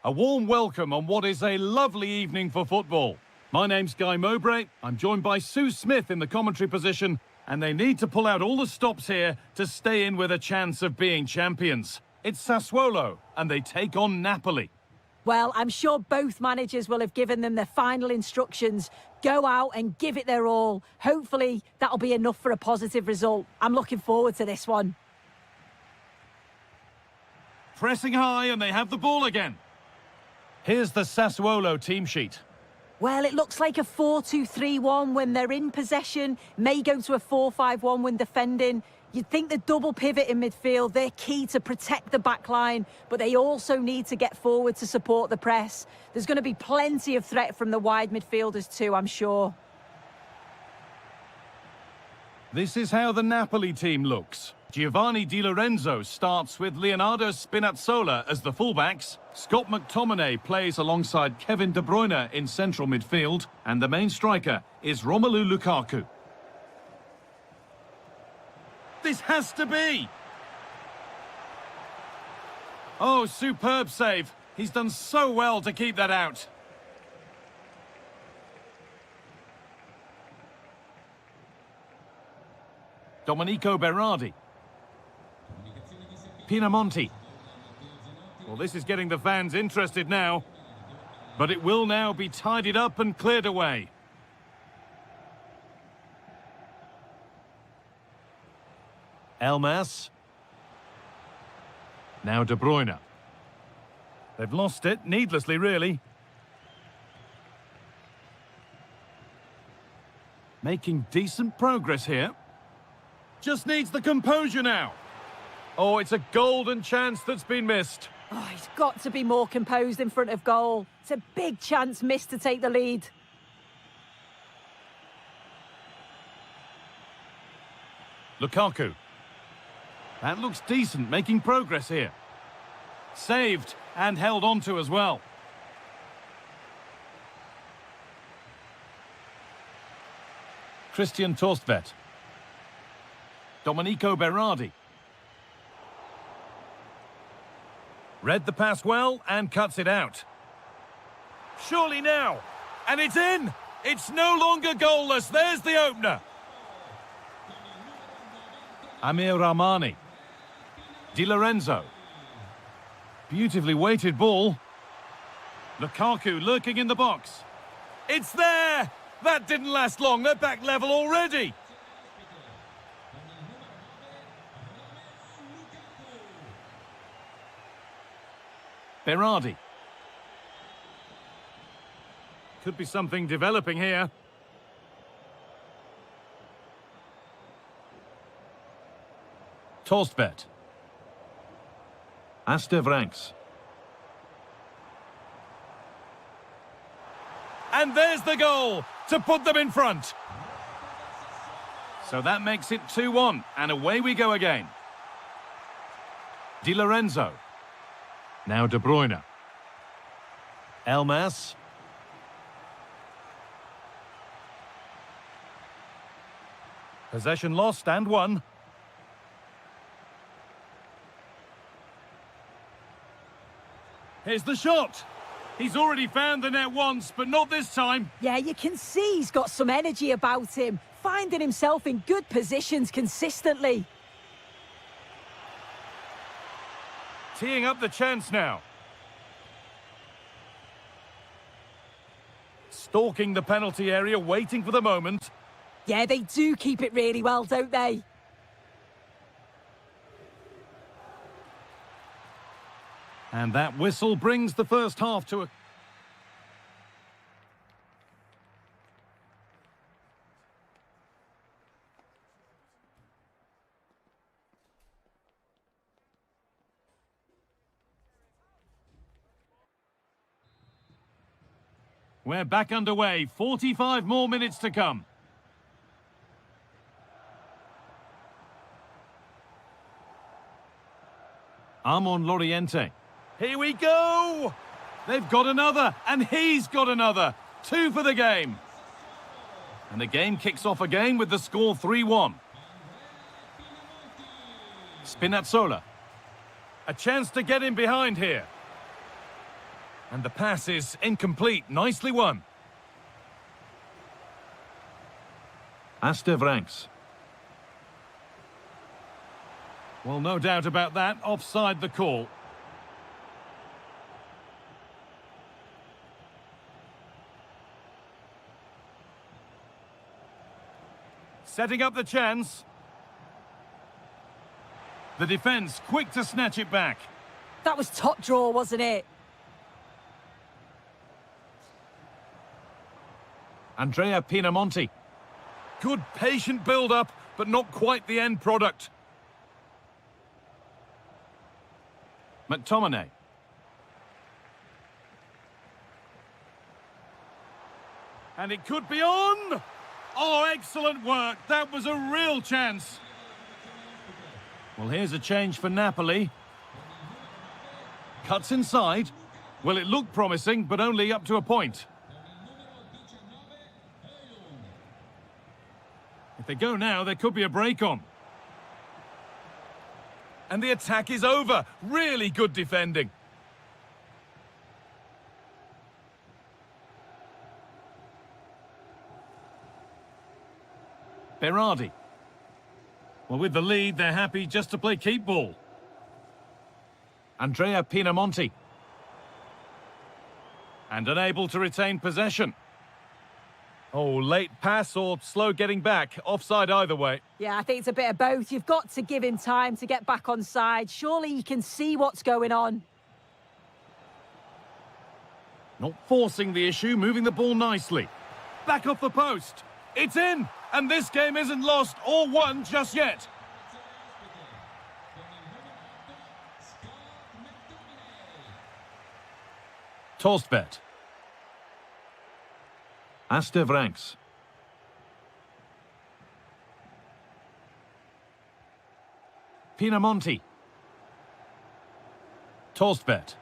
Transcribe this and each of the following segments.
A warm welcome on what is a lovely evening for football. My name's Guy Mowbray. I'm joined by Sue Smith in the commentary position, and they need to pull out all the stops here to stay in with a chance of being champions. It's Sassuolo, and they take on Napoli. Well, I'm sure both managers will have given them their final instructions. Go out and give it their all. Hopefully, that'll be enough for a positive result. I'm looking forward to this one. Pressing high, and they have the ball again. Here's the Sassuolo team sheet. Well, it looks like a 4-2-3-1 when they're in possession. May go to a 4-5-1 when defending. You'd think the double pivot in midfield, they're key to protect the back line, but they also need to get forward to support the press. There's going to be plenty of threat from the wide midfielders too, I'm sure. This is how the Napoli team looks. Giovanni Di Lorenzo starts with Leonardo Spinazzola as the fullbacks. Scott McTominay plays alongside Kevin De Bruyne in central midfield, and the main striker is Romelu Lukaku. This has to be! Oh, superb save. He's done so well to keep that out. Domenico Berardi. Pinamonti. Well, this is getting the fans interested now, but it will now be tidied up and cleared away. Elmas. Now De Bruyne. They've lost it, needlessly really. Making decent progress here. Just needs the composure now. Oh, it's a golden chance that's been missed. Oh, he's got to be more composed in front of goal. It's a big chance missed to take the lead. Lukaku. That looks decent, making progress here. Saved and held on to as well. Christian Torstvedt. Domenico Berardi. Read the pass well and cuts it out. Surely now. And it's in! It's no longer goalless. There's the opener. Amir Rahmani. Di Lorenzo. Beautifully weighted ball. Lukaku lurking in the box. It's there! That didn't last long. They're back level already. Berardi. Could be something developing here. Torstvedt. Astevranks. And there's the goal to put them in front. So that makes it 2-1, and away we go again. Di Lorenzo. Now De Bruyne. Elmas. Possession lost and won. Here's the shot. He's already found the net once, but not this time. Yeah, you can see he's got some energy about him, finding himself in good positions consistently. Teeing up the chance now. Stalking the penalty area, waiting for the moment. Yeah, they do keep it really well, don't they? And that whistle brings the first half to a... We're back underway. 45 more minutes to come. Armon Loriente. Here we go! They've got another, and he's got another. 2 for the game. And the game kicks off again with the score 3-1. Spinazzola. A chance to get in behind here. And the pass is incomplete. Nicely won. Ranks. Well, no doubt about that. Offside the call. Setting up the chance. The defence quick to snatch it back. That was top draw, wasn't it? Andrea Pinamonti. Good patient build-up, but not quite the end product. McTominay. And it could be on! Oh, excellent work. That was a real chance. Well, here's a change for Napoli. Cuts inside. Well, it looked promising, but only up to a point. If they go now, there could be a break on. And the attack is over. Really good defending. Berardi. Well, with the lead, they're happy just to play keep ball. Andrea Pinamonti. And unable to retain possession. Oh, late pass or slow getting back. Offside either way. Yeah, I think it's a bit of both. You've got to give him time to get back on side. Surely you can see what's going on. Not forcing the issue, moving the ball nicely. Back off the post. It's in! And this game isn't lost or won just yet. Torstvedt. Ranks. Pinamonti. Torstvedt.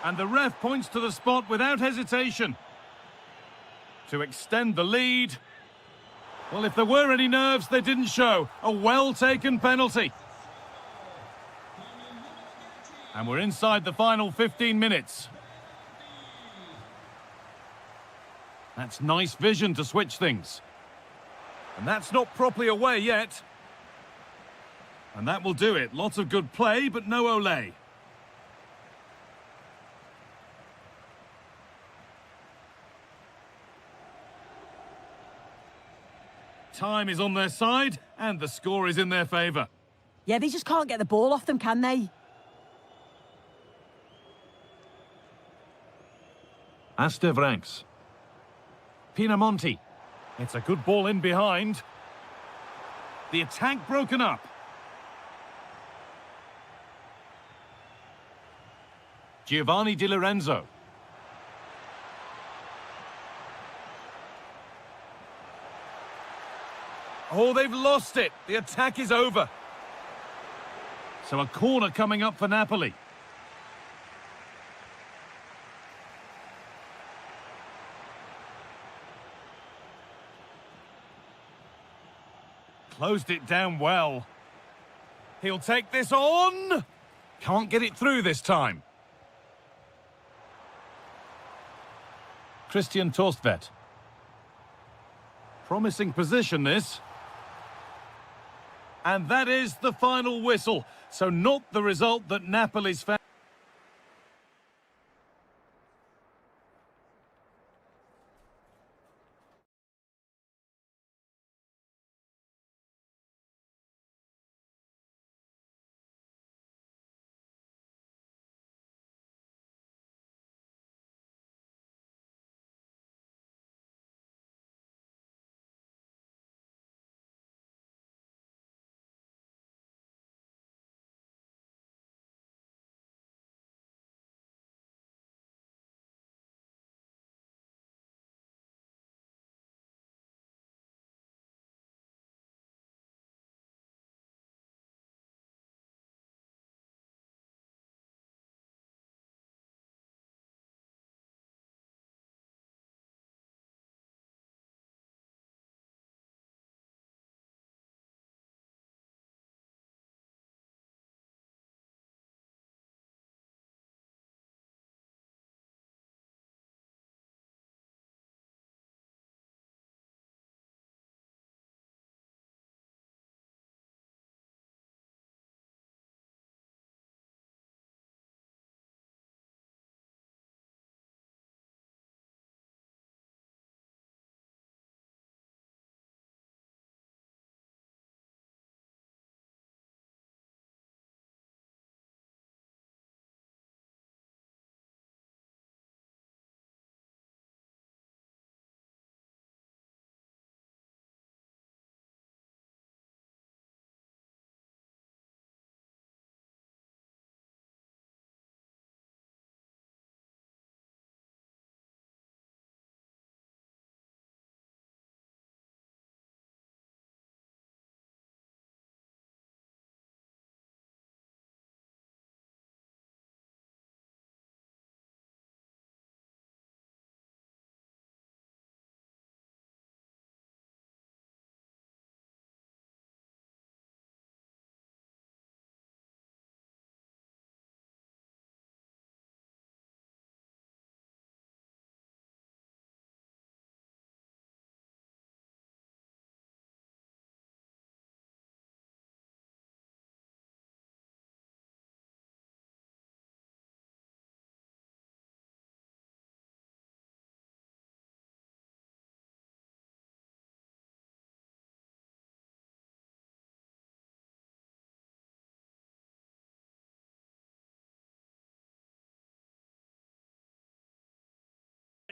And the ref points to the spot without hesitation. To extend the lead. Well, if there were any nerves, they didn't show. A well-taken penalty. And we're inside the final 15 minutes. That's nice vision to switch things. And that's not properly away yet. And that will do it. Lots of good play, but no Olé. Time is on their side, and the score is in their favour. Yeah, they just can't get the ball off them, can they? Ranks. Pinamonti. It's a good ball in behind. The attack broken up. Giovanni Di Lorenzo. Oh, they've lost it. The attack is over. So a corner coming up for Napoli. Closed it down well. He'll take this on. Can't get it through this time. Christian Torstvedt. Promising position, this. And that is the final whistle. So not the result that Napoli's fans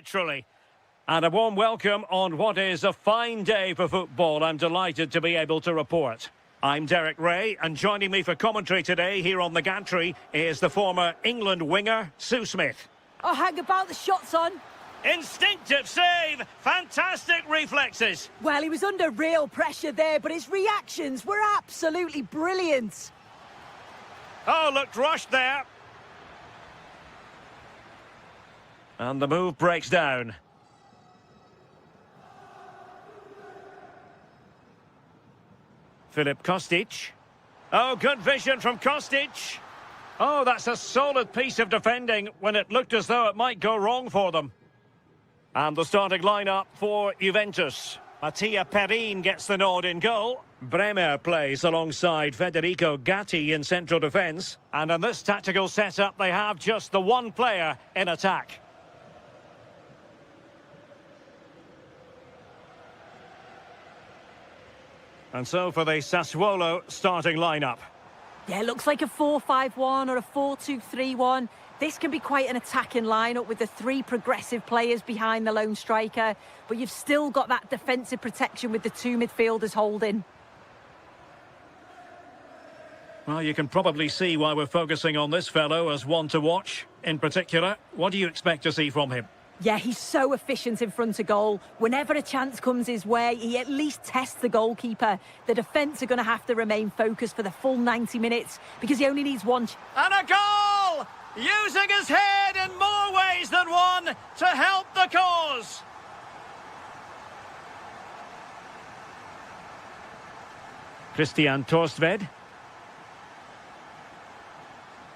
literally. And a warm welcome on what is a fine day for football. I'm delighted to be able to report. I'm Derek Ray, and joining me for commentary today here on the gantry is the former England winger, Sue Smith. Oh, hang about, the shot's on. Instinctive save! Fantastic reflexes! Well, he was under real pressure there, but his reactions were absolutely brilliant. Oh, looked rushed there. And the move breaks down. Filip Kostic. Oh, good vision from Kostic. Oh, that's a solid piece of defending when it looked as though it might go wrong for them. And the starting lineup for Juventus. Mattia Perin gets the nod in goal. Bremer plays alongside Federico Gatti in central defence. And in this tactical setup, they have just the one player in attack. And so for the Sassuolo starting lineup. Yeah, looks like a 4-5-1 or a 4-2-3-1. This can be quite an attacking lineup with the three progressive players behind the lone striker, but you've still got that defensive protection with the two midfielders holding. Well, you can probably see why we're focusing on this fellow as one to watch. In particular, what do you expect to see from him? Yeah, he's so efficient in front of goal. Whenever a chance comes his way, he at least tests the goalkeeper. The defence are going to have to remain focused for the full 90 minutes because he only needs one. And a goal! Using his head in more ways than one to help the cause. Christian Torstved.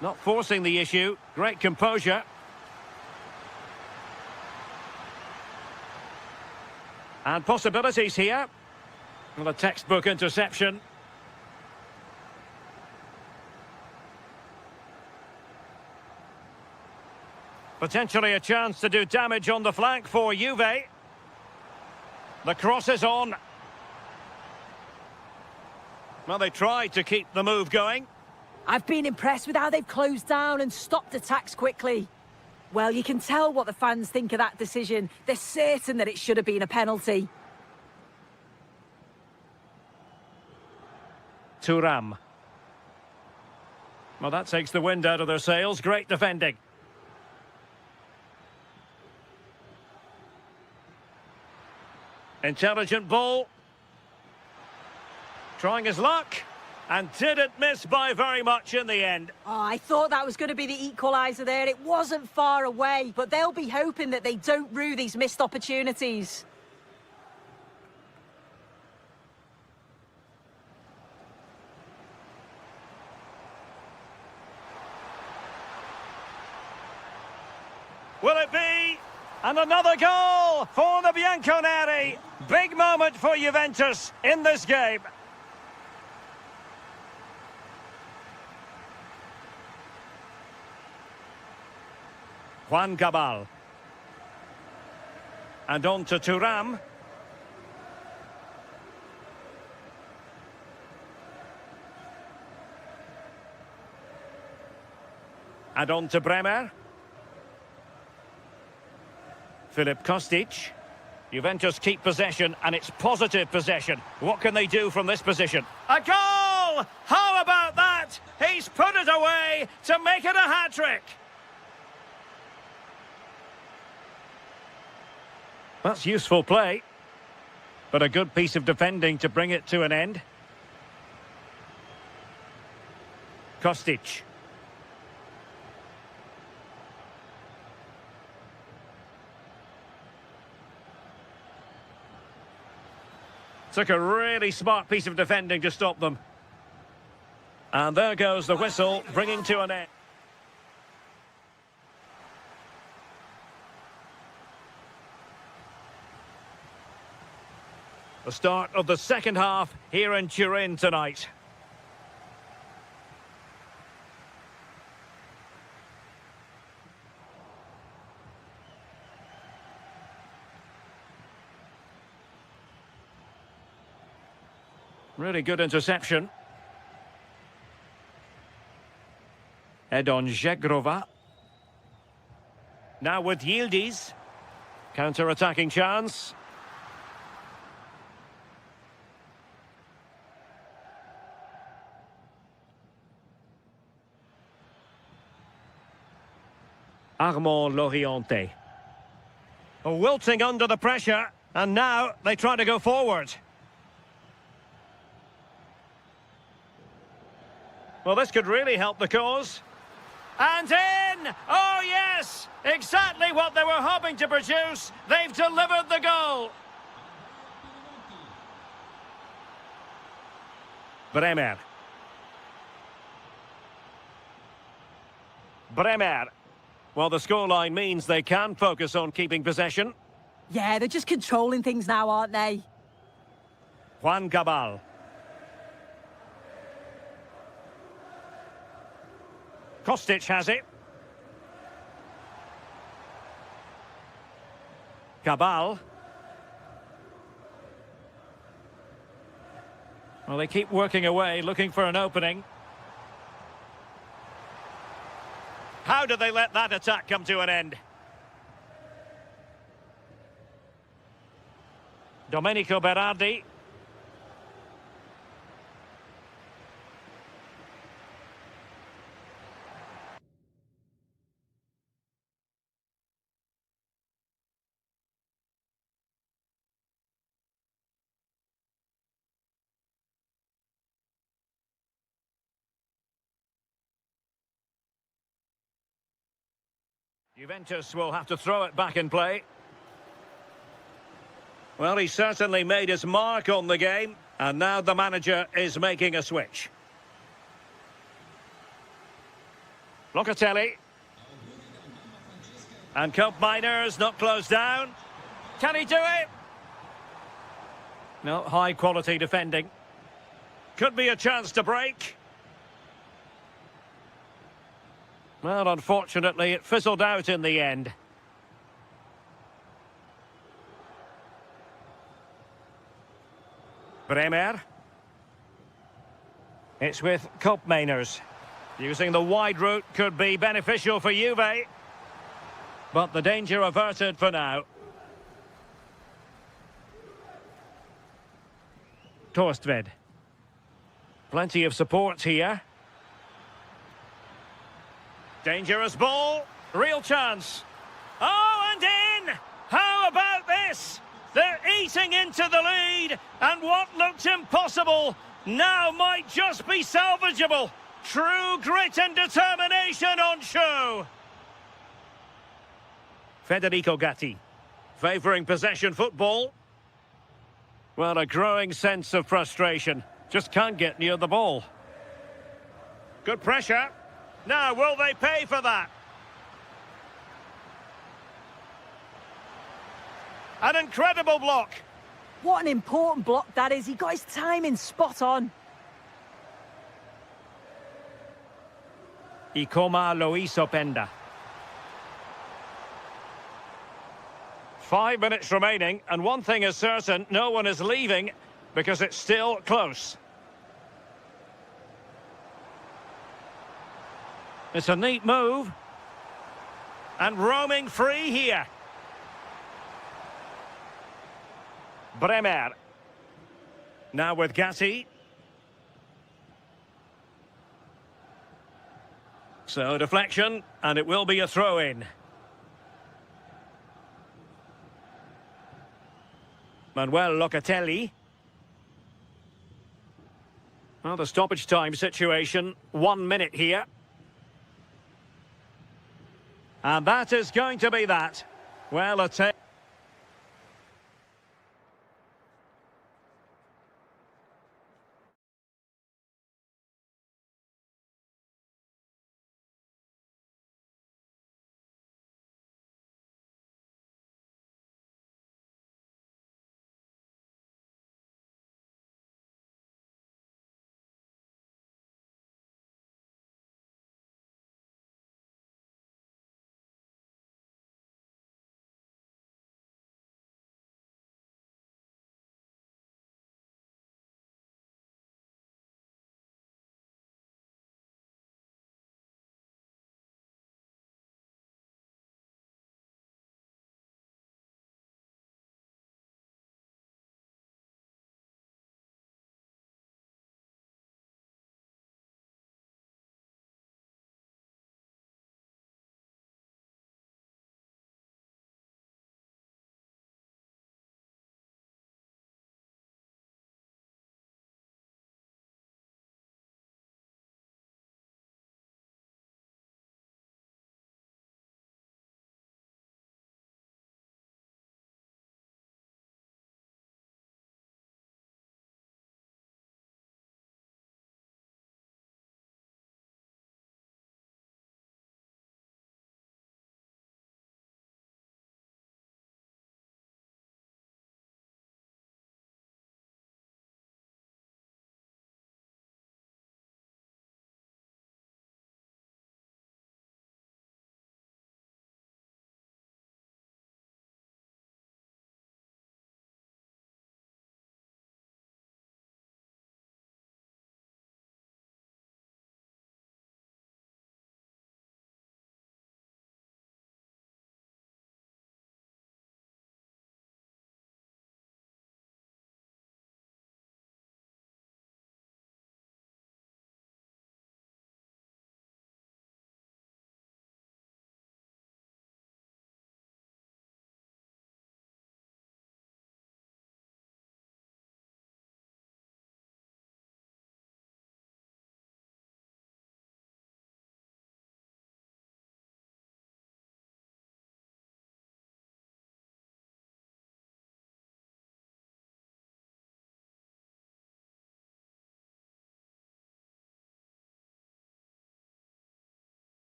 Not forcing the issue. Great composure. And possibilities here. Well, a textbook interception. Potentially a chance to do damage on the flank for Juve. The cross is on. Well, they tried to keep the move going. I've been impressed with how they've closed down and stopped attacks quickly. Well, you can tell what the fans think of that decision. They're certain that it should have been a penalty. Thuram. Well, that takes the wind out of their sails. Great defending. Intelligent ball. Trying his luck. And didn't miss by very much in the end. Oh, I thought that was going to be the equaliser there. It wasn't far away, but they'll be hoping that they don't rue these missed opportunities. Will it be? And another goal for the Bianconeri. Big moment for Juventus in this game. Juan Cabal. And on to Thuram. And on to Bremer. Filip Kostic. Juventus keep possession, and it's positive possession. What can they do from this position? A goal! How about that? He's put it away to make it a hat-trick. That's useful play, but a good piece of defending to bring it to an end. Kostic. Took a really smart piece of defending to stop them. And there goes the whistle, bringing to an end. The start of the second half here in Turin tonight. Really good interception. Edon Zegrova. Now with Yildiz. Counter-attacking chance. Armand Lorienté. Wilting under the pressure, and now they try to go forward. Well, this could really help the cause. And in! Oh, yes! Exactly what they were hoping to produce. They've delivered the goal. Bremer. Bremer. Well, the scoreline means they can focus on keeping possession. Yeah, they're just controlling things now, aren't they? Juan Cabal. Kostic has it. Cabal. Well, they keep working away, looking for an opening. How do they let that attack come to an end? Domenico Berardi. Juventus will have to throw it back in play. Well, he certainly made his mark on the game, and now the manager is making a switch. Locatelli. And Cope Miners not closed down. Can he do it? No, high quality defending. Could be a chance to break. Well, unfortunately, it fizzled out in the end. Bremer. It's with Koopmeiners. Using the wide route could be beneficial for Juve. But the danger averted for now. Torstved. Plenty of support here. Dangerous ball. Real chance. Oh, and in! How about this? They're eating into the lead, and what looked impossible now might just be salvageable. True grit and determination on show. Federico Gatti, favouring possession football. Well, a growing sense of frustration. Just can't get near the ball. Good pressure. Now, will they pay for that? An incredible block. What an important block that is. He got his timing spot on. Ikoma Loisopenda. 5 minutes remaining, and one thing is certain, no one is leaving because it's still close. It's a neat move. And roaming free here. Bremer. Now with Gatti. So deflection, and it will be a throw-in. Manuel Locatelli. Well, the stoppage time situation, 1 minute here. And that is going to be that. Well, a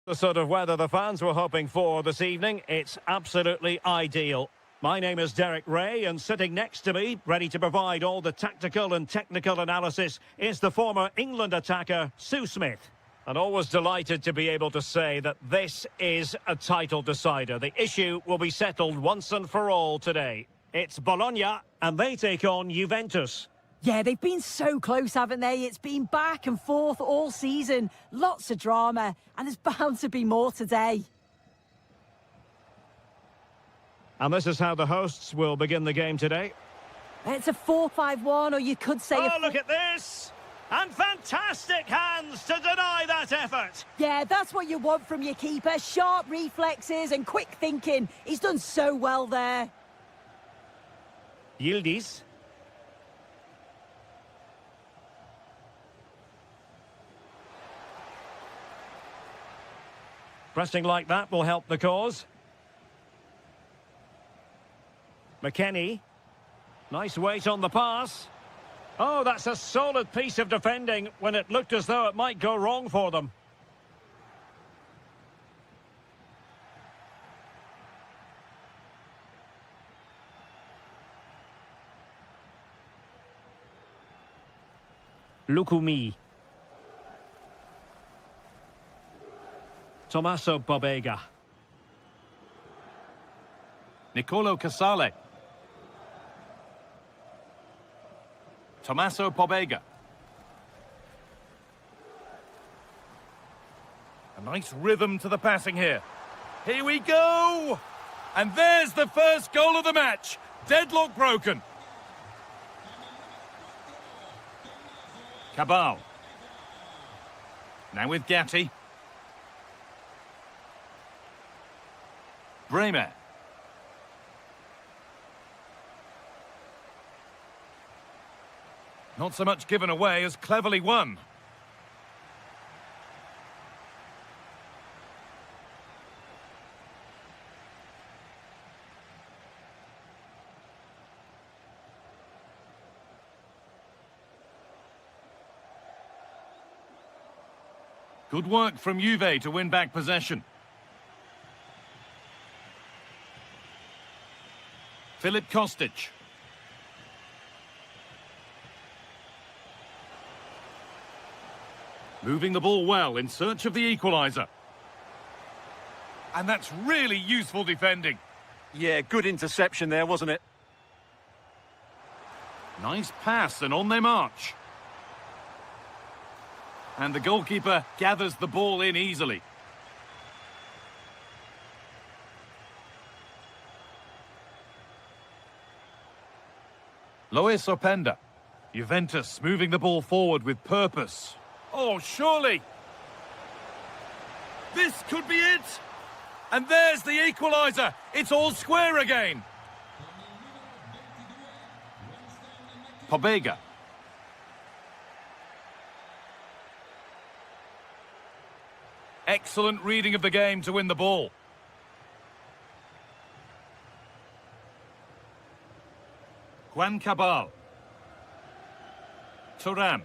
The sort of weather the fans were hoping for this evening. It's absolutely ideal. My name is Derek Ray, and sitting next to me, ready to provide all the tactical and technical analysis, is the former England attacker, Sue Smith. And always delighted to be able to say that this is a title decider. The issue will be settled once and for all today. It's Bologna, and they take on Juventus. Yeah, they've been so close, haven't they? It's been back and forth all season. Lots of drama, and there's bound to be more today. And this is how the hosts will begin the game today. It's a 4-5-1, or you could say... Oh, look at this! And fantastic hands to deny that effort! Yeah, that's what you want from your keeper. Sharp reflexes and quick thinking. He's done so well there. Yildiz. Pressing like that will help the cause. McKennie. Nice weight on the pass. Oh, that's a solid piece of defending when it looked as though it might go wrong for them. Lukumi. Tommaso Pobega. Nicolo Casale. Tommaso Pobega. A nice rhythm to the passing here. Here we go! And there's the first goal of the match. Deadlock broken. Cabal. Now with Gatti. Bremer. Not so much given away as cleverly won. Good work from Juve to win back possession. Filip Kostic. Moving the ball well in search of the equaliser. And that's really useful defending. Yeah, good interception there, wasn't it? Nice pass and on they march. And the goalkeeper gathers the ball in easily. Lois Openda. Juventus moving the ball forward with purpose. Oh, surely! This could be it! And there's the equaliser! It's all square again! Pobega. Excellent reading of the game to win the ball. Juan Cabal. Thuram.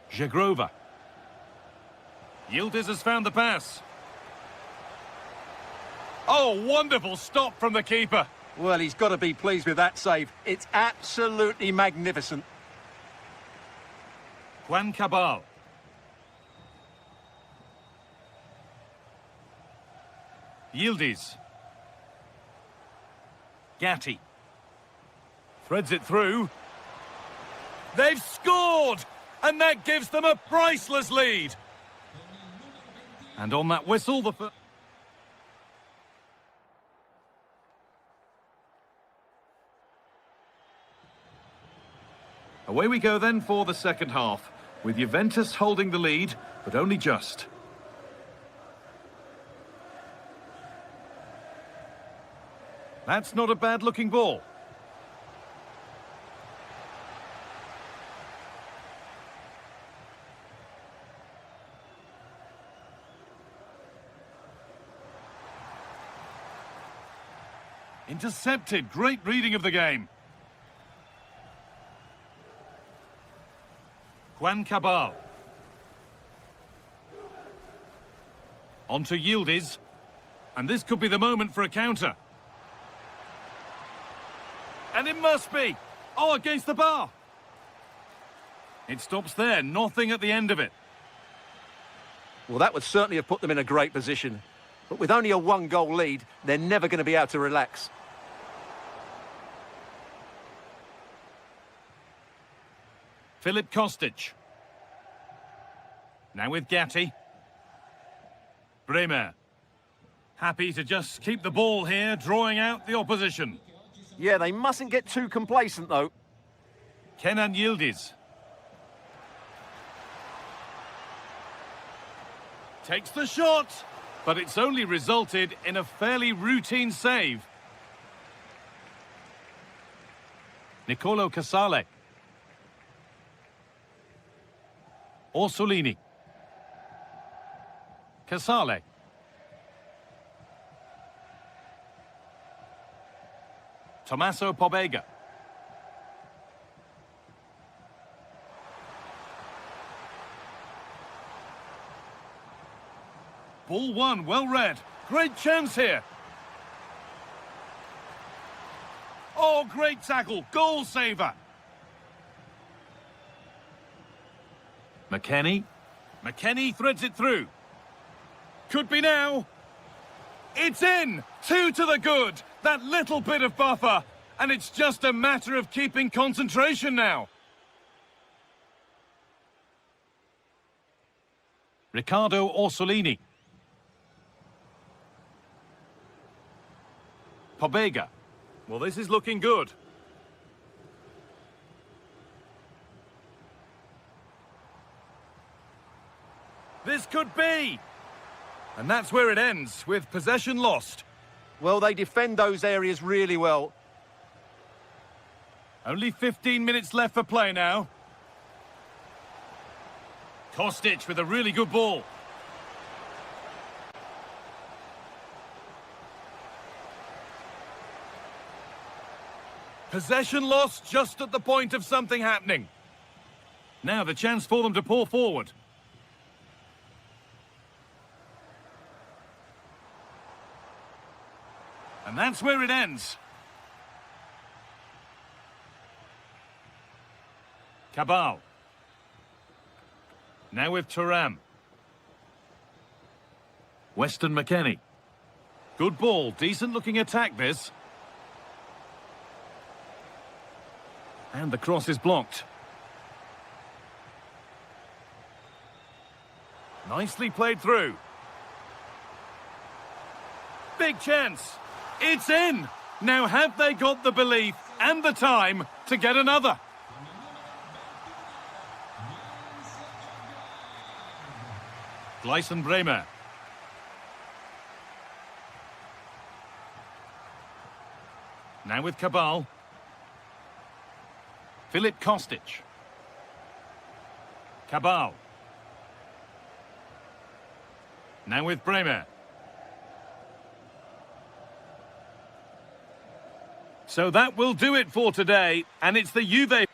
Jagrova. Yildiz has found the pass. Oh, wonderful stop from the keeper. Well, he's got to be pleased with that save. It's absolutely magnificent. Juan Cabal. Yildiz. Gatti. Threads it through. They've scored! And that gives them a priceless lead. And on that whistle, the... Away we go then for the second half, with Juventus holding the lead, but only just. That's not a bad-looking ball. Intercepted. Great reading of the game. Juan Cabal. On to Yildiz. And this could be the moment for a counter. And it must be. Oh, against the bar. It stops there, nothing at the end of it. Well, that would certainly have put them in a great position. But with only a one-goal lead, they're never going to be able to relax. Filip Kostic. Now with Gatti. Bremer. Happy to just keep the ball here, drawing out the opposition. Yeah, they mustn't get too complacent, though. Kenan Yildiz. Takes the shot, but it's only resulted in a fairly routine save. Nicolo Casale. Orsolini. Casale. Tommaso Pobega. Ball one, well read. Great chance here. Oh, great tackle. Goal saver. McKennie. McKennie threads it through. Could be now. It's in. 2 to the good. That little bit of buffer. And it's just a matter of keeping concentration now. Riccardo Orsolini. Pobega. Well, this is looking good. This could be. And that's where it ends, with possession lost. Well, they defend those areas really well. Only 15 minutes left for play now. Kostic with a really good ball. Possession lost just at the point of something happening. Now the chance for them to pour forward. And that's where it ends. Cabal. Now with Thuram. Weston McKennie. Good ball, decent looking attack this. And the cross is blocked. Nicely played through. Big chance. It's in. Now have they got the belief and the time to get another? Gleison Bremer. Now with Cabal. Filip Kostic. Cabal. Now with Bremer. So that will do it for today, and it's the Juve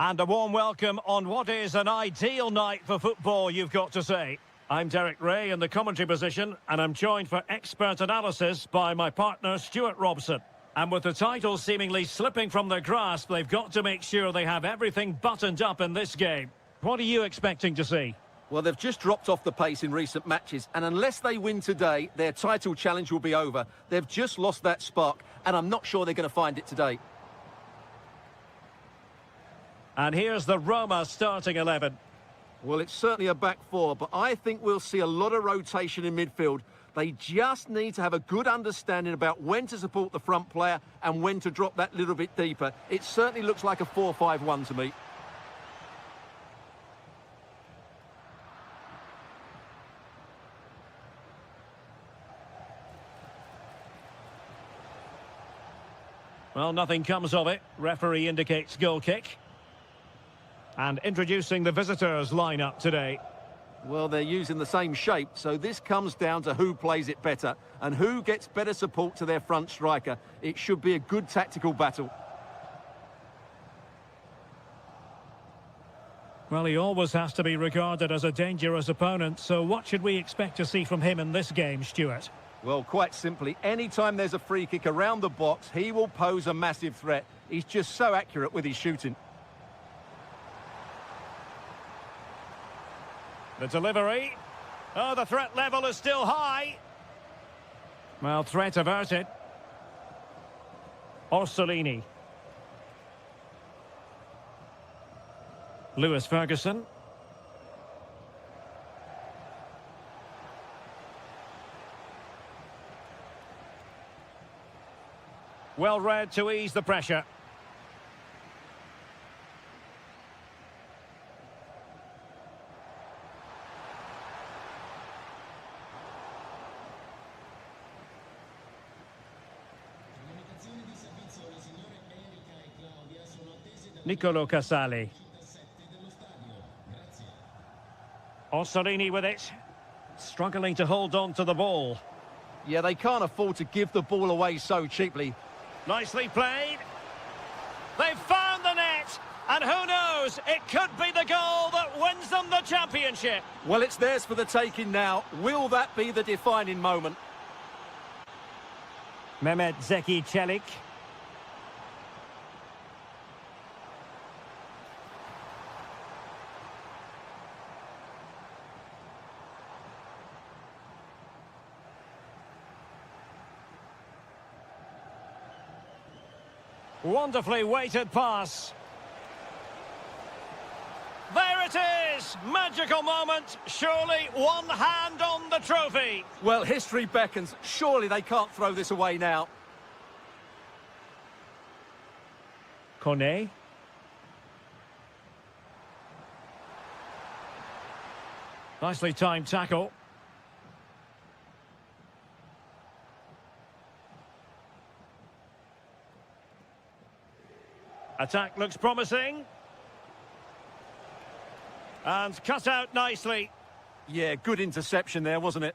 And a warm welcome on what is an ideal night for football, you've got to say. I'm Derek Ray in the commentary position, and I'm joined for expert analysis by my partner, Stuart Robson. And with the title seemingly slipping from their grasp, they've got to make sure they have everything buttoned up in this game. What are you expecting to see? Well, they've just dropped off the pace in recent matches, and unless they win today, their title challenge will be over. They've just lost that spark, and I'm not sure they're going to find it today. And here's the Roma starting 11. Well, it's certainly a back four, but I think we'll see a lot of rotation in midfield. They just need to have a good understanding about when to support the front player and when to drop that little bit deeper. It certainly looks like a 4-5-1 to me. Well, nothing comes of it. Referee indicates goal kick. And introducing the visitors' lineup today. Well, they're using the same shape, so this comes down to who plays it better and who gets better support to their front striker. It should be a good tactical battle. Well, he always has to be regarded as a dangerous opponent, so what should we expect to see from him in this game, Stuart? Well, quite simply, anytime there's a free kick around the box, he will pose a massive threat. He's just so accurate with his shooting. The delivery. Oh, the threat level is still high. Well, threat averted. Orsolini. Lewis Ferguson. Well read to ease the pressure. Nicolo Casali. Orsolini with it. Struggling to hold on to the ball. Yeah, they can't afford to give the ball away so cheaply. Nicely played. They've found the net. And who knows, it could be the goal that wins them the championship. Well, it's theirs for the taking now. Will that be the defining moment? Mehmet Zeki Çelik. Wonderfully weighted pass. There it is! Magical moment. Surely one hand on the trophy. Well, history beckons. Surely they can't throw this away now. Kone. Nicely timed tackle. Attack looks promising. And cut out nicely. Yeah, good interception there, wasn't it?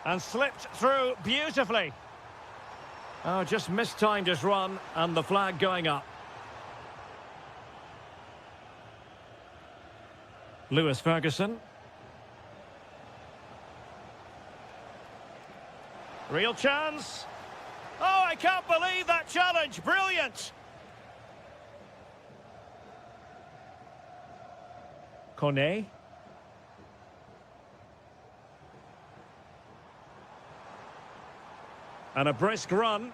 And slipped through beautifully. Oh, just mistimed his run and the flag going up. Lewis Ferguson. Real chance. Oh, I can't believe that challenge. Brilliant. Kone. And a brisk run.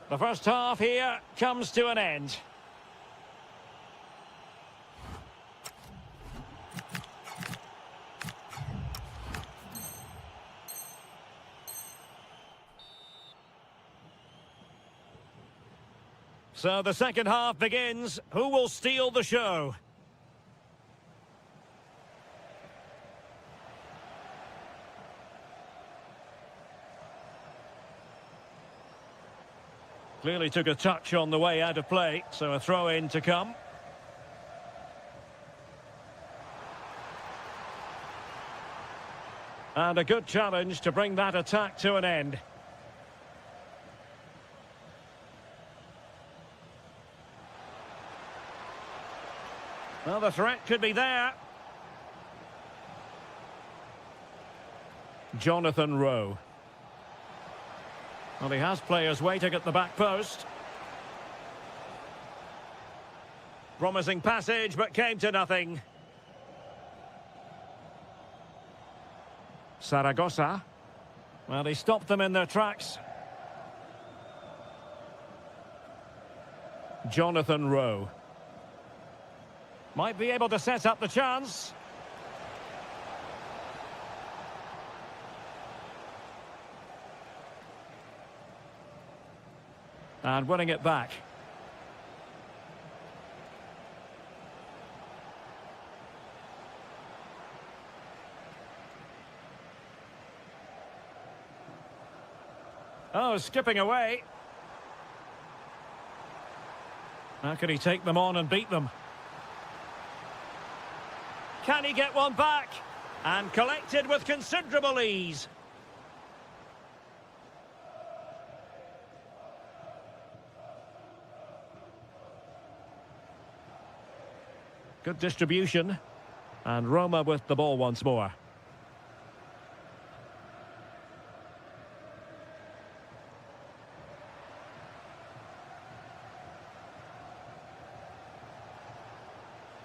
The first half here comes to an end. So the second half begins. Who will steal the show? Clearly took a touch on the way out of play, so a throw-in to come. And a good challenge to bring that attack to an end. Well, the threat could be there. Jonathan Rowe. Well, he has players waiting at the back post. Promising passage, but came to nothing. Saragossa. Well, he stopped them in their tracks. Jonathan Rowe. Might be able to set up the chance. And winning it back. Oh, skipping away. How can he take them on and beat them? Can he get one back? And collected with considerable ease. Good distribution. And Roma with the ball once more.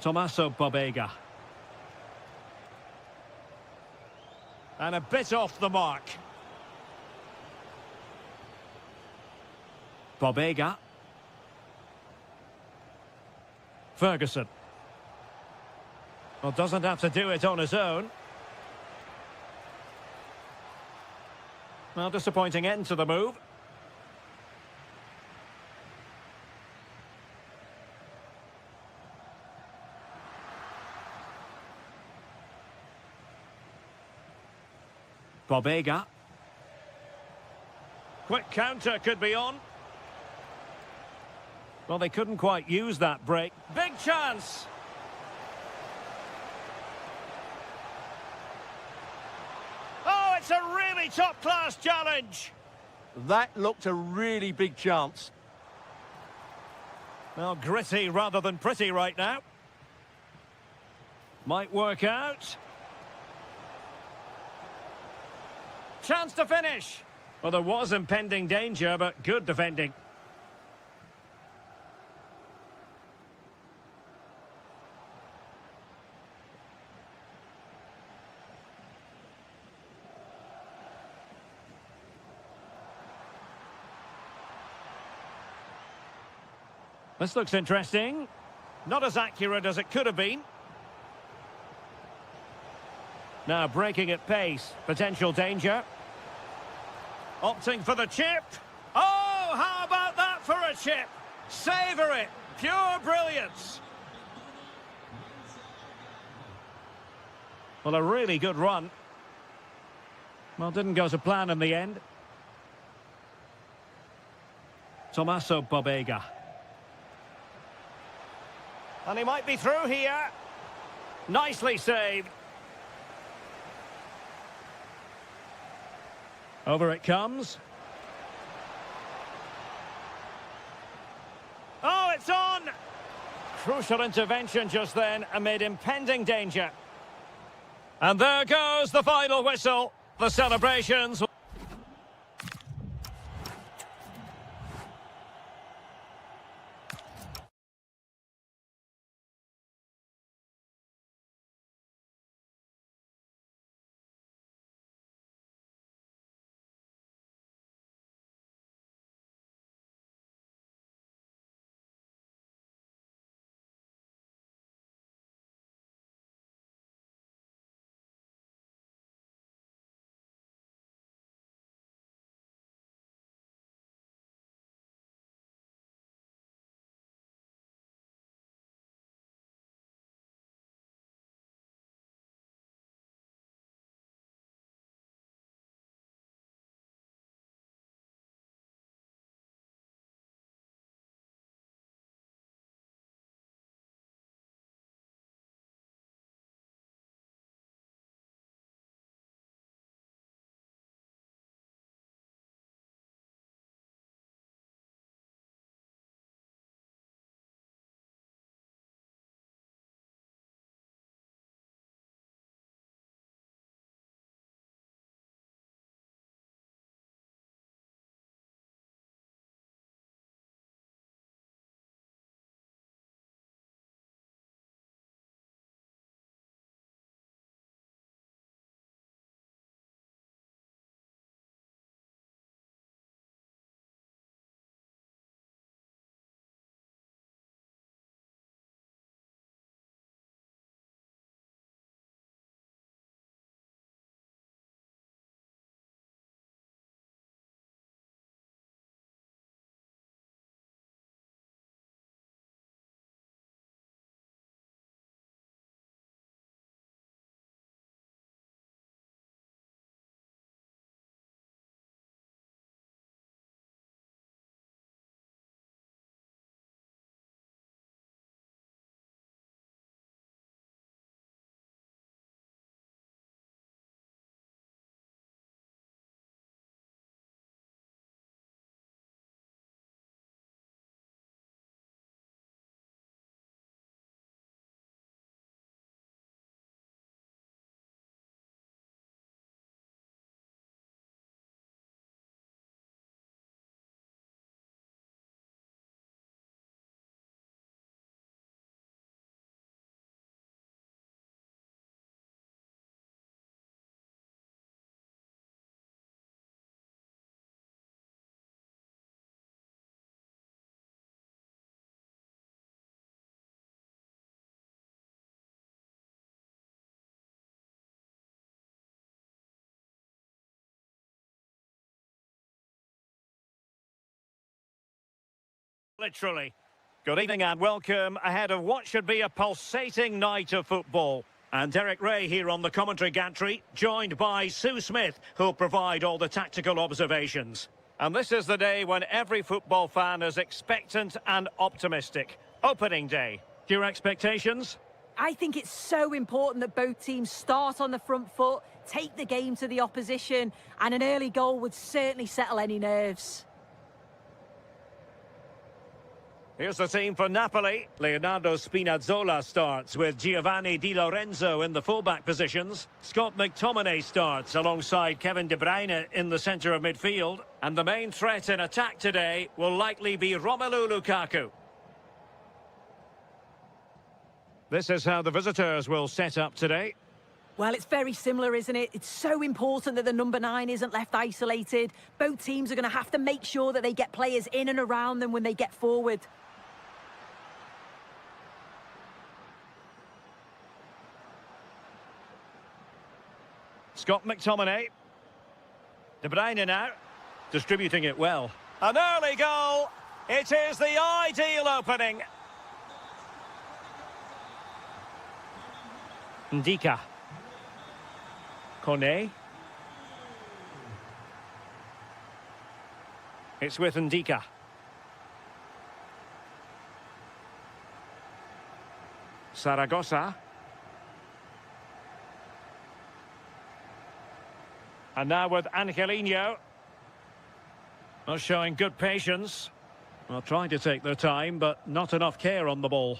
Tommaso Pobega. And a bit off the mark. Pobega. Ferguson. Well, doesn't have to do it on his own. Well, disappointing end to the move. Pobega. Quick counter could be on. Well, they couldn't quite use that break. Big chance! Oh, it's a really top-class challenge! That looked a really big chance. Well, gritty rather than pretty right now. Might work out. Chance to finish. Well, there was impending danger, but good defending. This looks interesting. Not as accurate as it could have been. Now breaking at pace. Potential danger. Opting for the chip. Oh, how about that for a chip? Savour it. Pure brilliance. Well, a really good run. Well, didn't go to plan in the end. Tommaso Pobega. And he might be through here. Nicely saved. Over it comes. Oh, it's on! Crucial intervention just then amid impending danger. And there goes the final whistle. The celebrations literally. Good evening and welcome ahead of what should be a pulsating night of football. And Derek Ray here on the commentary gantry, joined by Sue Smith, who'll provide all the tactical observations. And this is the day when every football fan is expectant and optimistic. Opening day. Your expectations? I think it's so important that both teams start on the front foot, take the game to the opposition, and an early goal would certainly settle any nerves. Here's the team for Napoli. Leonardo Spinazzola starts with Giovanni Di Lorenzo in the fullback positions. Scott McTominay starts alongside Kevin De Bruyne in the centre of midfield. And the main threat in attack today will likely be Romelu Lukaku. This is how the visitors will set up today. Well, it's very similar, isn't it? It's so important that the number 9 isn't left isolated. Both teams are going to have to make sure that they get players in and around them when they get forward. Scott McTominay. De Bruyne now, distributing it well. An early goal. It is the ideal opening. Ndika. Kone. It's with Ndika. Saragossa. And now with Angelino. Well, showing good patience. Well, trying to take their time, but not enough care on the ball.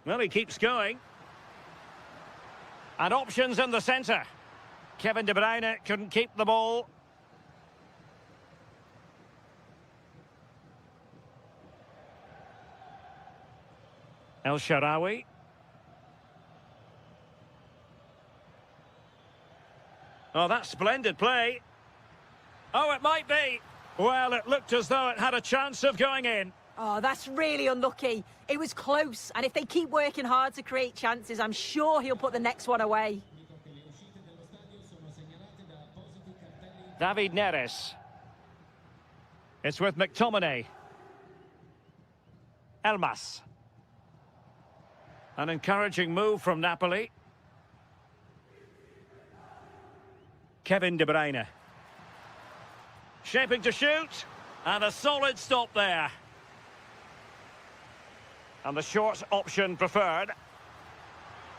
Well, he keeps going. And options in the centre. Kevin De Bruyne couldn't keep the ball. El Shaarawy. Oh, that's splendid play. Oh, it might be. Well, it looked as though it had a chance of going in. Oh, that's really unlucky. It was close, and if they keep working hard to create chances, I'm sure he'll put the next one away. David Neres. It's with McTominay. Elmas. An encouraging move from Napoli. Kevin De Bruyne. Shaping to shoot. And a solid stop there. And the short option preferred.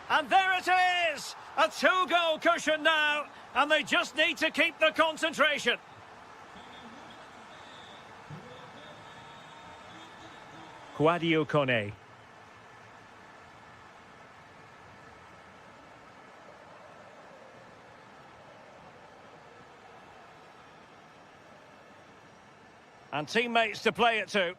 And there it is! A 2-goal cushion now. And they just need to keep the concentration. Sadio Kone. And teammates to play it to.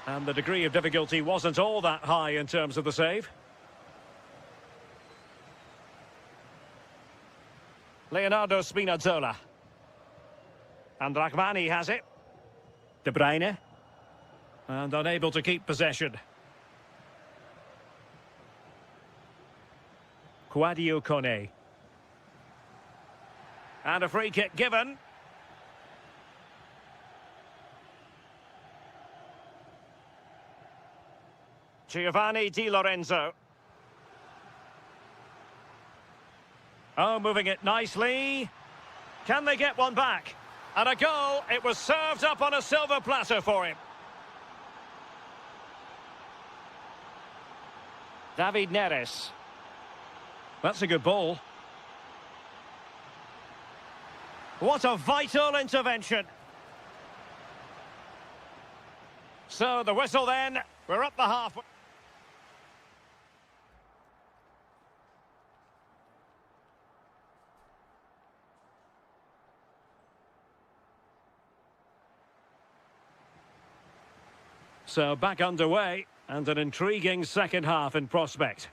And the degree of difficulty wasn't all that high in terms of the save. Leonardo Spinazzola. And Rahmani has it. De Bruyne. And unable to keep possession. Sadio Kone. And a free kick given. Giovanni Di Lorenzo. Oh, moving it nicely. Can they get one back? And a goal. It was served up on a silver platter for him. David Neres. That's a good ball. What a vital intervention. So the whistle then. We're up the half. So back underway, and an intriguing second half in prospect.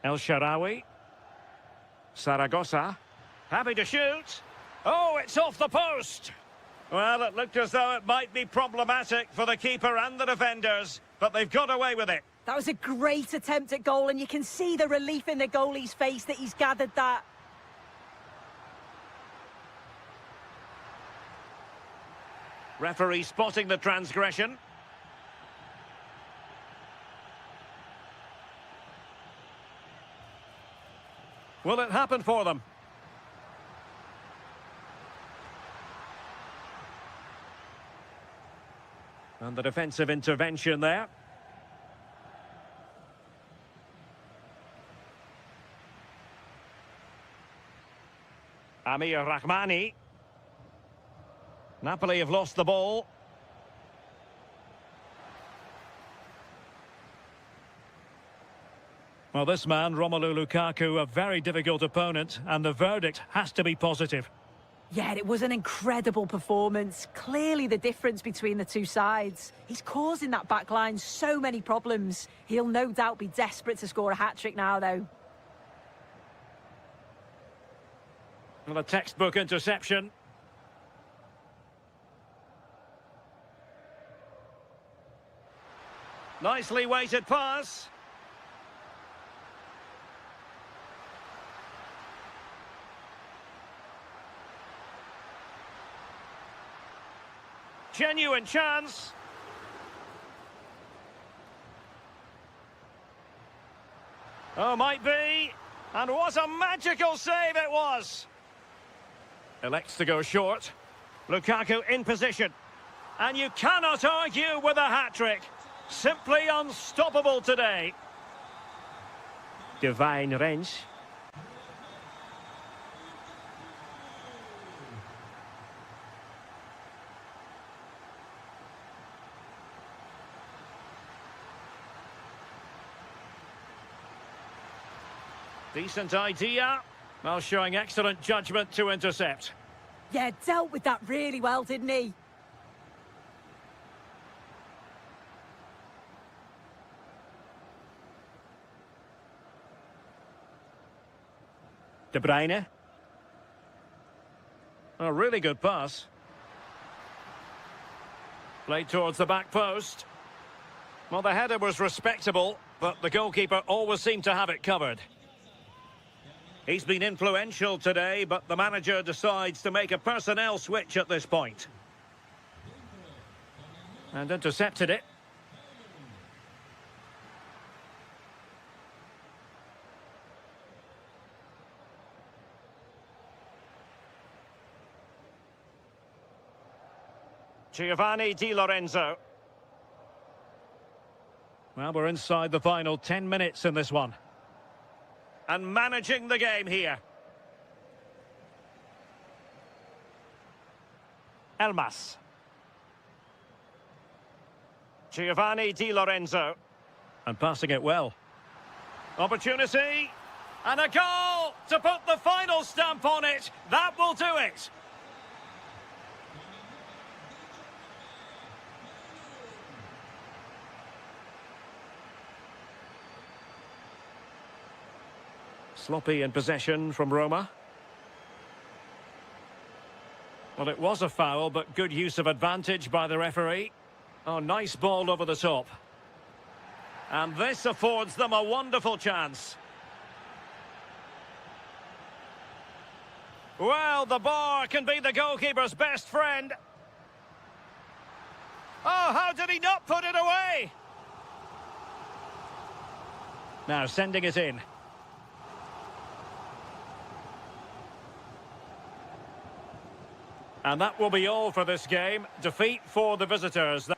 El Shaarawy. Saragossa. Happy to shoot. Oh, it's off the post. Well, it looked as though it might be problematic for the keeper and the defenders, but they've got away with it. That was a great attempt at goal, and you can see the relief in the goalie's face that he's gathered that. Referee spotting the transgression. Will it happen for them? And the defensive intervention there. Amir Rahmani. Napoli have lost the ball. Well, this man, Romelu Lukaku, a very difficult opponent, and the verdict has to be positive. Yeah, it was an incredible performance. Clearly the difference between the two sides. He's causing that back line so many problems. He'll no doubt be desperate to score a hat-trick now, though. Well, a textbook interception. Nicely weighted pass. Genuine chance. Oh, might be. And what a magical save it was. Elects to go short. Lukaku in position. And you cannot argue with a hat-trick. Simply unstoppable today. Divine range. Decent idea. Well, showing excellent judgment to intercept. Yeah, dealt with that really well, didn't he? De Bruyne. A really good pass. Played towards the back post. Well, the header was respectable, but the goalkeeper always seemed to have it covered. He's been influential today, but the manager decides to make a personnel switch at this point. And intercepted it. Giovanni Di Lorenzo. Well, we're inside the final 10 minutes in this one. And managing the game here. Elmas. Giovanni Di Lorenzo. And passing it well. Opportunity. And a goal to put the final stamp on it. That will do it. Sloppy in possession from Roma. Well, it was a foul, but good use of advantage by the referee. Oh, nice ball over the top. And this affords them a wonderful chance. Well, the bar can be the goalkeeper's best friend. Oh, how did he not put it away? Now sending it in. And that will be all for this game. Defeat for the visitors.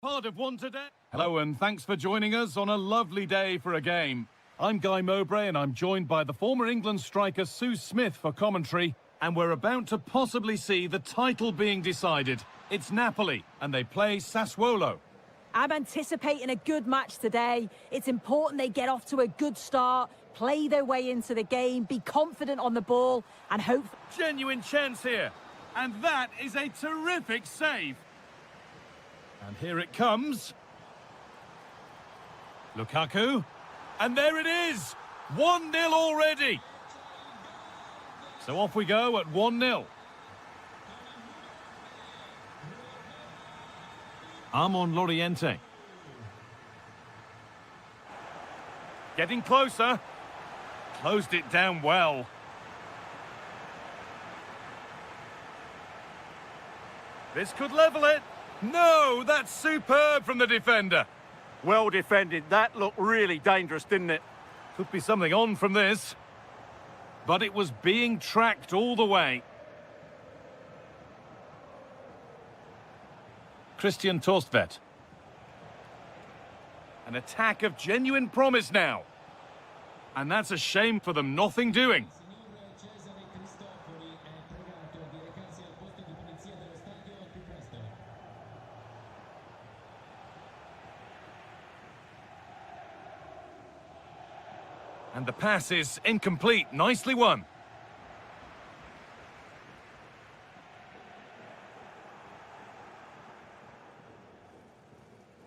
Part of one today. Hello and thanks for joining us on a lovely day for a game. I'm Guy Mowbray and I'm joined by the former England striker Sue Smith for commentary, and we're about to possibly see the title being decided. It's Napoli and they play Sassuolo. I'm anticipating a good match today. It's important they get off to a good start, play their way into the game, be confident on the ball, and hope... Genuine chance here. And that is a terrific save. And here it comes. Lukaku. And there it is. 1-0 already. So off we go at 1-0. Armon Loriente. Getting closer. Closed it down well. This could level it. No, that's superb from the defender. Well defended. That looked really dangerous, didn't it? Could be something on from this. But it was being tracked all the way. Christian Torstvedt. An attack of genuine promise now. And that's a shame for them, nothing doing. And the pass is incomplete, nicely won.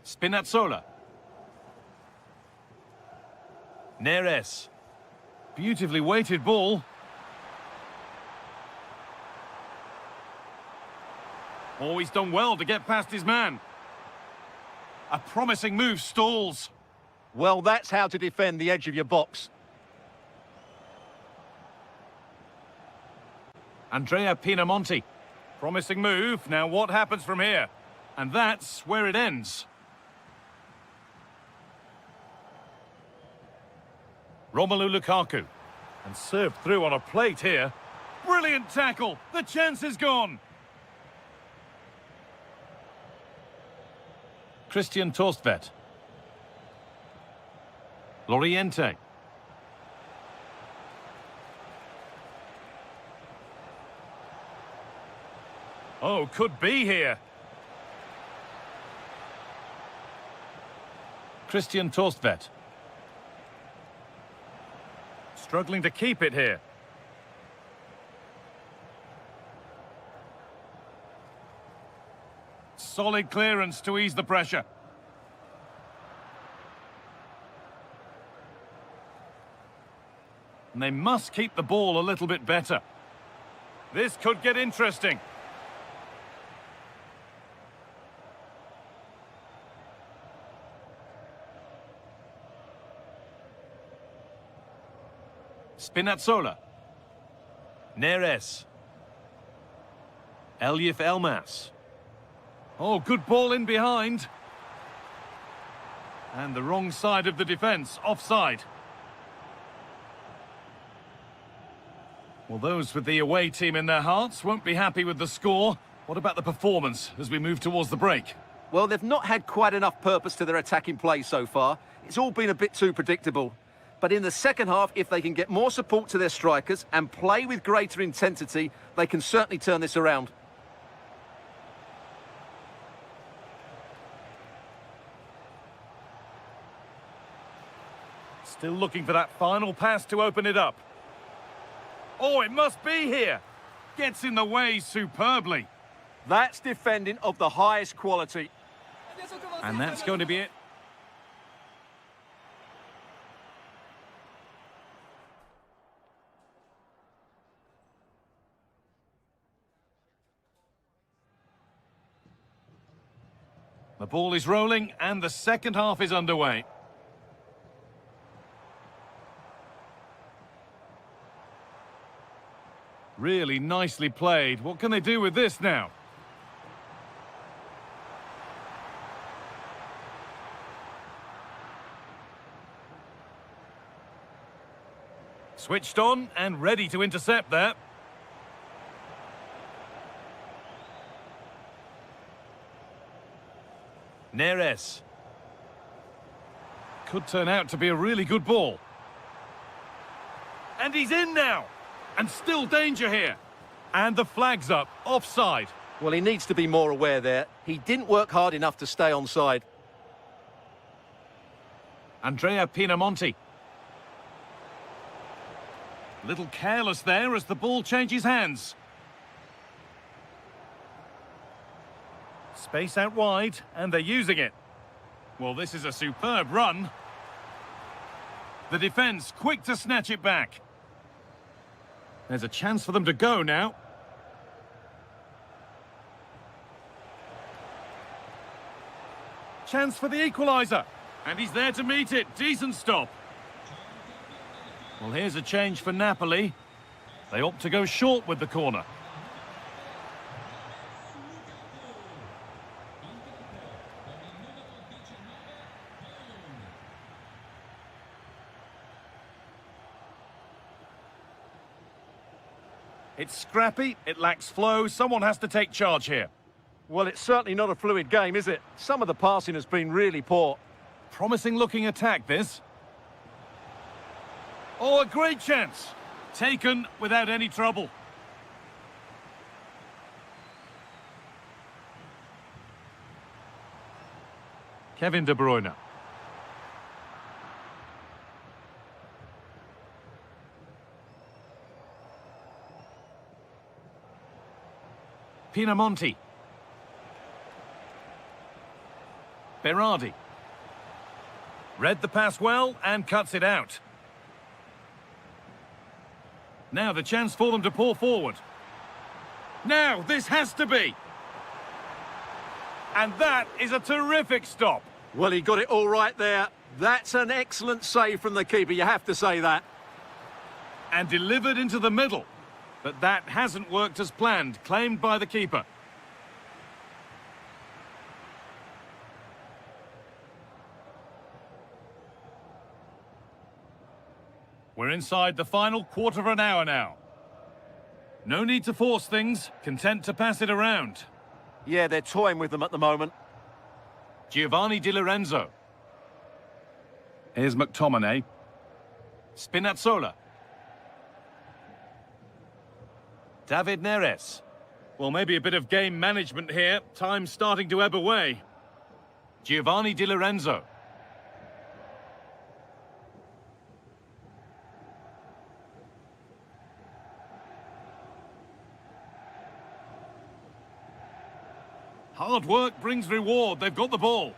Spinazzola. Neres. Beautifully weighted ball. Oh, he's done well to get past his man. A promising move stalls. Well, that's how to defend the edge of your box. Andrea Pinamonti. Promising move. Now what happens from here? And that's where it ends. Romelu Lukaku. And served through on a plate here. Brilliant tackle. The chance is gone. Christian Torstvedt. Loriente. Oh, could be here. Christian Torstvedt. Struggling to keep it here. Solid clearance to ease the pressure. And they must keep the ball a little bit better. This could get interesting. Spinazzola. Neres. Elif Elmas. Oh, good ball in behind. And the wrong side of the defence, offside. Well, those with the away team in their hearts won't be happy with the score. What about the performance as we move towards the break? Well, they've not had quite enough purpose to their attacking play so far. It's all been a bit too predictable. But in the second half, if they can get more support to their strikers and play with greater intensity, they can certainly turn this around. Still looking for that final pass to open it up. Oh, it must be here. Gets in the way superbly. That's defending of the highest quality. And that's going to be it. The ball is rolling and the second half is underway. Really nicely played. What can they do with this now? Switched on and ready to intercept that. Neres. Could turn out to be a really good ball. And he's in now. And still danger here. And the flag's up, offside. Well, he needs to be more aware there. He didn't work hard enough to stay onside. Andrea Pinamonti. Little careless there as the ball changes hands. Space out wide, and they're using it. Well, this is a superb run. The defence quick to snatch it back. There's a chance for them to go now. Chance for the equaliser. And he's there to meet it. Decent stop. Well, here's a change for Napoli. They opt to go short with the corner. It's scrappy, it lacks flow, someone has to take charge here. Well, it's certainly not a fluid game, is it? Some of the passing has been really poor. Promising looking attack, this. Oh, a great chance. Taken without any trouble. Kevin De Bruyne. Pinamonti. Berardi. Read the pass well and cuts it out. Now the chance for them to pour forward. Now, this has to be. And that is a terrific stop. Well, he got it all right there. That's an excellent save from the keeper, you have to say that. And delivered into the middle. But that hasn't worked as planned, claimed by the keeper. We're inside the final quarter of an hour now. No need to force things, content to pass it around. Yeah, they're toying with them at the moment. Giovanni Di Lorenzo. Here's McTominay. Spinazzola. David Neres. Well, maybe a bit of game management here. Time's starting to ebb away. Giovanni Di Lorenzo. Hard work brings reward. They've got the ball.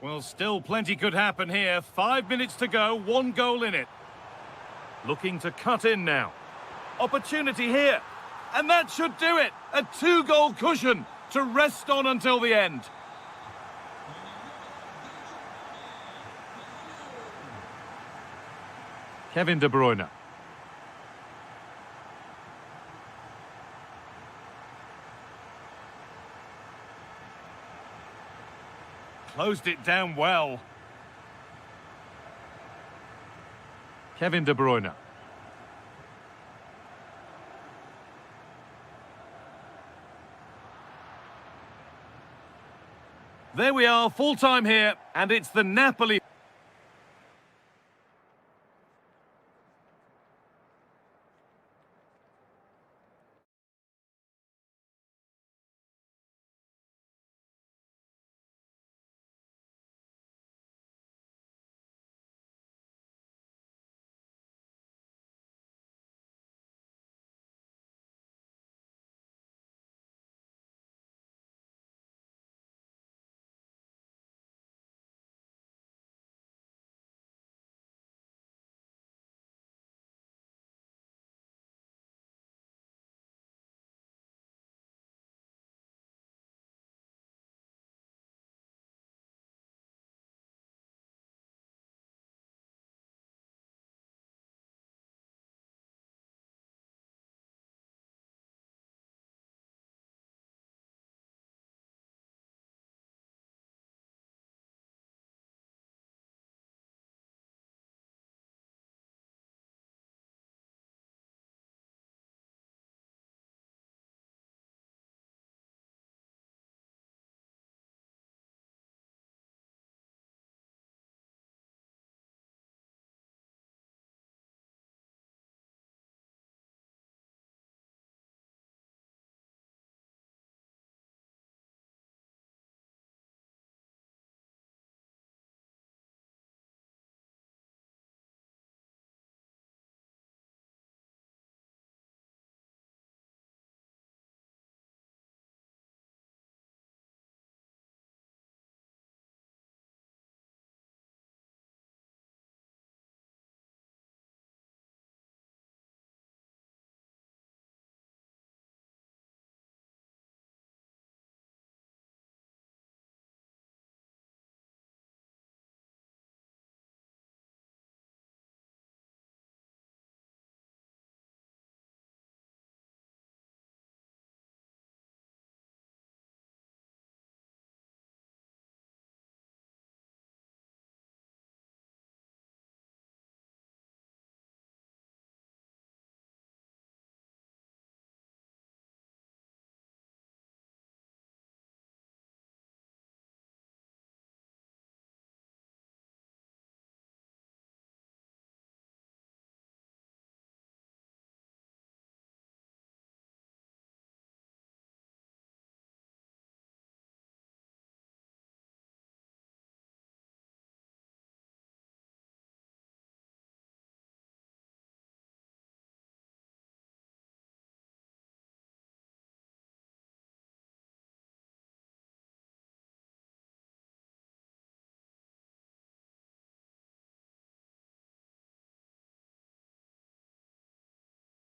Well, still plenty could happen here. 5 minutes to go, 1 goal in it. Looking to cut in now. Opportunity here. And that should do it. A 2-goal cushion to rest on until the end. Kevin De Bruyne. Closed it down well. Kevin De Bruyne. There we are, full time here, and it's the Napoli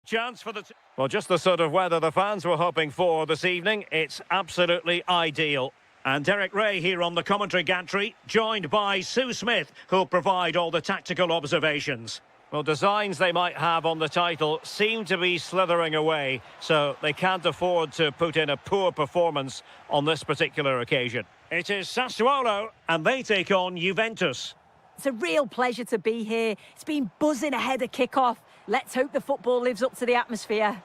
Chance for the... Well, just the sort of weather the fans were hoping for this evening. It's absolutely ideal. And Derek Ray here on the commentary gantry, joined by Sue Smith, who'll provide all the tactical observations. Well, designs they might have on the title seem to be slithering away, so they can't afford to put in a poor performance on this particular occasion. It is Sassuolo, and they take on Juventus. It's a real pleasure to be here. It's been buzzing ahead of kick-off. Let's hope the football lives up to the atmosphere.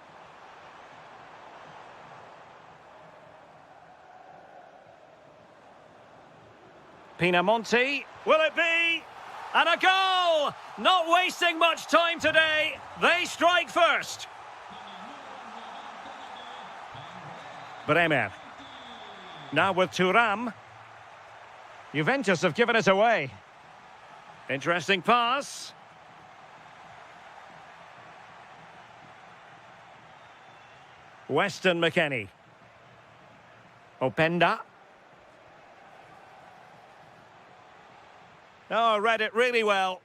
Pinamonti, will it be? And a goal! Not wasting much time today. They strike first. Bremer. Now with Thuram. Juventus have given it away. Interesting pass. Weston McKennie. Openda. Oh, read it really well.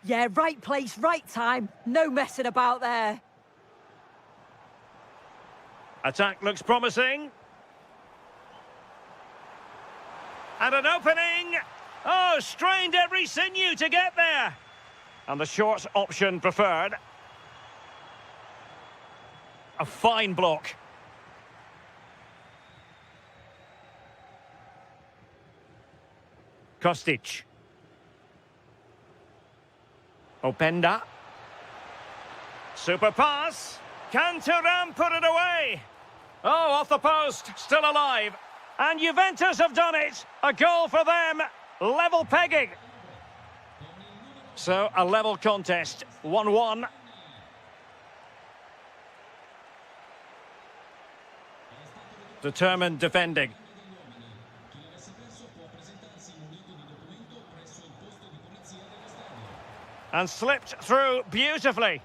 Yeah, right place, right time. No messing about there. Attack looks promising. And an opening. Oh, strained every sinew to get there. And the short option preferred. A fine block. Kostic. Openda. Super pass. Can Thuram put it away? Oh, off the post. Still alive. And Juventus have done it. A goal for them. Level pegging. So, a level contest. 1-1. Determined defending. And slipped through beautifully.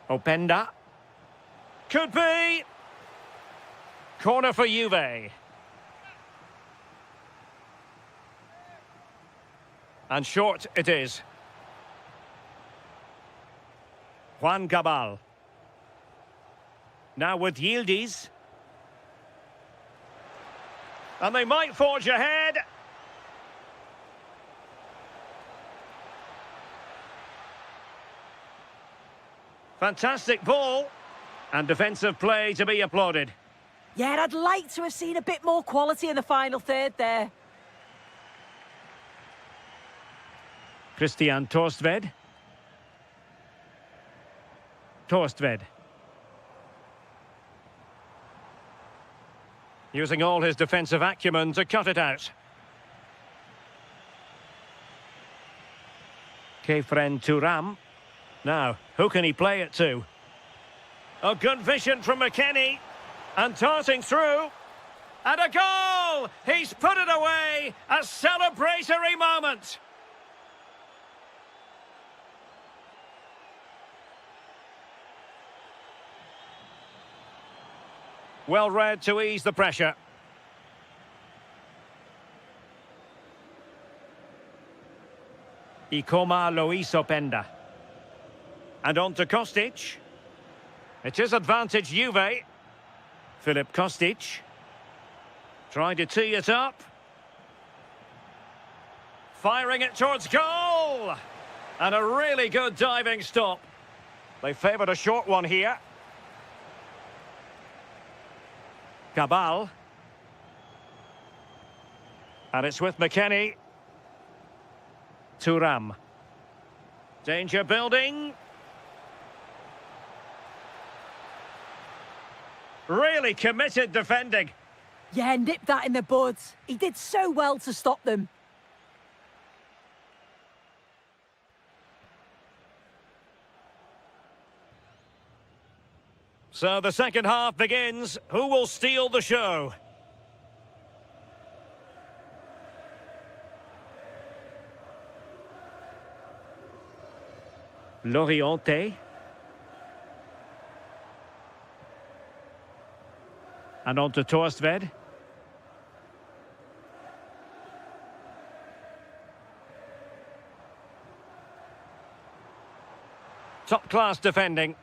Openda. Could be. Corner for Juve. And short it is. Juan Cabal. Now with Yildiz. And they might forge ahead. Fantastic ball. And defensive play to be applauded. Yeah, I'd like to have seen a bit more quality in the final third there. Christian Torstved. Torstved. Using all his defensive acumen to cut it out. Kefren Thuram. Now, who can he play it to? A good vision from McKennie. And darting through. And a goal! He's put it away! A celebratory moment! Well read to ease the pressure. Ikoma Luis Openda. And on to Kostic. It is advantage Juve. Filip Kostic. Trying to tee it up. Firing it towards goal! And a really good diving stop. They favoured a short one here. Cabal. And it's with McKennie. Thuram. Danger building. Really committed defending. Yeah, nipped that in the bud. He did so well to stop them. So the second half begins. Who will steal the show? Loriente. And on to Torstved. Top-class defending.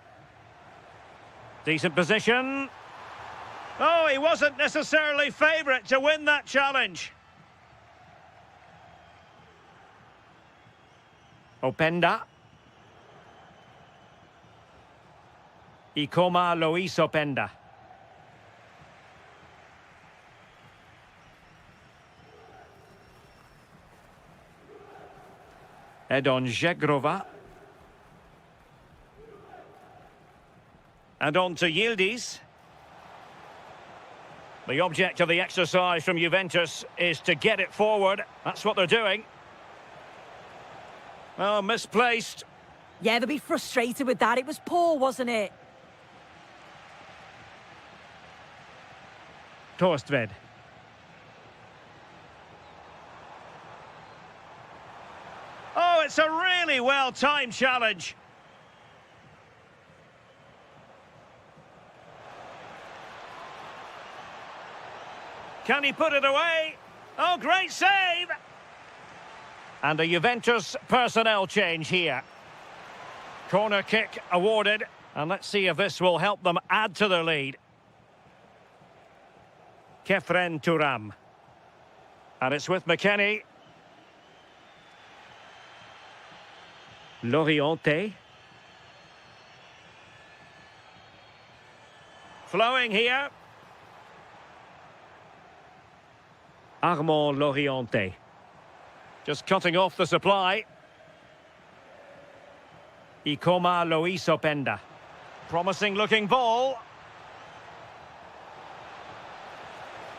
Decent position. Oh, he wasn't necessarily favourite to win that challenge. Openda. Ikoma Luis Openda. Edon Zegrova. And on to Yildiz. The object of the exercise from Juventus is to get it forward. That's what they're doing. Oh, misplaced. Yeah, they'll be frustrated with that. It was poor, wasn't it? Torstved. Oh, it's a really well-timed challenge. Can he put it away? Oh, great save! And a Juventus personnel change here. Corner kick awarded. And let's see if this will help them add to their lead. Kefren Turam. And it's with McKennie. Loriente. Flowing here. Armand Loriente. Just cutting off the supply. Ikoma Luis Openda. Promising looking ball.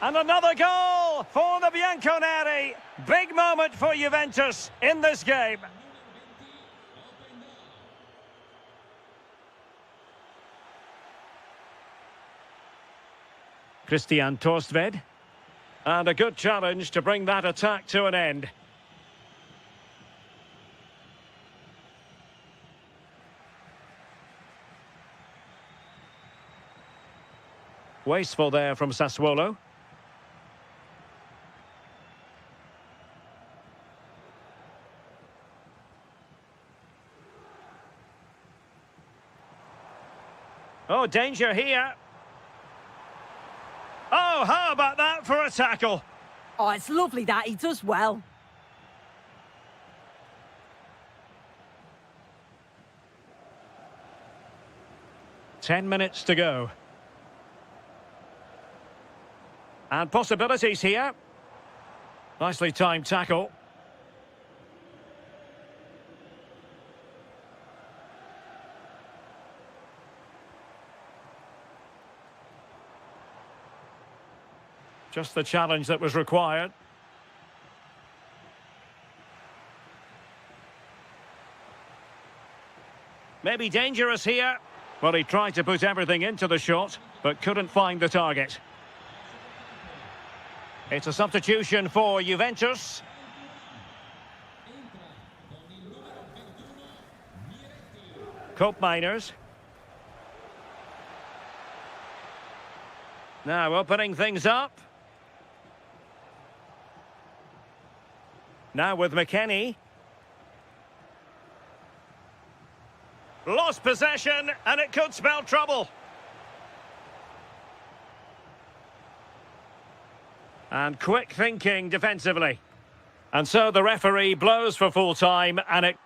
And another goal for the Bianconeri. Big moment for Juventus in this game. Christian Torstved. And a good challenge to bring that attack to an end. Wasteful there from Sassuolo. Oh, danger here. Oh, how about that for a tackle? Oh, it's lovely that. He does well. Ten minutes to go. And possibilities here. Nicely timed tackle. Just the challenge that was required. Maybe dangerous here. Well, he tried to put everything into the shot, but couldn't find the target. It's a substitution for Juventus. Cope Miners. Now opening things up. Now with McKennie. Lost possession, and it could spell trouble. And quick thinking defensively. And so the referee blows for full time, and it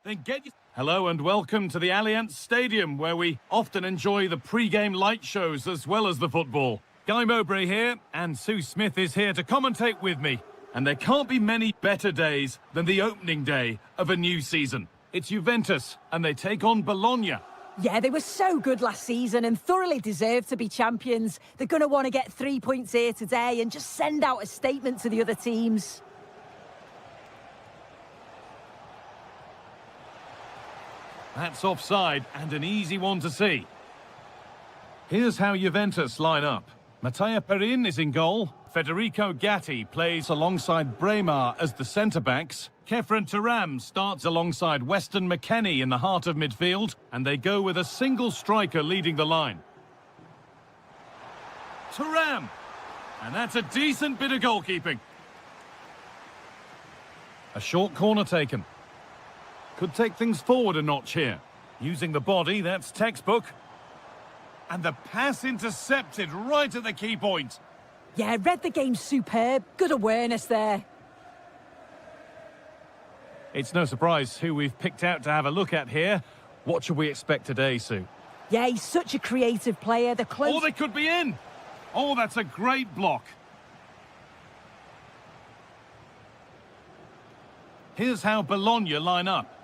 Then get you... Hello and welcome to the Allianz Stadium, where we often enjoy the pre-game light shows as well as the football. Guy Mowbray here, and Sue Smith is here to commentate with me. And there can't be many better days than the opening day of a new season. It's Juventus, and they take on Bologna. Yeah, they were so good last season and thoroughly deserve to be champions. They're going to want to get 3 points here today and just send out a statement to the other teams. That's offside, and an easy one to see. Here's how Juventus line up. Matteo Perin is in goal. Federico Gatti plays alongside Bremer as the centre-backs. Kefren Turam starts alongside Weston McKennie in the heart of midfield, and they go with a single striker leading the line. Turam! And that's a decent bit of goalkeeping. A short corner taken. Could take things forward a notch here. Using the body, that's textbook. And the pass intercepted right at the key point. Yeah, read the game superb. Good awareness there. It's no surprise who we've picked out to have a look at here. What should we expect today, Sue? Yeah, he's such a creative player. The close... Oh, they could be in! Oh, that's a great block. Here's how Bologna line up.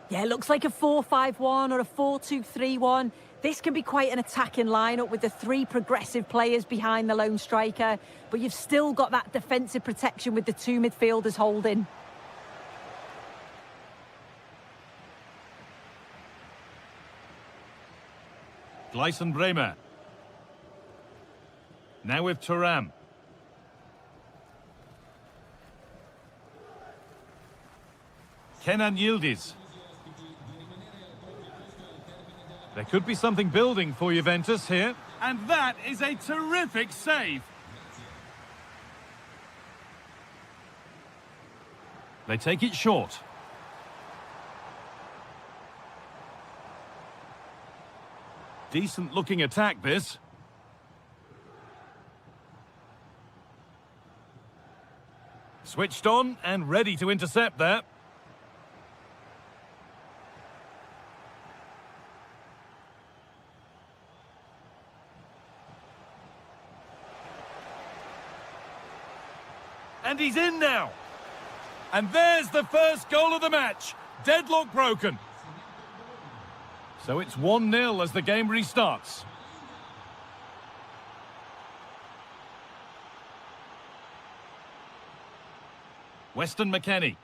Yeah, looks like a 4-5-1 or a 4-2-3-1. This can be quite an attacking lineup with the 3 progressive players behind the lone striker, but you've still got that defensive protection with the 2 midfielders holding. Gleison Bremer. Now with Turam. Kenan Yildiz. There could be something building for Juventus here. And that is a terrific save. They take it short. Decent looking attack, this. Switched on and ready to intercept there. And he's in now. And there's the first goal of the match. Deadlock broken. So it's 1-0 as the game restarts. Weston McKennie.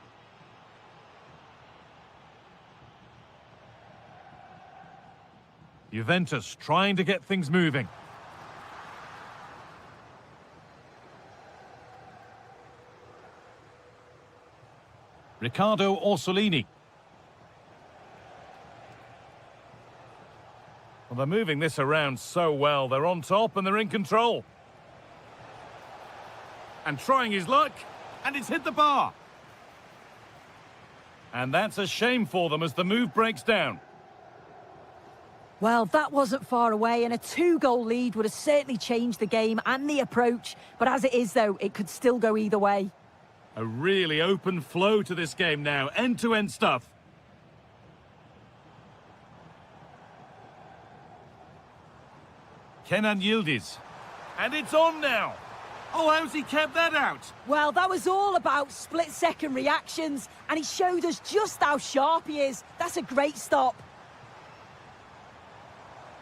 Juventus trying to get things moving. Riccardo Orsolini. Well, they're moving this around so well. They're on top and they're in control. And trying his luck. And it's hit the bar. And that's a shame for them as the move breaks down. Well, that wasn't far away, and a 2-goal lead would have certainly changed the game and the approach. But as it is, though, it could still go either way. A really open flow to this game now. End-to-end stuff. Kenan Yildiz. And it's on now. Oh, how's he kept that out? Well, that was all about split-second reactions, and he showed us just how sharp he is. That's a great stop.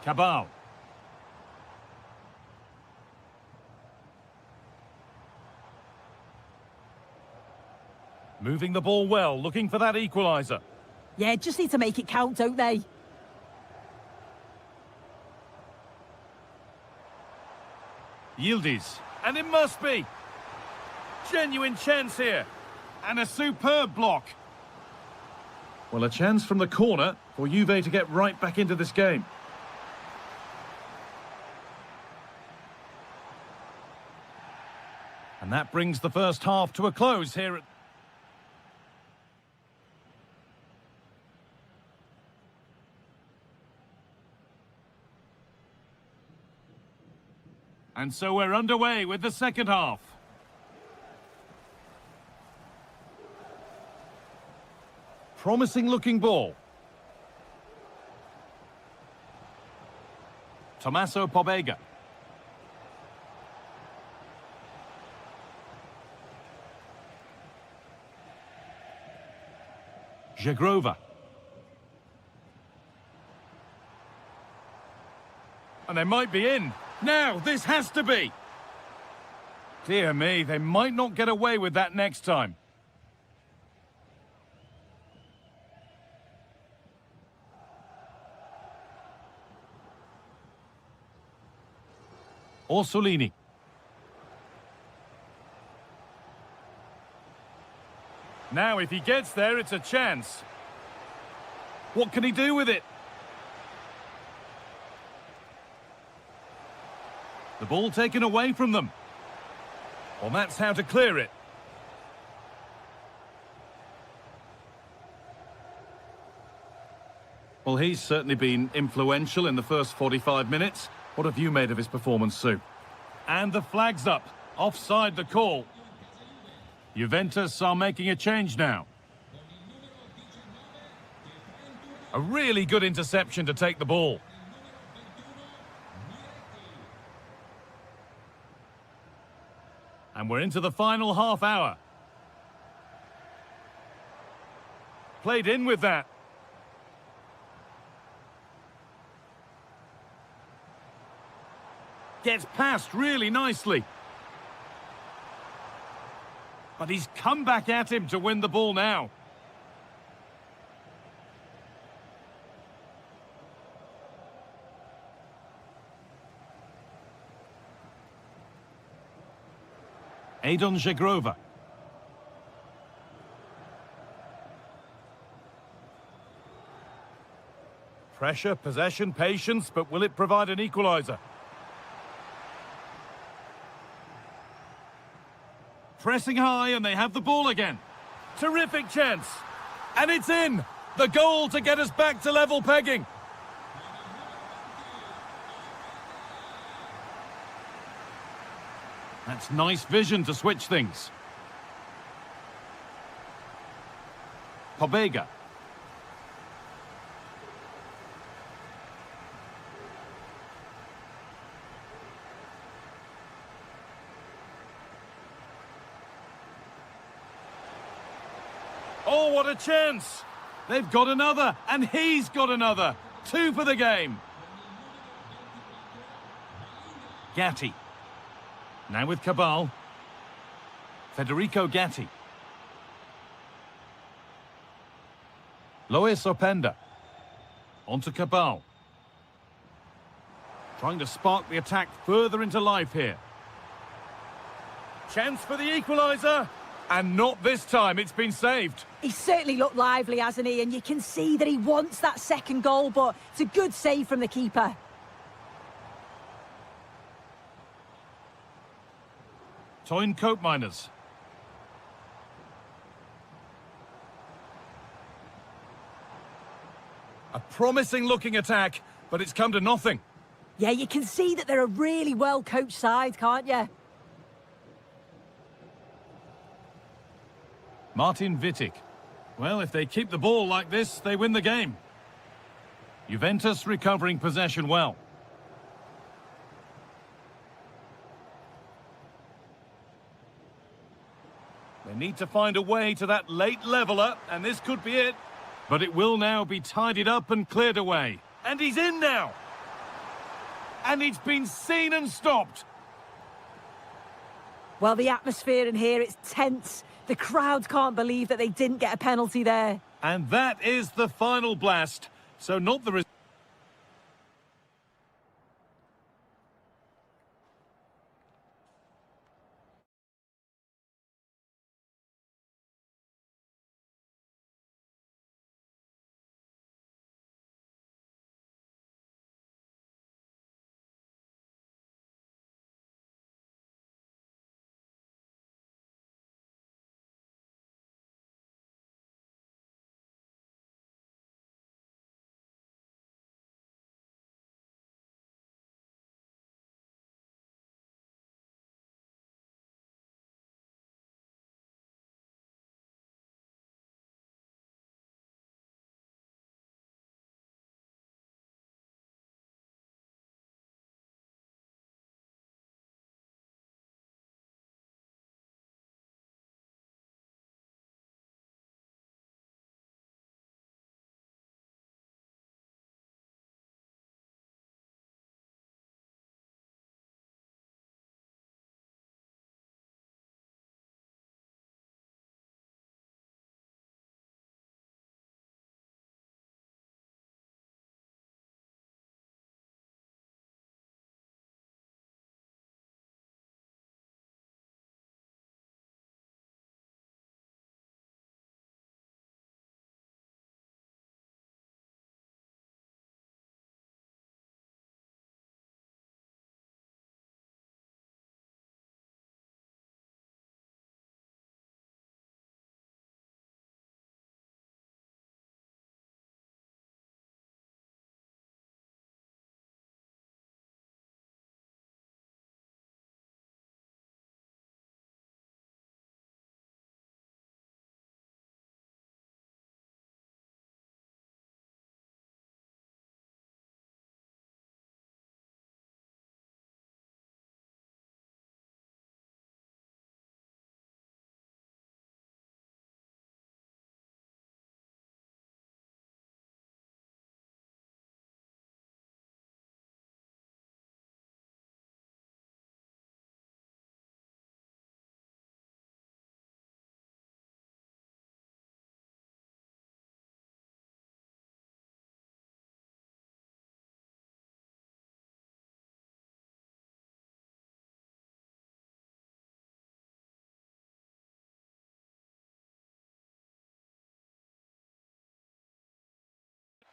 Cabal. Moving the ball well, looking for that equaliser. Yeah, just need to make it count, don't they? Yildiz. And it must be. Genuine chance here. And a superb block. Well, a chance from the corner for Juve to get right back into this game. And that brings the first half to a close here at... And so we're underway with the second half. promising looking ball. Tommaso Pobega. Żegrova. And they might be in. Now, this has to be. Dear me, they might not get away with that next time. Orsolini. Now, if he gets there, it's a chance. What can he do with it? The ball taken away from them. Well, that's how to clear it. Well, he's certainly been influential in the first 45 minutes. What have you made of his performance, Sue? And the flag's up. Offside the call. Juventus are making a change now. A really good interception to take the ball. And we're into the final half hour. Played in with that. Gets past really nicely. But he's come back at him to win the ball now. Adon Żegrova. Pressure, possession, patience, but will it provide an equaliser? Pressing high and they have the ball again. Terrific chance. And it's in. The goal to get us back to level pegging. That's nice vision to switch things. Pobega. Oh, what a chance! They've got another, and he's got another. 2 for the game. Gatti. Now with Cabal. Federico Gatti. Lois Openda. On to Cabal. Trying to spark the attack further into life here. Chance for the equaliser. And not this time, it's been saved. He's certainly looked lively, hasn't he? And you can see that he wants that second goal, but it's a good save from the keeper. Toyn Koopmeiners. A promising looking attack, but it's come to nothing. Yeah, you can see that they're a really well-coached side, can't you? Martin Wittig. Well, if they keep the ball like this, they win the game. Juventus recovering possession well. They need to find a way to that late leveller, and this could be it. But it will now be tidied up and cleared away. And he's in now! And it's been seen and stopped. Well, the atmosphere in here, it's tense. The crowd can't believe that they didn't get a penalty there. And that is the final blast. So not the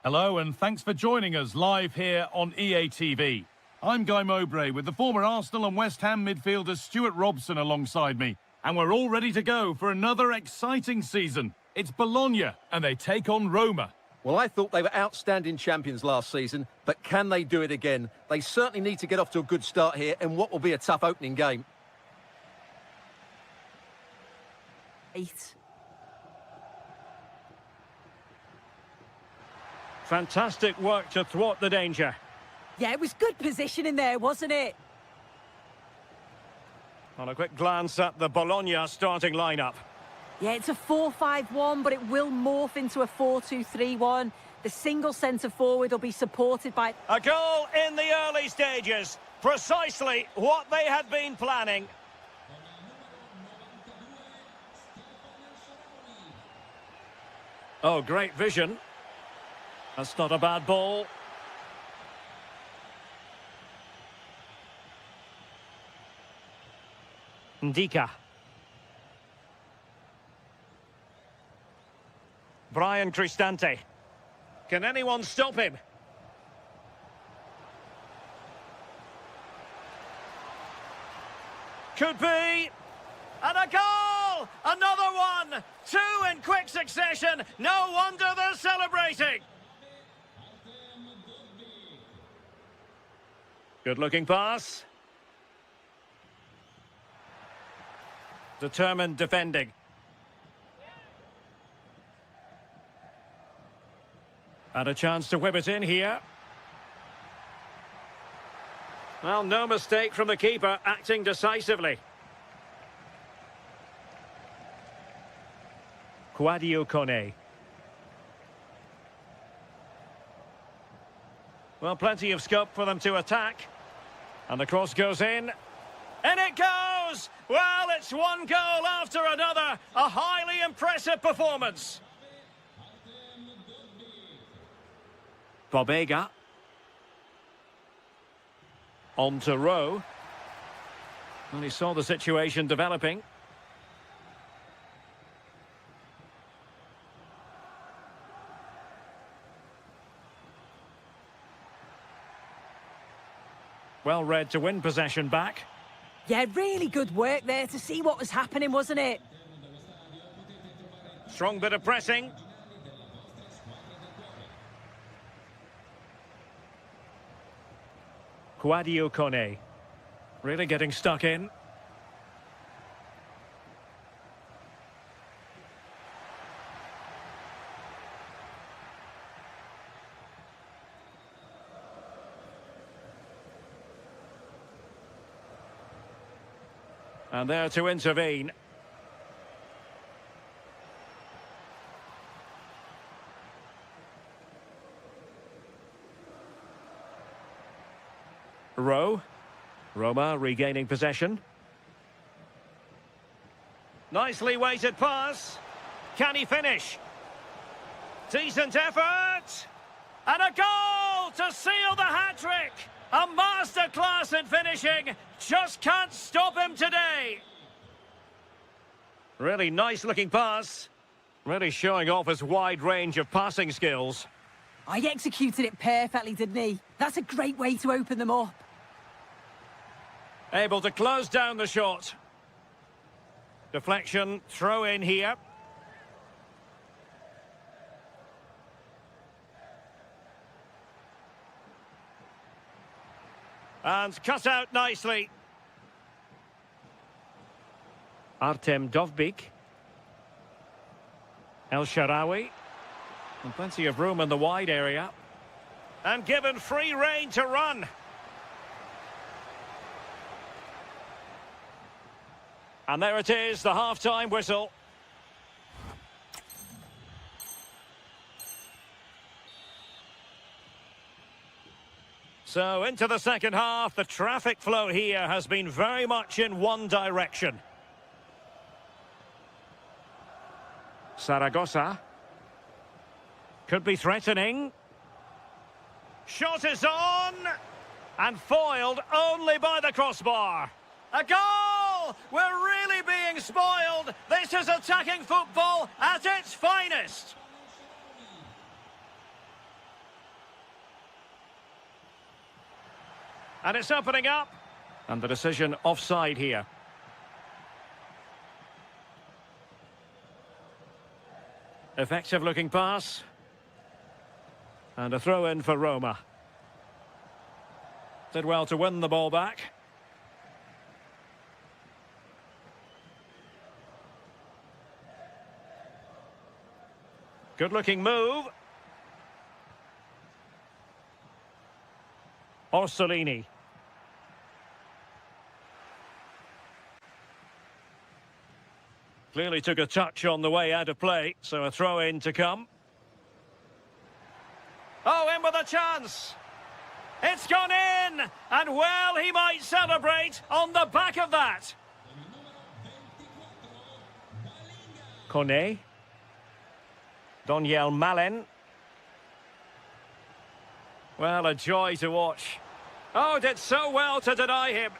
Hello and thanks for joining us live here on EA TV. I'm Guy Mowbray with the former Arsenal and West Ham midfielder Stuart Robson alongside me. And we're all ready to go for another exciting season. It's Bologna and they take on Roma. Well, I thought they were outstanding champions last season, but can they do it again? They certainly need to get off to a good start here in what will be a tough opening game. 8. Fantastic work to thwart the danger. Yeah, it was good positioning there, wasn't it? On a quick glance at the Bologna starting lineup. Yeah, it's a 4-5-1, but it will morph into a 4-2-3-1. The single centre forward will be supported by... A goal in the early stages. Precisely what they had been planning. Oh, great vision. That's not a bad ball. Ndika. Brian Cristante. Can anyone stop him? Could be. And a goal! Another one! 2 in quick succession. No wonder they're celebrating. Good-looking pass. Determined defending. And a chance to whip it in here. Well, no mistake from the keeper, acting decisively. Quadio Kone. Well, plenty of scope for them to attack. And the cross goes in. And it goes! Well, it's one goal after another. A highly impressive performance. Bobega. On to Rowe. And he saw the situation developing. Well read to win possession back. Yeah, really good work there to see what was happening, wasn't it? Strong bit of pressing. Quadio Kone. Really getting stuck in. And there to intervene. Rowe. Roma regaining possession. Nicely weighted pass. Can he finish? Decent effort. And a goal to seal the hat-trick. A masterclass in finishing. Just can't stop him today. Really nice looking pass. Really showing off his wide range of passing skills. I executed it perfectly, didn't he? That's a great way to open them up. Able to close down the shot. Deflection, throw in here. And cut out nicely. Artem Dovbik. El Shaarawy. And plenty of room in the wide area. And given free rein to run. And there it is, the half-time whistle. So into the second half, the traffic flow here has been very much in one direction. Zaragoza. Could be threatening. Shot is on. And foiled only by the crossbar. A goal! We're really being spoiled. This is attacking football at its finest. And it's opening up. And the decision offside here. Effective looking pass. And a throw in for Roma. Did well to win the ball back. Good looking move. Orsolini. Clearly took a touch on the way out of play, so a throw in to come. Oh, in with a chance. It's gone in, and well, he might celebrate on the back of that. Kone. Doniel Malen. Well, a joy to watch. Oh, did so well to deny him.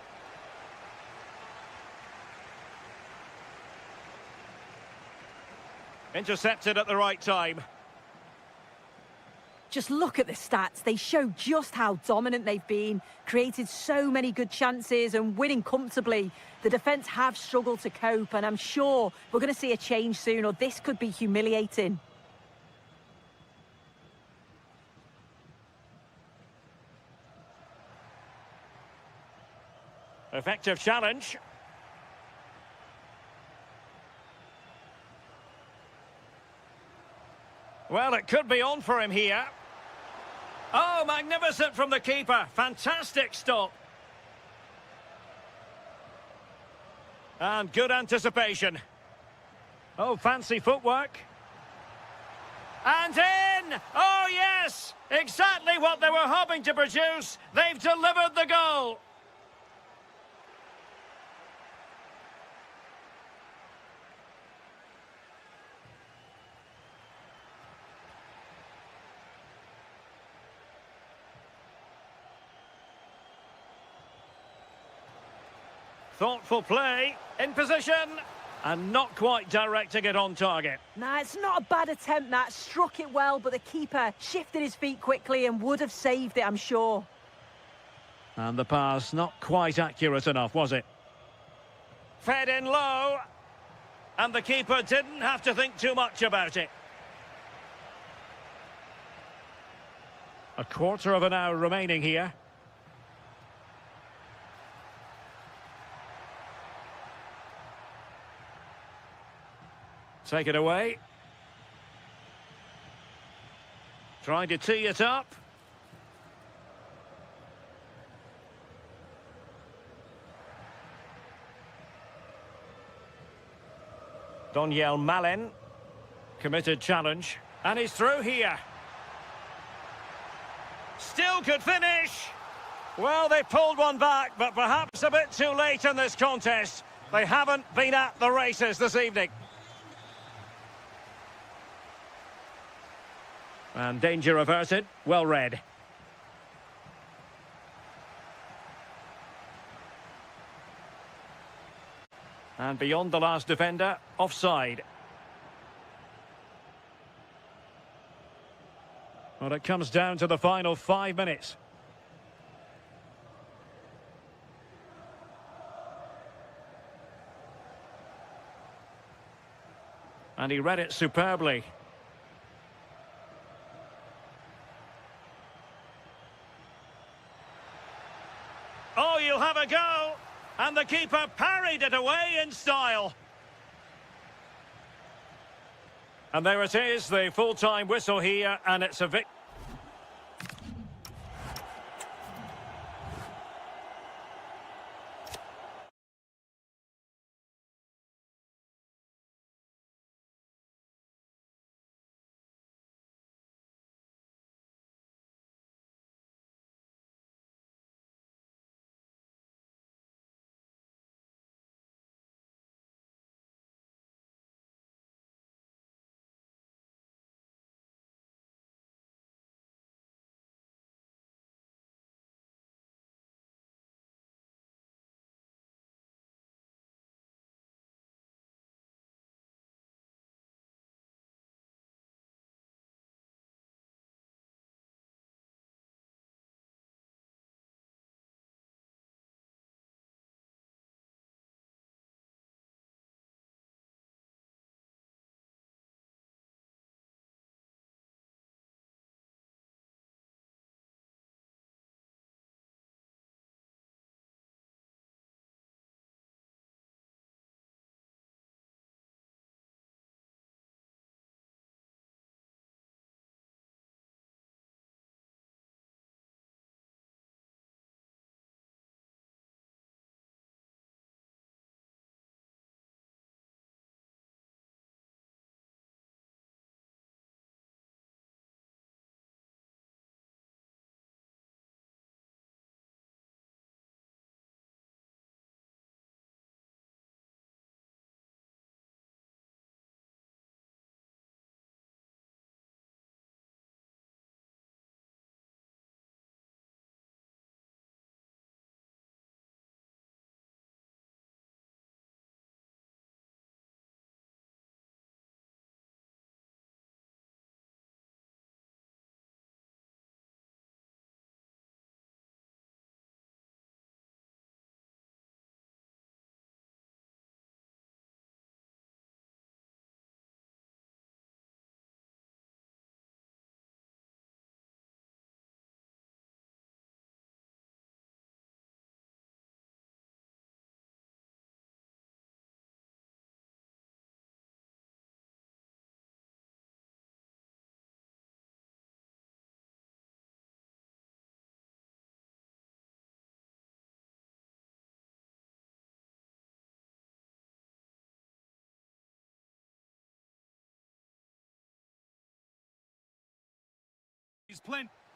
Intercepted at the right time. Just look at the stats. They show just how dominant they've been, created so many good chances and winning comfortably. The defence have struggled to cope, and I'm sure we're going to see a change soon, or this could be humiliating. Effective challenge. Well, it could be on for him here. Oh, magnificent from the keeper. Fantastic stop. And good anticipation. Oh, fancy footwork. And in! Oh, yes! Exactly what they were hoping to produce. They've delivered the goal. Thoughtful play, in position, and not quite directing it on target. Nah, it's not a bad attempt, that. Struck it well, but the keeper shifted his feet quickly and would have saved it, I'm sure. And the pass not quite accurate enough, was it? Fed in low, and the keeper didn't have to think too much about it. A quarter of an hour remaining here. Take it away. Trying to tee it up. Doniel Malen. Committed challenge. And he's through here. Still could finish. Well, they pulled one back, but perhaps a bit too late in this contest. They haven't been at the races this evening. And danger averted. Well read. And beyond the last defender, offside. Well, it comes down to the final 5 minutes. And he read it superbly. Oh, you'll have a go. And the keeper parried it away in style. And there it is, the full-time whistle here, and it's a victory.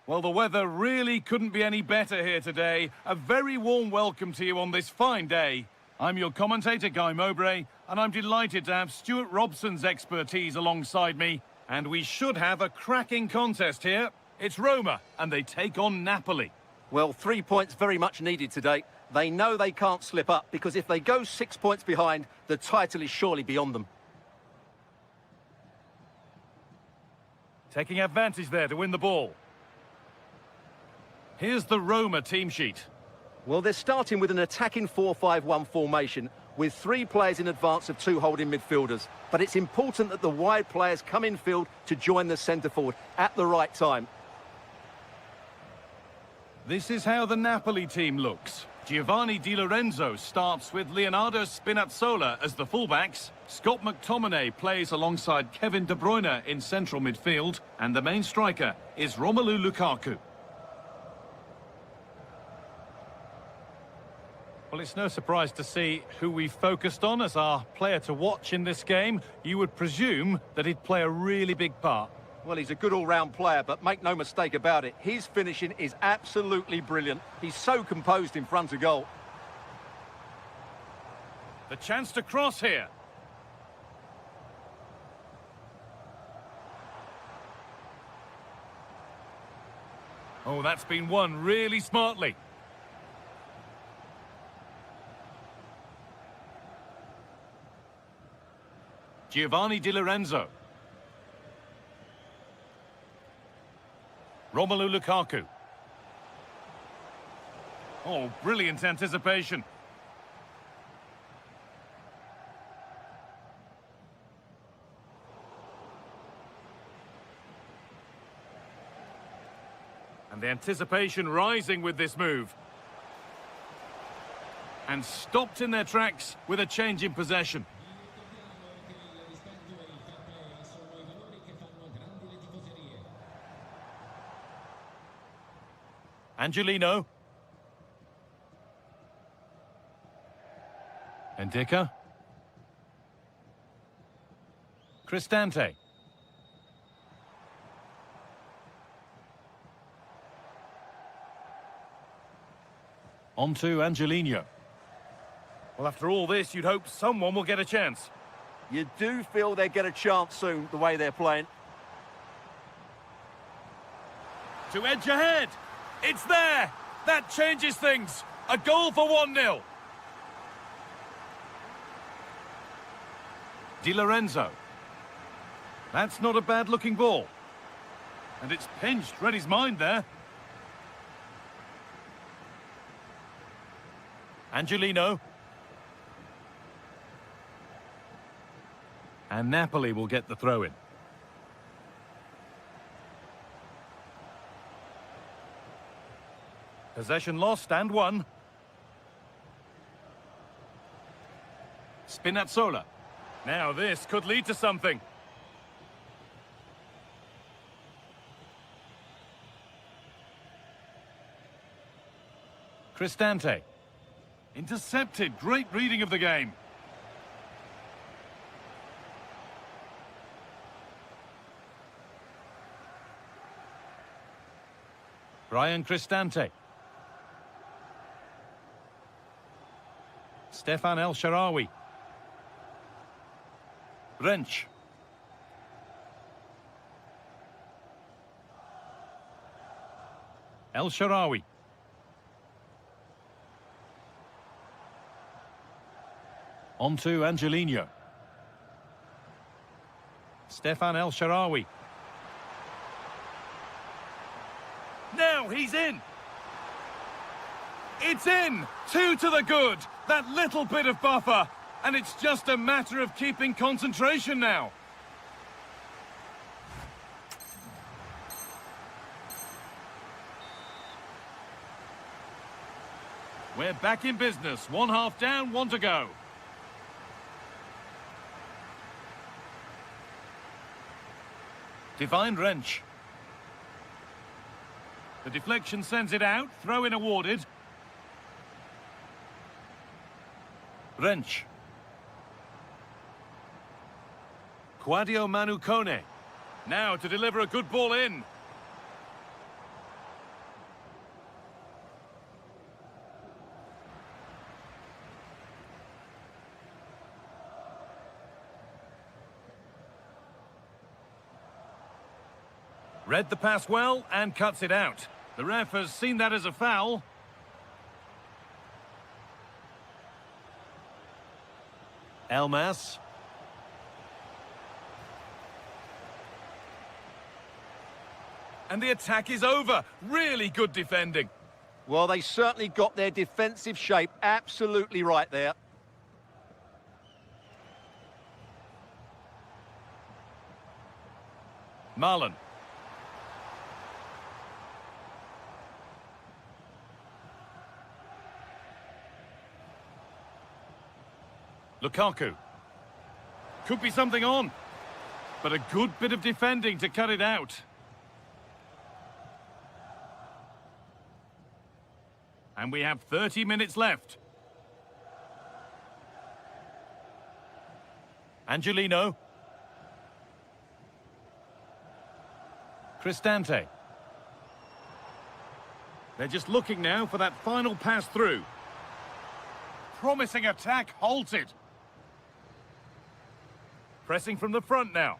Well, the weather really couldn't be any better here today. A very warm welcome to you on this fine day. I'm your commentator, Guy Mowbray, and I'm delighted to have Stuart Robson's expertise alongside me. And we should have a cracking contest here. It's Roma, and they take on Napoli. Well, 3 points very much needed today. They know they can't slip up, because if they go 6 points behind, the title is surely beyond them. Taking advantage there to win the ball. Here's the Roma team sheet. Well, they're starting with an attacking 4-5-1 formation with 3 players in advance of 2 holding midfielders. But it's important that the wide players come in field to join the centre forward at the right time. This is how the Napoli team looks. Giovanni Di Lorenzo starts with Leonardo Spinazzola as the fullbacks. Scott McTominay plays alongside Kevin De Bruyne in central midfield. And the main striker is Romelu Lukaku. Well, it's no surprise to see who we focused on as our player to watch in this game. You would presume that he'd play a really big part. Well, he's a good all-round player, but make no mistake about it, his finishing is absolutely brilliant. He's so composed in front of goal. The chance to cross here. Oh, that's been won really smartly. Giovanni Di Lorenzo. Romelu Lukaku. Oh, brilliant anticipation. And the anticipation rising with this move. And stopped in their tracks with a change in possession. Angelino. Endika. Cristante. On to Angelino. Well, after all this, you'd hope someone will get a chance. You do feel they'll get a chance soon, the way they're playing. To edge ahead. It's there! That changes things! A goal for 1-0. Di Lorenzo. That's not a bad-looking ball. And it's pinched, read his mind there. Angelino. And Napoli will get the throw-in. Possession lost and won. Spinazzola. Now this could lead to something. Cristante. Intercepted. Great reading of the game. Brian Cristante. Stefan El Shaarawy. Wrench. El Shaarawy. On to Angelino. Stefan El Shaarawy. Now he's in. It's in! 2 to the good! That little bit of buffer! And it's just a matter of keeping concentration now. We're back in business. 1 half down, 1 to go. Divine wrench. The deflection sends it out. Throw in awarded. Wrench. Quadio Manu Kone. Now to deliver a good ball in. Read the pass well and cuts it out. The ref has seen that as a foul. Elmas. And the attack is over. Really good defending. Well, they certainly got their defensive shape absolutely right there. Marlon. Lukaku. Could be something on. But a good bit of defending to cut it out. And we have 30 minutes left. Angelino. Cristante. They're just looking now for that final pass through. Promising attack halted. Pressing from the front now.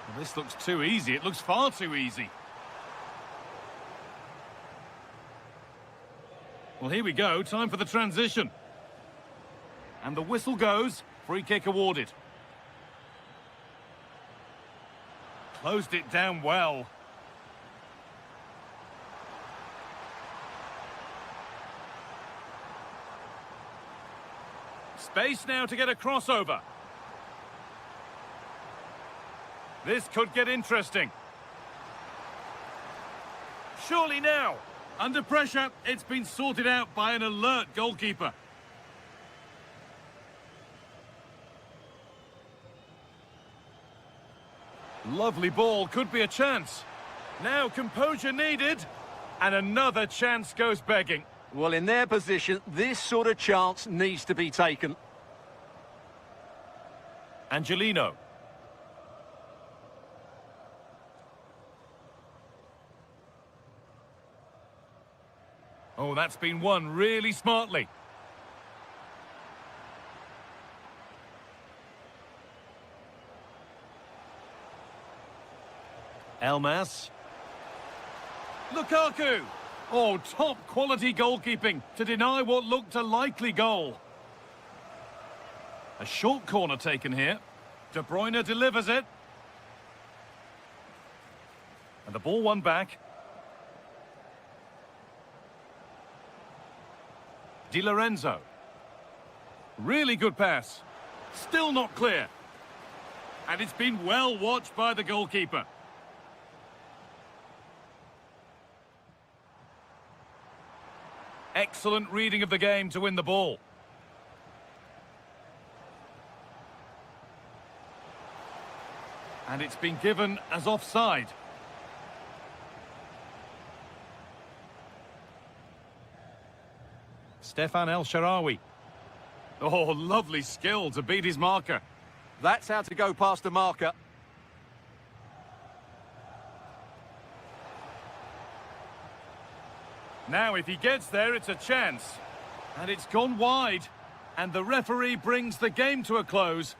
Well, this looks too easy. It looks far too easy. Well, here we go. Time for the transition. And the whistle goes. Free kick awarded. Closed it down well. Space now to get a crossover. This could get interesting. Surely now. Under pressure, it's been sorted out by an alert goalkeeper. Lovely ball, could be a chance. Now composure needed, and another chance goes begging. Well, in their position, this sort of chance needs to be taken. Angelino. Oh, that's been won really smartly. Elmas. Lukaku. Oh, top quality goalkeeping to deny what looked a likely goal. A short corner taken here. De Bruyne delivers it. And the ball won back. Di Lorenzo. Really good pass. Still not clear. And it's been well watched by the goalkeeper. Excellent reading of the game to win the ball. And it's been given as offside. Stefan El Shaarawy. Oh, lovely skill to beat his marker. That's how to go past the marker. Now, if he gets there, it's a chance. And it's gone wide. And the referee brings the game to a close.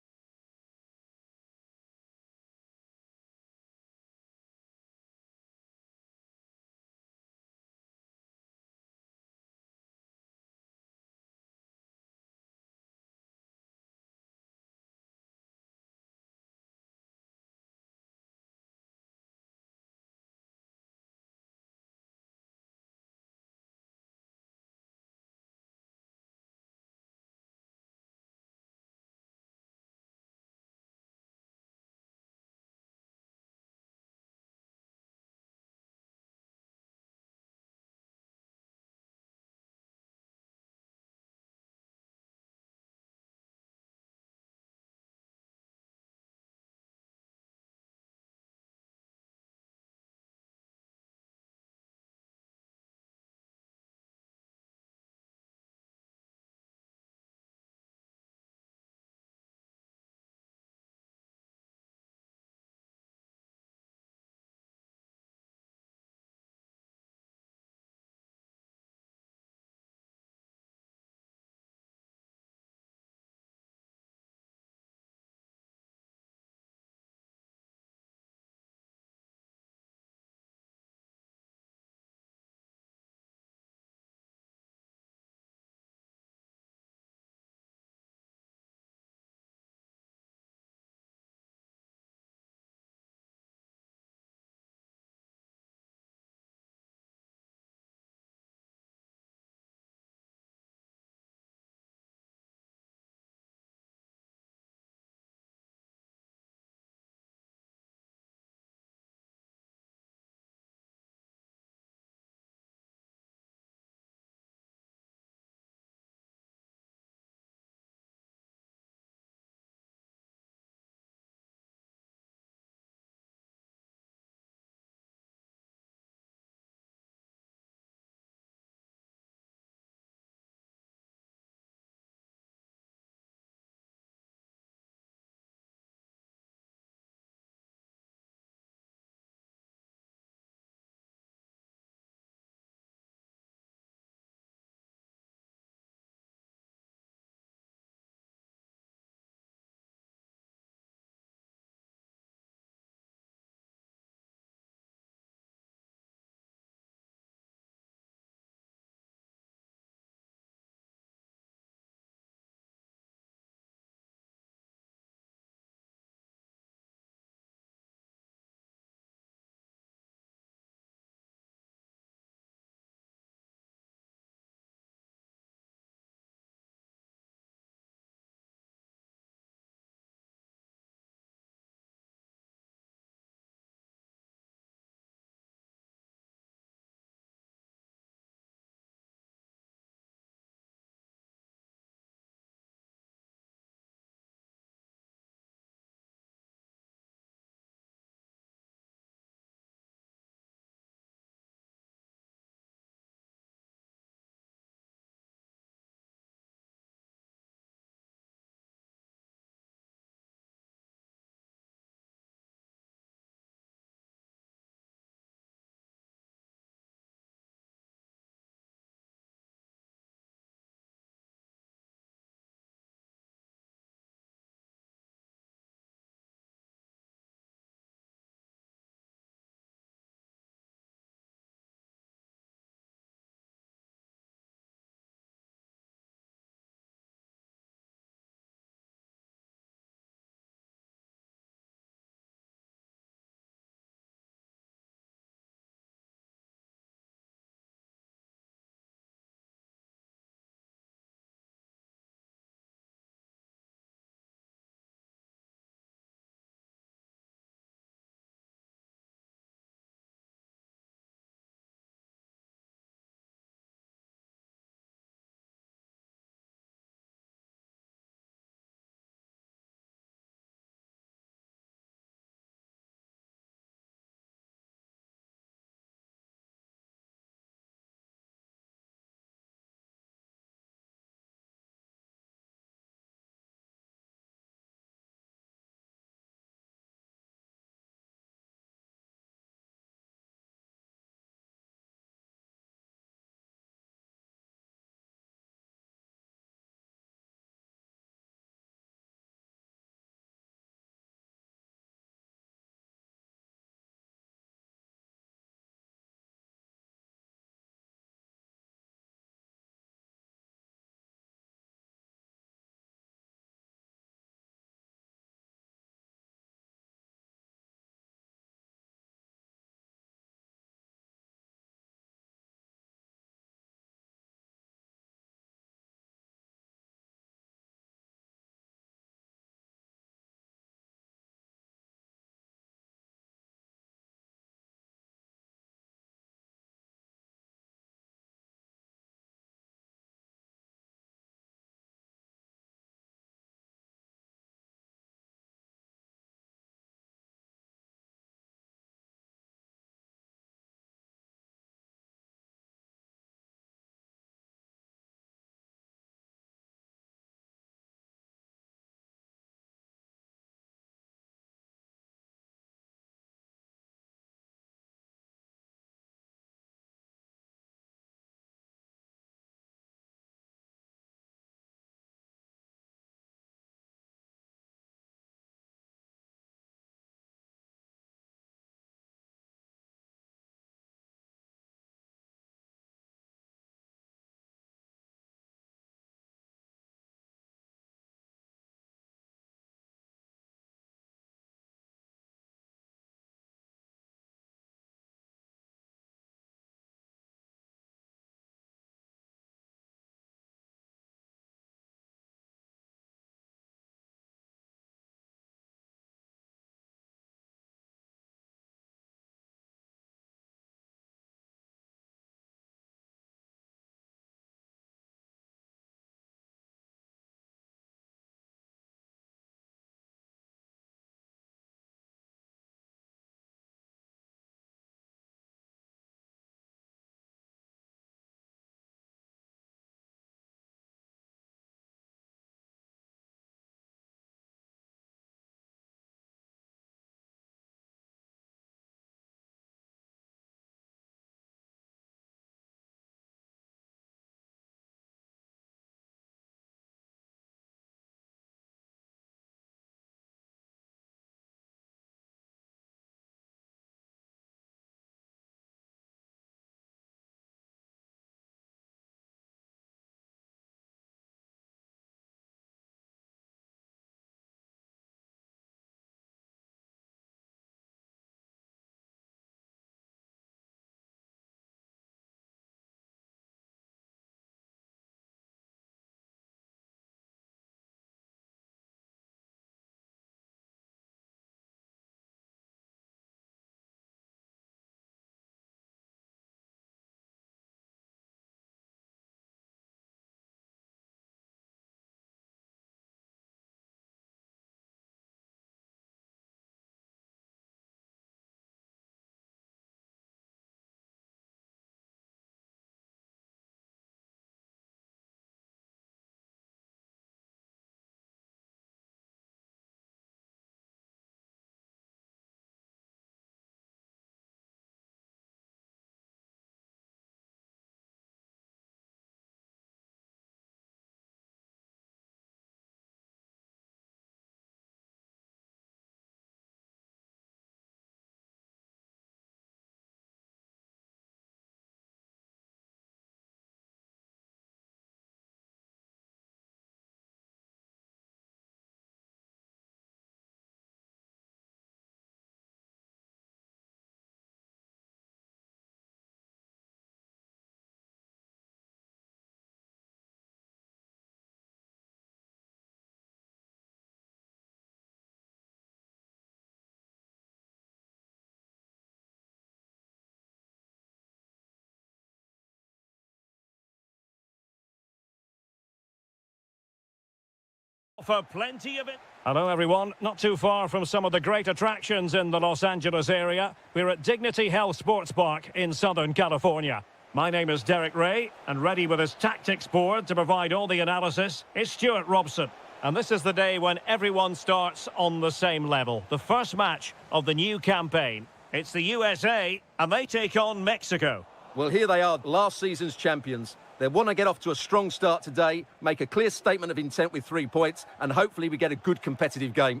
For plenty of it. Hello everyone, not too far from some of the great attractions in the Los Angeles area. We're at Dignity Health Sports Park in Southern California. My name is Derek Ray, and ready with his tactics board to provide all the analysis is Stuart Robson. And this is the day when everyone starts on the same level. The first match of the new campaign. It's the USA, and they take on Mexico. Well, here they are, last season's champions. They want to get off to a strong start today, make a clear statement of intent with 3 points, and hopefully we get a good competitive game.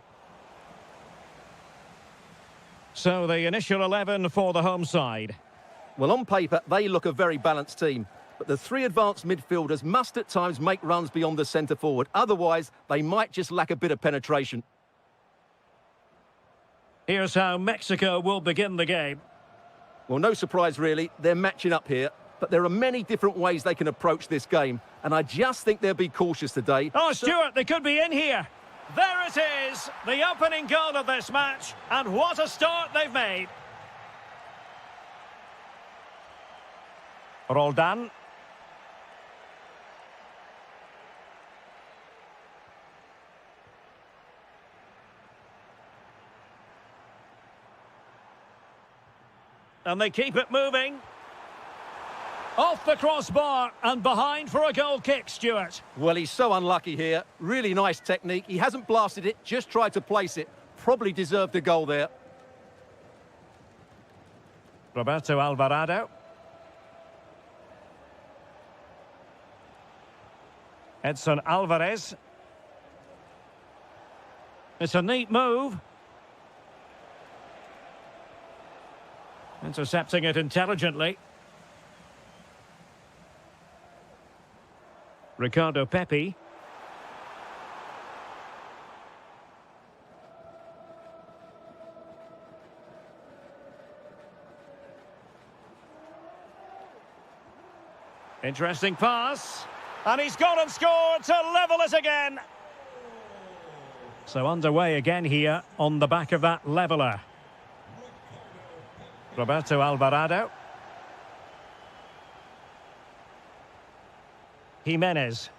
So the initial 11 for the home side. Well, on paper, they look a very balanced team. But the three advanced midfielders must at times make runs beyond the centre forward. Otherwise, they might just lack a bit of penetration. Here's how Mexico will begin the game. Well, no surprise, really. They're matching up here. But there are many different ways they can approach this game. And I just think they'll be cautious today. Oh, Stuart, they could be in here. There it is, the opening goal of this match. And what a start they've made. Roldan. And they keep it moving. Off the crossbar and behind for a goal kick, Stuart. Well, he's so unlucky here. Really nice technique. He hasn't blasted it, just tried to place it. Probably deserved a goal there. Roberto Alvarado. Edson Alvarez. It's a neat move. Intercepting it intelligently. Ricardo Pepi. Interesting pass. And he's gone and scored to level it again. So underway again here on the back of that leveller. Roberto Alvarado. Jimenez.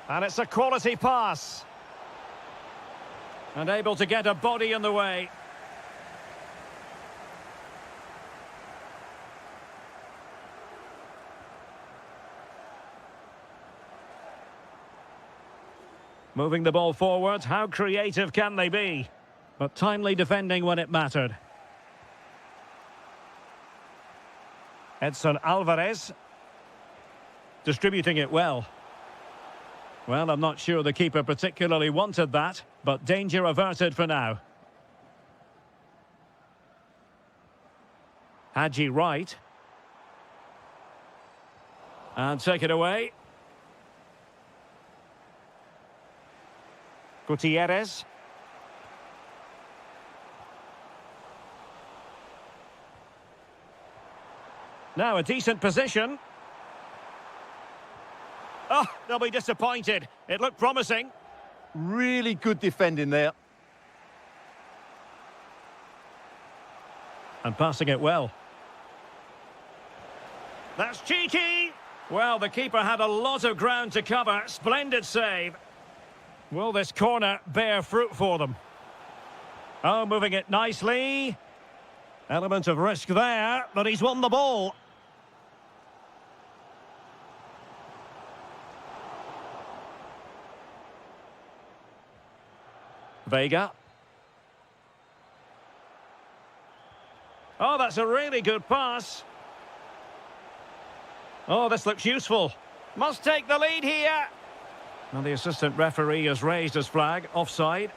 And it's a quality pass. And able to get a body in the way. Moving the ball forward, how creative can they be? But timely defending when it mattered. Edson Alvarez. Distributing it well. Well, I'm not sure the keeper particularly wanted that, but danger averted for now. Haji Wright. And take it away. Gutierrez. Now a decent position. Oh, they'll be disappointed. It looked promising. Really good defending there. And passing it well. That's cheeky. Well, the keeper had a lot of ground to cover. Splendid save. Will this corner bear fruit for them? Oh, moving it nicely. Element of risk there, but he's won the ball. Vega. Oh, that's a really good pass. Oh, this looks useful. Must take the lead here. And the assistant referee has raised his flag, offside.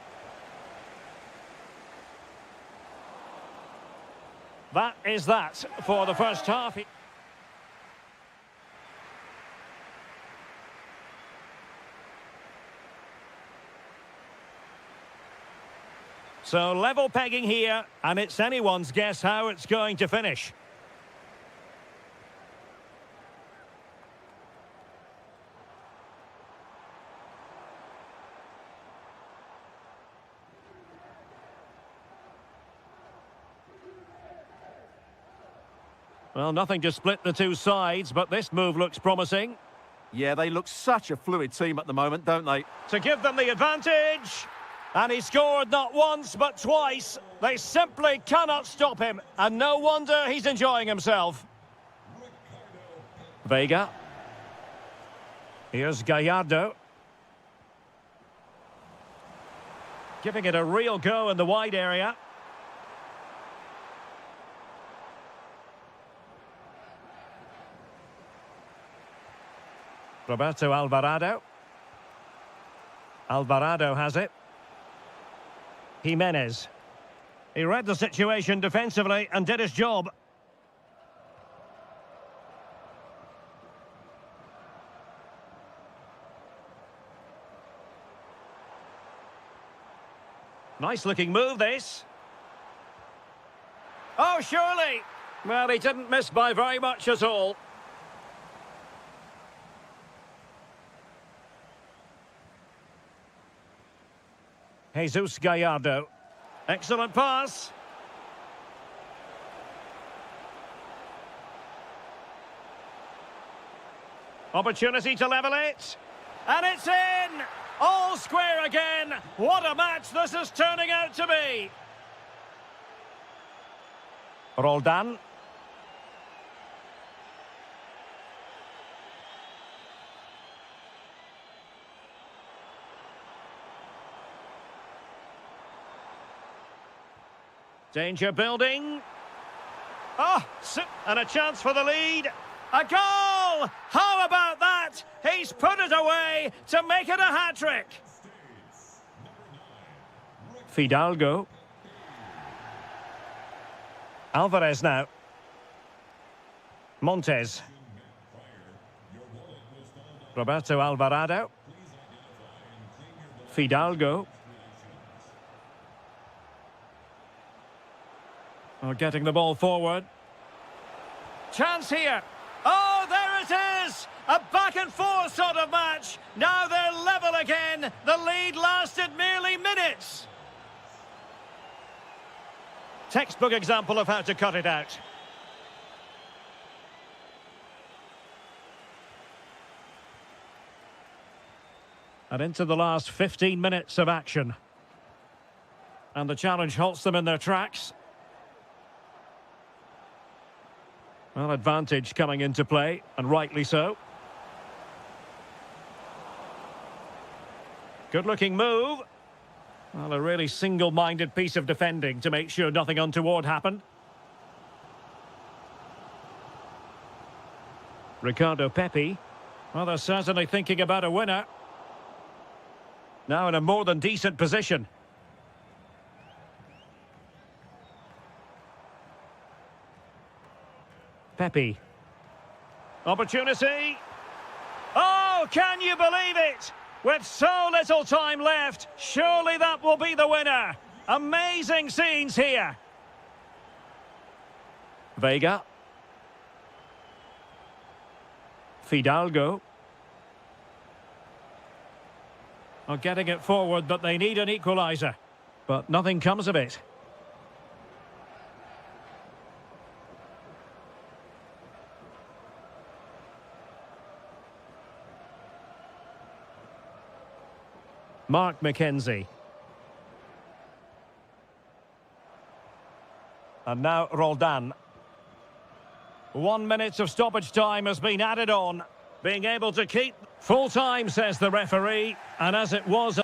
That is that for the first half. So level pegging here, and it's anyone's guess how it's going to finish. Well, nothing to split the two sides, but this move looks promising. Yeah, they look such a fluid team at the moment, don't they? To give them the advantage. And he scored not once but twice. They simply cannot stop him. And no wonder he's enjoying himself. Vega. Here's Gallardo. Giving it a real go in the wide area. Roberto Alvarado. Alvarado has it. Jimenez. He read the situation defensively and did his job. Nice looking move, this. Oh, surely. Well, he didn't miss by very much at all. Jesus Gallardo. Excellent pass. Opportunity to level it. And it's in! All square again. What a match this is turning out to be. Roldan. Danger building. Oh, and a chance for the lead. A goal! How about that? He's put it away to make it a hat-trick. Fidalgo. Alvarez now. Montes. Roberto Alvarado. Fidalgo. Oh, getting the ball forward. Chance here. Oh, there it is! A back-and-forth sort of match. Now they're level again. The lead lasted merely minutes. Textbook example of how to cut it out. And into the last 15 minutes of action. And the challenge halts them in their tracks. Well, advantage coming into play, and rightly so. Good-looking move. Well, a really single-minded piece of defending to make sure nothing untoward happened. Ricardo Pepi. Well, they're certainly thinking about a winner. Now in a more than decent position. Pepi. Opportunity. Oh, can you believe it? With so little time left, surely that will be the winner. Amazing scenes here. Vega. Fidalgo. Are getting it forward, but they need an equaliser. But nothing comes of it. Mark McKenzie. And now Roldan. 1 minute of stoppage time has been added on. Being able to keep full time, says the referee. And as it was...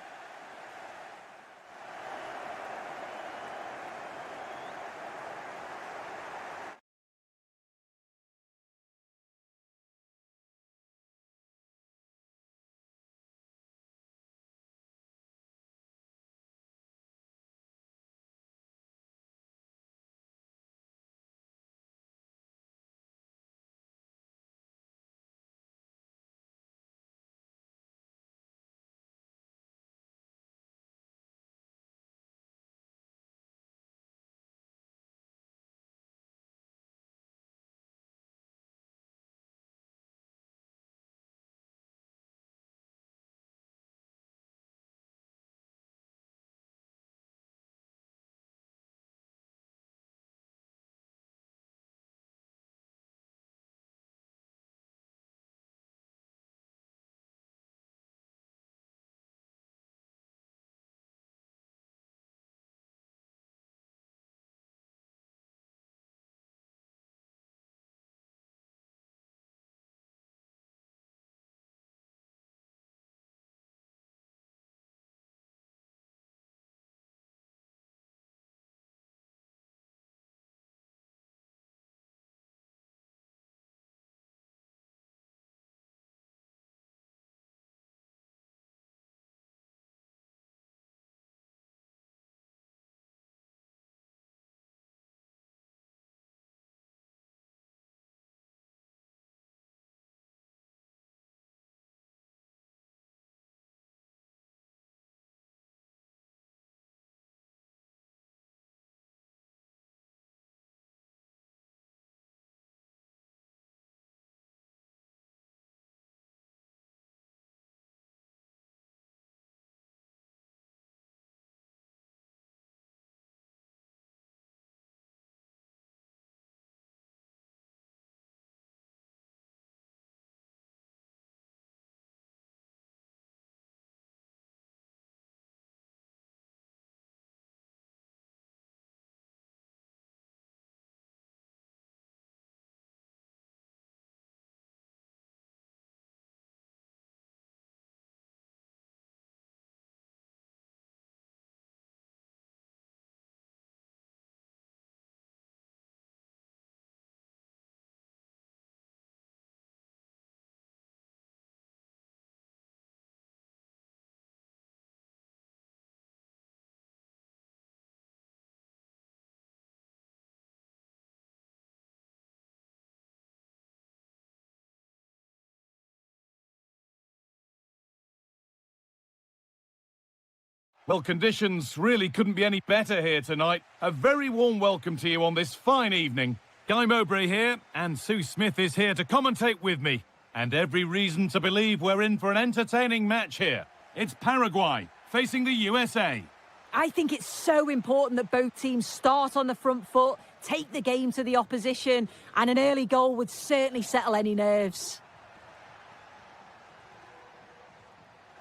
Well, conditions really couldn't be any better here tonight. A very warm welcome to you on this fine evening. Guy Mowbray here, and Sue Smith is here to commentate with me. And every reason to believe we're in for an entertaining match here. It's Paraguay facing the USA. I think it's so important that both teams start on the front foot, take the game to the opposition, and an early goal would certainly settle any nerves.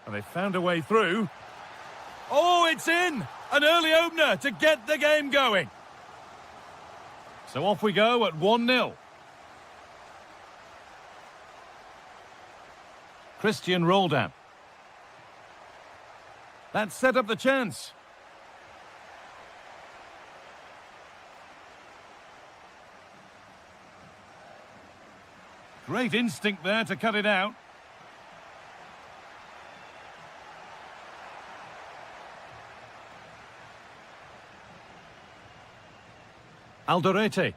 And they found a way through. Oh, it's in! An early opener to get the game going. So off we go at 1-0. Christian Roldan. That set up the chance. Great instinct there to cut it out. Alderete.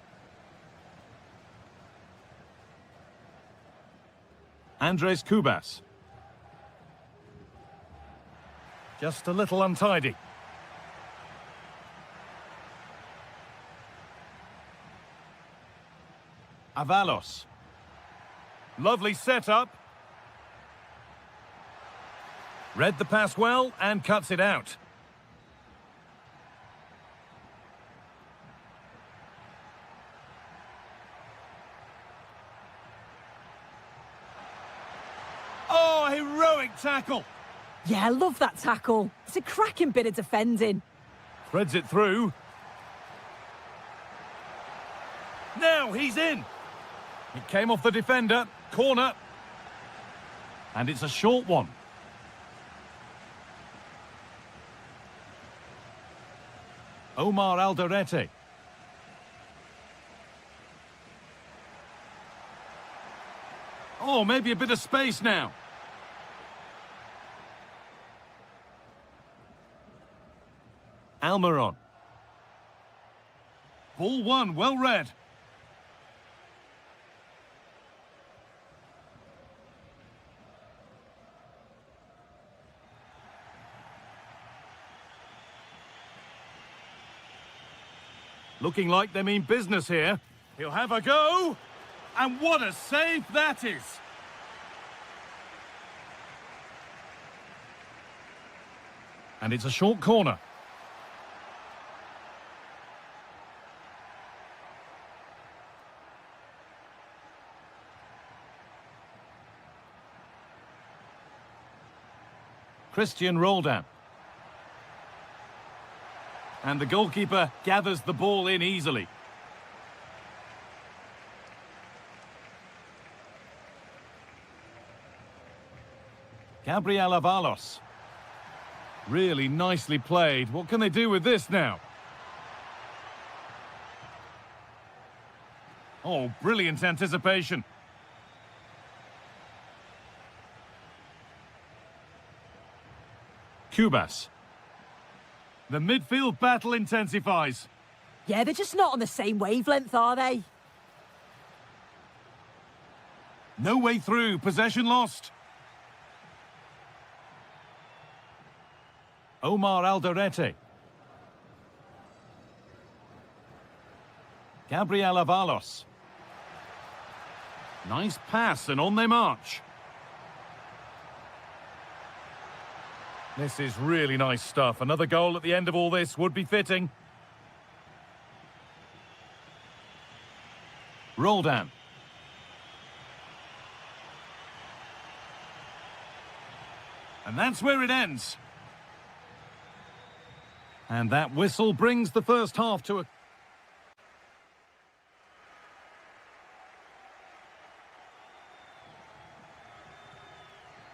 Andres Cubas. Just a little untidy. Avalos. Lovely setup. Read the pass well and cuts it out. Oh, heroic tackle. Yeah, I love that tackle. It's a cracking bit of defending. Threads it through. Now he's in. It came off the defender. Corner. And it's a short one. Omar Alderete. Oh, maybe a bit of space now. Almiron. Ball one, well read. Looking like they mean business here. He'll have a go. And what a save that is. And it's a short corner. Christian Roldan. And the goalkeeper gathers the ball in easily. Gabriel Avalos. Really nicely played. What can they do with this now? Oh, brilliant anticipation. Cubas. The midfield battle intensifies. Yeah, they're just not on the same wavelength, are they? No way through. Possession lost. Omar Alderete. Gabriel Avalos. Nice pass and on they march. This is really nice stuff. Another goal at the end of all this would be fitting. Roldan. And that's where it ends. And that whistle brings the first half to a...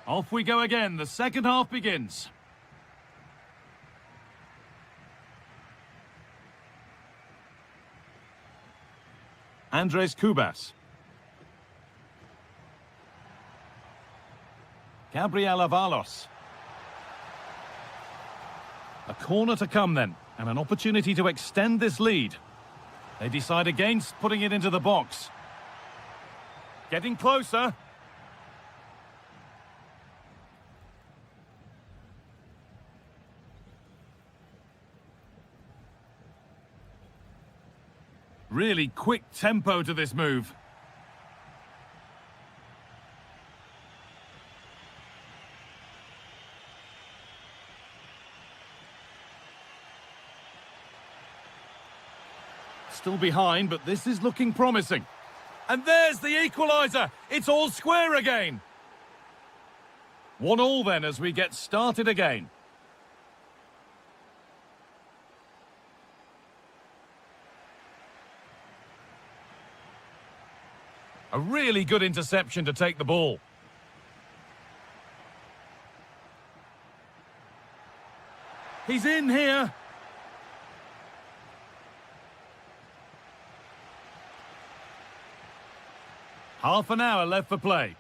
Off we go again. The second half begins. Andres Cubas. Gabriel Avalos. A corner to come then, and an opportunity to extend this lead. They decide against putting it into the box. Getting closer. Really quick tempo to this move. Still behind, but this is looking promising. And there's the equaliser. It's all square again. 1-1 then as we get started again. A really good interception to take the ball. He's in here. Half an hour left for play.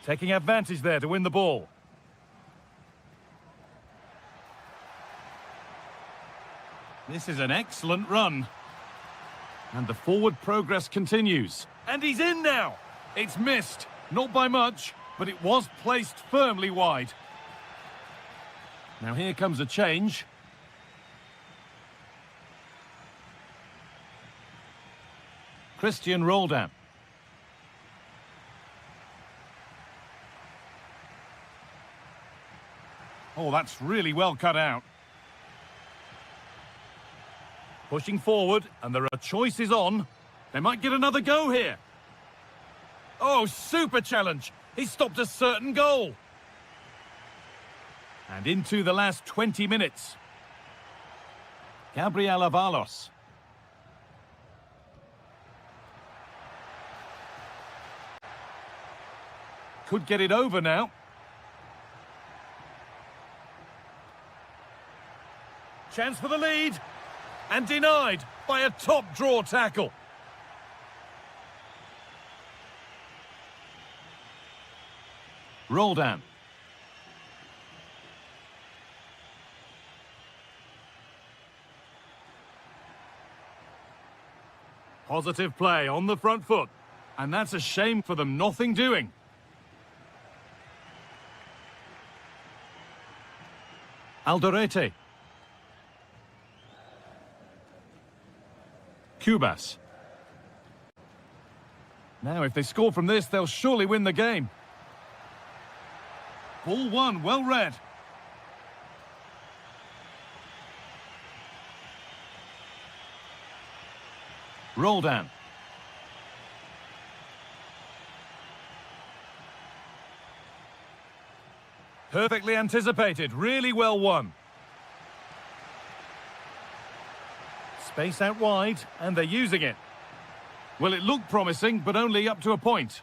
Taking advantage there to win the ball. This is an excellent run. And the forward progress continues. And he's in now. It's missed. Not by much, but it was placed firmly wide. Now here comes a change. Christian Roldan. Oh, that's really well cut out. Pushing forward, and there are choices on. They might get another go here. Oh, super challenge. He stopped a certain goal. And into the last 20 minutes. Gabriel Avalos. Could get it over now. Chance for the lead. And denied by a top draw tackle. Roldan. Positive play on the front foot. And that's a shame for them, nothing doing. Alderete. Cubas. Now, if they score from this, they'll surely win the game. Ball one, well read. Roldan. Perfectly anticipated, really well won. Space out wide, and they're using it. Well, it looked promising, but only up to a point.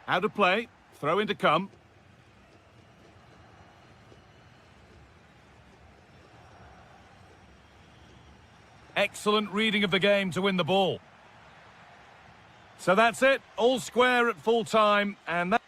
Out of play, throw in to come. Excellent reading of the game to win the ball. So that's it, all square at full time, and that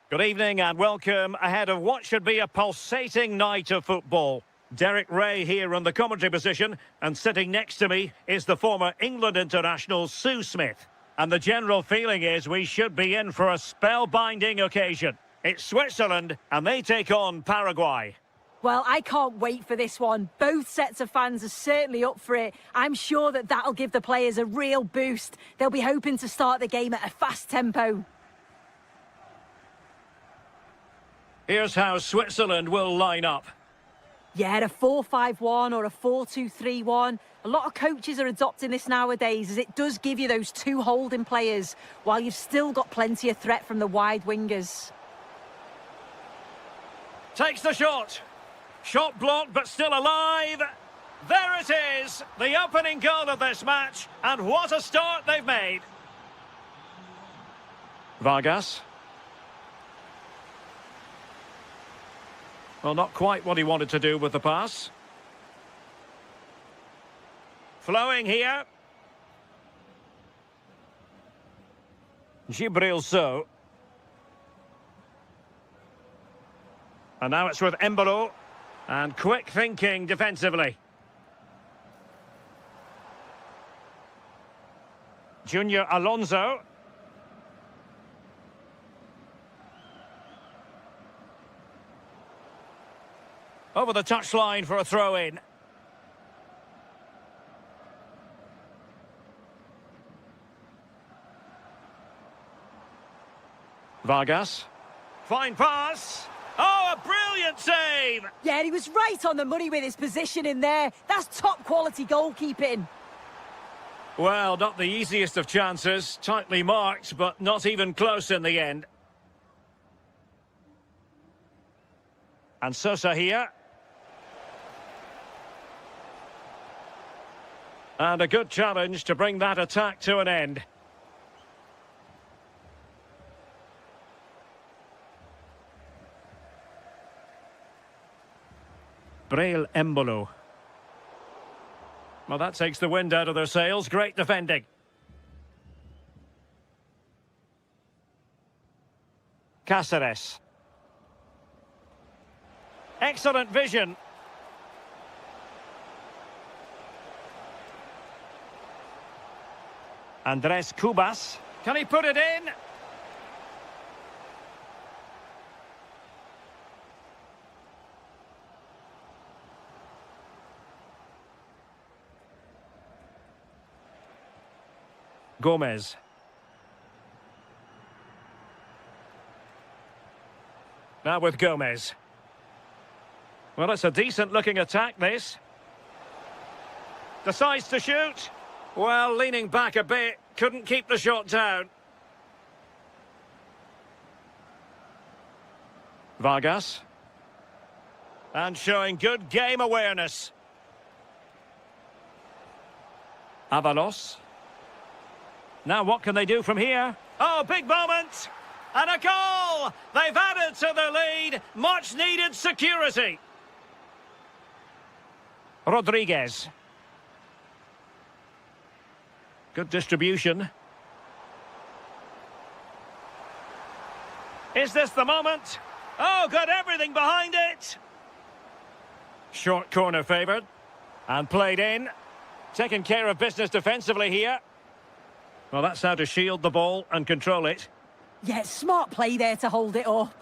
Good evening and welcome ahead of what should be a pulsating night of football. Derek Ray here in the commentary position, and sitting next to me is the former England international Sue Smith. And the general feeling is we should be in for a spellbinding occasion. It's Switzerland and they take on Paraguay. Well, I can't wait for this one. Both sets of fans are certainly up for it. I'm sure that that'll give the players a real boost. They'll be hoping to start the game at a fast tempo. Here's how Switzerland will line up. Yeah, a 4-5-1 or a 4-2-3-1. A lot of coaches are adopting this nowadays as it does give you those two holding players while you've still got plenty of threat from the wide wingers. Takes the shot. Shot blocked, but still alive. There it is, the opening goal of this match, and what a start they've made. Vargas. Well, not quite what he wanted to do with the pass. Flowing here. Gibril So. And now it's with Embolo. And quick thinking defensively. Junior Alonso. Over the touchline for a throw-in. Vargas. Fine pass. Oh, a brilliant save! Yeah, he was right on the money with his position in there. That's top quality goalkeeping. Well, not the easiest of chances. Tightly marked, but not even close in the end. And Sosa here. And a good challenge to bring that attack to an end. Breel Embolo. Well, that takes the wind out of their sails. Great defending. Cáceres. Excellent vision. Andres Cubas. Can he put it in? Gomez. Now with Gomez. Well, it's a decent-looking attack, this. Decides to shoot. Well, leaning back a bit. Couldn't keep the shot down. Vargas. And showing good game awareness. Avalos. Now what can they do from here? Oh, big moment! And a goal! They've added to the lead. Much needed security. Rodriguez. Good distribution. Is this the moment? Oh, got everything behind it. Short corner favoured. And played in. Taking care of business defensively here. Well, that's how to shield the ball and control it. Yeah, smart play there to hold it up.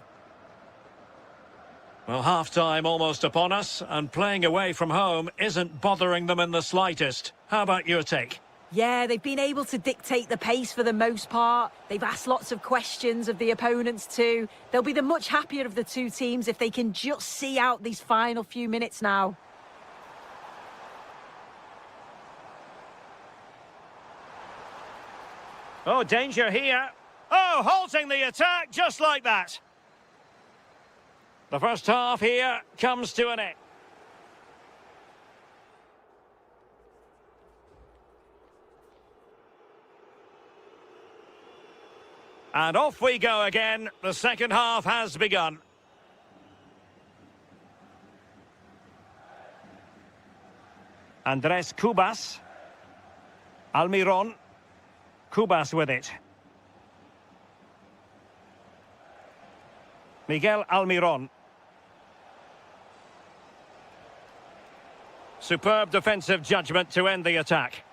Well, half-time almost upon us, and playing away from home isn't bothering them in the slightest. How about your take? Yeah, they've been able to dictate the pace for the most part. They've asked lots of questions of the opponents too. They'll be the much happier of the two teams if they can just see out these final few minutes now. Oh, danger here. Oh, halting the attack just like that. The first half here comes to an end. And off we go again. The second half has begun. Andres Cubas. Almiron. Cubas with it. Miguel Almiron. Superb defensive judgment to end the attack.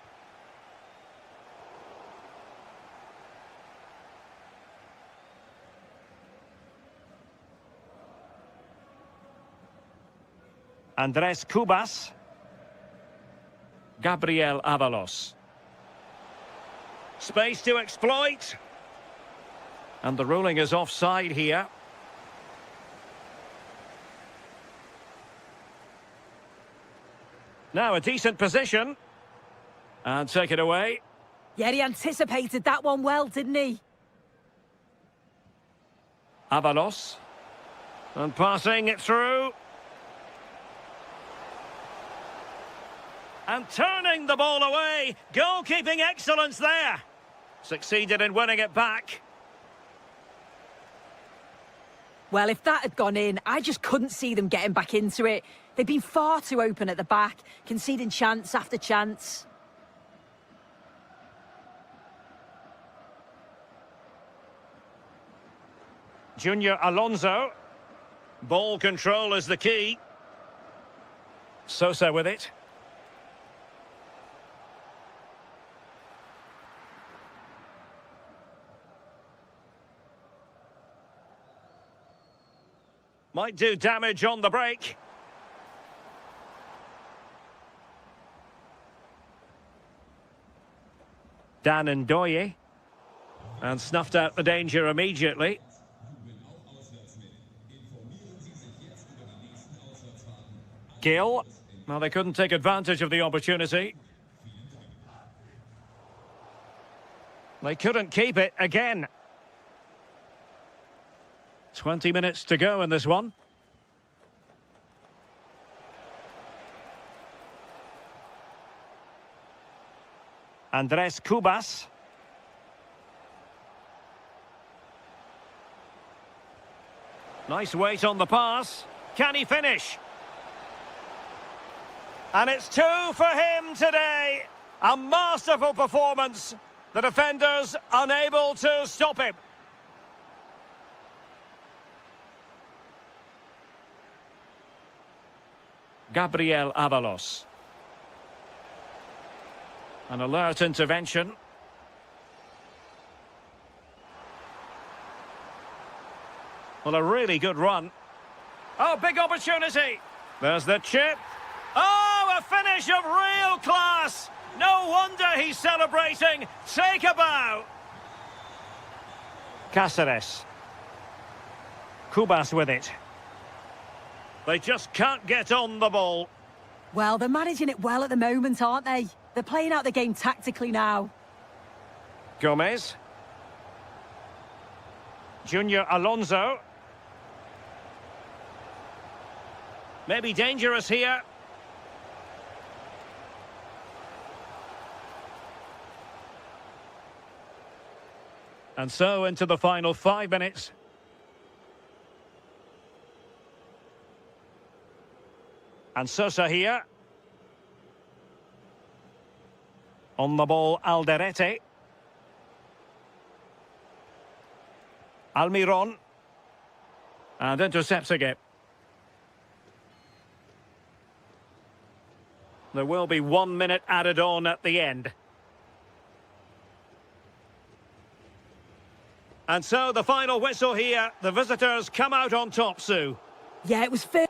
Andres Cubas. Gabriel Avalos. Space to exploit. And the ruling is offside here. Now a decent position. And take it away. Yeah, he anticipated that one well, didn't he? Avalos. And passing it through. And turning the ball away. Goalkeeping excellence there. Succeeded in winning it back. Well, if that had gone in, I just couldn't see them getting back into it. They've been far too open at the back, conceding chance after chance. Junior Alonso. Ball control is the key. Sosa with it. Might do damage on the break. Dan Ndoye. And snuffed out the danger immediately. Gill. Well, they couldn't take advantage of the opportunity. They couldn't keep it again. 20 minutes to go in this one. Andres Cubas. Nice weight on the pass. Can he finish? And it's 2 for him today. A masterful performance. The defenders unable to stop him. Gabriel Avalos. An alert intervention. Well, a really good run. Oh, big opportunity. There's the chip. Oh, a finish of real class. No wonder he's celebrating. Take a bow. Cáceres. Cubas with it. They just can't get on the ball. Well, they're managing it well at the moment, aren't they? They're playing out the game tactically now. Gomez. Junior Alonso. Maybe dangerous here. And so into the final 5 minutes. And Sosa here. On the ball, Alderete. Almiron. And intercepts again. There will be 1 minute added on at the end. And so the final whistle here. The visitors come out on top, Sue. Yeah, it was fair.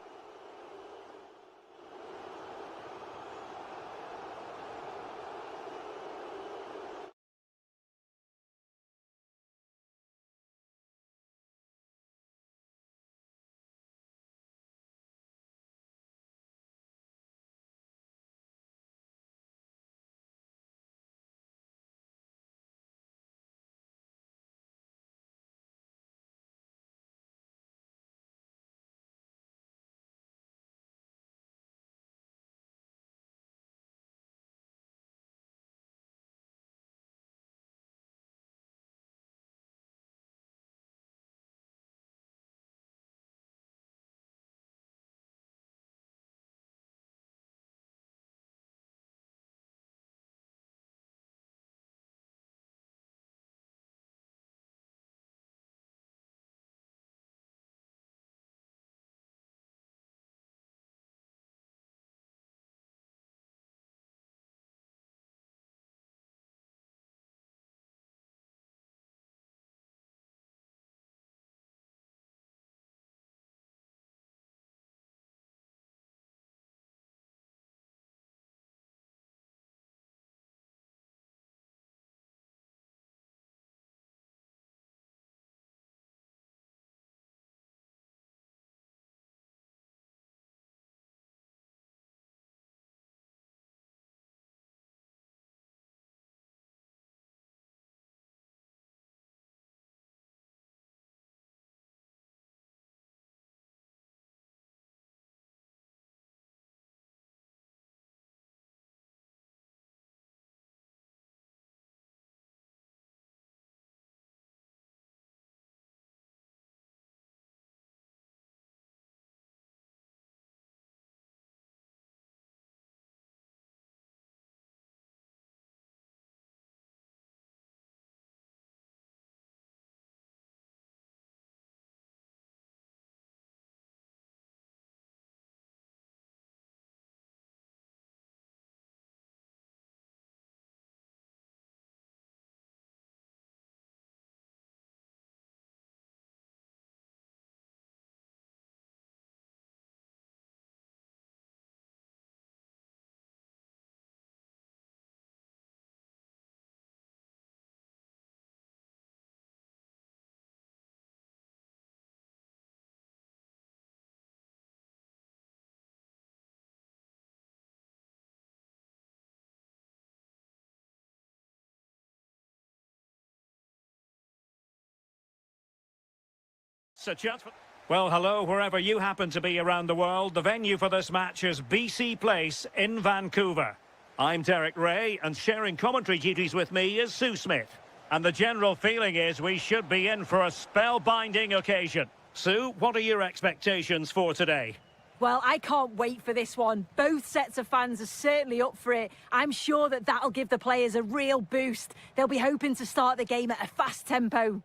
a chance for... Well, hello, wherever you happen to be around the world. The venue for this match is BC Place in Vancouver. I'm Derek Ray, and sharing commentary duties with me is Sue Smith. And the general feeling is we should be in for a spellbinding occasion. Sue, what are your expectations for today? Well, I can't wait for this one. Both sets of fans are certainly up for it. I'm sure that that'll give the players a real boost. They'll be hoping to start the game at a fast tempo.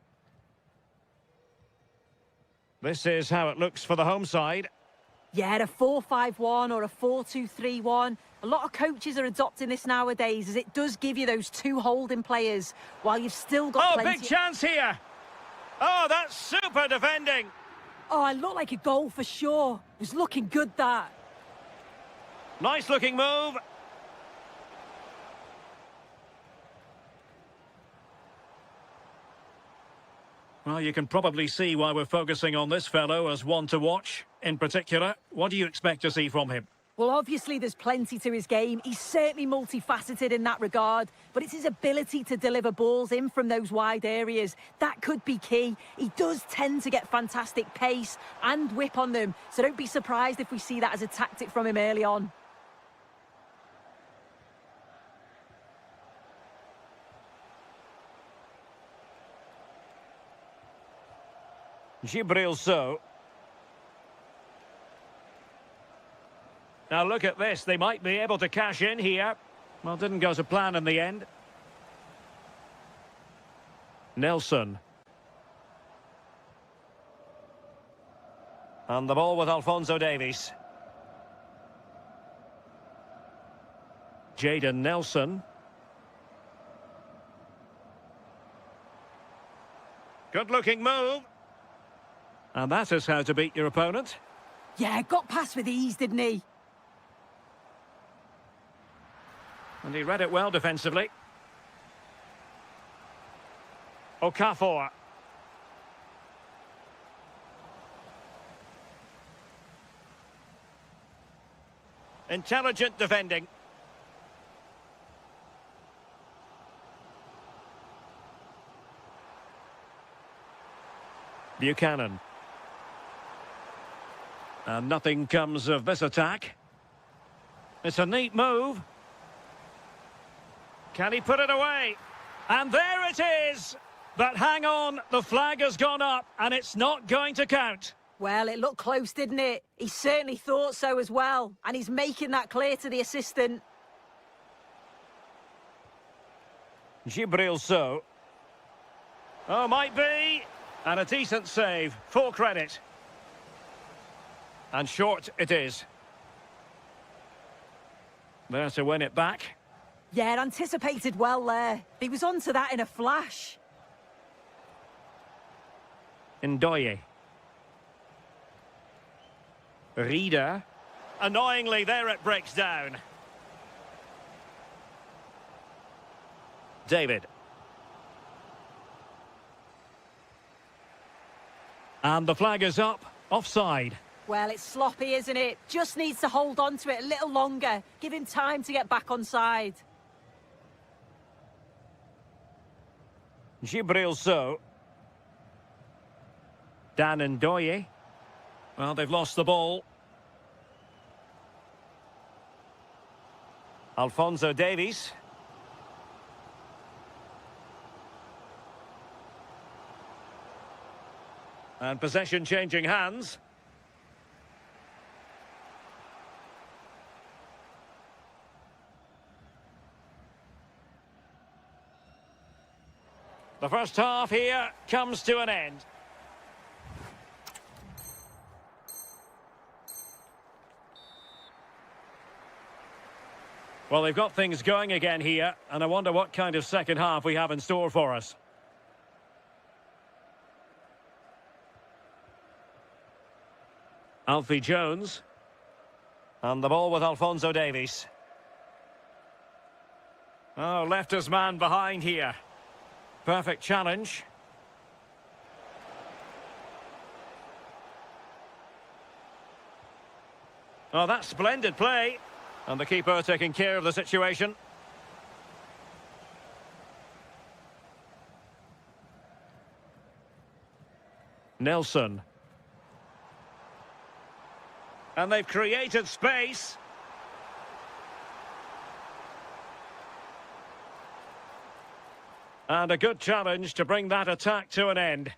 This is how it looks for the home side. Yeah, a 4-5-1 or a 4-2-3-1. A lot of coaches are adopting this nowadays as it does give you those two holding players while you've still got plenty... Oh, big chance here! Oh, that's super defending! Oh, it looked like a goal for sure. It was looking good, that. Nice looking move. Well, you can probably see why we're focusing on this fellow as one to watch. In particular, what do you expect to see from him? Well, obviously there's plenty to his game. He's certainly multifaceted in that regard, but it's his ability to deliver balls in from those wide areas. That could be key. He does tend to get fantastic pace and whip on them, so don't be surprised if we see that as a tactic from him early on. Gibril So. Now look at this, they might be able to cash in here. Well, didn't go to plan in the end. Nelson. And the ball with Alphonso Davies. Jadon Nelson. Good looking move. And that is how to beat your opponent. Yeah, got past with ease, didn't he? And he read it well defensively. Okafor. Intelligent defending. Buchanan. And nothing comes of this attack. It's a neat move. Can he put it away? And there it is! But hang on, the flag has gone up and it's not going to count. Well, it looked close, didn't it? He certainly thought so as well, and he's making that clear to the assistant. Gibril So. Oh, might be. And a decent save, full credit. And short it is. There to win it back. Yeah, anticipated well there. He was onto that in a flash. Ndoye. Reader. Annoyingly, there it breaks down. David. And the flag is up. Offside. Well, it's sloppy, isn't it? Just needs to hold on to it a little longer. Give him time to get back on side. Gibril So. Dan Ndoye. Well, they've lost the ball. Alphonso Davies. And possession changing hands. The first half here comes to an end. Well, they've got things going again here, and I wonder what kind of second half we have in store for us. Alfie Jones. And the ball with Alphonso Davies. Oh, left his man behind here. Perfect challenge. Oh, that's splendid play. And the keeper taking care of the situation. Nelson. And they've created space. And a good challenge to bring that attack to an end.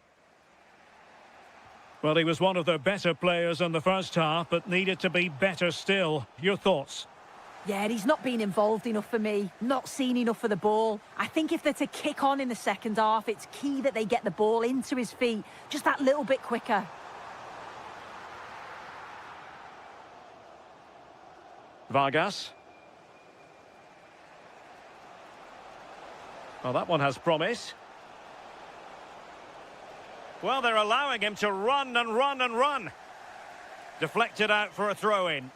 Well, he was one of their better players in the first half, but needed to be better still. Your thoughts? Yeah, and he's not been involved enough for me, not seen enough for the ball. I think if they're to kick on in the second half, it's key that they get the ball into his feet just that little bit quicker. Vargas. Well, that one has promise. Well, they're allowing him to run and run and run. Deflected out for a throw-in.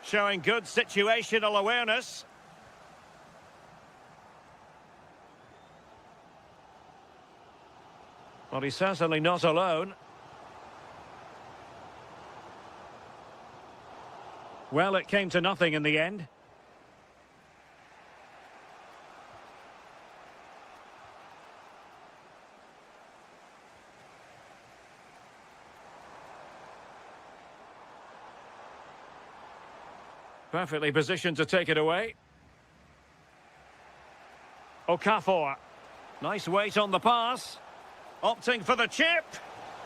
Showing good situational awareness. Well, he's certainly not alone. Well, it came to nothing in the end. Perfectly positioned to take it away. Okafor. Nice weight on the pass. Opting for the chip.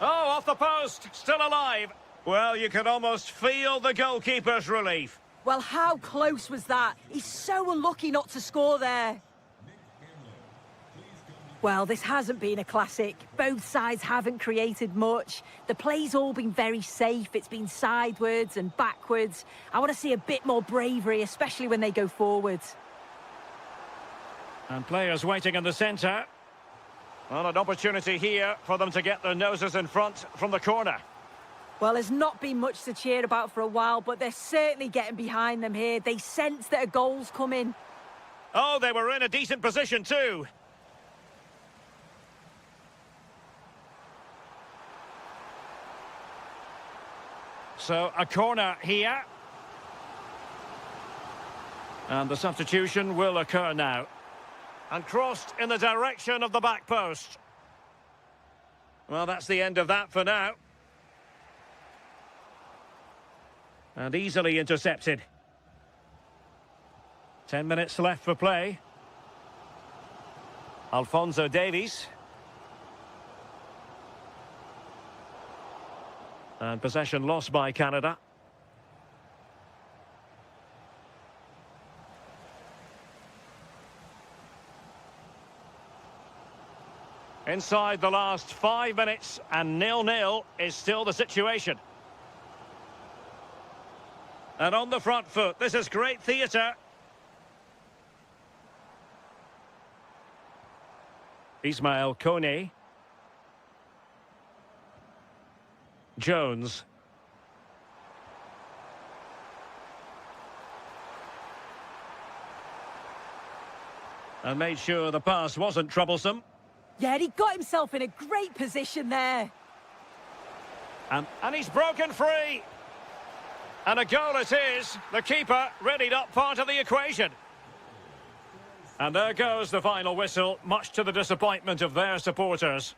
Oh, off the post. Still alive. Well, you can almost feel the goalkeeper's relief. Well, how close was that? He's so unlucky not to score there. Well, this hasn't been a classic. Both sides haven't created much. The play's all been very safe. It's been sidewards and backwards. I want to see a bit more bravery, especially when they go forwards. And players waiting in the centre. Well, an opportunity here for them to get their noses in front from the corner. Well, there's not been much to cheer about for a while, but they're certainly getting behind them here. They sense that a goal's coming. Oh, they were in a decent position too. So, a corner here. And the substitution will occur now. And crossed in the direction of the back post. Well, that's the end of that for now. And easily intercepted. 10 minutes left for play. Alphonso Davies. And possession lost by Canada. Inside the last 5 minutes, and 0-0 is still the situation. And on the front foot, this is great theatre. Ismail Kone. Jones. And made sure the pass wasn't troublesome. Yeah, he got himself in a great position there. And he's broken free. And a goal it is. The keeper really not part of the equation. And there goes the final whistle, much to the disappointment of their supporters.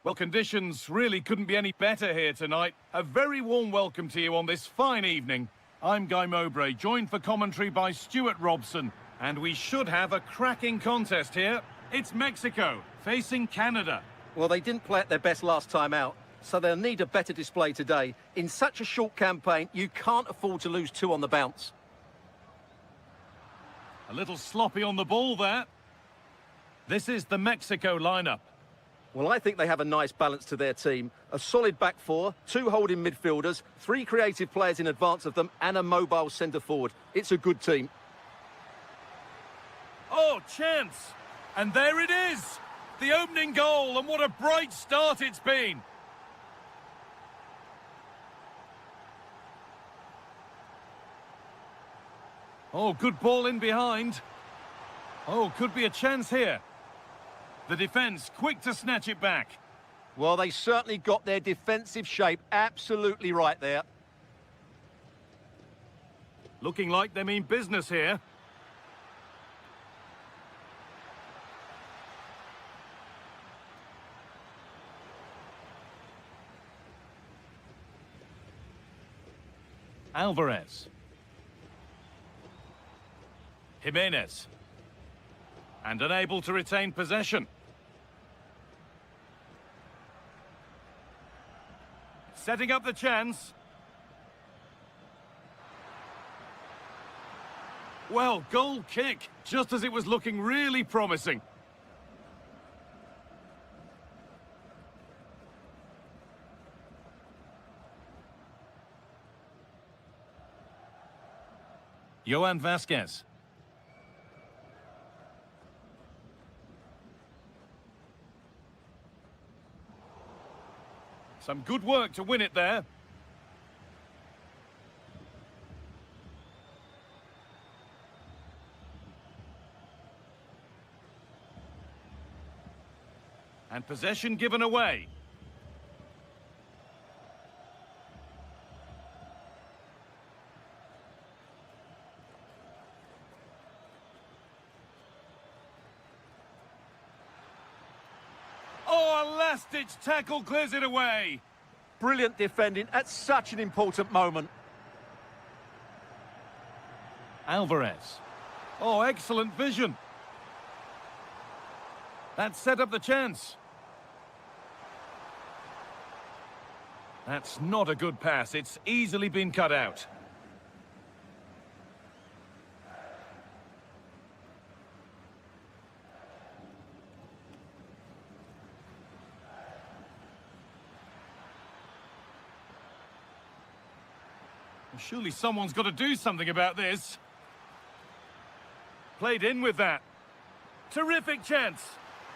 Well, conditions really couldn't be any better here tonight. A very warm welcome to you on this fine evening. I'm Guy Mowbray, joined for commentary by Stuart Robson. And we should have a cracking contest here. It's Mexico facing Canada. Well, they didn't play at their best last time out, so they'll need a better display today. In such a short campaign, you can't afford to lose two on the bounce. A little sloppy on the ball there. This is the Mexico lineup. Well, I think they have a nice balance to their team. A solid back four, two holding midfielders, three creative players in advance of them, and a mobile centre forward. It's a good team. Oh, chance! And there it is! The opening goal, and what a bright start it's been! Oh, good ball in behind. Oh, could be a chance here. The defence quick to snatch it back. Well, they certainly got their defensive shape absolutely right there. Looking like they mean business here. Alvarez. Jimenez. And unable to retain possession. Setting up the chance. Well, goal kick, just as it was looking really promising. Johan Vasquez. Some good work to win it there. And possession given away. Oh, a last-ditch tackle clears it away. Brilliant defending at such an important moment. Alvarez. Oh, excellent vision. That set up the chance. That's not a good pass. It's easily been cut out. Surely someone's got to do something about this. Played in with that. Terrific chance.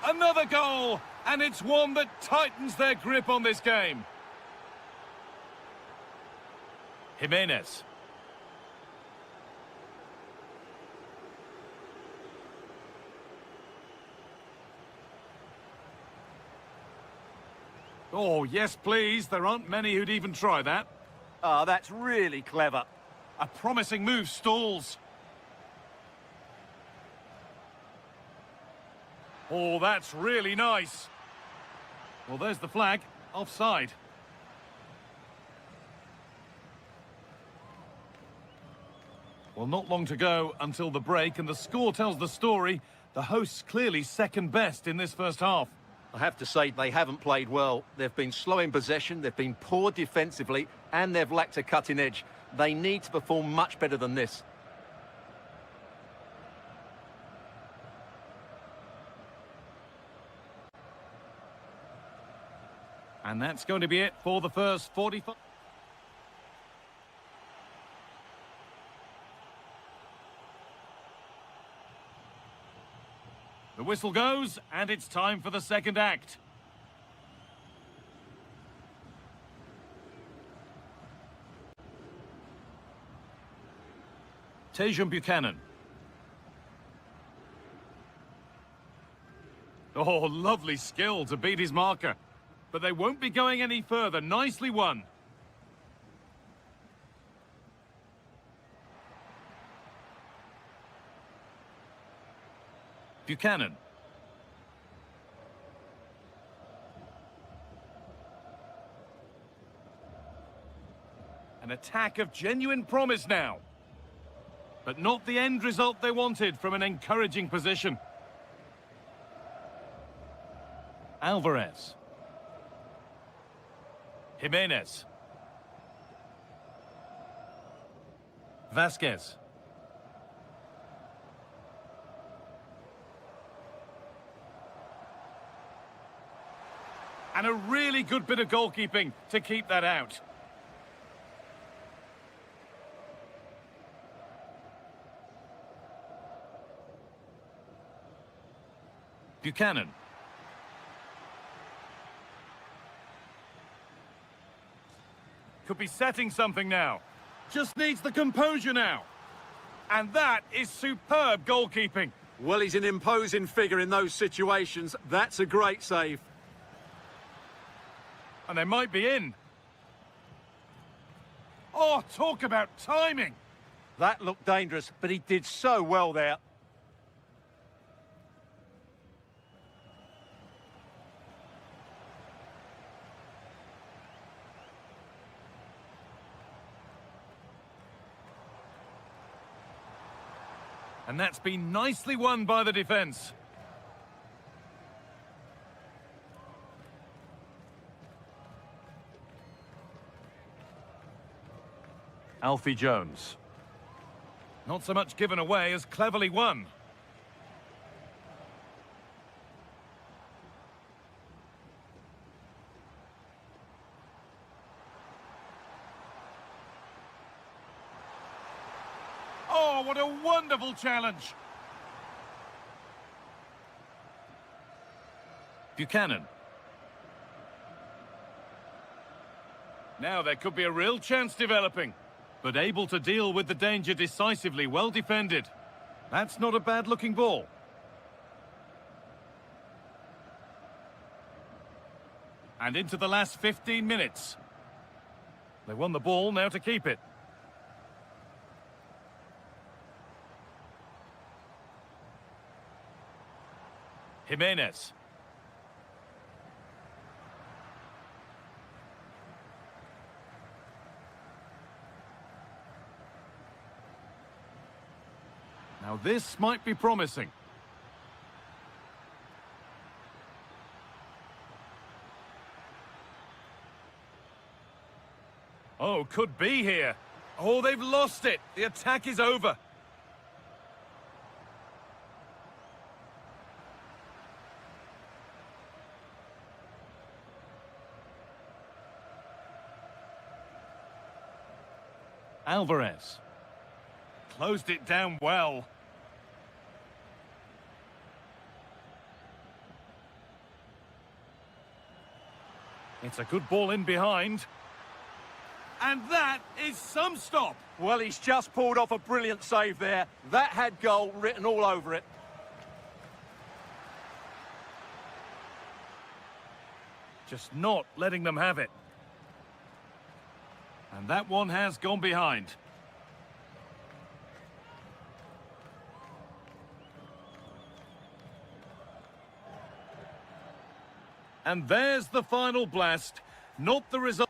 Another goal, and it's one that tightens their grip on this game. Jimenez. Oh, yes, please. There aren't many who'd even try that. Ah, that's really clever. A promising move stalls. Oh, that's really nice. Well, there's the flag. Offside. Well, not long to go until the break, and the score tells the story. The hosts clearly second best in this first half. I have to say, they haven't played well. They've been slow in possession, they've been poor defensively, and they've lacked a cutting edge. They need to perform much better than this. And that's going to be it for the first 45. The whistle goes, and it's time for the second act. Tejan Buchanan. Oh, lovely skill to beat his marker. But they won't be going any further. Nicely won. Buchanan. attack of genuine promise now. But not the end result they wanted from an encouraging position. Alvarez. Jimenez. Vasquez. And a really good bit of goalkeeping to keep that out. Buchanan. Could be setting something now. Just needs the composure now. And that is superb goalkeeping. Well, he's an imposing figure in those situations. That's a great save. And they might be in. Oh, talk about timing. That looked dangerous, but he did so well there. And that's been nicely won by the defence. Alfie Jones. Not so much given away as cleverly won. Oh, what a wonderful challenge! Buchanan. Now there could be a real chance developing, but able to deal with the danger decisively, well defended. That's not a bad-looking ball. And into the last 15 minutes. They won the ball, now to keep it. Jimenez. Now this might be promising. Oh, could be here. Oh, they've lost it. The attack is over. Alvarez. Closed it down well. It's a good ball in behind. And that is some stop. Well, he's just pulled off a brilliant save there. That had goal written all over it. Just not letting them have it. And that one has gone behind. And there's the final blast. Not the result.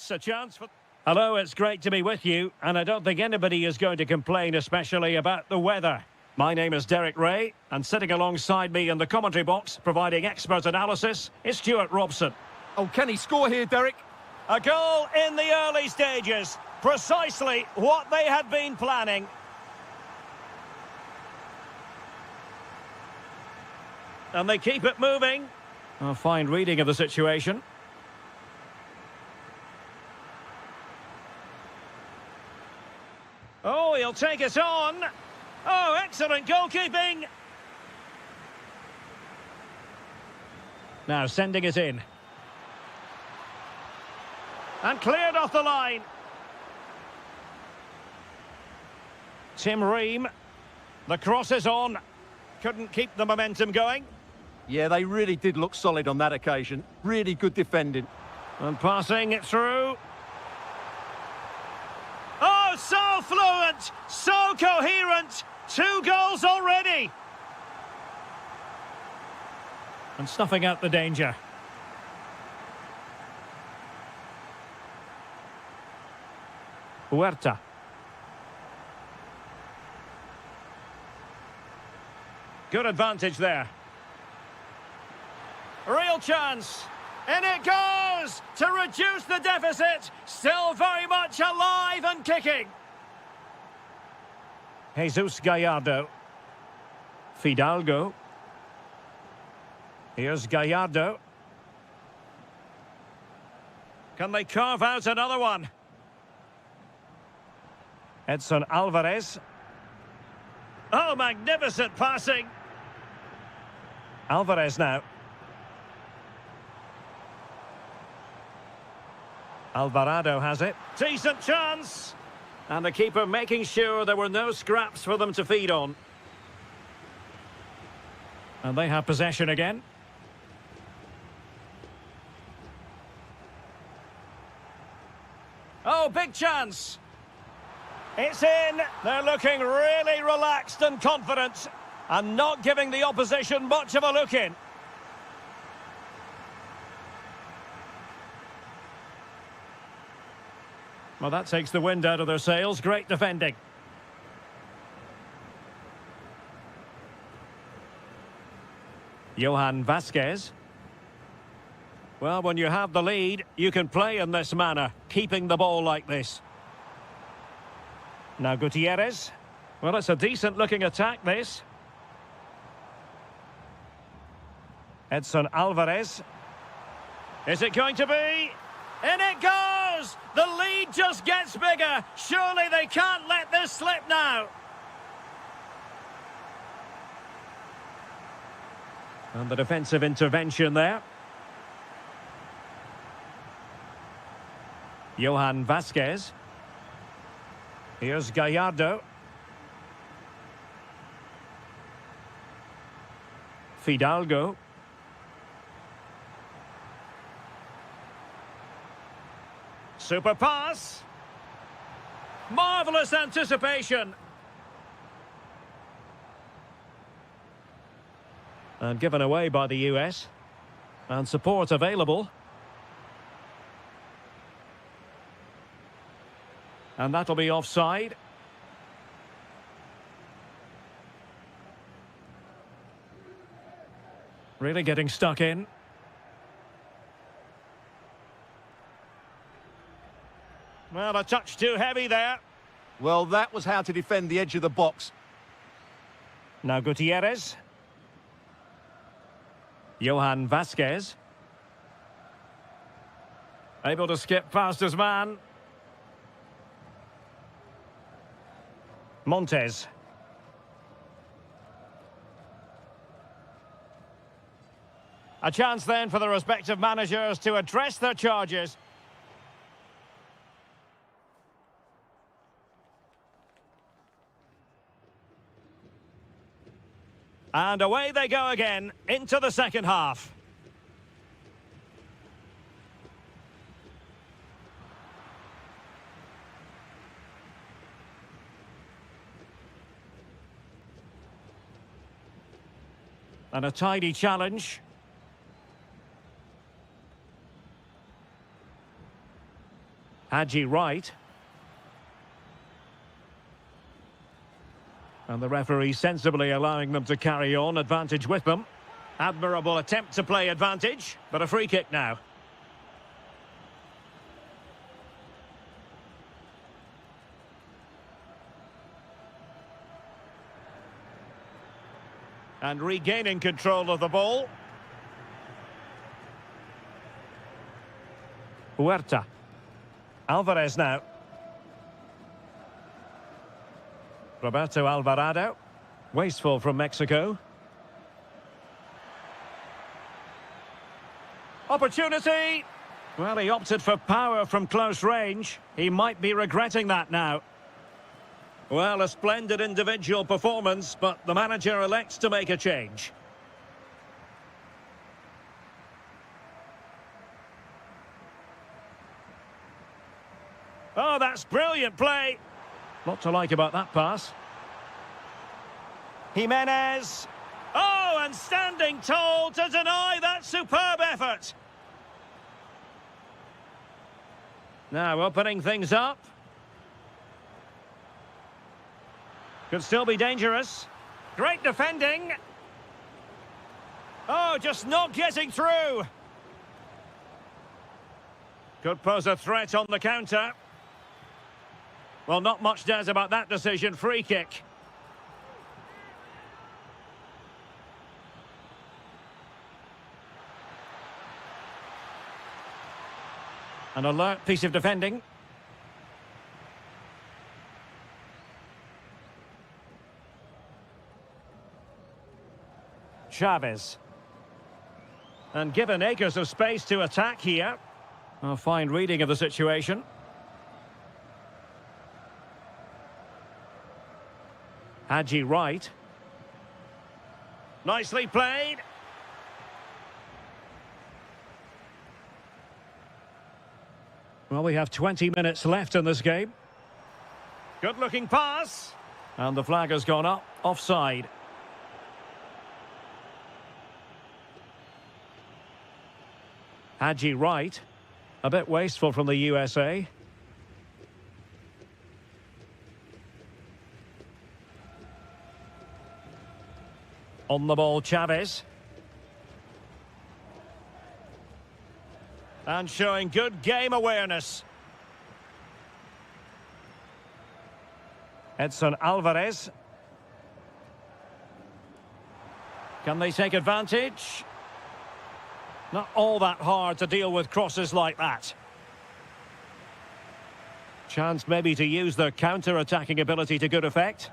A chance for... Hello, it's great to be with you, and I don't think anybody is going to complain, especially about the weather. My name is Derek Ray, and sitting alongside me in the commentary box, providing expert analysis, is Stuart Robson. Oh, can he score here, Derek? A goal in the early stages. Precisely what they had been planning. And they keep it moving. A fine reading of the situation. Oh, he'll take it on. Oh, excellent goalkeeping. Now sending it in. And cleared off the line. Tim Ream. The cross is on. Couldn't keep the momentum going. Yeah, they really did look solid on that occasion. Really good defending. And passing it through. Oh, so fluent, so coherent. 2 goals already. And snuffing out the danger. Huerta. Good advantage there. Real chance. And it goes to reduce the deficit. Still very much alive and kicking. Jesus Gallardo. Fidalgo. Here's Gallardo. Can they carve out another one? Edson Alvarez. Oh, magnificent passing. Alvarez now. Alvarado has it. Decent chance. And the keeper making sure there were no scraps for them to feed on. And they have possession again. Oh, big chance. It's in. They're looking really relaxed and confident and not giving the opposition much of a look in. Well, that takes the wind out of their sails. Great defending. Johan Vasquez. Well, when you have the lead, you can play in this manner, keeping the ball like this. Now Gutierrez. Well, it's a decent-looking attack, this. Edson Alvarez. Is it going to be? In it goes! The lead just gets bigger. Surely they can't let this slip now. And the defensive intervention there. Johan Vasquez. Here's Gallardo. Fidalgo. Super pass. Marvellous anticipation. And given away by the US. And support available. And that'll be offside. Really getting stuck in. Well, a touch too heavy there. Well, that was how to defend the edge of the box. Now Gutierrez. Johan Vasquez. Able to skip past his man. Montes. A chance then for the respective managers to address their charges. And away they go again into the second half. And a tidy challenge. Hadji right. And the referee sensibly allowing them to carry on, advantage with them. Admirable attempt to play advantage, but a free kick now. And regaining control of the ball. Huerta. Alvarez now. Roberto Alvarado. Wasteful from Mexico. Opportunity! Well, he opted for power from close range. He might be regretting that now. Well, a splendid individual performance, but the manager elects to make a change. Oh, that's brilliant play. Lot to like about that pass. Jimenez. Oh, and standing tall to deny that superb effort. Now opening things up. Could still be dangerous. Great defending. Oh, just not getting through. Could pose a threat on the counter. Well, not much doubt about that decision. Free kick. An alert piece of defending. Chavez. And given acres of space to attack here. A fine reading of the situation. Hadji right. Nicely played. Well, we have 20 minutes left in this game. Good-looking pass. And the flag has gone up. Offside. Hadji right. A bit wasteful from the USA. On the ball, Chavez. And showing good game awareness. Edson Alvarez. Can they take advantage? Not all that hard to deal with crosses like that. Chance maybe to use their counter-attacking ability to good effect.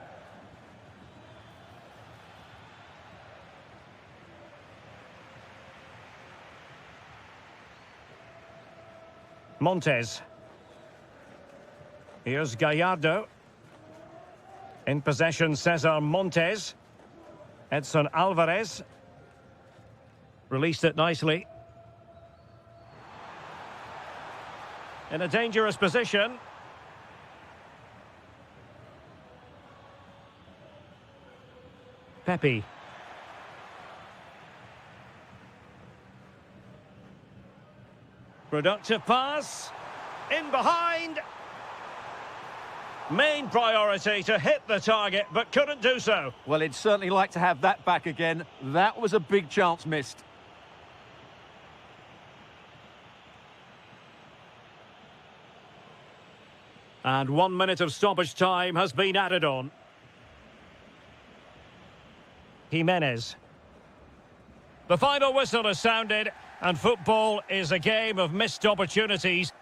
Montes. Here's Gallardo. In possession, Cesar Montes. Edson Alvarez. Released it nicely. In a dangerous position. Pepe. Productive pass. In behind. Main priority to hit the target, but couldn't do so. Well, he'd certainly like to have that back again. That was a big chance missed. And 1 minute of stoppage time has been added on. Jimenez. The final whistle has sounded, and football is a game of missed opportunities.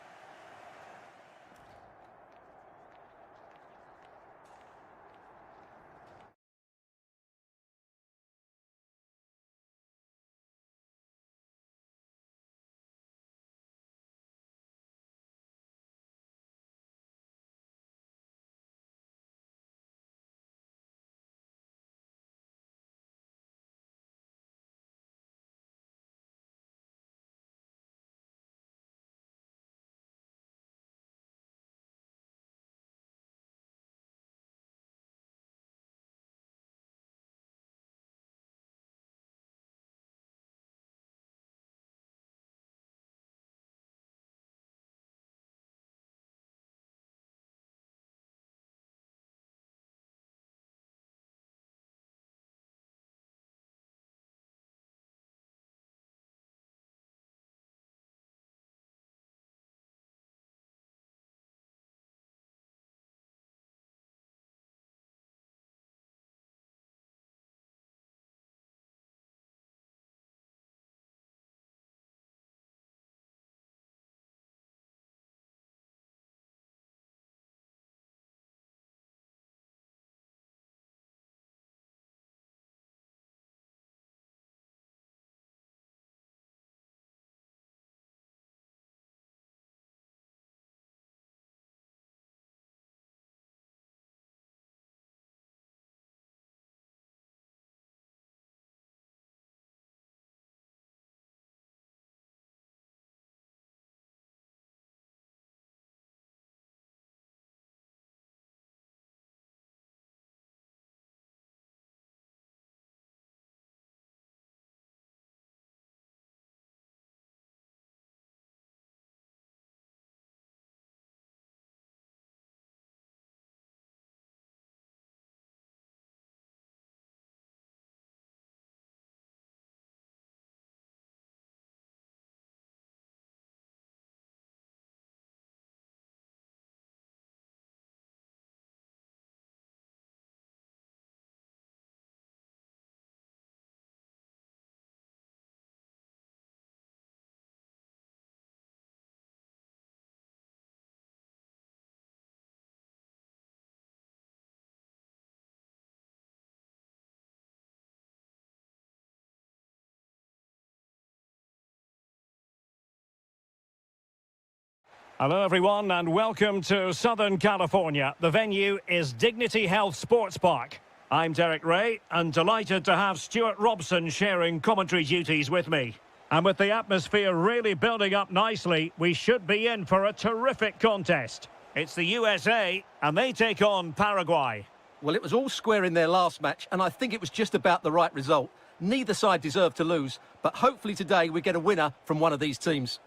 Hello everyone and welcome to Southern California. The venue is Dignity Health Sports Park. I'm Derek Ray and delighted to have Stuart Robson sharing commentary duties with me. And with the atmosphere really building up nicely, we should be in for a terrific contest. It's the USA and they take on Paraguay. Well, it was all square in their last match, and I think it was just about the right result. Neither side deserved to lose, but hopefully today we get a winner from one of these teams.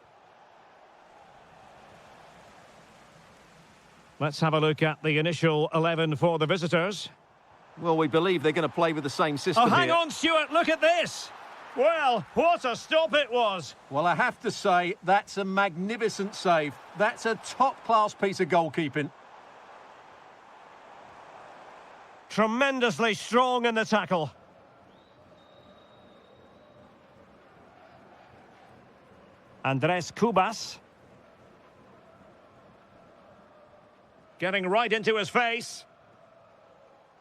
Let's have a look at the initial 11 for the visitors. Well, we believe they're going to play with the same system Oh, hang here. on, Stuart, look at this! Well, what a stop it was! Well, I have to say, that's a magnificent save. That's a top-class piece of goalkeeping. Tremendously strong in the tackle. Andres Cubas. Getting right into his face.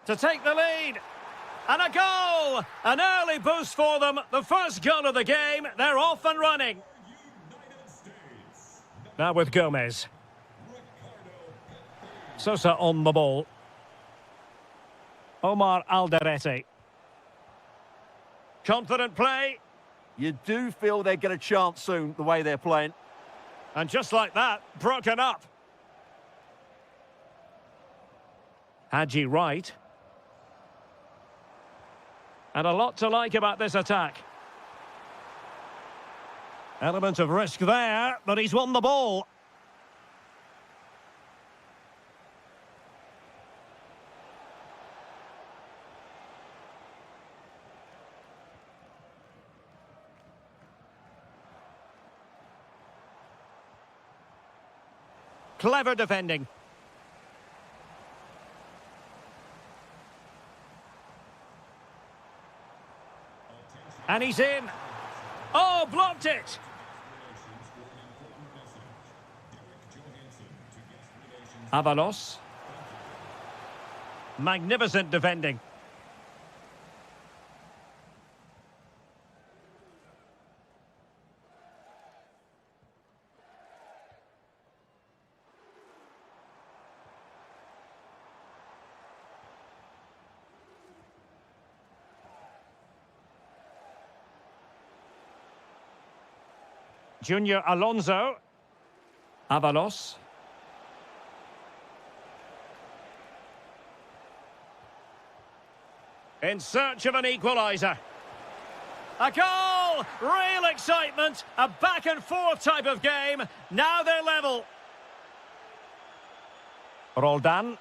To take the lead. And a goal! An early boost for them. The first goal of the game. They're off and running. Now with Gomez. Sosa on the ball. Omar Alderete. Confident play. You do feel they get a chance soon, the way they're playing. And just like that, broken up. Haji Wright. And a lot to like about this attack. Element of risk there, but he's won the ball. Clever defending. And he's in. Oh, blocked it. Avalos. Magnificent defending. Junior Alonso. Avalos. In search of an equaliser. A goal! Real excitement. A back and forth type of game. Now they're level. Roldan.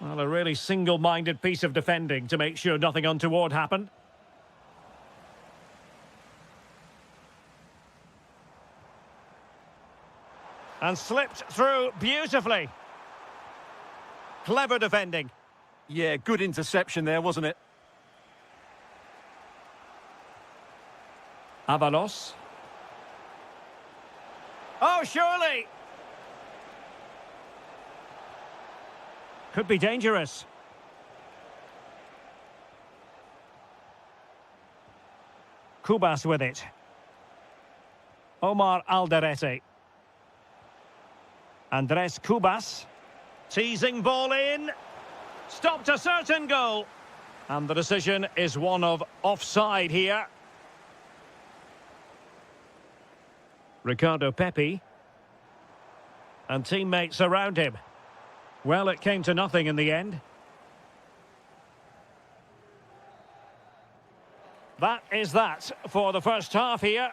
Well, a really single-minded piece of defending to make sure nothing untoward happened. And slipped through beautifully. Clever defending. Yeah, good interception there, wasn't it? Avalos. Oh, surely! Could be dangerous. Cubas with it. Omar Alderete. Andres Cubas. Teasing ball in. Stopped a certain goal. And the decision is one of offside here. Ricardo Pepi. And teammates around him. Well, it came to nothing in the end. That is that for the first half here.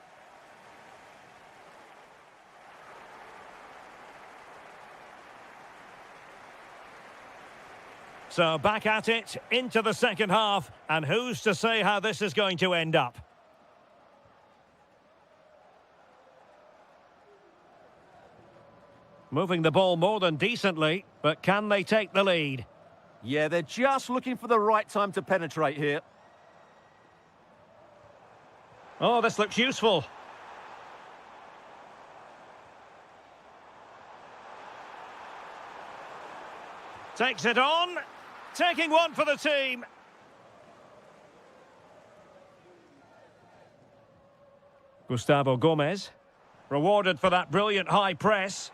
So back at it, into the second half, and who's to say how this is going to end up? Moving the ball more than decently, but can they take the lead? Yeah, they're just looking for the right time to penetrate here. Oh, this looks useful. Takes it on. Taking one for the team. Gustavo Gomez. Rewarded for that brilliant high press.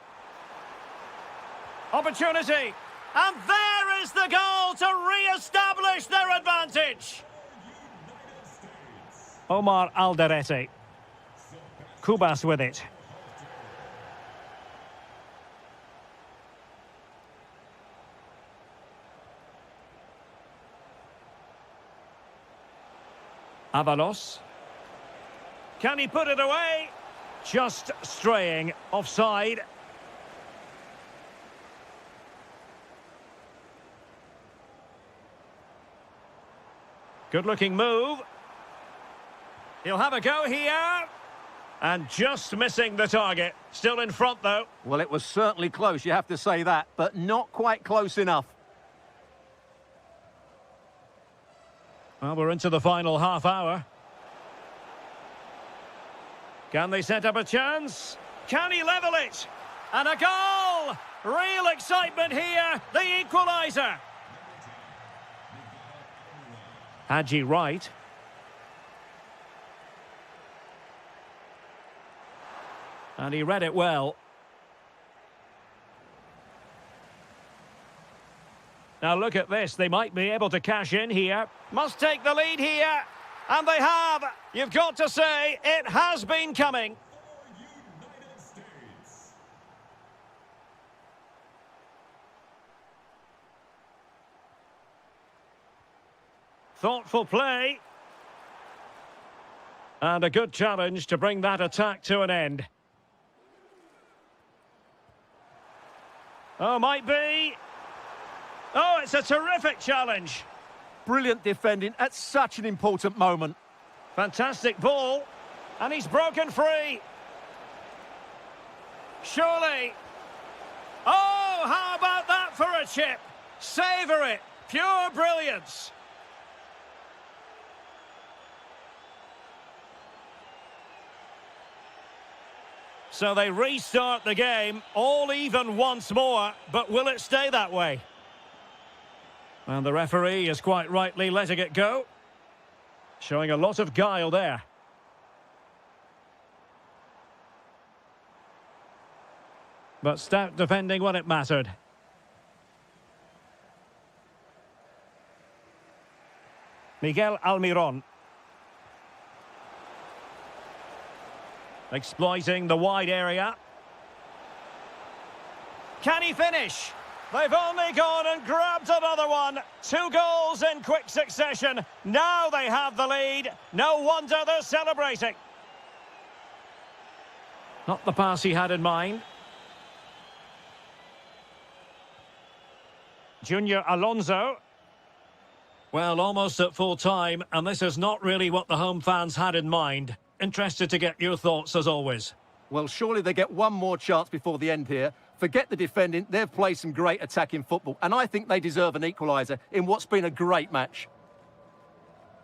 Opportunity. And there is the goal to re-establish their advantage. Omar Alderete. Kubas with it. Avalos. Can he put it away? Just straying offside. Good-looking move. He'll have a go here. And just missing the target. Still in front, though. Well, it was certainly close, you have to say that, but not quite close enough. Well, we're into the final half hour. Can they set up a chance? Can he level it? And a goal! Real excitement here, the equaliser. Haji Wright. And he read it well. Now look at this, they might be able to cash in here. Must take the lead here. And they have. You've got to say, it has been coming. Thoughtful play. And a good challenge to bring that attack to an end. Oh, might be. Oh, it's a terrific challenge. Brilliant defending at such an important moment. Fantastic ball. And he's broken free. Surely. Oh, how about that for a chip? Savour it. Pure brilliance. So they restart the game, all even once more, but will it stay that way? And the referee is quite rightly letting it go. Showing a lot of guile there. But stout defending when it mattered. Miguel Almiron. Exploiting the wide area. Can he finish? They've only gone and grabbed another one. 2 goals in quick succession. Now they have the lead. No wonder they're celebrating. Not the pass he had in mind. Junior Alonso. Well, almost at full time, and this is not really what the home fans had in mind. Interested to get your thoughts as always. Well, surely they get one more chance before the end here. Forget the defending, they've played some great attacking football, and I think they deserve an equaliser in what's been a great match.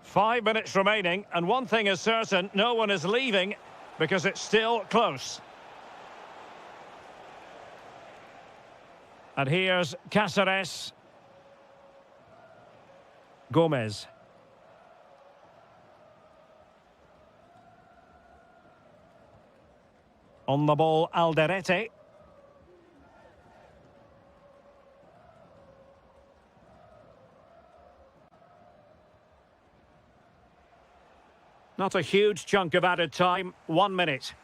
5 minutes remaining, and one thing is certain, no one is leaving because it's still close. And here's Cáceres. Gomez. On the ball, Alderete. Not a huge chunk of added time, 1 minute.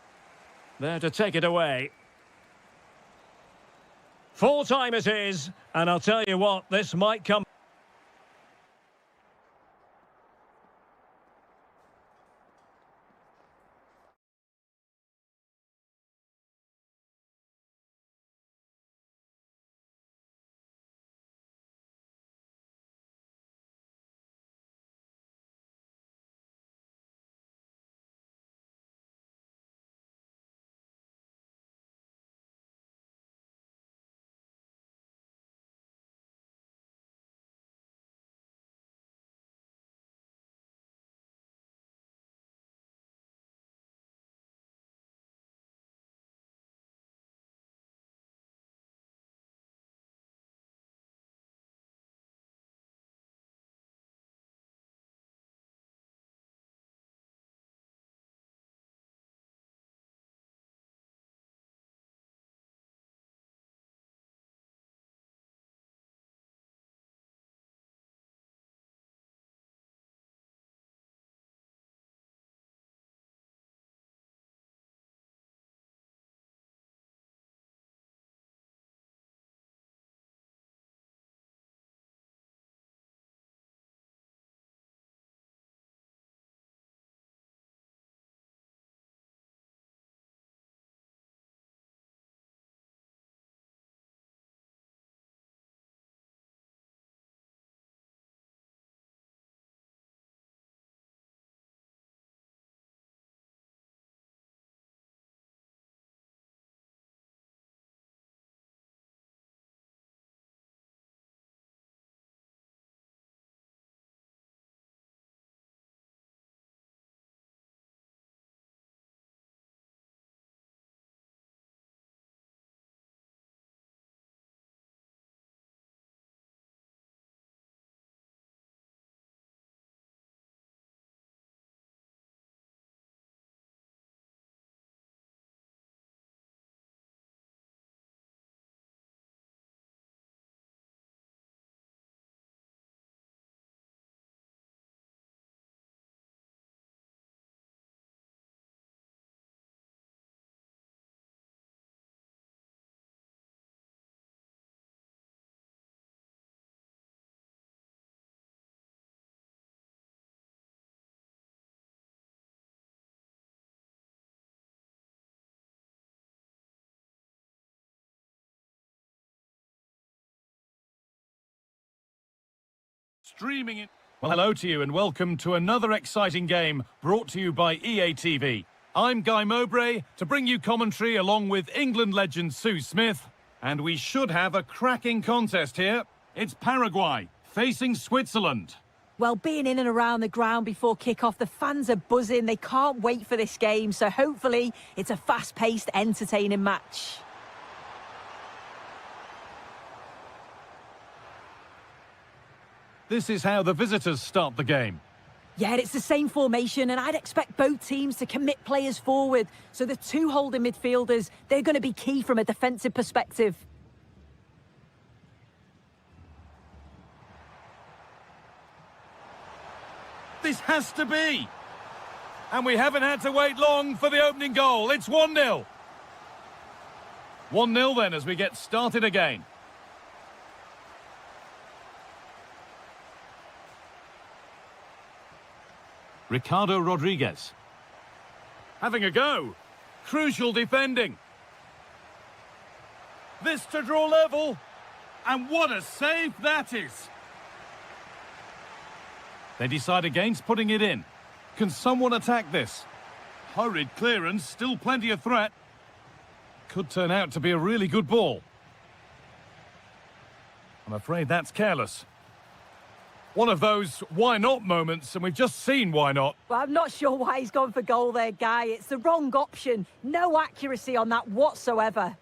There to take it away. Full time it is, and I'll tell you what, this might come Streaming it. Well, hello to you and welcome to another exciting game brought to you by EA TV. I'm Guy Mowbray to bring you commentary along with England legend Sue Smith. And we should have a cracking contest here. It's Paraguay facing Switzerland. Well, being in and around the ground before kick-off, the fans are buzzing. They can't wait for this game. So hopefully it's a fast-paced, entertaining match. This is how the visitors start the game. Yeah, it's the same formation, and I'd expect both teams to commit players forward. So the two holding midfielders, they're going to be key from a defensive perspective. This has to be. And we haven't had to wait long for the opening goal. It's 1-0. 1-0 then as we get started again. Ricardo Rodriguez. Having a go. Crucial defending. This to draw level. And what a save that is. They decide against putting it in. Can someone attack this? Hurried clearance, still plenty of threat. Could turn out to be a really good ball. I'm afraid that's careless. One of those why not moments, and we've just seen why not. Well, I'm not sure why he's gone for goal there, Guy. It's the wrong option. No accuracy on that whatsoever.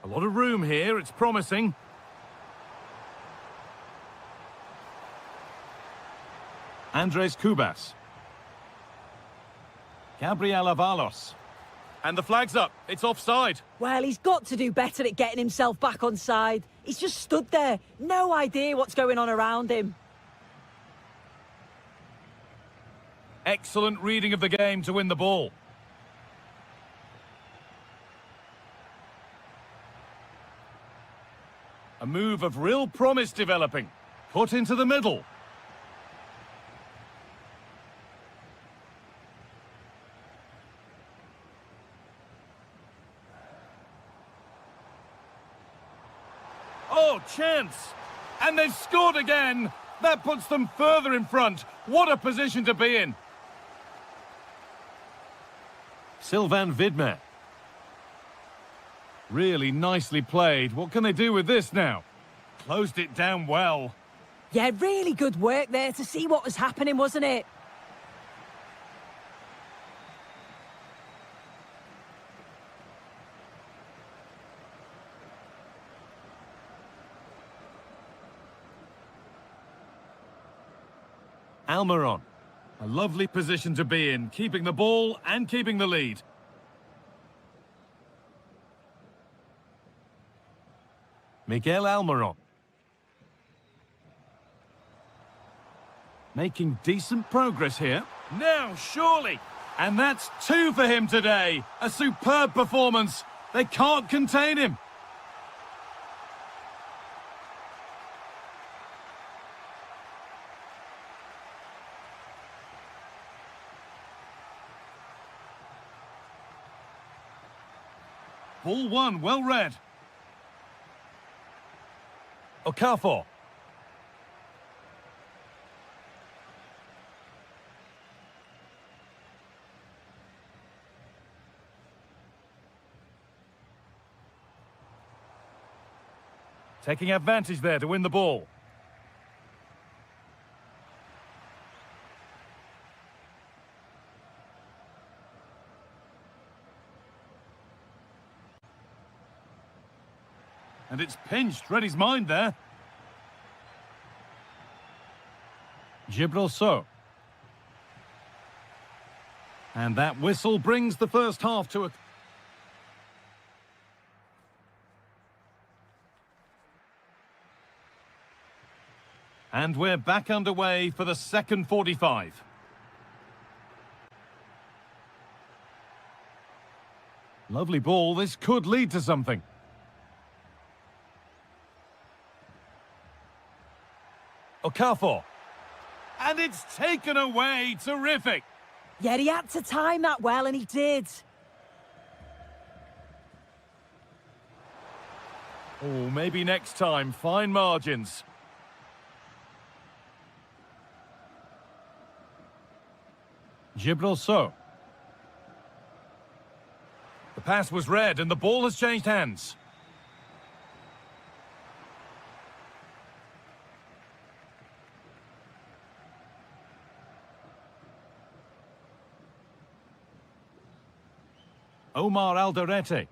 A lot of room here, it's promising. Andres Cubas. Gabriel Avalos. And the flag's up. It's offside. Well, he's got to do better at getting himself back on side. He's just stood there. No idea what's going on around him. Excellent reading of the game to win the ball. A move of real promise developing. Put into the middle. Oh, chance! And they've scored again! That puts them further in front. What a position to be in. Sylvain Vidmer. Really nicely played. What can they do with this now? Closed it down well. Yeah, really good work there to see what was happening, wasn't it? Almiron. A lovely position to be in, keeping the ball and keeping the lead. Miguel Almiron. Making decent progress here. Now, surely. And that's 2 for him today. A superb performance. They can't contain him. Ball 1, well read. Okafor. Taking advantage there to win the ball. And it's pinched, read his mind there. Gibril So. And that whistle brings the first half to a... And we're back underway for the second 45. Lovely ball, this could lead to something. Okafor. And it's taken away. Terrific. Yeah, he had to time that well, and he did. Oh, maybe next time. Fine margins. Gibraltar. The pass was read and the ball has changed hands. Omar Alderete.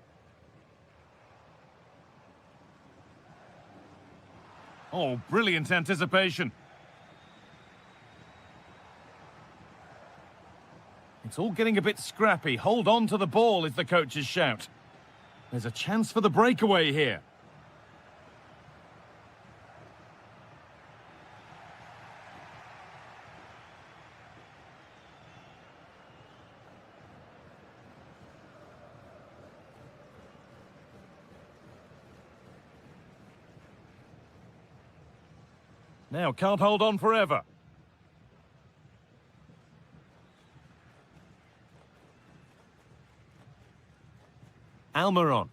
Oh, brilliant anticipation. It's all getting a bit scrappy. Hold on to the ball is the coach's shout. There's a chance for the breakaway here. Now, can't hold on forever. Almiron.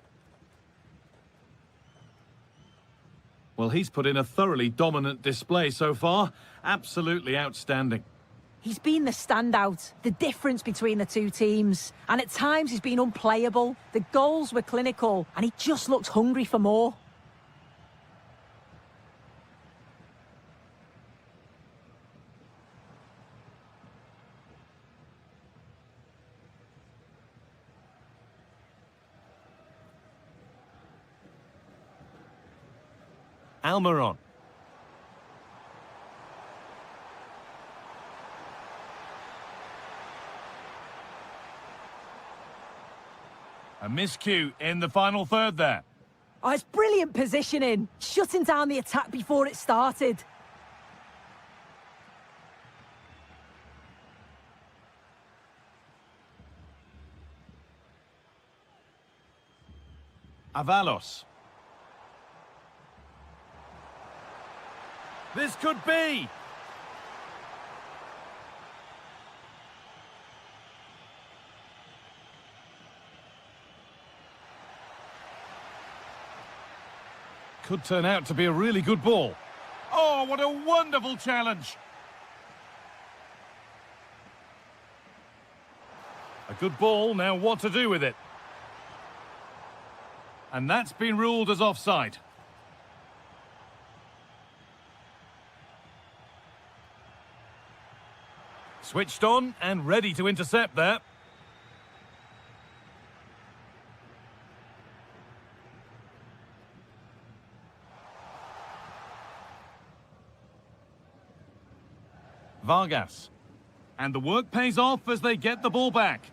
Well, he's put in a thoroughly dominant display so far. Absolutely outstanding. He's been the standout, the difference between the two teams. And at times he's been unplayable. The goals were clinical and he just looked hungry for more. Almiron. A miscue in the final third there. Oh, it's brilliant positioning, shutting down the attack before it started. Avalos. This could be. Could turn out to be a really good ball. Oh, what a wonderful challenge. A good ball, now what to do with it? And that's been ruled as offside. Switched on and ready to intercept there. Vargas. And the work pays off as they get the ball back.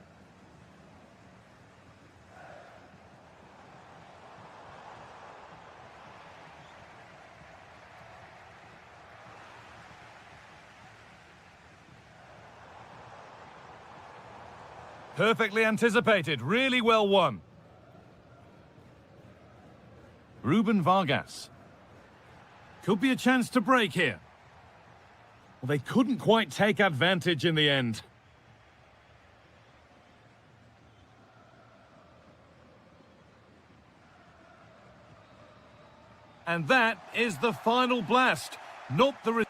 Perfectly anticipated, really well won. Ruben Vargas. Could be a chance to break here. Well, they couldn't quite take advantage in the end. And that is the final blast, not the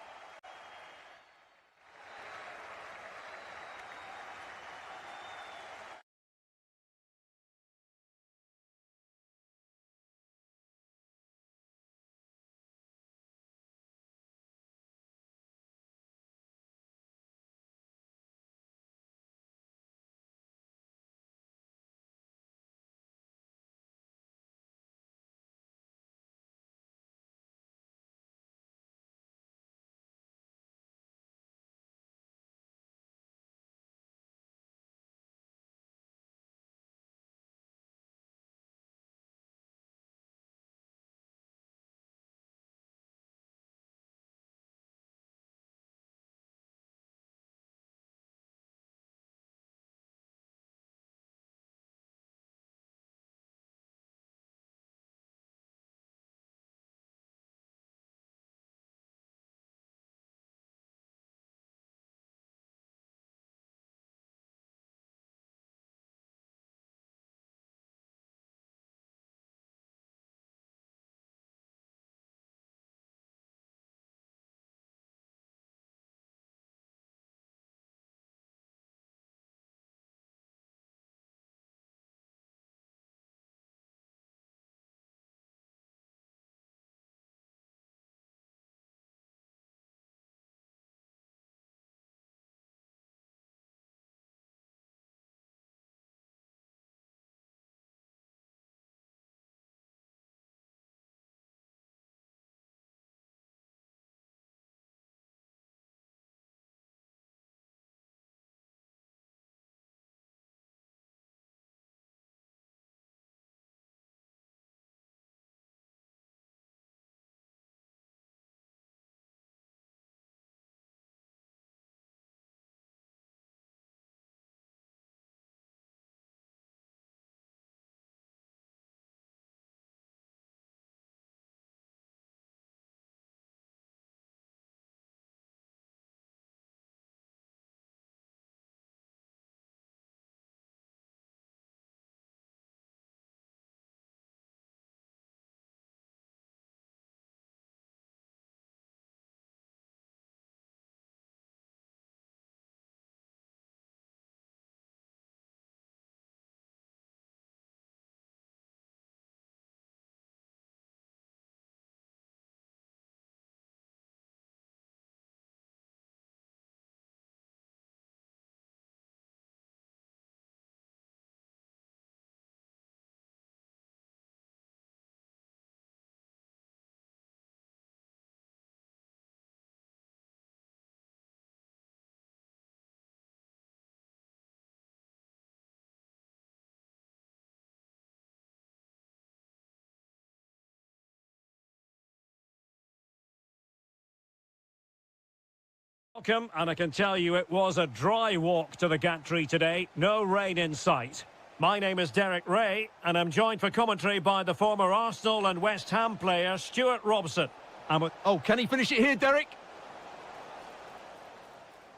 Welcome, and I can tell you it was a dry walk to the gantry today. No rain in sight. My name is Derek Ray, and I'm joined for commentary by the former Arsenal and West Ham player, Stuart Robson. Oh, can he finish it here, Derek?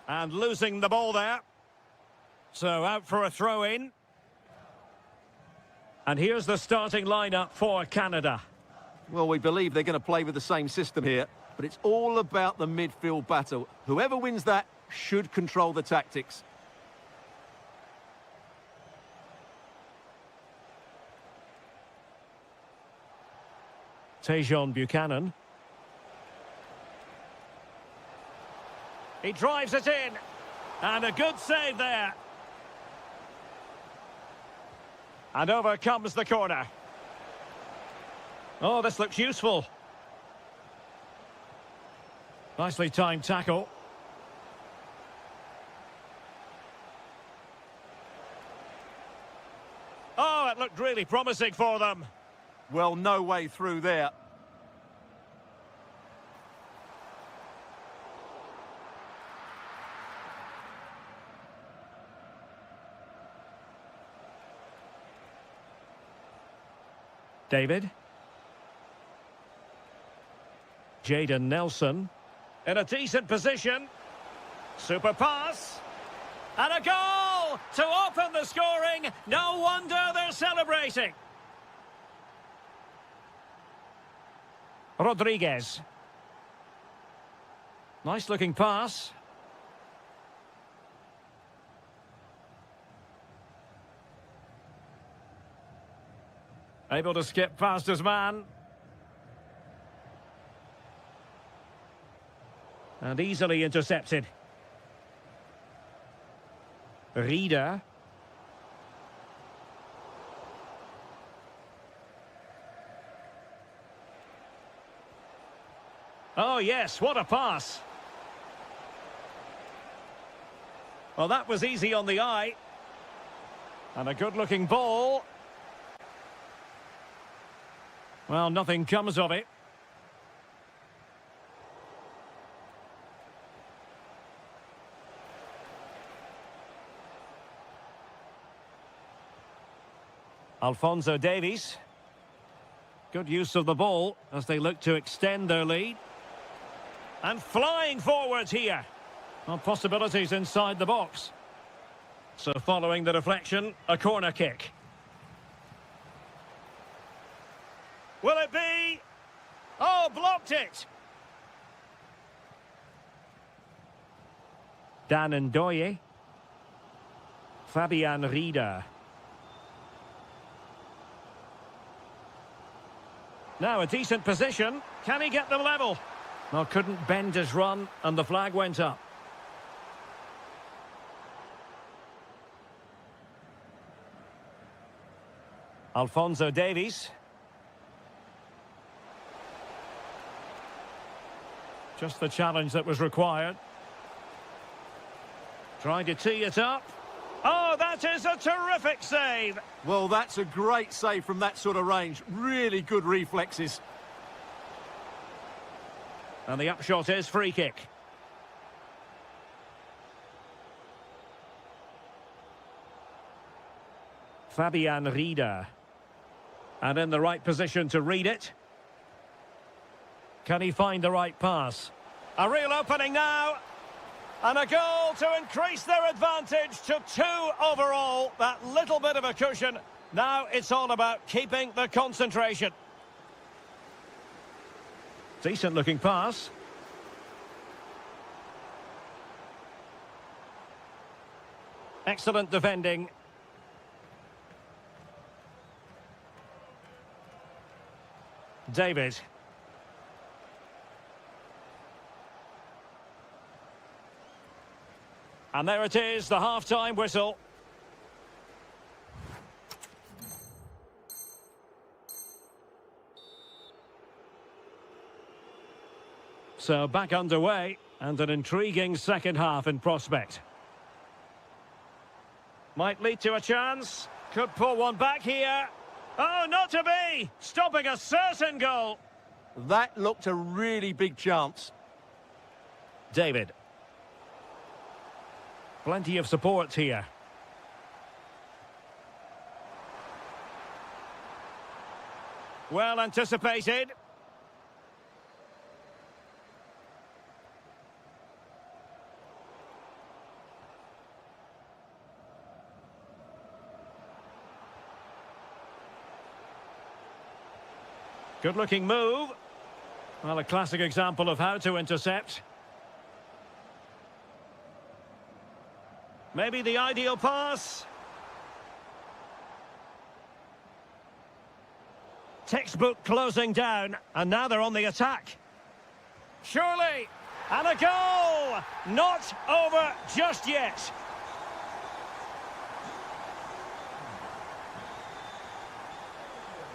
And losing the ball there. So out for a throw-in. And here's the starting lineup for Canada. Well, we believe they're going to play with the same system here, but it's all about the midfield battle. Whoever wins that should control the tactics. Tejon Buchanan. He drives it in. And a good save there. And over comes the corner. Oh, this looks useful. Nicely timed tackle. Oh, it looked really promising for them. Well, no way through there. David. Jadon Nelson. In a decent position. Super pass. And a goal to open the scoring. No wonder they're celebrating. Rodriguez. Nice looking pass. Able to skip past his man. And easily intercepted. Rieder. Oh yes, what a pass. Well, that was easy on the eye. And a good-looking ball. Well, nothing comes of it. Alphonso Davies. Good use of the ball as they look to extend their lead. And flying forwards here. Well, possibilities inside the box. So following the deflection, a corner kick. Will it be? Oh, blocked it. Dan Ndoye. Fabian Rieder. Now a decent position. Can he get them level? Well, couldn't bend his run and the flag went up. Alphonso Davies. Just the challenge that was required. Trying to tee it up. Oh, that is a terrific save. Well, that's a great save from that sort of range. Really good reflexes. And the upshot is free kick. Fabian Rieder. And in the right position to read it. Can he find the right pass? A real opening now. And a goal to increase their advantage to 2 overall. That little bit of a cushion. Now it's all about keeping the concentration. Decent looking pass. Excellent defending. David. And there it is, the half-time whistle. So back underway, and an intriguing second half in prospect. Might lead to a chance. Could pull one back here. Oh, not to be! Stopping a certain goal. That looked a really big chance. David. Plenty of support here. Well anticipated. Good-looking move. Well, a classic example of how to intercept. Maybe the ideal pass. Textbook closing down, and now they're on the attack. Surely, and a goal! Not over just yet.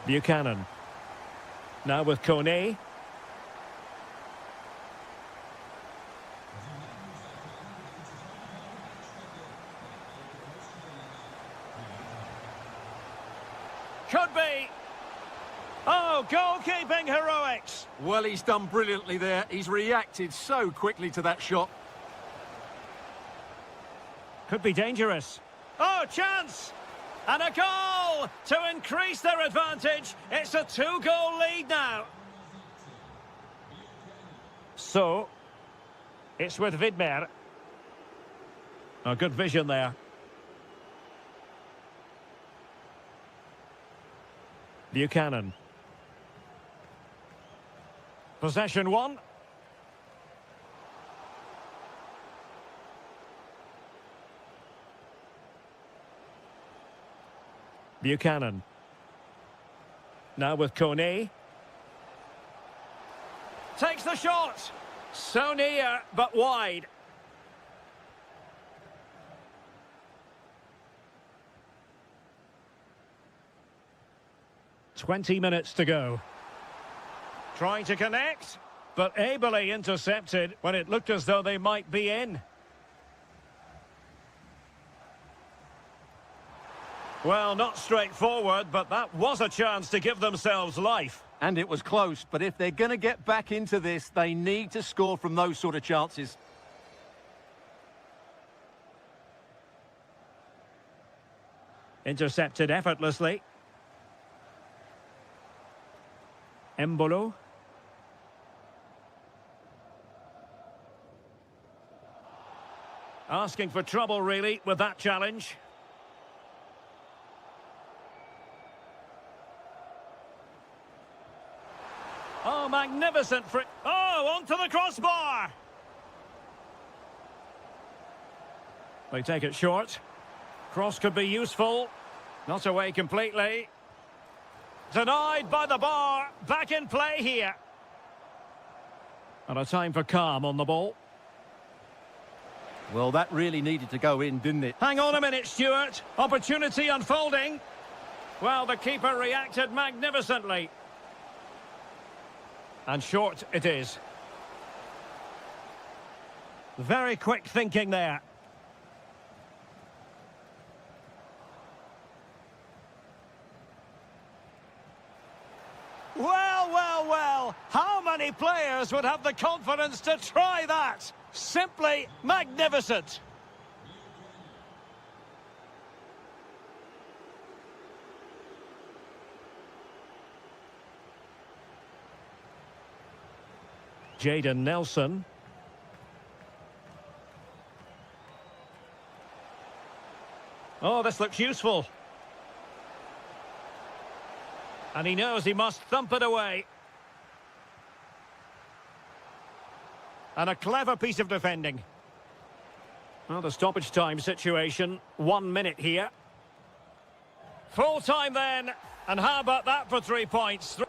Buchanan. Now with Kone. Could be. Oh, goalkeeping heroics. Well, he's done brilliantly there. He's reacted so quickly to that shot. Could be dangerous. Oh, chance! And a goal to increase their advantage. It's a 2-goal lead now. So, it's with Vidmer. Oh, good vision there. Buchanan. Possession one. Buchanan. Now with Kone. Takes the shot. So near, but wide. "20 minutes to go. Trying to connect, but ably intercepted when it looked as though they might be in. Well, not straightforward, but that was a chance to give themselves life. And it was close, but if they're going to get back into this, they need to score from those sort of chances. Intercepted effortlessly. Embolo. Asking for trouble, really, with that challenge. Oh, magnificent free. Oh, onto the crossbar. They take it short. Cross could be useful. Not away completely. Denied by the bar. Back in play here. And a time for calm on the ball. Well, that really needed to go in, didn't it? Hang on a minute, Stuart. Opportunity unfolding. Well, the keeper reacted magnificently. And short it is. Very quick thinking there. Well, well, well. How many players would have the confidence to try that? Simply magnificent. Jadon Nelson. Oh, this looks useful. And he knows he must thump it away. And a clever piece of defending. Well, the stoppage time situation, 1 minute here. Full time then. And how about that for 3 points?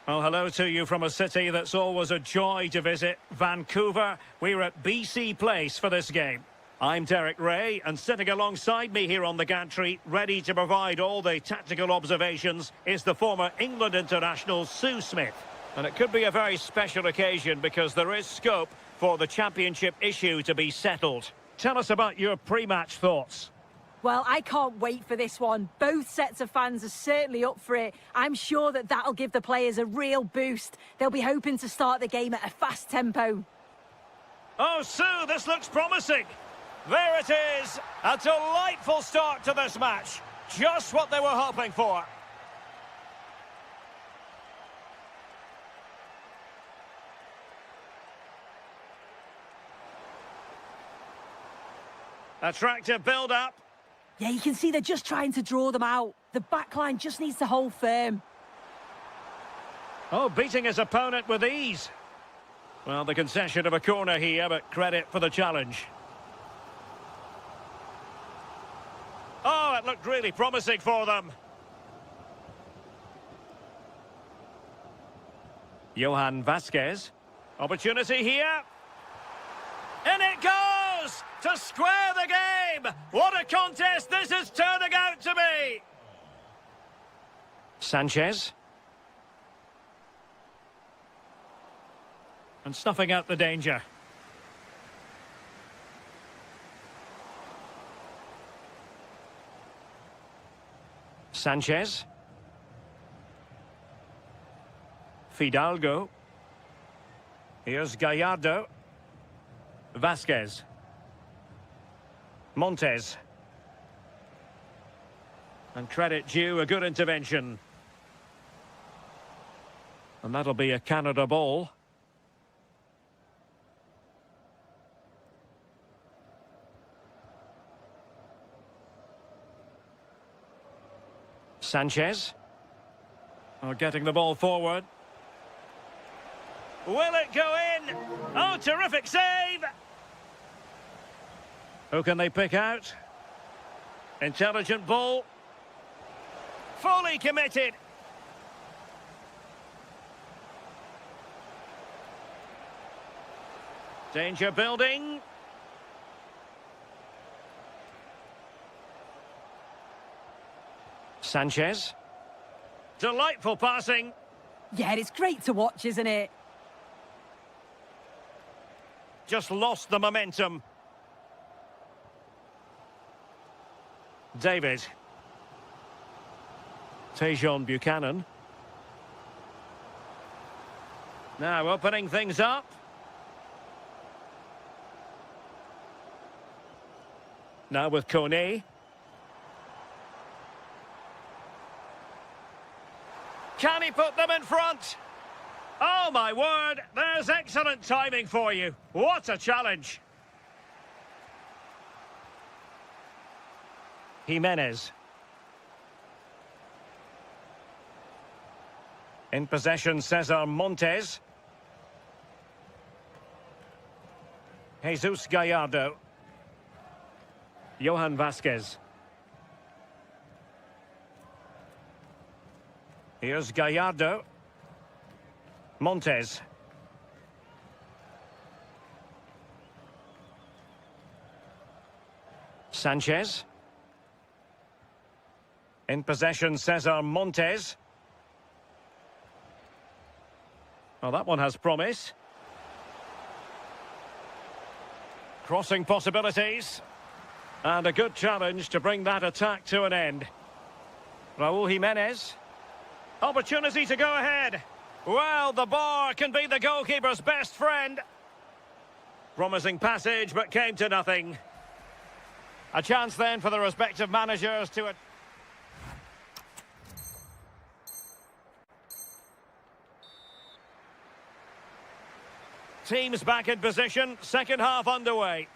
Oh, hello to you from a city that's always a joy to visit, Vancouver. We're at BC Place for this game. I'm Derek Ray, and sitting alongside me here on the gantry, ready to provide all the tactical observations, is the former England international Sue Smith. And it could be a very special occasion because there is scope for the championship issue to be settled. Tell us about your pre-match thoughts. Well, I can't wait for this one. Both sets of fans are certainly up for it. I'm sure that that'll give the players a real boost. They'll be hoping to start the game at a fast tempo. Oh, Sue, this looks promising. There it is. A delightful start to this match. Just what they were hoping for. Attractive build-up. Yeah, you can see they're just trying to draw them out. The backline just needs to hold firm. Oh, beating his opponent with ease. Well, the concession of a corner here, but credit for the challenge. Oh, it looked really promising for them. Johan Vasquez. Opportunity here. In it goes! To square the game! What a contest this is turning out to be! Sanchez. And snuffing out the danger. Sanchez. Fidalgo. Here's Gallardo. Vasquez. Montes. And credit due, a good intervention. And that'll be a Canada ball. Sanchez. Oh, getting the ball forward. Will it go in? Oh, terrific save! Who can they pick out? Intelligent ball. Fully committed. Danger building. Sanchez. Delightful passing. Yeah, it's great to watch, isn't it? Just lost the momentum. David. Tejon Buchanan. Now opening things up. Now with Kone. Can he put them in front? Oh my word, there's excellent timing for you. What a challenge. Jimenez. In possession, Cesar Montes. Jesus Gallardo. Johan Vasquez. Here's Gallardo. Montes. Sanchez. In possession, Cesar Montes. Well, that one has promise. Crossing possibilities. And a good challenge to bring that attack to an end. Raul Jimenez. Opportunity to go ahead. Well, the bar can be the goalkeeper's best friend. Promising passage, but came to nothing. A chance then for the respective managers to... Teams back in position, second half underway.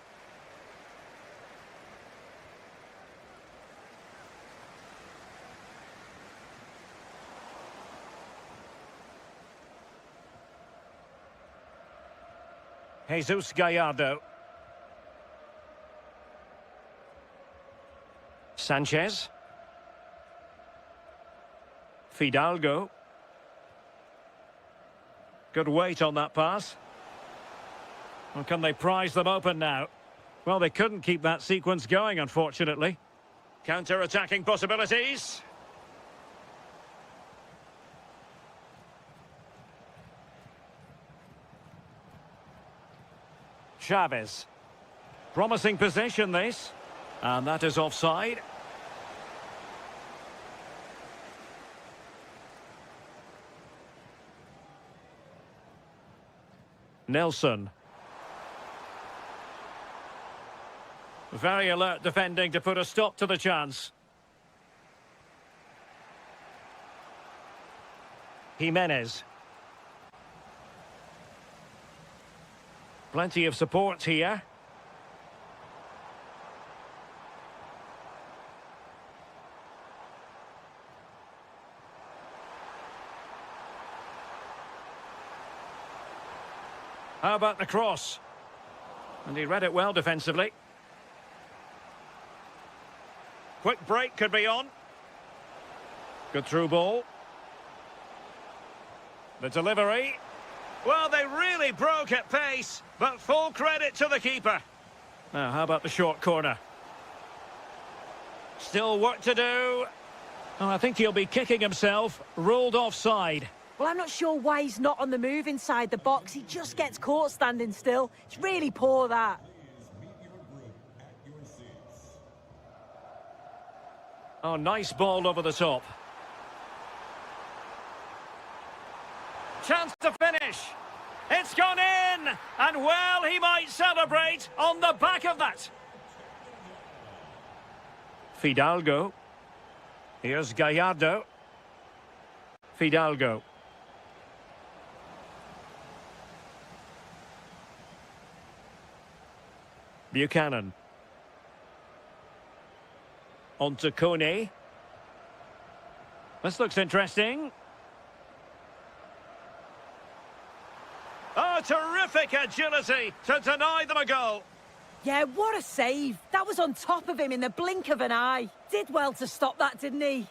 Jesus Gallardo. Sanchez. Fidalgo. Good weight on that pass. Well, can they prise them open now? Well, they couldn't keep that sequence going, unfortunately. Counter-attacking possibilities. Chavez. Promising position, this. And that is offside. Nelson. Very alert defending to put a stop to the chance. Jimenez. Plenty of support here. How about the cross? And he read it well defensively. Quick break could be on. Good through ball. The delivery. Well, they really broke at pace, but full credit to the keeper. Now, how about the short corner? Still work to do. Oh, I think he'll be kicking himself. Ruled offside. Well, I'm not sure why he's not on the move inside the box. He just gets caught standing still. It's really poor, that. Oh, nice ball over the top. Chance to finish. It's gone in. And, well, he might celebrate on the back of that. Fidalgo. Here's Gallardo. Fidalgo. Buchanan. On to Kone. This looks interesting. Oh, terrific agility to deny them a goal. Yeah, what a save. That was on top of him in the blink of an eye. Did well to stop that, didn't he?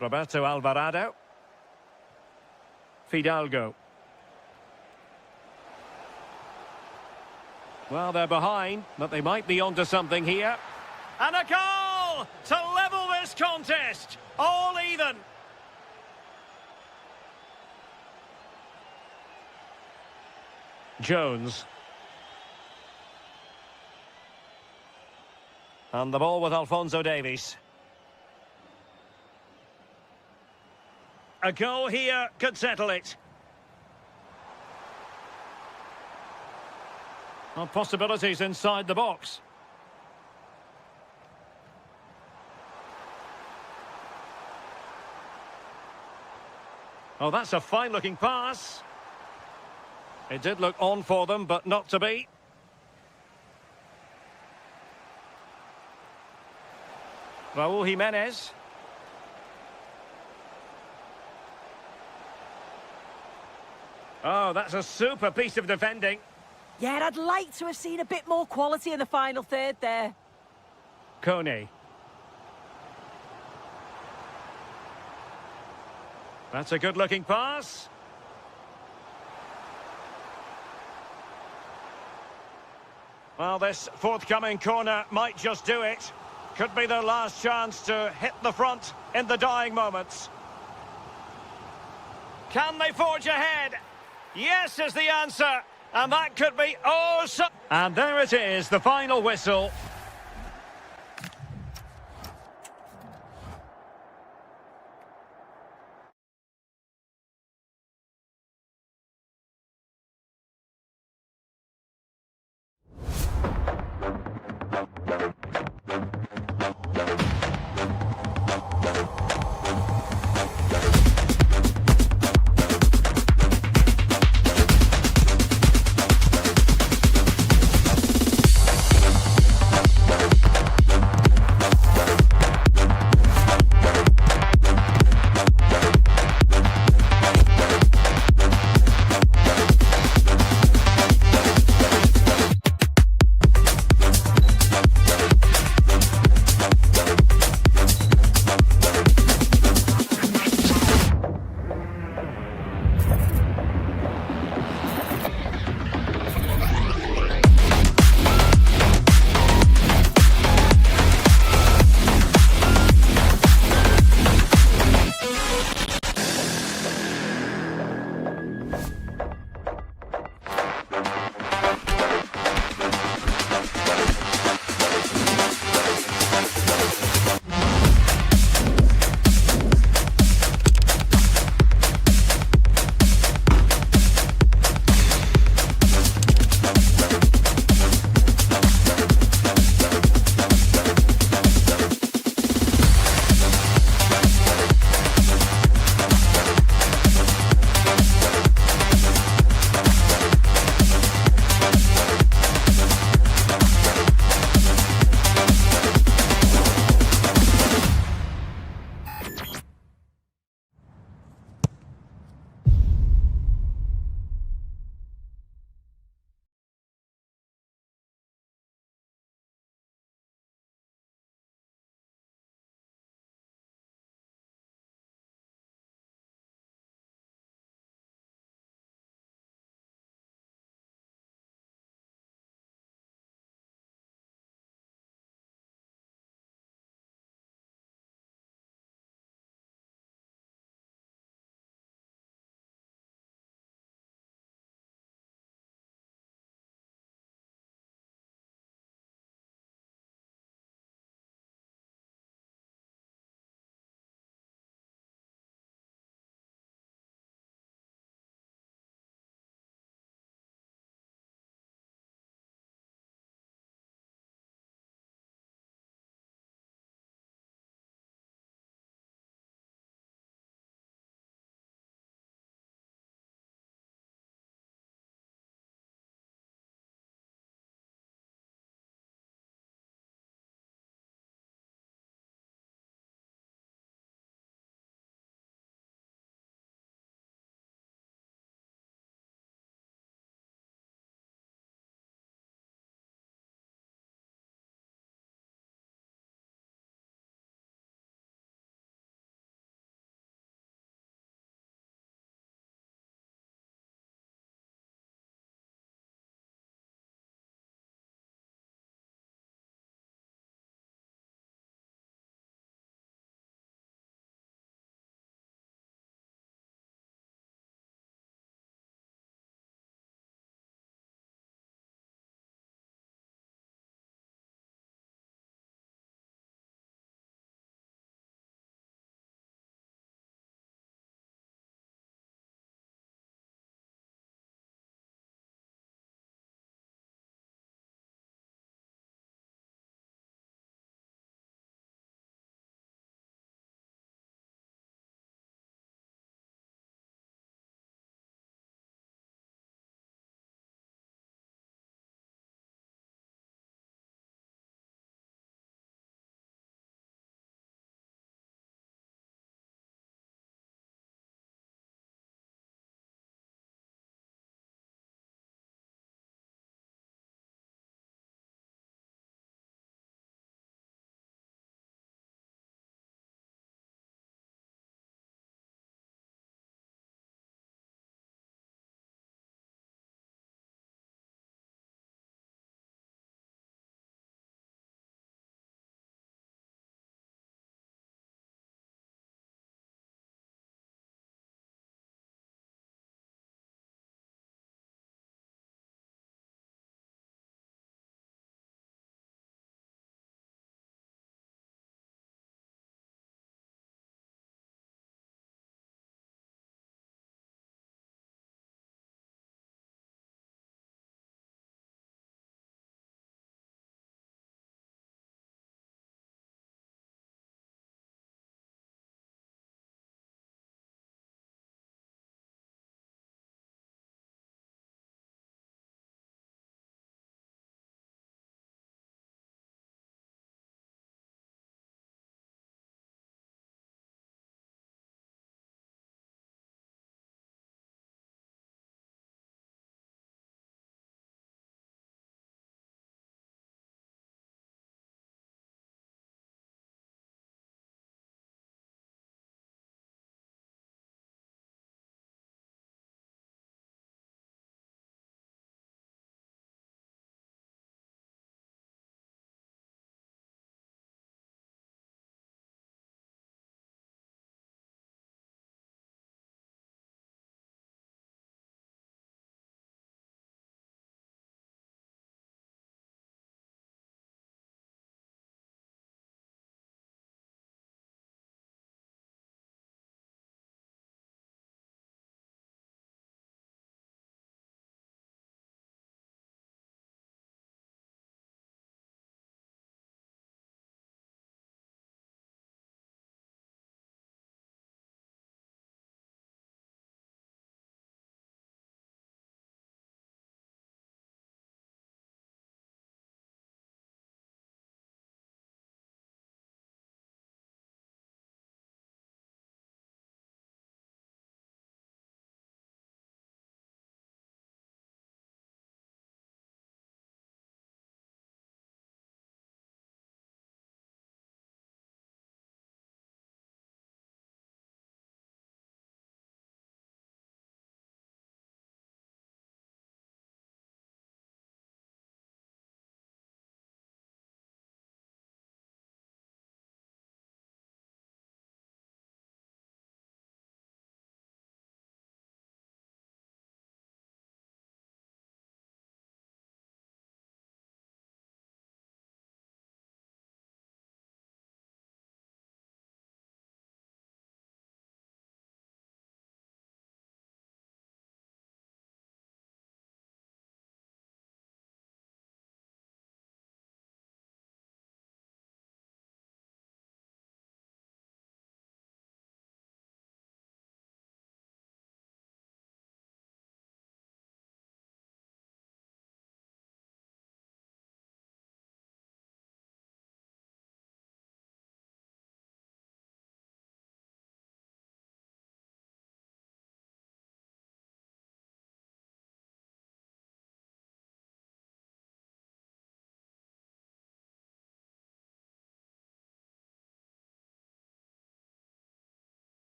Roberto Alvarado. Fidalgo. Well, they're behind, but they might be onto something here. And a goal to level this contest. All even. Jones. And the ball with Alphonso Davies. A goal here could settle it. Well, possibilities inside the box. Oh, that's a fine-looking pass. It did look on for them, but not to be. Raúl Jiménez. Oh, that's a super piece of defending. Yeah, I'd like to have seen a bit more quality in the final third there. Kone. That's a good-looking pass. Well, this forthcoming corner might just do it. Could be their last chance to hit the front in the dying moments. Can they forge ahead? Yes is the answer. And that could be so... And there it is, the final whistle.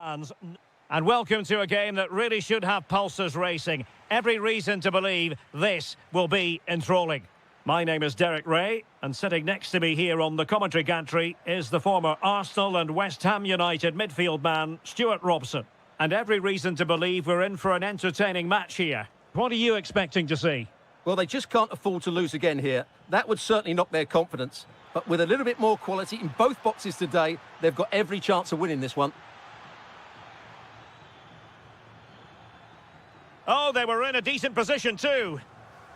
And welcome to a game that really should have pulses racing. Every reason to believe this will be enthralling. My name is Derek Ray, and sitting next to me here on the commentary gantry is the former Arsenal and West Ham United midfield man, Stuart Robson. And every reason to believe we're in for an entertaining match here. What are you expecting to see? Well, they just can't afford to lose again here. That would certainly knock their confidence. But with a little bit more quality in both boxes today, they've got every chance of winning this one. Oh, they were in a decent position too.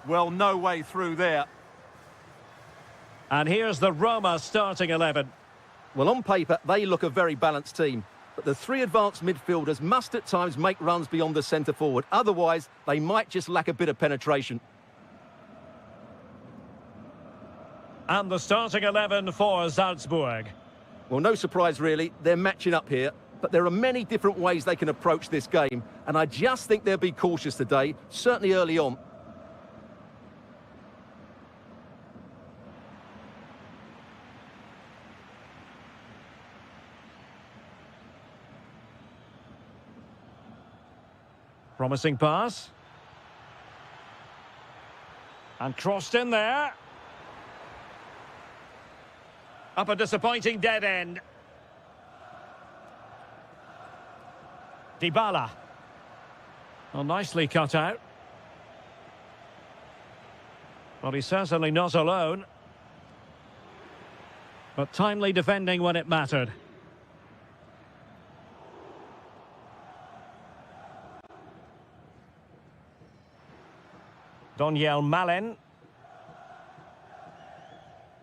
Well, no way through there. And here's the Roma starting 11. Well, on paper, they look a very balanced team. But the three advanced midfielders must at times make runs beyond the centre forward. Otherwise, they might just lack a bit of penetration. And the starting 11 for Salzburg. Well, no surprise, really. They're matching up here. But there are many different ways they can approach this game. And I just think they'll be cautious today, certainly early on. Promising pass. And crossed in there. Up a disappointing dead end. Dybala. Well, nicely cut out. Well, he's certainly not alone. But timely defending when it mattered. Daniel Malen.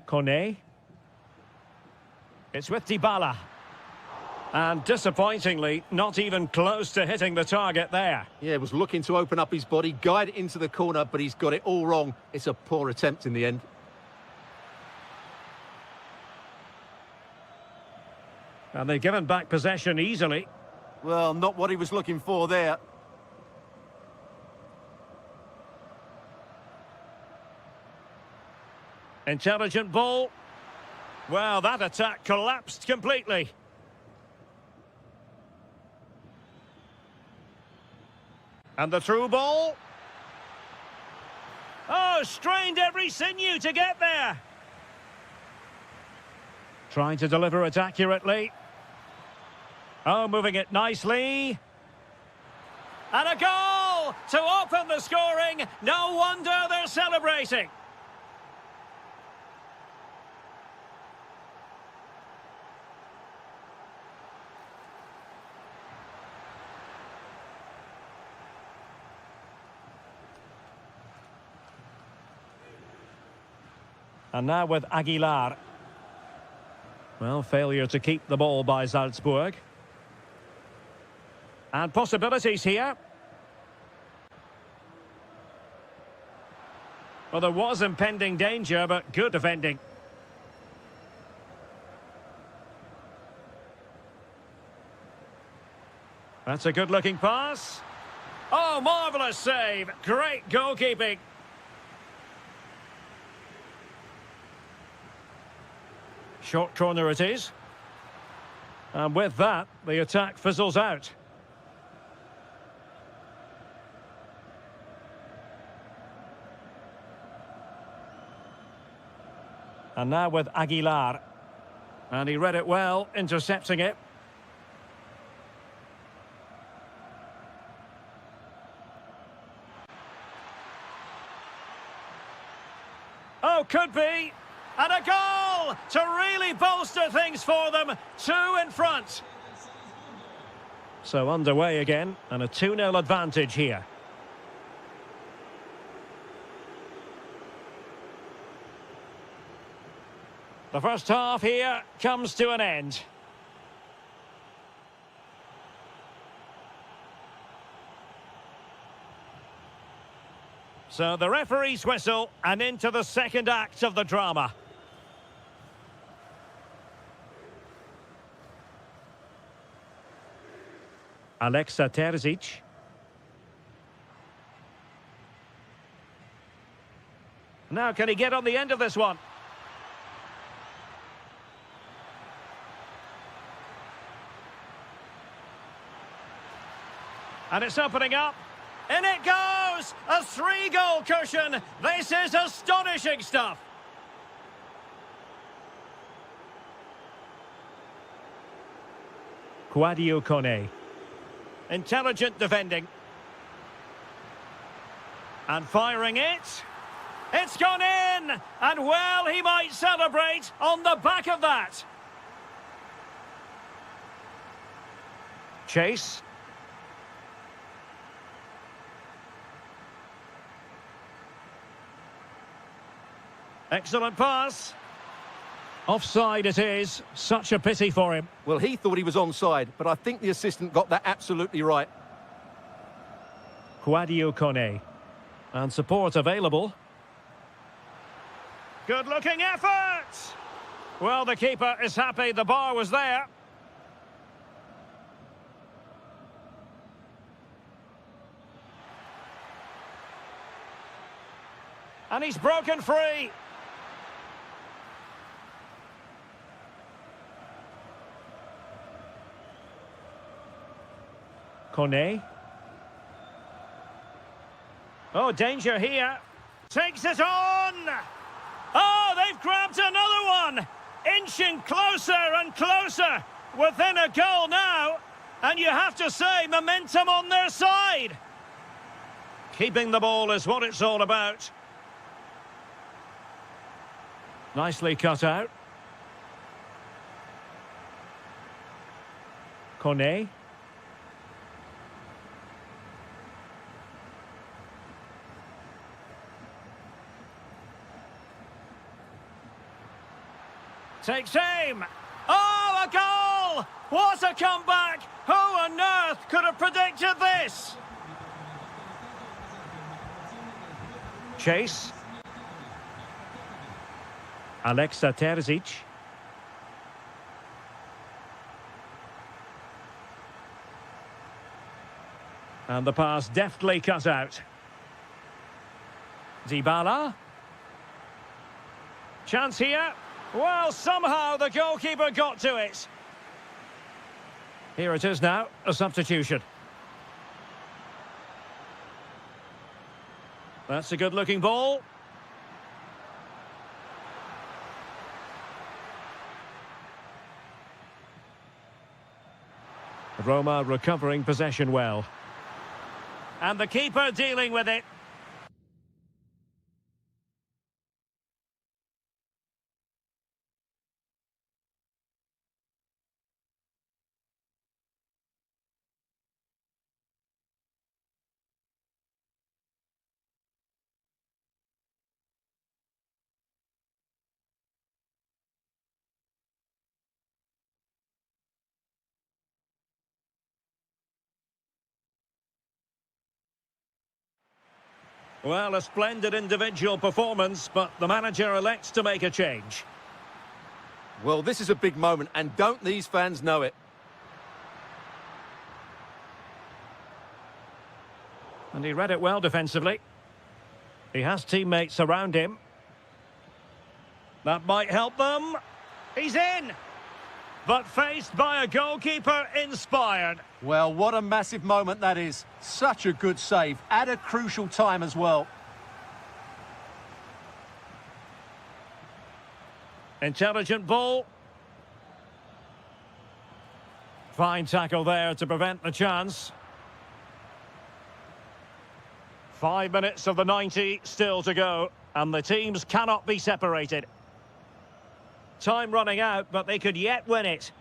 Kone. It's with Dybala. And disappointingly, not even close to hitting the target there. Yeah, was looking to open up his body, guide it into the corner, but he's got it all wrong. It's a poor attempt in the end. And they've given back possession easily. Well, not what he was looking for there. Intelligent ball. Well, that attack collapsed completely. And the through ball. Oh, strained every sinew to get there. Trying to deliver it accurately. Oh, moving it nicely. And a goal to open the scoring. No wonder they're celebrating. And now with Aguilar. Well, failure to keep the ball by Salzburg. And possibilities here. Well, there was impending danger, but good defending. That's a good-looking pass. Oh, marvellous save. Great goalkeeping. Short corner it is. And with that, the attack fizzles out. And now with Aguilar. And he read it well, intercepting it. Oh, could be. And a goal to really bolster things for them. 2 in front. So underway again, and a 2-0 advantage here. The first half here comes to an end. So the referee's whistle, and into the second act of the drama. Alexa Terzic. Now can he get on the end of this one? And it's opening up. In it goes! A 3-goal cushion! This is astonishing stuff! Quadio Kone. Intelligent defending. And firing it. It's gone in! And well, he might celebrate on the back of that. Chase. Excellent pass. Offside it is. Such a pity for him. Well, he thought he was onside, but I think the assistant got that absolutely right. Quadio Kone. And support available. Good-looking effort! Well, the keeper is happy the bar was there. And he's broken free. Kone. Oh, danger here. Takes it on! Oh, they've grabbed another one! Inching closer and closer. Within a goal now. And you have to say, momentum on their side. Keeping the ball is what it's all about. Nicely cut out. Kone. Takes aim. Oh, a goal! What a comeback! Who on earth could have predicted this? Chase. Alexa Terzic. And the pass deftly cut out. Dybala. Chance here. Well, somehow the goalkeeper got to it. Here it is now, a substitution. That's a good-looking ball. Roma recovering possession well. And the keeper dealing with it. Well, a splendid individual performance, but the manager elects to make a change. Well, this is a big moment, and don't these fans know it? And he read it well defensively. He has teammates around him. That might help them. He's in! But faced by a goalkeeper inspired. Well, what a massive moment that is. Such a good save, at a crucial time as well. Intelligent ball. Fine tackle there to prevent the chance. 5 minutes of the 90 still to go, and the teams cannot be separated. Time running out, but they could yet win it.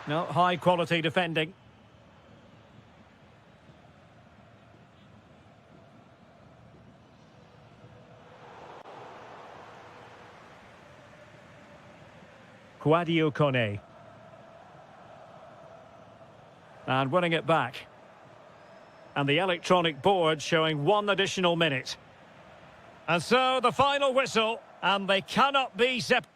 No, high-quality defending. Quadio Kone. And winning it back. And the electronic board showing 1 additional minute. And so the final whistle, and they cannot be separated.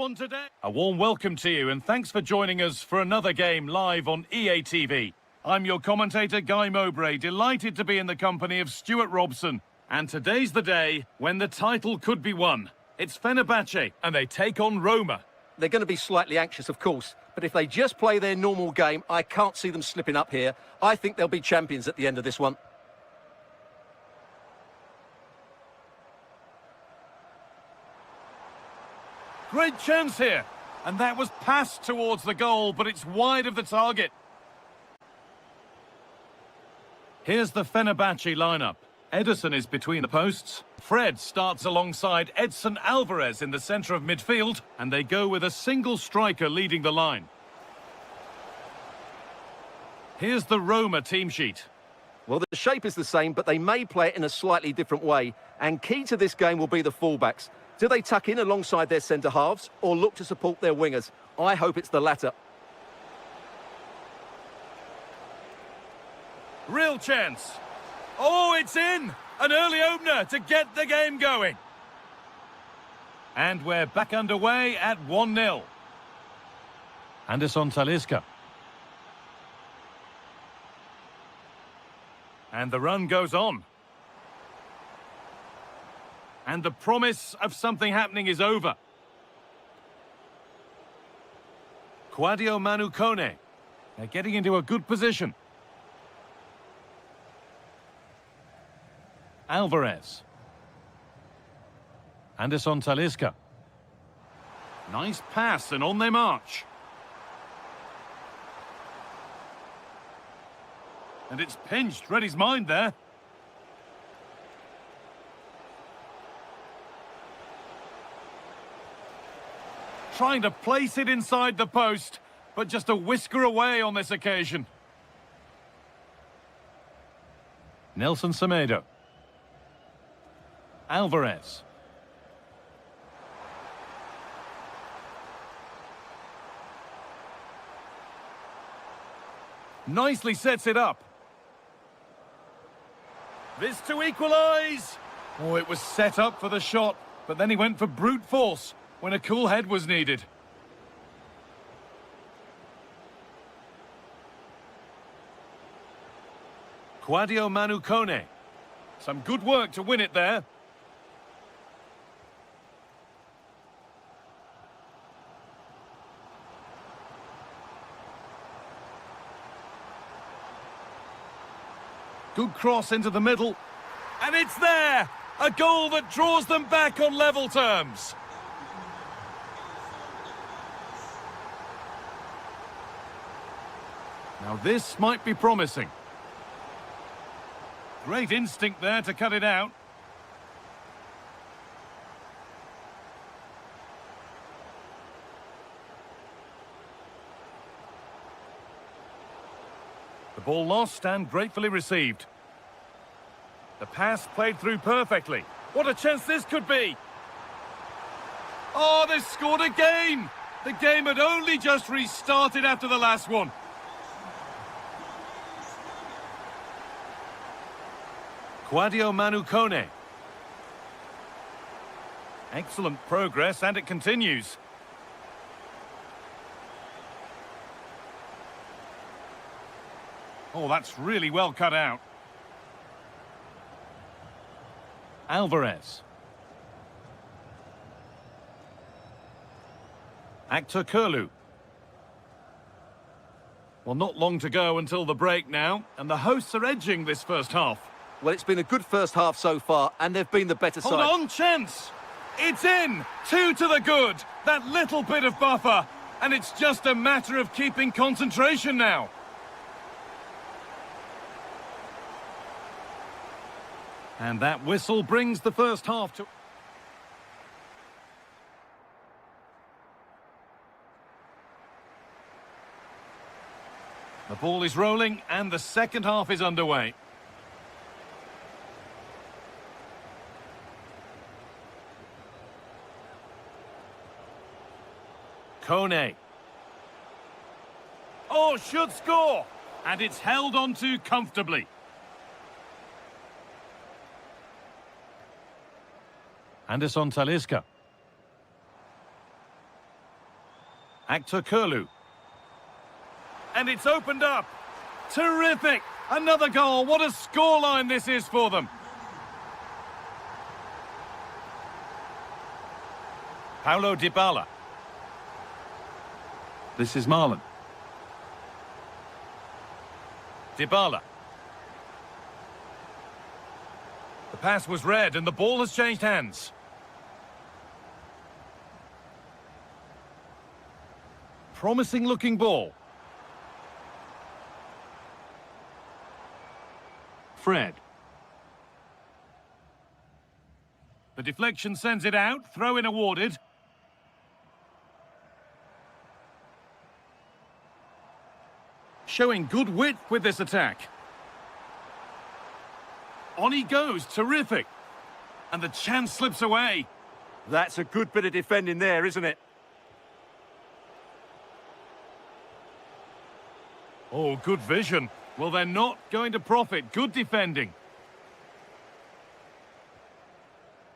one today. A warm welcome to you and thanks for joining us for another game live on EA TV. I'm your commentator, Guy Mowbray, delighted to be in the company of Stuart Robson. And today's the day when the title could be won. It's Fenerbahce and they take on Roma. They're going to be slightly anxious, of course, but if they just play their normal game, I can't see them slipping up here. I think they'll be champions at the end of this one. Great chance here. And that was passed towards the goal, but it's wide of the target. Here's the Fenerbahce lineup. Ederson is between the posts. Fred starts alongside Edson Alvarez in the centre of midfield, and they go with a single striker leading the line. Here's the Roma team sheet. Well, the shape is the same, but they may play it in a slightly different way. And key to this game will be the fullbacks. Do they tuck in alongside their centre-halves or look to support their wingers? I hope it's the latter. Real chance. Oh, it's in! An early opener to get the game going. And we're back underway at 1-0. Anderson Talisca. And the run goes on. And the promise of something happening is over. Quadio Manu Kone. They're getting into a good position. Alvarez. Anderson Talisca. Nice pass and on they march. And it's pinched, read his mind there. Trying to place it inside the post, but just a whisker away on this occasion. Nelson Semedo. Alvarez. Nicely sets it up. This to equalise. Oh, it was set up for the shot, but then he went for brute force when a cool head was needed. Quadio Manu Kone. Some good work to win it there. Good cross into the middle. And it's there! A goal that draws them back on level terms. Now this might be promising. Great instinct there to cut it out. The ball lost and gratefully received. The pass played through perfectly. What a chance this could be! Oh, they've scored again! The game had only just restarted after the last one. Quadio Manu Kone. Excellent progress, and it continues. Oh, that's really well cut out. Alvarez. Actor Kurlu. Well, not long to go until the break now, and the hosts are edging this first half. Well, it's been a good first half so far, and they've been the better side. Hold on, chance! It's in! 2 to the good! That little bit of buffer, and it's just a matter of keeping concentration now. And that whistle brings the first half to... The ball is rolling and the second half is underway. Kone. Oh, should score! And it's held on to comfortably. Anderson Talisca. Akturkulu. And it's opened up. Terrific! Another goal. What a scoreline this is for them. Paulo Dybala. This is Marlon. Dybala. The pass was read and the ball has changed hands. Promising looking ball. Fred. The deflection sends it out. Throw in awarded. Showing good width with this attack. On he goes. Terrific. And the chance slips away. That's a good bit of defending there, isn't it? Oh, good vision. Well, they're not going to profit. Good defending.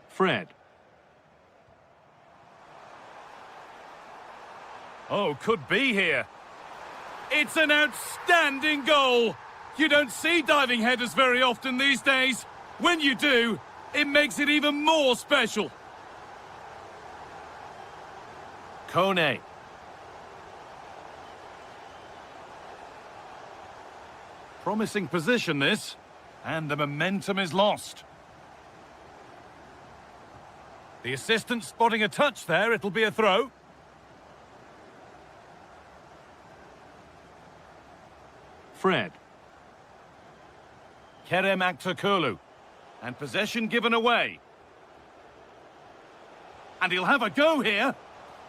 Fred. Oh, could be here. It's an outstanding goal. You don't see diving headers very often these days. When you do, it makes it even more special. Kone. Promising position this, and the momentum is lost. The assistant spotting a touch there, it'll be a throw. Fred. Kerem Akturkulu. And possession given away. And he'll have a go here,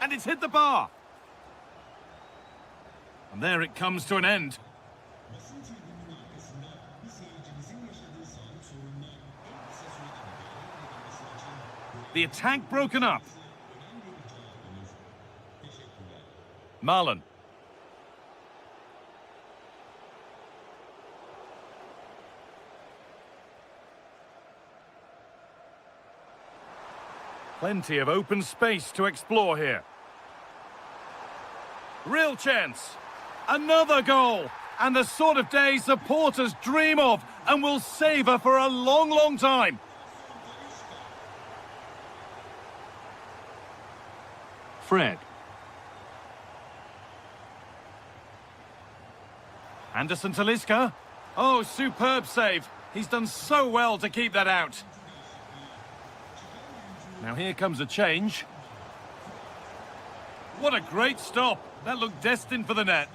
and it's hit the bar. And there it comes to an end. The attack broken up. Marlon. Plenty of open space to explore here. Real chance. Another goal. And the sort of day supporters dream of and will savour for a long, long time. Fred. Anderson Talisca. Oh, superb save. He's done so well to keep that out. Now here comes a change. What a great stop. That looked destined for the net.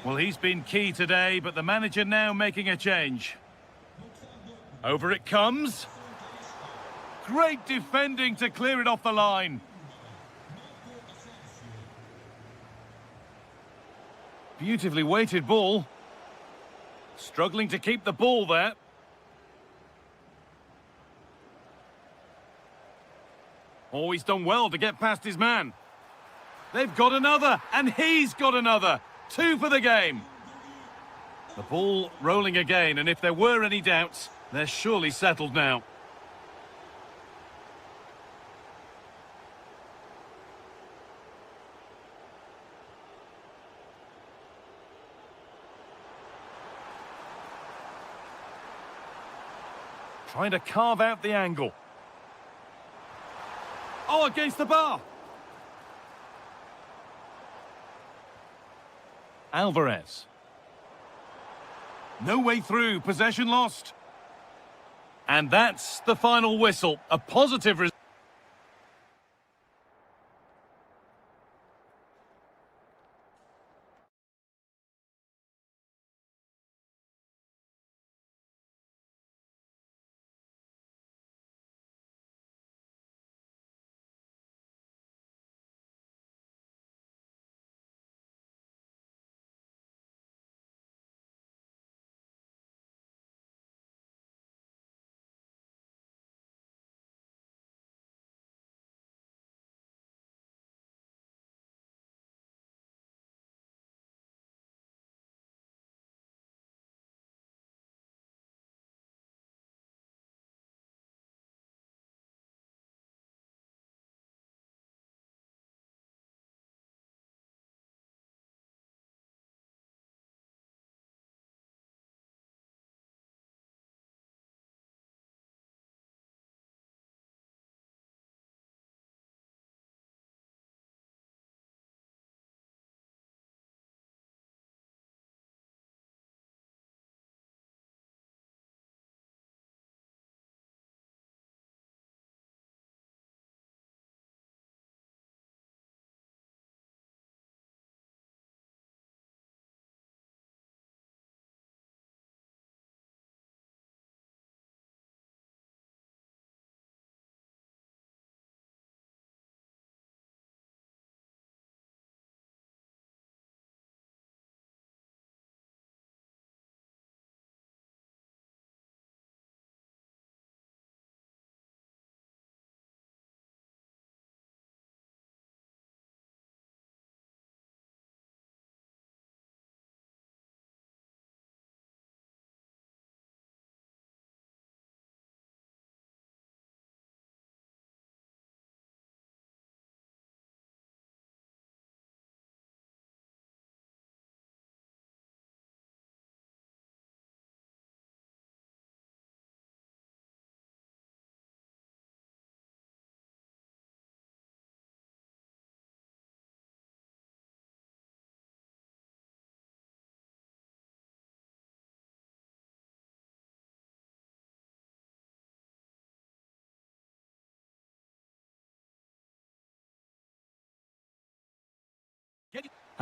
Well, he's been key today, but the manager now making a change. Over it comes. Great defending to clear it off the line. Beautifully weighted ball. Struggling to keep the ball there. Oh, he's done well to get past his man. They've got another, and he's got another. 2 for the game. The ball rolling again, and if there were any doubts, they're surely settled now. Trying to carve out the angle. Oh, against the bar. Alvarez. No way through, possession lost. And that's the final whistle. A positive result.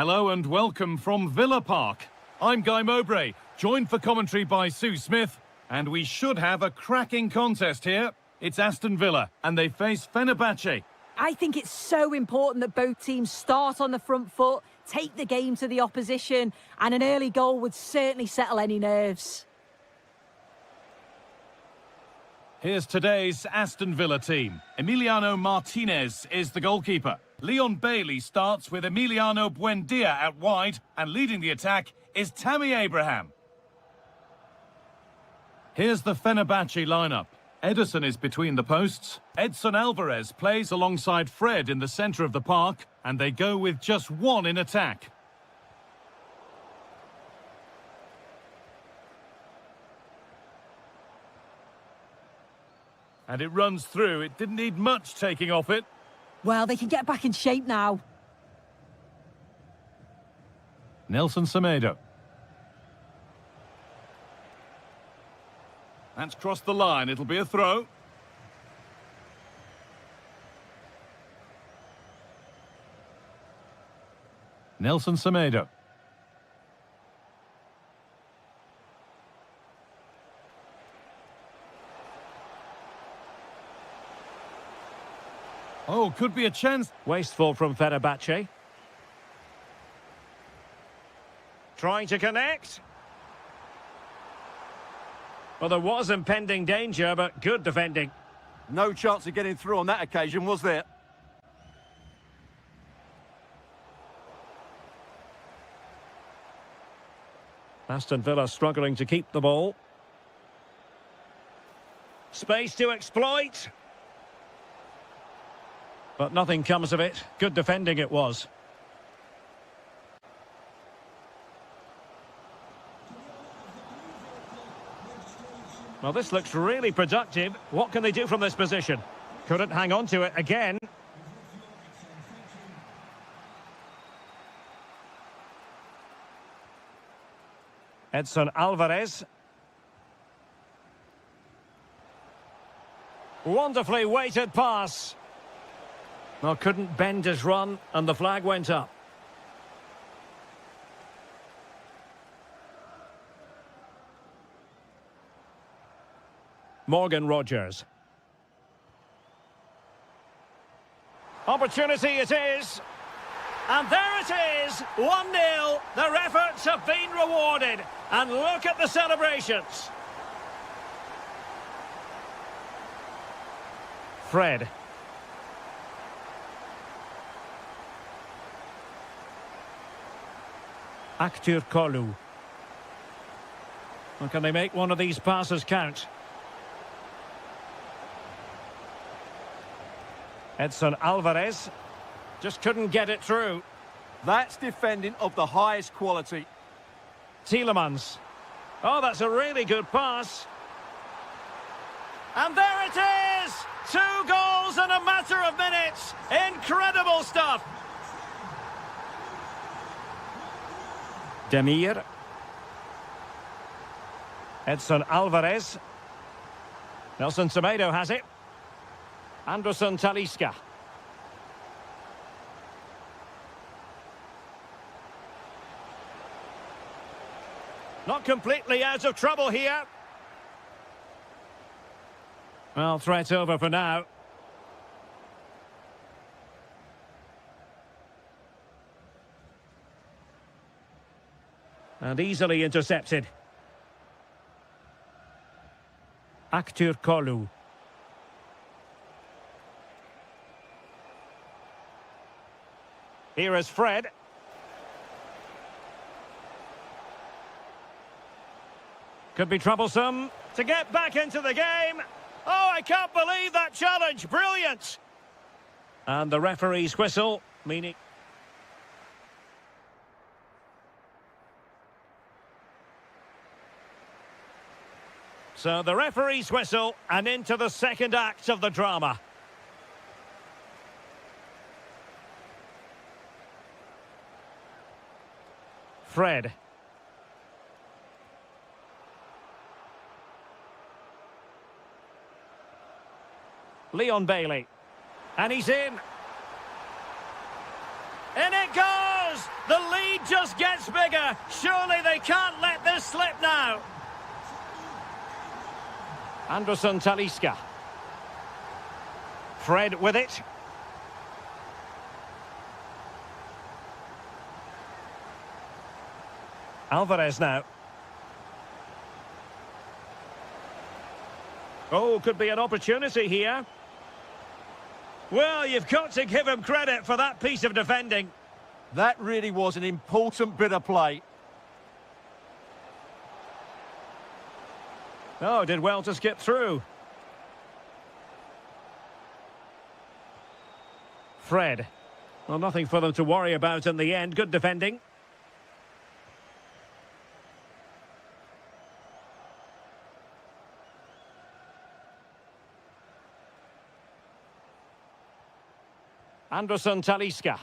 Hello and welcome from Villa Park. I'm Guy Mowbray, joined for commentary by Sue Smith, and we should have a cracking contest here. It's Aston Villa, and they face Fenerbahce. I think it's so important that both teams start on the front foot, take the game to the opposition, and an early goal would certainly settle any nerves. Here's today's Aston Villa team. Emiliano Martinez is the goalkeeper. Leon Bailey starts with Emiliano Buendia out wide, and leading the attack is Tammy Abraham. Here's the Fenerbahce lineup. Ederson is between the posts. Edson Alvarez plays alongside Fred in the centre of the park, and they go with just one in attack. And it runs through. It didn't need much taking off it. Well, they can get back in shape now. Nelson Semedo. That's crossed the line. It'll be a throw. Nelson Semedo. Oh, could be a chance. Wasteful from Fenerbahce. Trying to connect. Well, there was impending danger, but good defending. No chance of getting through on that occasion, was there? Aston Villa struggling to keep the ball. Space to exploit. But nothing comes of it. Good defending it was. Well, this looks really productive. What can they do from this position? Couldn't hang on to it again. Edson Alvarez. Wonderfully weighted pass. Well, couldn't bend his run, and the flag went up. Morgan Rogers. Opportunity it is. And there it is, 1-0. Their efforts have been rewarded. And look at the celebrations. Fred. Aktur Kolu. Well, can they make one of these passes count? Edson Alvarez just couldn't get it through. That's defending of the highest quality. Tielemans. Oh, that's a really good pass. And there it is! 2 goals in a matter of minutes. Incredible stuff. Demir. Edson Alvarez. Nelson Semedo has it. Anderson Talisca. Not completely out of trouble here. Well, threat over for now. And easily intercepted. Aktur Kolu. Here is Fred. Could be troublesome to get back into the game. Oh, I can't believe that challenge. Brilliant. And the referee's whistle, meaning... So the referee's whistle, and into the second act of the drama. Fred. Leon Bailey. And he's in. In it goes! goes. The lead just gets bigger. Surely they can't let this slip now. Anderson Talisca. Fred with it. Alvarez now. Oh, could be an opportunity here. Well, you've got to give him credit for that piece of defending. That really was an important bit of play. Oh, did well to skip through. Fred. Well, nothing for them to worry about in the end. Good defending. Anderson Talisca.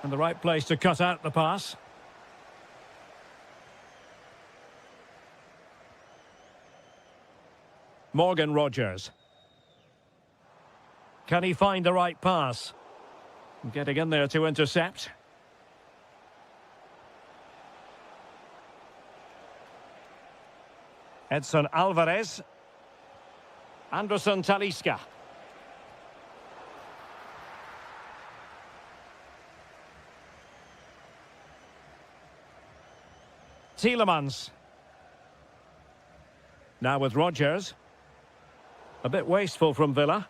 And the right place to cut out the pass. Morgan Rogers. Can he find the right pass? Getting in there to intercept. Edson Alvarez. Anderson Talisca. Tielemans. Now with Rogers. A bit wasteful from Villa.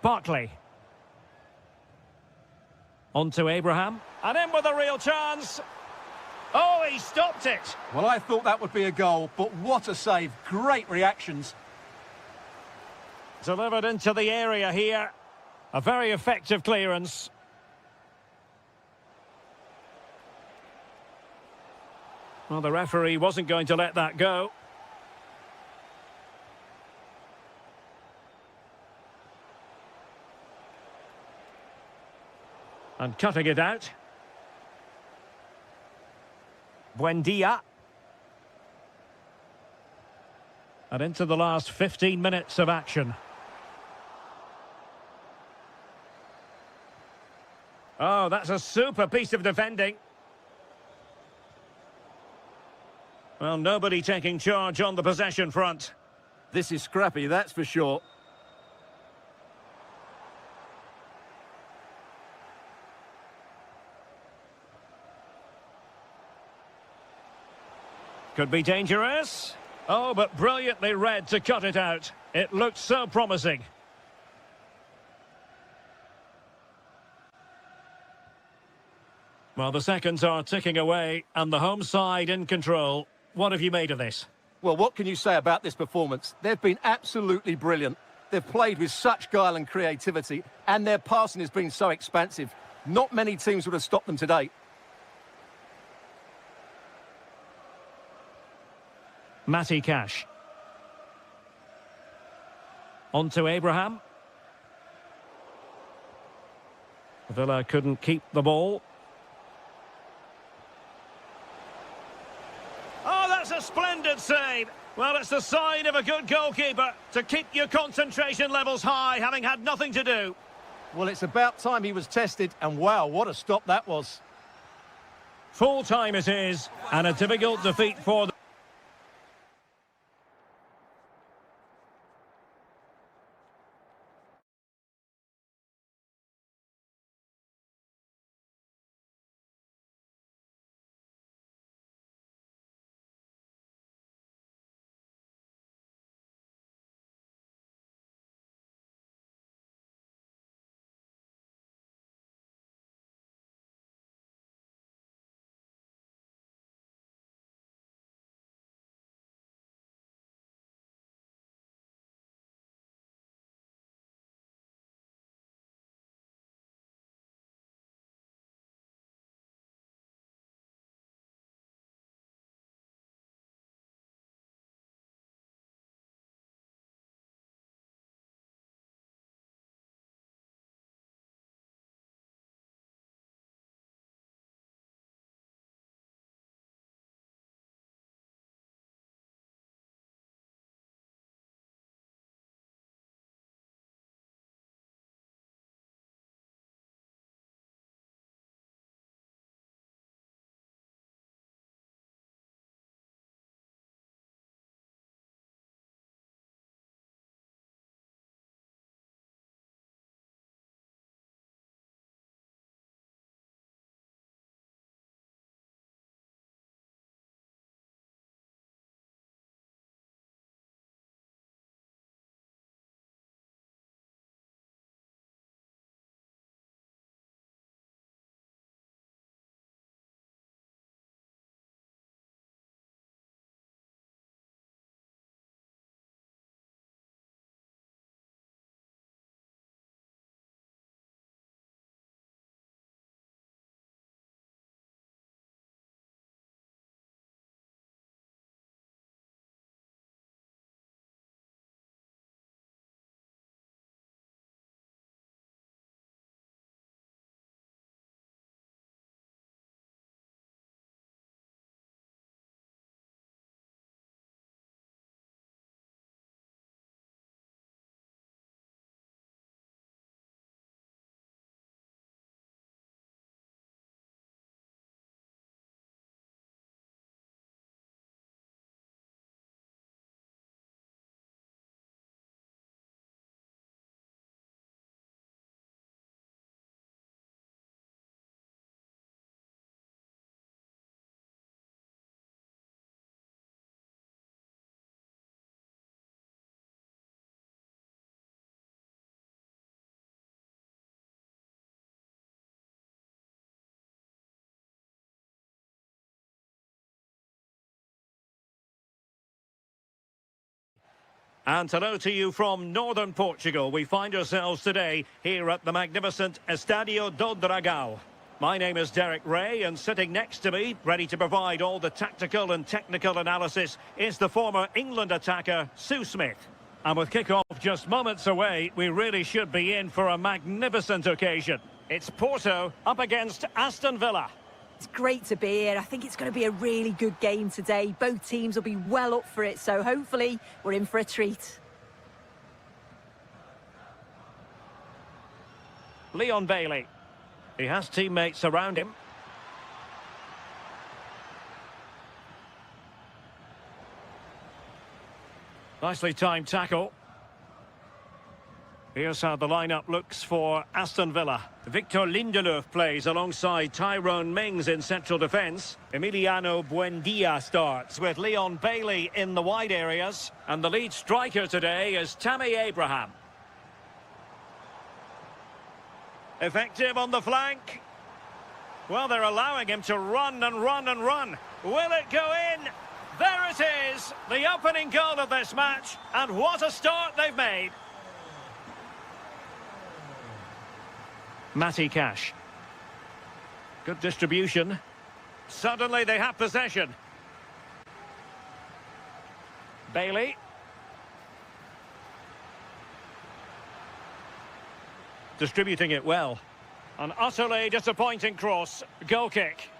Barkley. On to Abraham. And in with a real chance. Oh, he stopped it. Well, I thought that would be a goal, but what a save. Great reactions. Delivered into the area here. A very effective clearance. Well, the referee wasn't going to let that go. And cutting it out. Buendia. And into the last 15 minutes of action. Oh, that's a super piece of defending. Well, nobody taking charge on the possession front. This is scrappy, that's for sure. Could be dangerous. Oh, but brilliantly read to cut it out. It looked so promising. Well, the seconds are ticking away and the home side in control. What have you made of this? Well, what can you say about this performance? They've been absolutely brilliant. They've played with such guile and creativity, and their passing has been so expansive. Not many teams would have stopped them today. Matty Cash. On to Abraham. Villa couldn't keep the ball. Oh, that's a splendid save. Well, it's the sign of a good goalkeeper to keep your concentration levels high, having had nothing to do. Well, it's about time he was tested, and wow, what a stop that was. Full time it is, and a difficult defeat for them. And hello to you from northern Portugal. We find ourselves today here at the magnificent Estádio do Dragão. My name is Derek Ray, and sitting next to me, ready to provide all the tactical and technical analysis, is the former England attacker, Sue Smith. And with kick-off just moments away, we really should be in for a magnificent occasion. It's Porto up against Aston Villa. It's great to be here. I think it's going to be a really good game today. Both teams will be well up for it, so hopefully we're in for a treat. Leon Bailey. He has teammates around him. Nicely timed tackle. Here's how the lineup looks for Aston Villa. Victor Lindelöf plays alongside Tyrone Mings in central defence. Emiliano Buendia starts with Leon Bailey in the wide areas. And the lead striker today is Tammy Abraham. Effective on the flank. Well, they're allowing him to run and run and run. Will it go in? There it is, the opening goal of this match. And what a start they've made. Matty Cash. Good distribution. Suddenly they have possession. Bailey. Distributing it well. An utterly disappointing cross. Goal kick.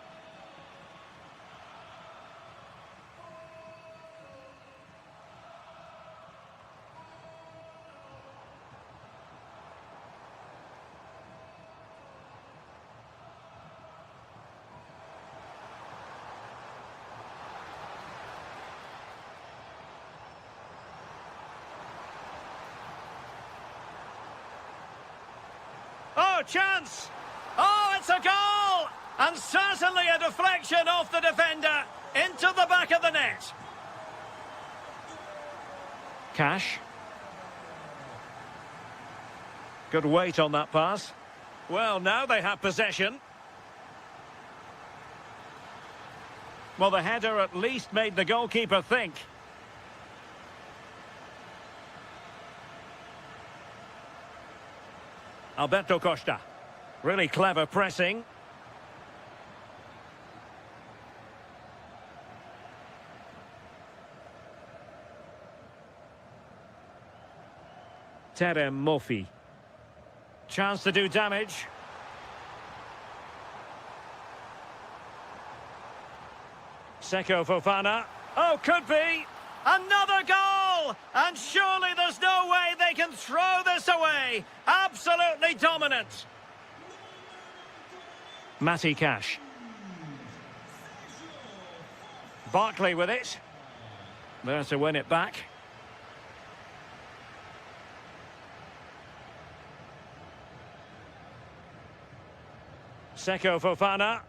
Oh, chance! Oh, it's a goal! And certainly a deflection off the defender into the back of the net. Cash. Good weight on that pass. Well, now they have possession. Well, the header at least made the goalkeeper think. Alberto Costa. Really clever pressing. Terem Moffi. Chance to do damage. Seko Fofana. Oh, could be! Another goal! And surely there's no way they can throw this away. Absolutely dominant. Matty Cash. Barkley with it. There to win it back. Seko Fofana.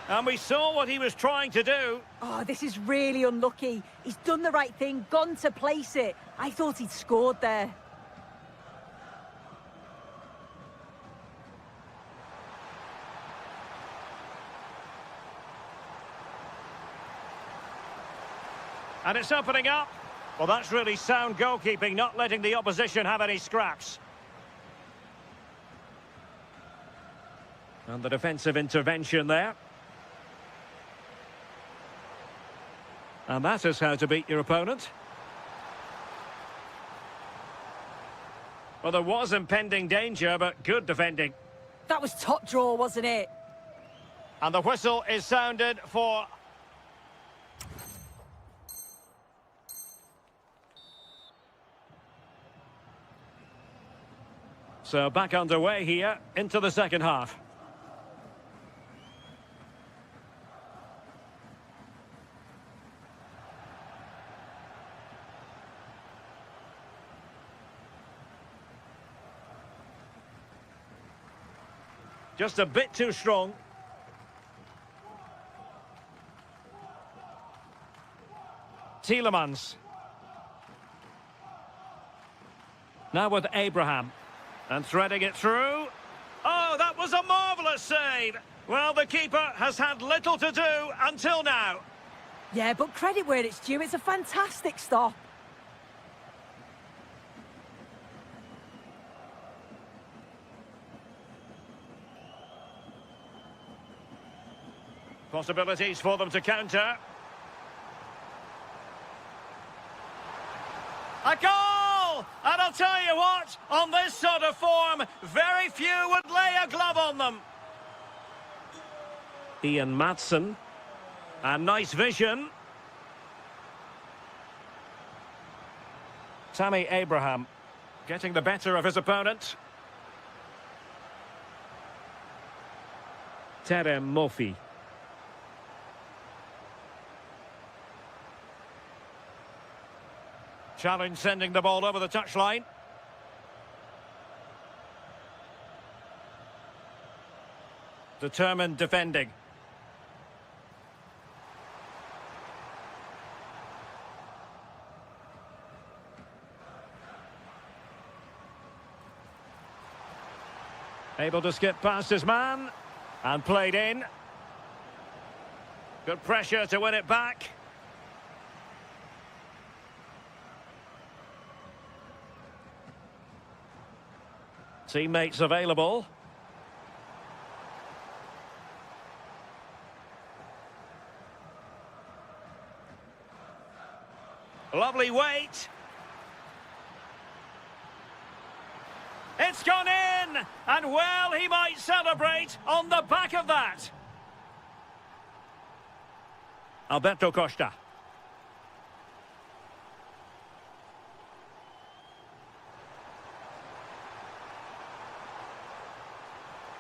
And we saw what he was trying to do. Oh, this is really unlucky. He's done the right thing, gone to place it. I thought he'd scored there. And it's opening up. Well, that's really sound goalkeeping, not letting the opposition have any scraps. And the defensive intervention there. And that is how to beat your opponent. Well, there was impending danger, but good defending. That was top draw, wasn't it? And the whistle is sounded for... So back underway here into the second half. Just a bit too strong. Tielemans. Now with Abraham. And threading it through. Oh, Marvellous save. Well, the keeper has had little to do until now. Yeah, but credit where it's due. It's a fantastic stop. Possibilities for them to counter. A goal! And I'll tell you what, on this sort of form, very few would lay a glove on them. Ian Madsen. And nice vision. Tammy Abraham getting the better of his opponent. Terem Murphy. Challenge sending the ball over the touchline. Determined defending. Able to skip past his man. And played in. Good pressure to win it back. Teammates available. Lovely weight. It's gone in! And well, he might celebrate on the back of that. Alberto Costa.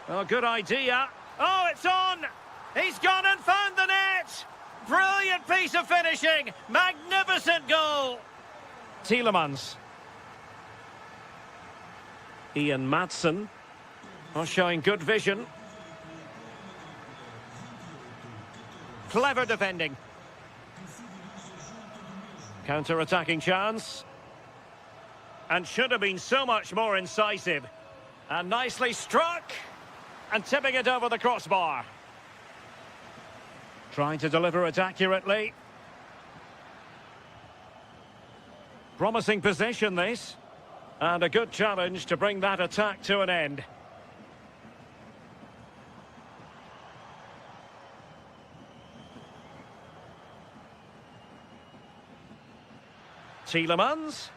Oh, good idea. Oh, it's on! He's gone and found the net! Brilliant piece of finishing! Magnificent goal! Tielemans. Ian Madsen. Oh, showing good vision. Clever defending. Counter-attacking chance. And should have been so much more incisive. And nicely struck. And tipping it over the crossbar. Trying to deliver it accurately. Promising position, this. And a good challenge to bring that attack to an end. Tielemans.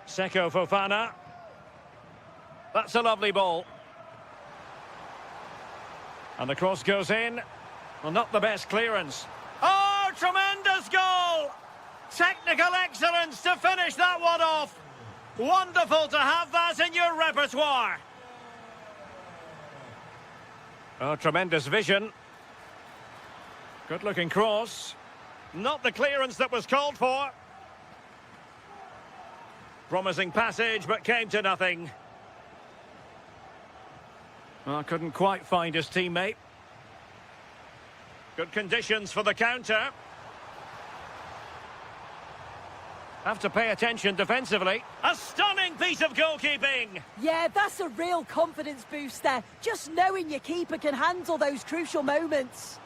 Seko Fofana. That's a lovely ball. And the cross goes in. Well, not the best clearance. Oh, tremendous goal! Technical excellence to finish that one off. Wonderful to have that in your repertoire. Oh, tremendous vision. Good-looking cross. Not the clearance that was called for. Promising passage, but came to nothing. Well, couldn't quite find his teammate. Good conditions for the counter. Have to pay attention defensively. A stunning piece of goalkeeping. Yeah, that's a real confidence booster. Just knowing your keeper can handle those crucial moments.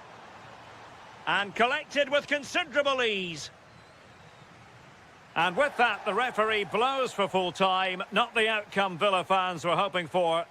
And collected with considerable ease. And with that, the referee blows for full time. Not the outcome Villa fans were hoping for.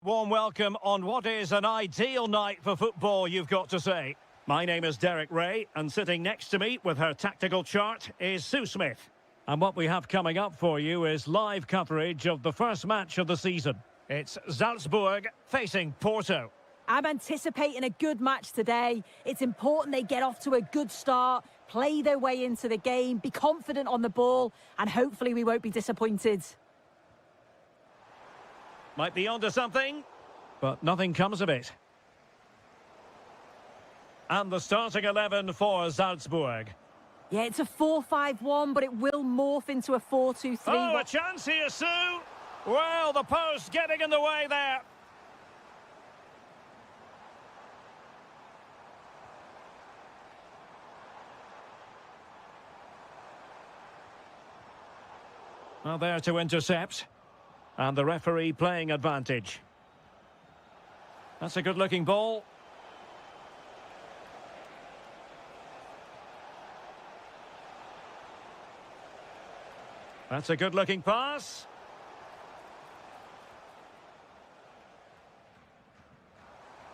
Warm welcome on what is an ideal night for football, you've got to say. My name is Derek Ray, and sitting next to me with her tactical chart is Sue Smith. And what we have coming up for you is live coverage of the first match of the season. It's Salzburg facing Porto. I'm anticipating a good match today. It's important they get off to a good start, play their way into the game, be confident on the ball, and hopefully we won't be disappointed. Might be onto something, but nothing comes of it. And the starting 11 for Salzburg. Yeah, it's a 4-5-1, but it will morph into a 4-2-3. Oh, a chance here, Sue! Well, the post getting in the way there. Well, there to intercept. And the referee playing advantage. That's a good-looking ball. That's a good-looking pass.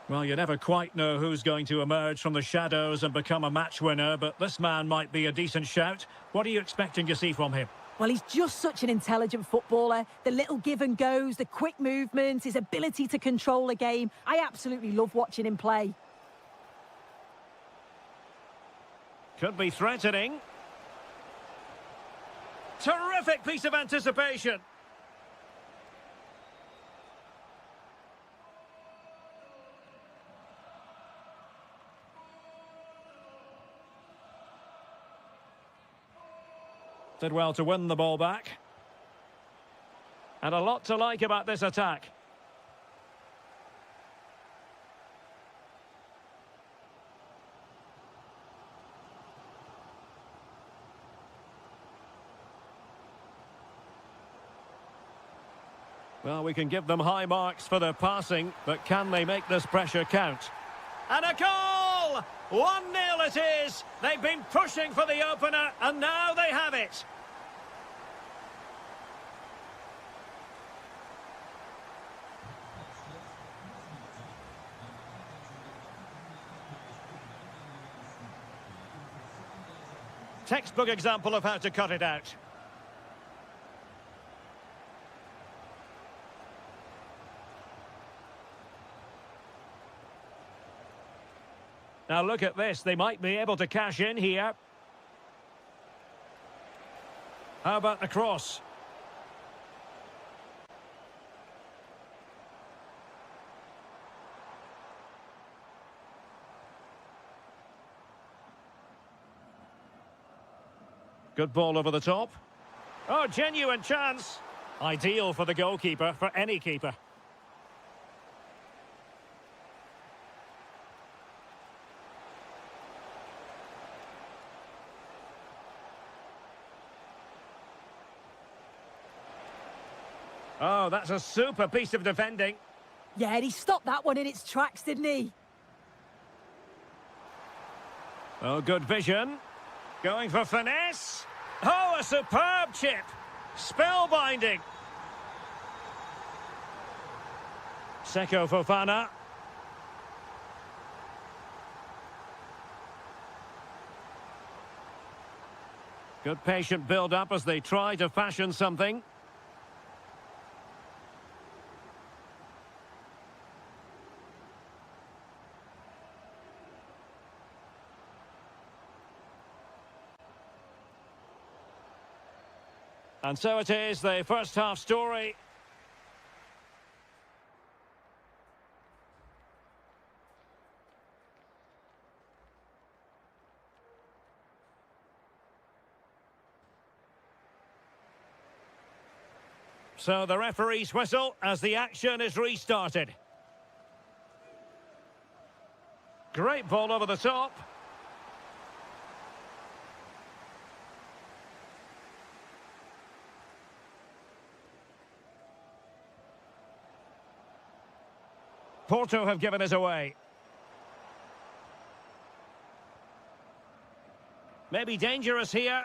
Well, you never quite know who's going to emerge from the shadows and become a match winner, but this man might be a decent shout. What are you expecting to see from him? Well, he's just such an intelligent footballer. The little give and goes, the quick movements, his ability to control a game. I absolutely love watching him play. Could be threatening. Terrific piece of anticipation. Did well to win the ball back. And a lot to like about this attack. Well, we can give them high marks for their passing, but can they make this pressure count? And a goal! 1-0 it is! They've been pushing for the opener, and now they have it! Textbook example of how to cut it out. Now look at this, they might be able to cash in here. How about the cross? Good ball over the top. Oh, genuine chance. Ideal for the goalkeeper, for any keeper. Oh, that's a super piece of defending. Yeah, and he stopped that one in its tracks, didn't he? Oh, good vision. Going for finesse. Oh, a superb chip. Spellbinding. Seko Fofana. Good patient build-up as they try to fashion something. And so it is, the first half story. So the referee's whistle as the action is restarted. Great ball over the top. Porto have given us away. Maybe dangerous here.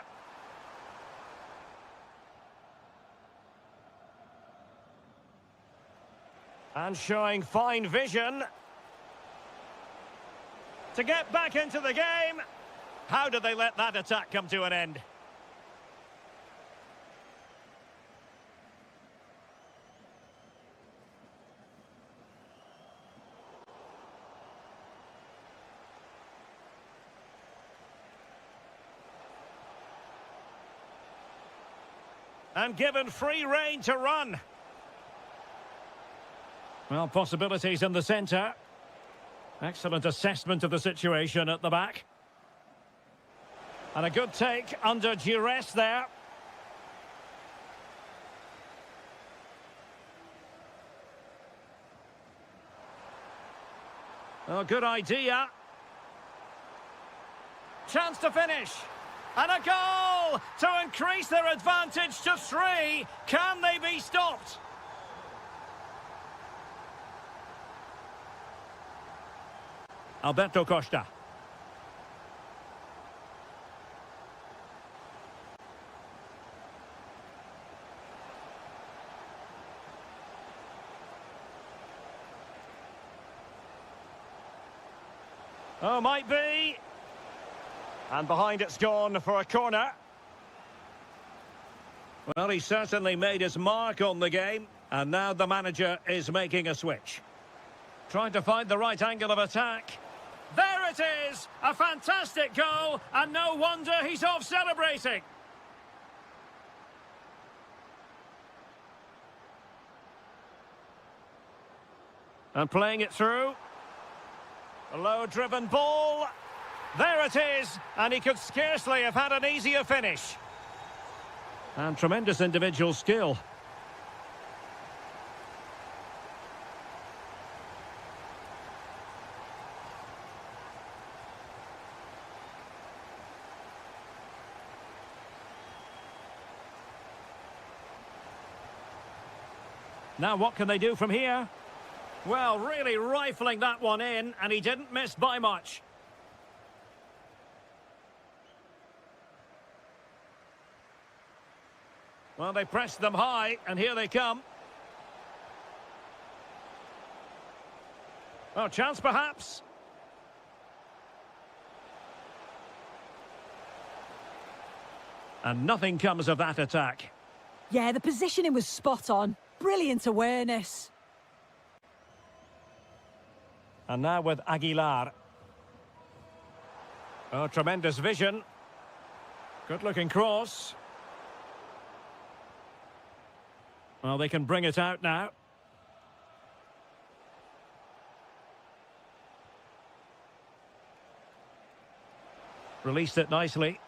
And showing fine vision. To get back into the game. How did they let that attack come to an end? And given free rein to run. Well, possibilities in the centre. Excellent assessment of the situation at the back. And a good take under duress there. Oh, good idea. Chance to finish. And a goal to increase their advantage to 3. Can they be stopped? Alberto Costa. Oh, might be. And behind it's gone for a corner. Well, he certainly made his mark on the game. And now the manager is making a switch. Trying to find the right angle of attack. There it is! A fantastic goal, and no wonder he's off celebrating. And playing it through. A low-driven ball. There it is, and he could scarcely have had an easier finish. And tremendous individual skill. Now what can they do from here? Well, really rifling that one in, and he didn't miss by much. Well, they pressed them high, and here they come. Oh, chance perhaps. And nothing comes of that attack. Yeah, the positioning was spot on. Brilliant awareness. And now with Aguilar. Oh, tremendous vision. Good-looking cross. Well, they can bring it out now. Released it nicely.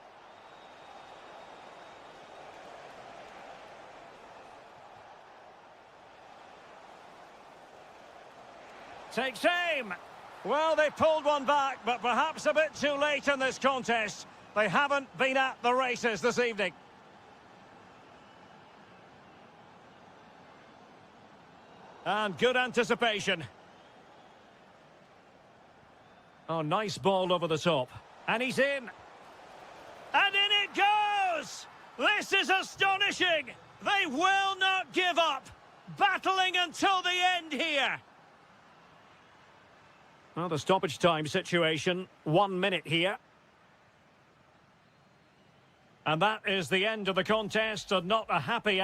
Takes aim. Well, they pulled one back, but perhaps a bit too late in this contest. They haven't been at the races this evening. And good anticipation. Oh, nice ball over the top. And he's in. And in it goes! This is astonishing! They will not give up. Battling until the end here. Well, the stoppage time situation, 1 minute here. And that is the end of the contest, and not a happy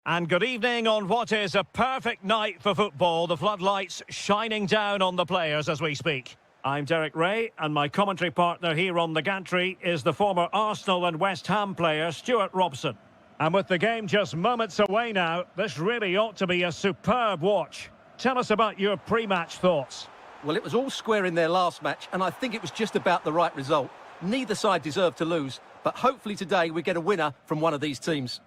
And good evening on what is a perfect night for football. The floodlights shining down on the players as we speak. I'm Derek Ray, and my commentary partner here on the gantry is the former Arsenal and West Ham player Stuart Robson. And with the game just moments away now, this really ought to be a superb watch. Tell us about your pre-match thoughts. Well, it was all square in their last match, and I think it was just about the right result. Neither side deserved to lose, but hopefully today we get a winner from one of these teams.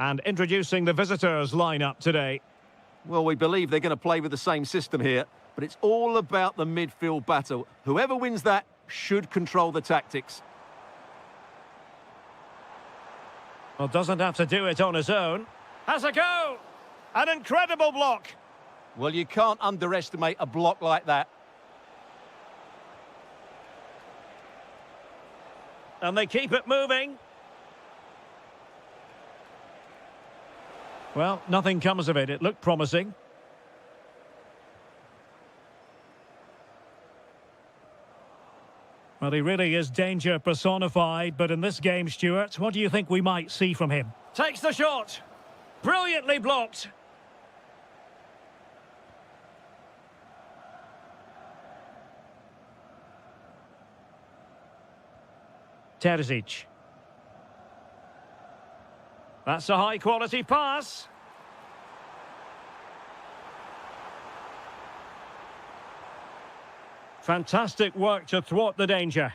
And introducing the visitors' lineup today. Well, we believe they're going to play with the same system here, but it's all about the midfield battle. Whoever wins that should control the tactics. Well, doesn't have to do it on his own. Has a go! An incredible block! Well, you can't underestimate a block like that. And they keep it moving. Well, nothing comes of it. It looked promising. Well, he really is danger personified, but in this game, Stuart, what do you think we might see from him? Takes the shot. Brilliantly blocked. Terzic. That's a high-quality pass. Fantastic work to thwart the danger.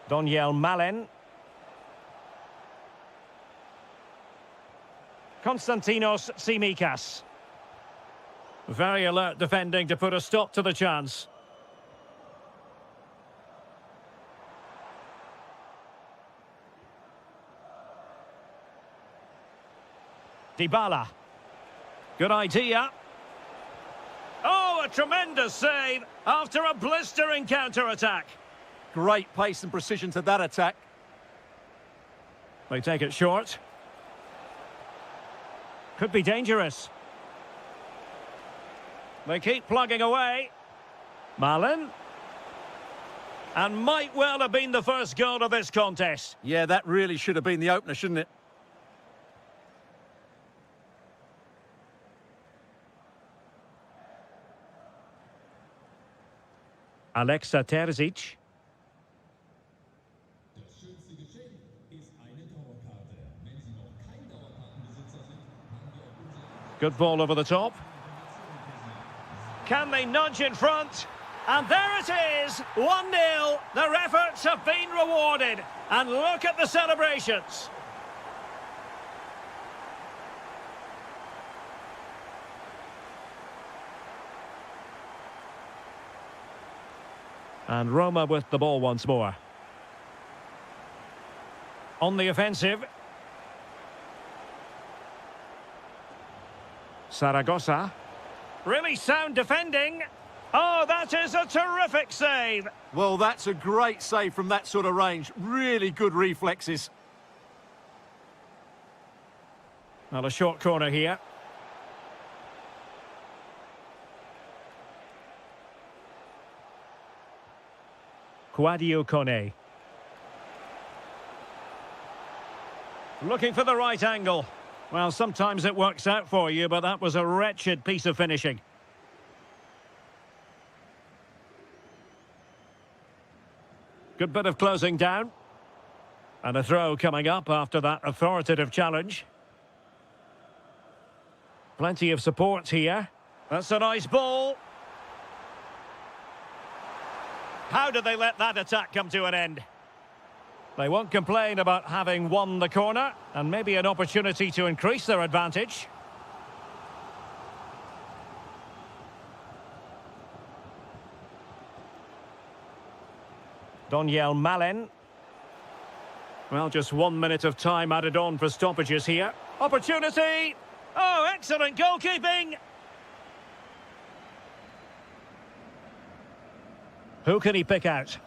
Doniel Malen. Konstantinos Tsimikas. Very alert defending to put a stop to the chance. Dybala. Good idea. Oh, a tremendous save after a blistering counter-attack. Great pace and precision to that attack. They take it short. Could be dangerous. They keep plugging away. Malen. And might well have been the first goal of this contest. Yeah, that really should have been the opener, shouldn't it? Alexa Terzic. Good ball over the top. Can they nudge in front? And there it is, 1-0. Their efforts have been rewarded. And look at the celebrations. And Roma with the ball once more. On the offensive. Zaragoza. Really sound defending. Oh, that is a terrific save. Well, that's a great save from that sort of range. Really good reflexes. Well, a short corner here. Quadio Kone. Looking for the right angle. Well, sometimes it works out for you, but that was a wretched piece of finishing. Good bit of closing down. And a throw coming up after that authoritative challenge. Plenty of support here. That's a nice ball. How did they let that attack come to an end? They won't complain about having won the corner, and maybe an opportunity to increase their advantage. Doniel Malen. Well, just 1 minute of time added on for stoppages here. Opportunity! Oh, excellent goalkeeping! Who can he pick out?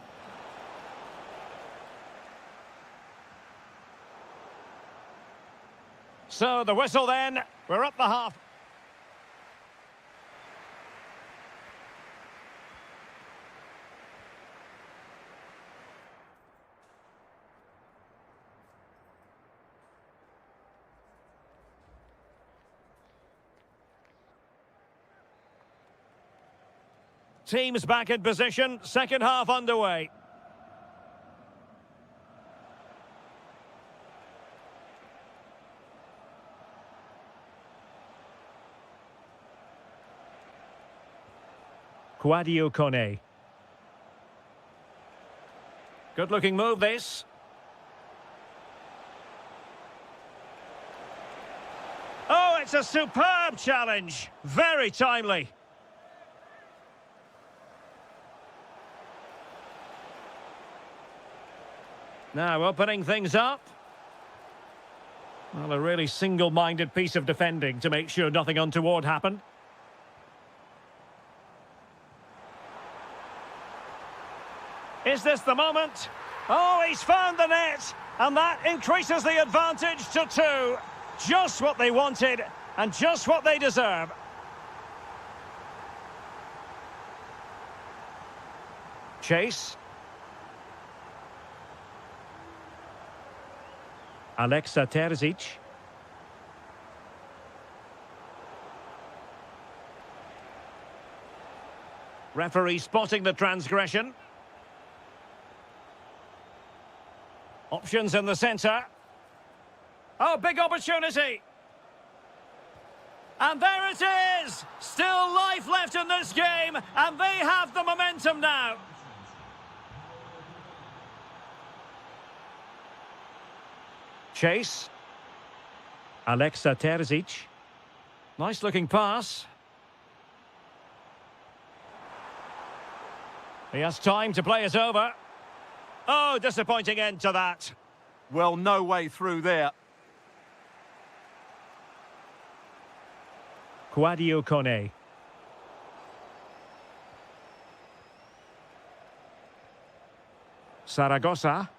So the whistle then. We're up the half. Teams back in position, second half underway. Quadio Kone. Good looking move this. Oh, it's a superb challenge. Very timely. Now opening things up. Well, a really single-minded piece of defending to make sure nothing untoward happened. Is this the moment? Oh, he's found the net, and that increases the advantage to 2. Just what they wanted, and just what they deserve. Chase. Alexa Terzic. Referee spotting the transgression. Options in the centre. Oh, big opportunity. And there it is! Still life left in this game, and they have the momentum now. Chase. Alexa Terzic. Nice looking pass. He has time to play it over. Oh, disappointing end to that. Well, no way through there. Quadio Kone. Saragossa.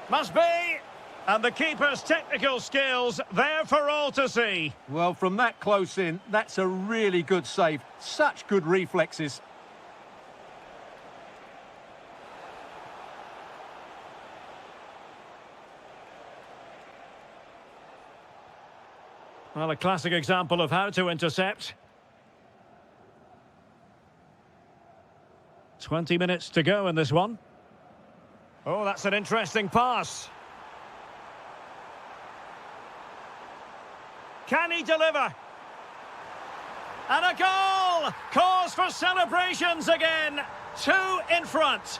Must be! And the keeper's technical skills there for all to see. Well, from that close in, that's a really good save. Such good reflexes. Well, a classic example of how to intercept. 20 minutes to go in this one. Oh, that's an interesting pass. Can he deliver? And a goal! Cause for celebrations again. 2 in front.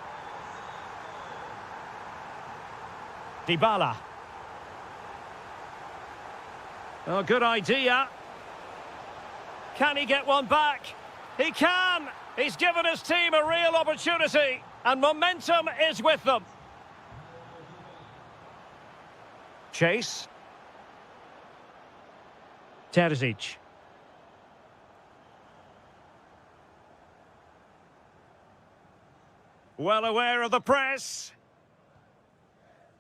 Dybala. Oh, good idea. Can he get one back? He can! He's given his team a real opportunity, and momentum is with them. Chase. Terzic. Well aware of the press.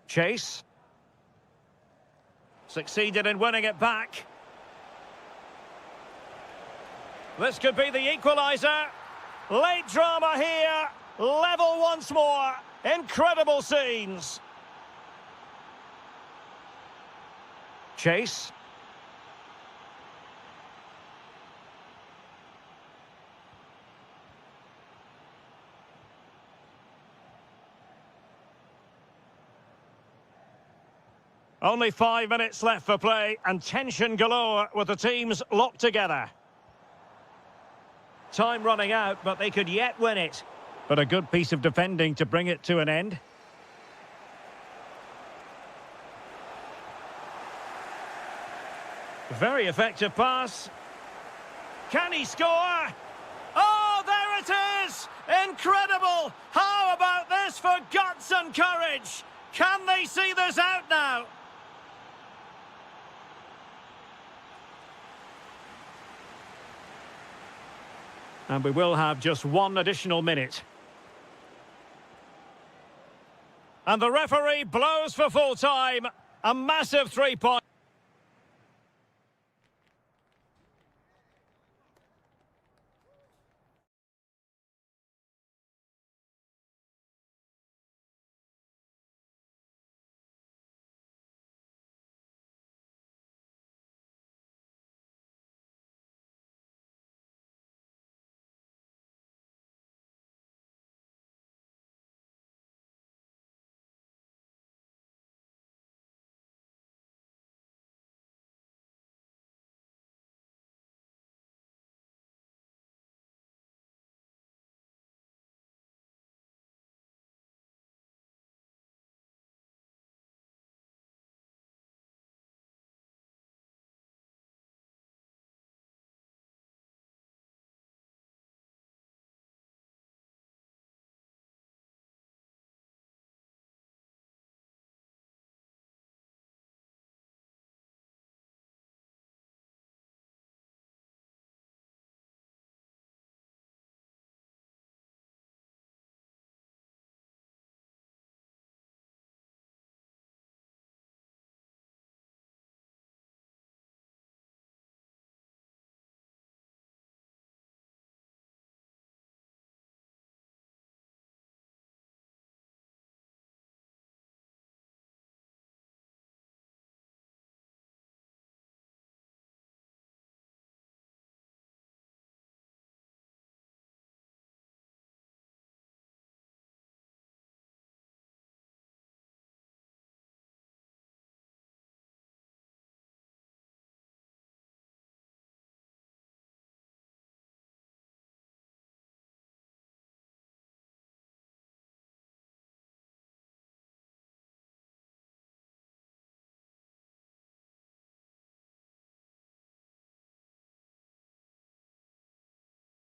Chase. Succeeded in winning it back. This could be the equaliser. Late drama here. Level once more. Incredible scenes. Chase. Only 5 minutes left for play, and tension galore with the teams locked together. Time running out, but they could yet win it. But a good piece of defending to bring it to an end. Very effective pass. Can he score? Oh, there it is! Incredible! How about this for guts and courage? Can they see this out now? And we will have just 1 additional minute. And the referee blows for full time. A massive 3-point.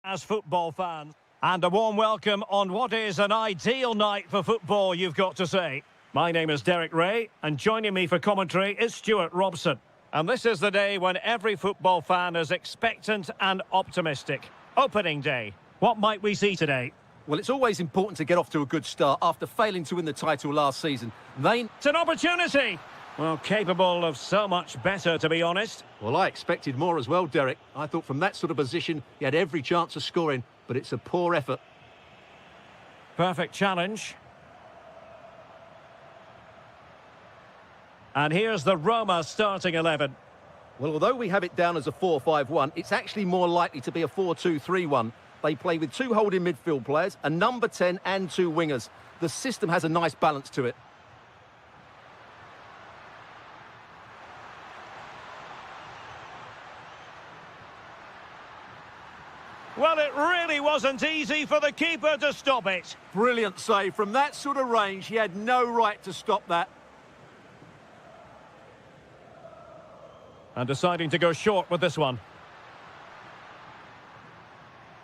as football fans. And a warm welcome on what is an ideal night for football, you've got to say. My name is Derek Ray, and joining me for commentary is Stuart Robson. And this is the day when every football fan is expectant and optimistic. Opening day. What might we see today? Well, it's always important to get off to a good start after failing to win the title last season. It's an opportunity! Well, capable of so much better, to be honest. Well, I expected more as well, Derek. I thought from that sort of position, he had every chance of scoring, but it's a poor effort. Perfect challenge. And here's the Roma starting 11. Well, although we have it down as a 4-5-1, it's actually more likely to be a 4-2-3-1. They play with two holding midfield players, a number 10 and two wingers. The system has a nice balance to it. Well, it really wasn't easy for the keeper to stop it. Brilliant save. From that sort of range, he had no right to stop that. And deciding to go short with this one.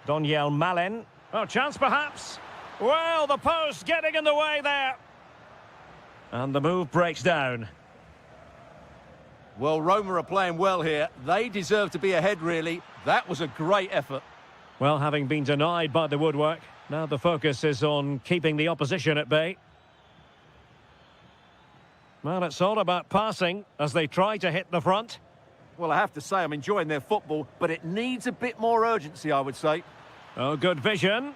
Doniel Malen. Oh, chance perhaps. Well, the post getting in the way there. And the move breaks down. Well, Roma are playing well here. They deserve to be ahead, really. That was a great effort. Well, having been denied by the woodwork, now the focus is on keeping the opposition at bay. Well, it's all about passing as they try to hit the front. Well, I have to say I'm enjoying their football, but it needs a bit more urgency, I would say. Oh, good vision.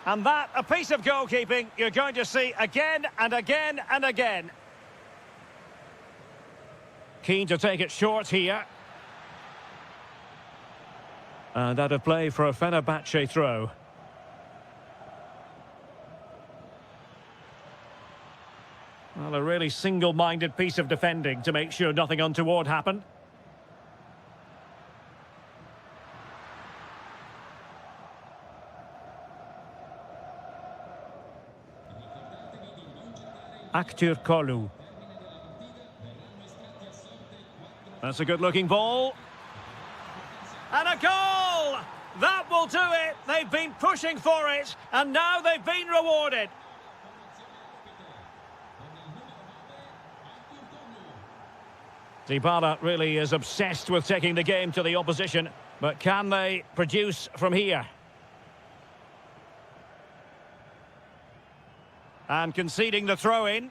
And that, a piece of goalkeeping you're going to see again and again and again. Keen to take it short here. And out of play for a Fenerbahce throw. Well, a really single-minded piece of defending to make sure nothing untoward happened. Kolu. That's a good-looking ball. And a goal! That will do it. They've been pushing for it, and now they've been rewarded. Dybala really is obsessed with taking the game to the opposition, but can they produce from here? And conceding the throw-in.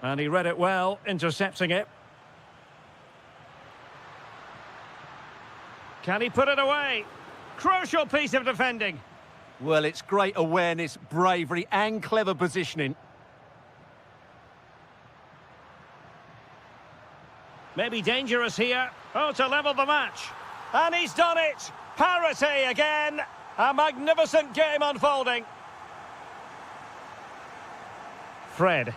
And he read it well, intercepting it. Can he put it away? Crucial piece of defending. Well, it's great awareness, bravery and clever positioning. Maybe dangerous here. Oh, to level the match. And he's done it. Parity again. A magnificent game unfolding. Fred.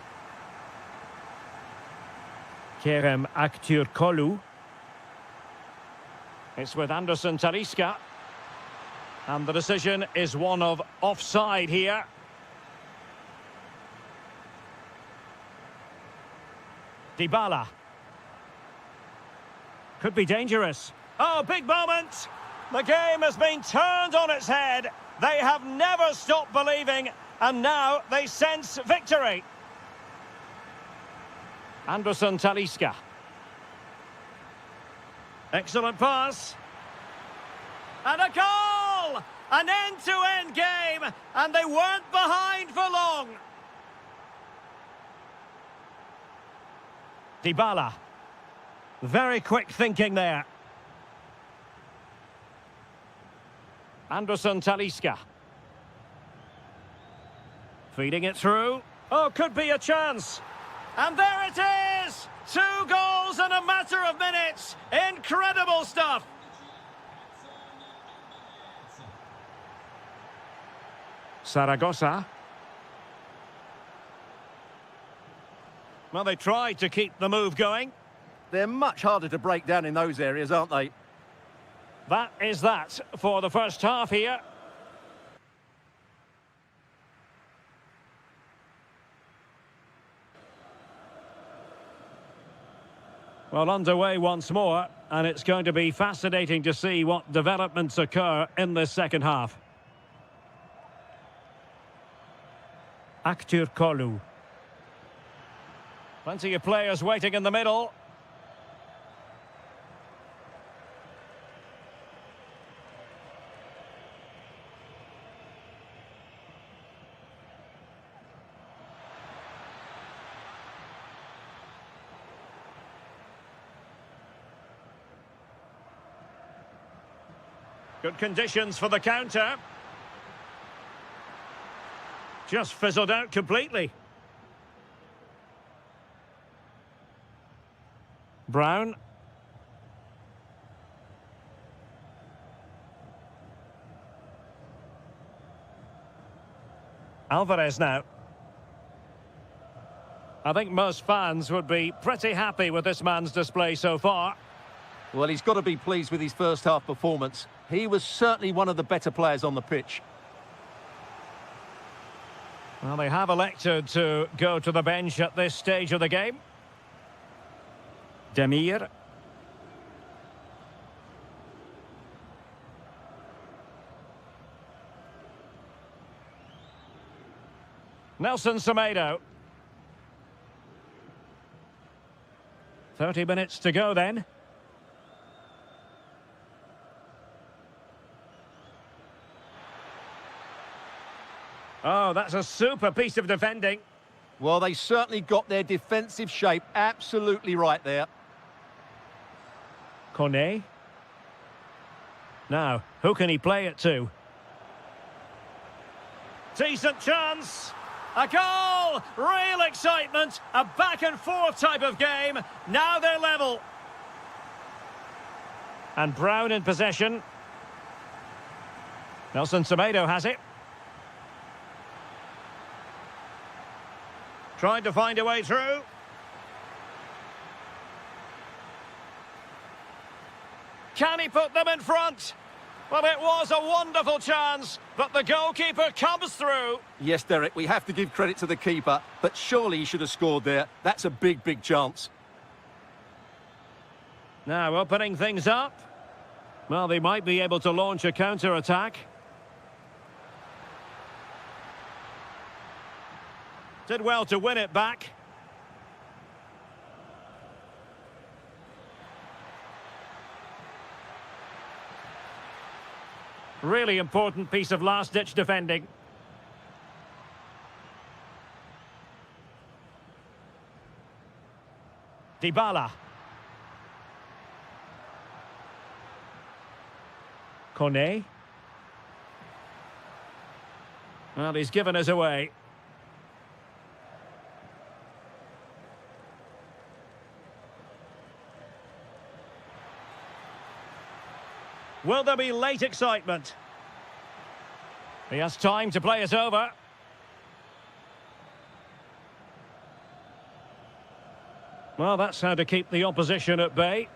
Kerem Aktürkoğlu. It's with Anderson Talisca. And the decision is one of offside here. Dybala. Could be dangerous. Oh, big moment. The game has been turned on its head. They have never stopped believing, and now they sense victory. Anderson Talisca. Excellent pass. And a goal! An end-to-end game, and they weren't behind for long. Dybala. Very quick thinking there. Anderson Talisca. Feeding it through. Oh, could be a chance. And there it is! 2 goals in a matter of minutes. Incredible stuff. Zaragoza. Well, they tried to keep the move going. They're much harder to break down in those areas, aren't they? That is that for the first half here. Well, underway once more, and it's going to be fascinating to see what developments occur in this second half. Kolu. Plenty of players waiting in the middle. Good conditions for the counter. Just fizzled out completely. Brown. Alvarez now. I think most fans would be pretty happy with this man's display so far. Well, he's got to be pleased with his first half performance. He was certainly one of the better players on the pitch. Well, they have elected to go to the bench at this stage of the game. Demir. Nelson Semedo. 30 minutes to go then. Oh, that's a super piece of defending. Well, they certainly got their defensive shape absolutely right there. Cornet. Now, who can he play it to? Decent chance. A goal! Real excitement. A back-and-forth type of game. Now they're level. And Brown in possession. Nelson Semedo has it. Trying to find a way through. Can he put them in front? Well, it was a wonderful chance, but the goalkeeper comes through. Yes, Derek, we have to give credit to the keeper, but surely he should have scored there. That's a big, big chance. Now opening things up. Well, they might be able to launch a counter-attack. Did well to win it back. Really important piece of last-ditch defending. Dybala. Cornet. Well, he's given us away. Will there be late excitement? He has time to play it over. Well, that's how to keep the opposition at bay.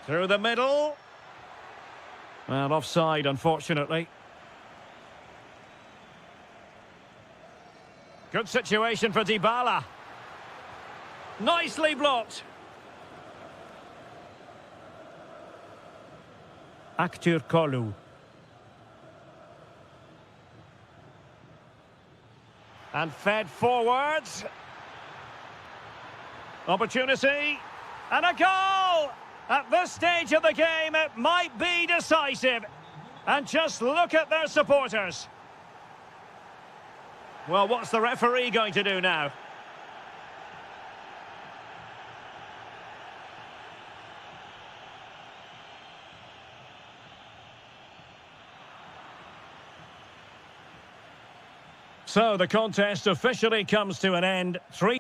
Through the middle. Well, offside, unfortunately. Good situation for Dybala. Nicely blocked. Kolu. And fed forwards. Opportunity. And a goal! At this stage of the game, it might be decisive. And just look at their supporters. Well, what's the referee going to do now? So the contest officially comes to an end. 3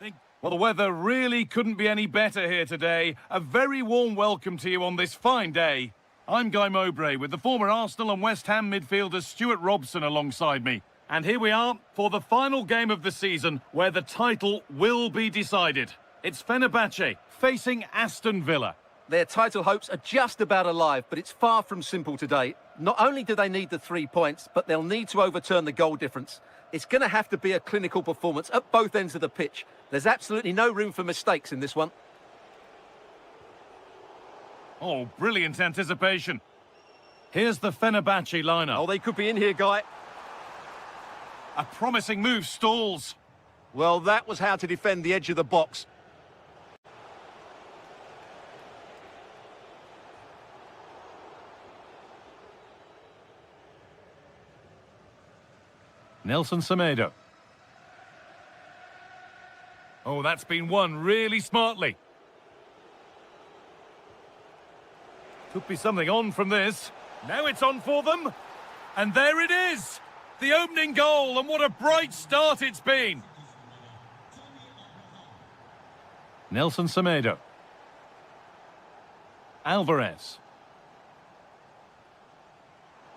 Well, the weather really couldn't be any better here today. A very warm welcome to you on this fine day. I'm Guy Mowbray with the former Arsenal and West Ham midfielder Stuart Robson alongside me. And here we are for the final game of the season where the title will be decided. It's Fenerbahce facing Aston Villa. Their title hopes are just about alive, but it's far from simple today. Not only do they need the 3 points, but they'll need to overturn the goal difference. It's going to have to be a clinical performance at both ends of the pitch. There's absolutely no room for mistakes in this one. Oh, brilliant anticipation. Here's the Fenerbahce lineup. Oh, they could be in here, Guy. A promising move stalls. Well, that was how to defend the edge of the box. Nelson Semedo. Oh, that's been won really smartly. Could be something on from this. Now it's on for them. And there it is. The opening goal, and what a bright start it's been. Nelson Semedo. Alvarez.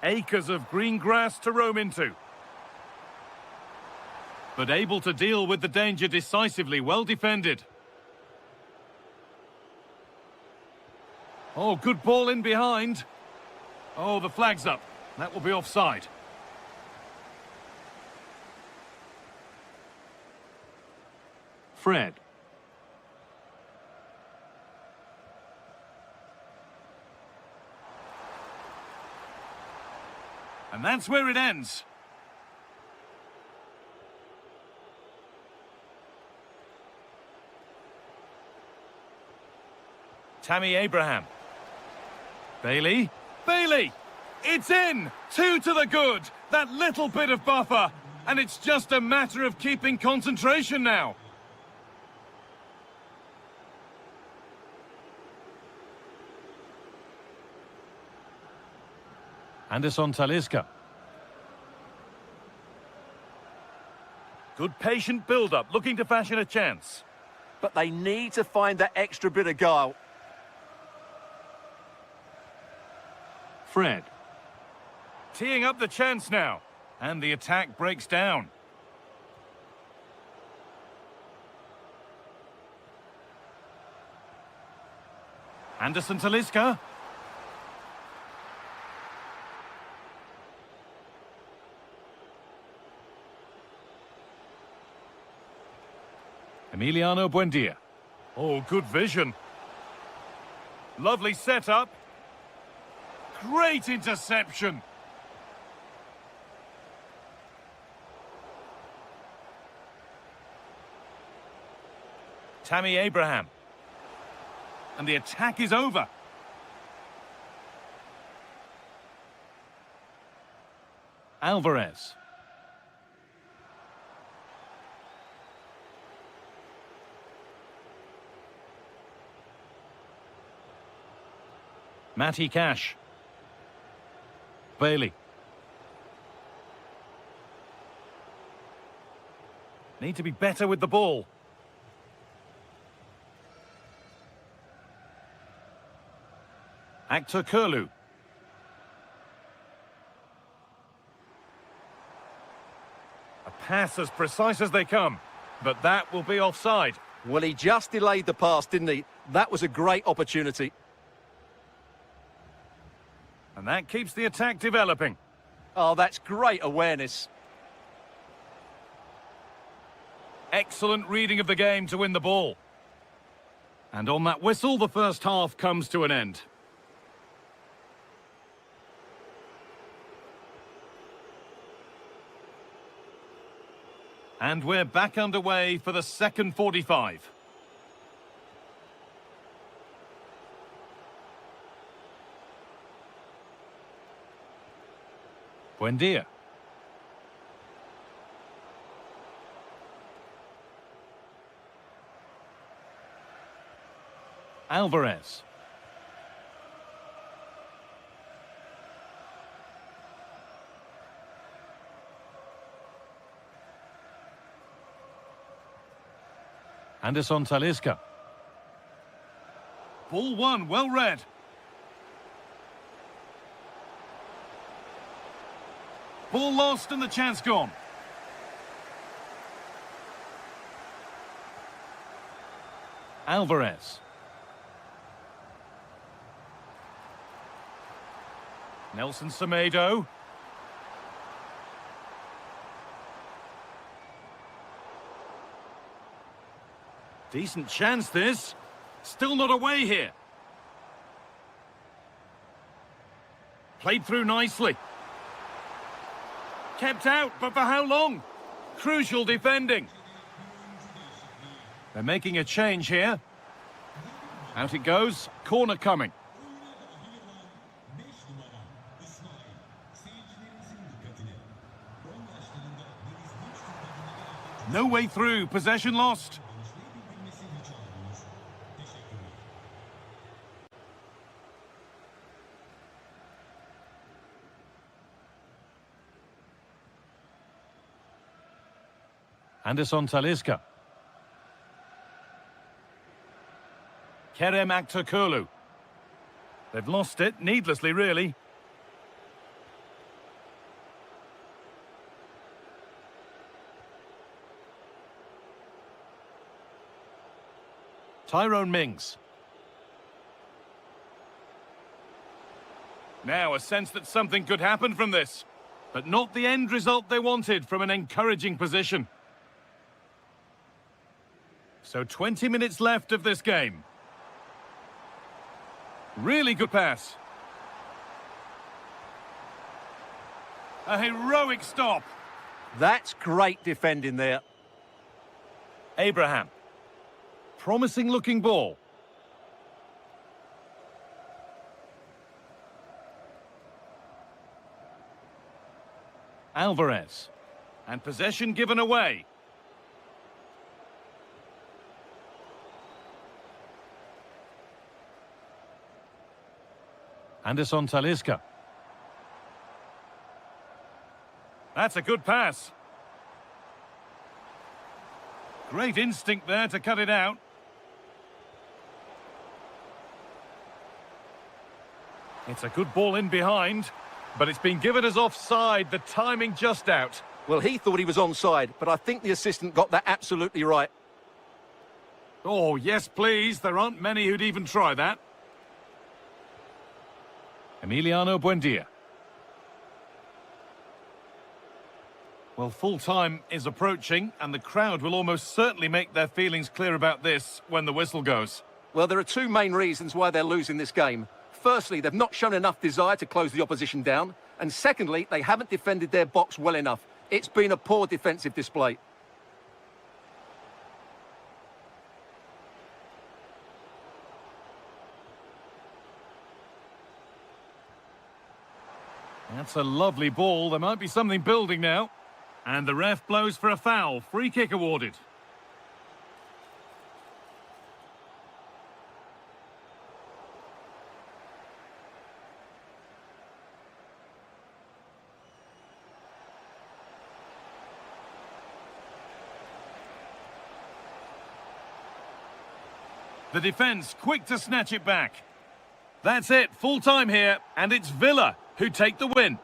Acres of green grass to roam into. But able to deal with the danger decisively, well defended. Oh, good ball in behind. Oh, the flag's up. That will be offside. Fred. And that's where it ends. Tammy Abraham. Bailey. Bailey! It's in! 2 to the good! That little bit of buffer. And it's just a matter of keeping concentration now. Anderson Talisca. Good patient build-up, looking to fashion a chance. But they need to find that extra bit of guile. Fred. Teeing up the chance now. And the attack breaks down. Anderson Talisca. Emiliano Buendia. Oh, good vision. Lovely setup. Great interception. Tammy Abraham. And the attack is over. Alvarez. Matty Cash. Bailey. Need to be better with the ball. Actor Kurlu. A pass as precise as they come, but that will be offside. Well, he just delayed the pass, didn't he? That was a great opportunity. And that keeps the attack developing. Oh, that's great awareness. Excellent reading of the game to win the ball. And on that whistle, the first half comes to an end. And we're back underway for the second 45. Buendia. Alvarez. Anderson Talisca. Ball one, well read. Ball lost and the chance gone. Alvarez. Nelson Semedo. Decent chance this. Still not away here. Played through nicely. Kept out, but for how long? Crucial defending. They're making a change here. Out it goes. Corner coming. No way through. Possession lost. Anderson Talisca. Kerem Aktürkoğlu. They've lost it, needlessly really. Tyrone Mings. Now a sense that something could happen from this, but not the end result they wanted from an encouraging position. So 20 minutes left of this game. Really good pass. A heroic stop. That's great defending there. Abraham. Promising looking ball. Alvarez. And possession given away. Anderson Talisca. That's a good pass. Great instinct there to cut it out. It's a good ball in behind, but it's been given as offside, the timing just out. Well, he thought he was onside, but I think the assistant got that absolutely right. Oh, yes, please. There aren't many who'd even try that. Emiliano Buendia. Well, full-time is approaching, and the crowd will almost certainly make their feelings clear about this when the whistle goes. Well, there are two main reasons why they're losing this game. Firstly, they've not shown enough desire to close the opposition down. And secondly, they haven't defended their box well enough. It's been a poor defensive display. That's a lovely ball. There might be something building now. And the ref blows for a foul. Free kick awarded. The defence quick to snatch it back. That's it, full time here, and it's Villa who take the win.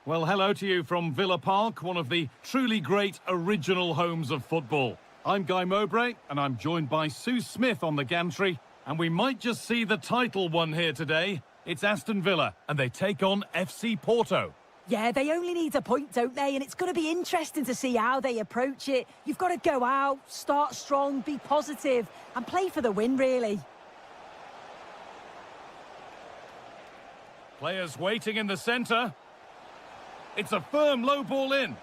Well, hello to you from Villa Park, one of the truly great original homes of football. I'm Guy Mowbray, and I'm joined by Sue Smith on the gantry, and we might just see the title won here today. It's Aston Villa, and they take on FC Porto. Yeah, they only need a point, don't they? And it's going to be interesting to see how they approach it. You've got to go out, start strong, be positive, and play for the win, really. Players waiting in the centre. It's a firm low ball in.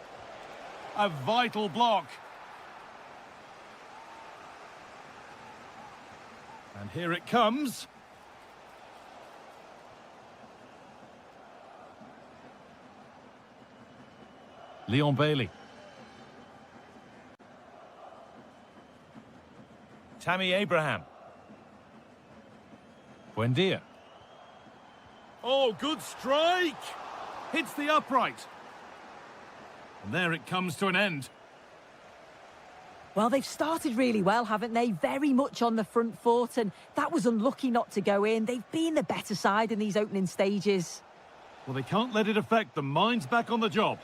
A vital block. And here it comes. Leon Bailey. Tammy Abraham. Buendia. Oh, good strike! Hits the upright. And there it comes to an end. Well, they've started really well, haven't they? Very much on the front foot, and that was unlucky not to go in. They've been the better side in these opening stages. Well, they can't let it affect them. Mind's back on the job.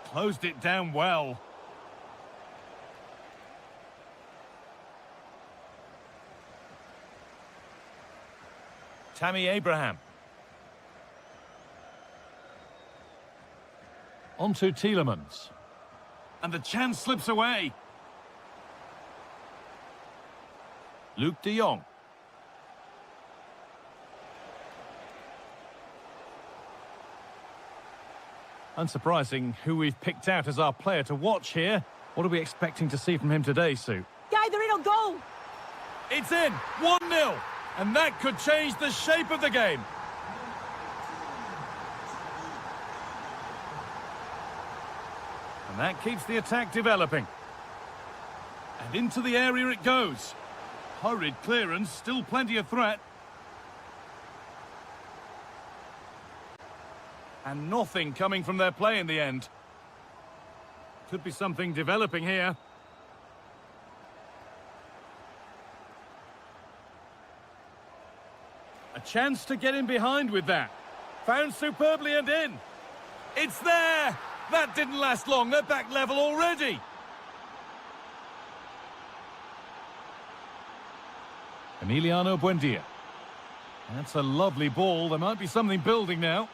Closed it down well. Tammy Abraham. On to Tielemans. And the chance slips away. Luke de Jong. Unsurprising who we've picked out as our player to watch here. What are we expecting to see from him today, Sue? Guy, they're in on goal. It's in, 1-0. And that could change the shape of the game. And that keeps the attack developing. And into the area it goes. Hurried clearance, still plenty of threat. And nothing coming from their play in the end. Could be something developing here. A chance to get in behind with that. Found superbly and in. It's there! That didn't last long. They're back level already. Emiliano Buendia. That's a lovely ball. There might be something building now.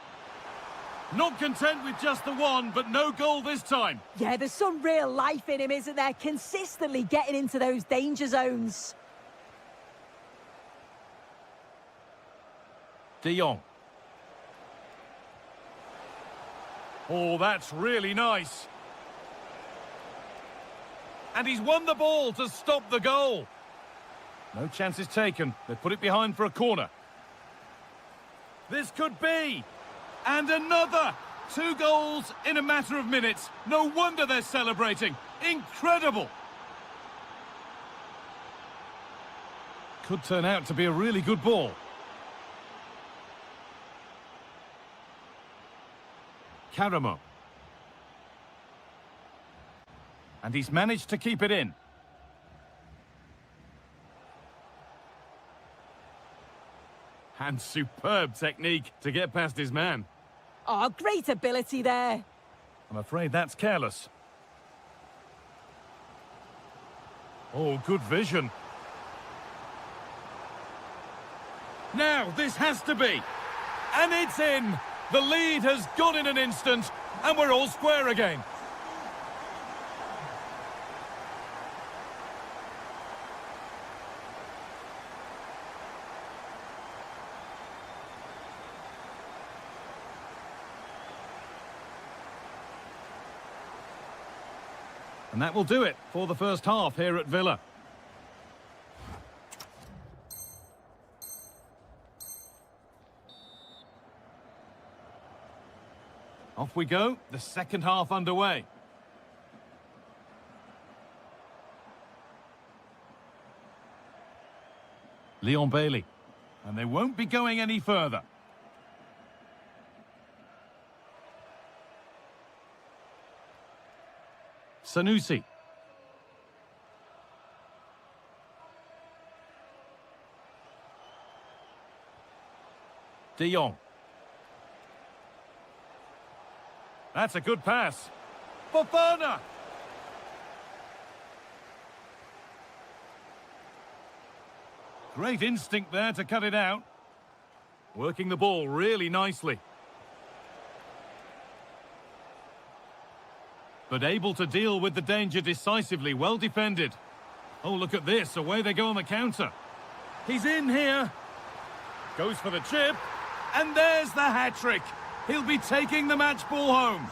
Not content with just the one, but no goal this time. Yeah, there's some real life in him, isn't there? Consistently getting into those danger zones. De Jong. Oh, that's really nice. And he's won the ball to stop the goal. No chances taken. They put it behind for a corner. This could be. And another. 2 goals in a matter of minutes. No wonder they're celebrating. Incredible. Could turn out to be a really good ball. Karamo. And he's managed to keep it in. And superb technique to get past his man. Oh, great ability there. I'm afraid that's careless. Oh, good vision. Now, this has to be. And it's in. The lead has gone in an instant, and we're all square again. And that will do it for the first half here at Villa. Off we go, the second half underway. Leon Bailey. And they won't be going any further. Sanusi. De Jong. That's a good pass. Fofana! Great instinct there to cut it out. Working the ball really nicely. But able to deal with the danger decisively, well defended. Oh, look at this, away they go on the counter. He's in here. Goes for the chip. And there's the hat-trick. He'll be taking the match ball home.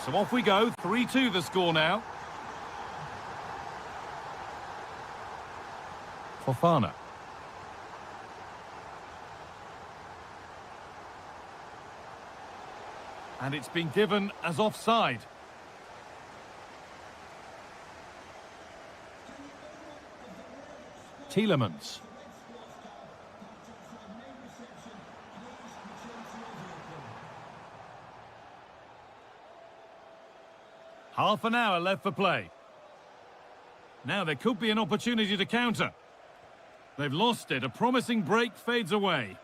So off we go, 3-2 the score now. Fofana. And it's been given as offside. Tielemans. Half an hour left for play. Now there could be an opportunity to counter. They've lost it. A promising break fades away.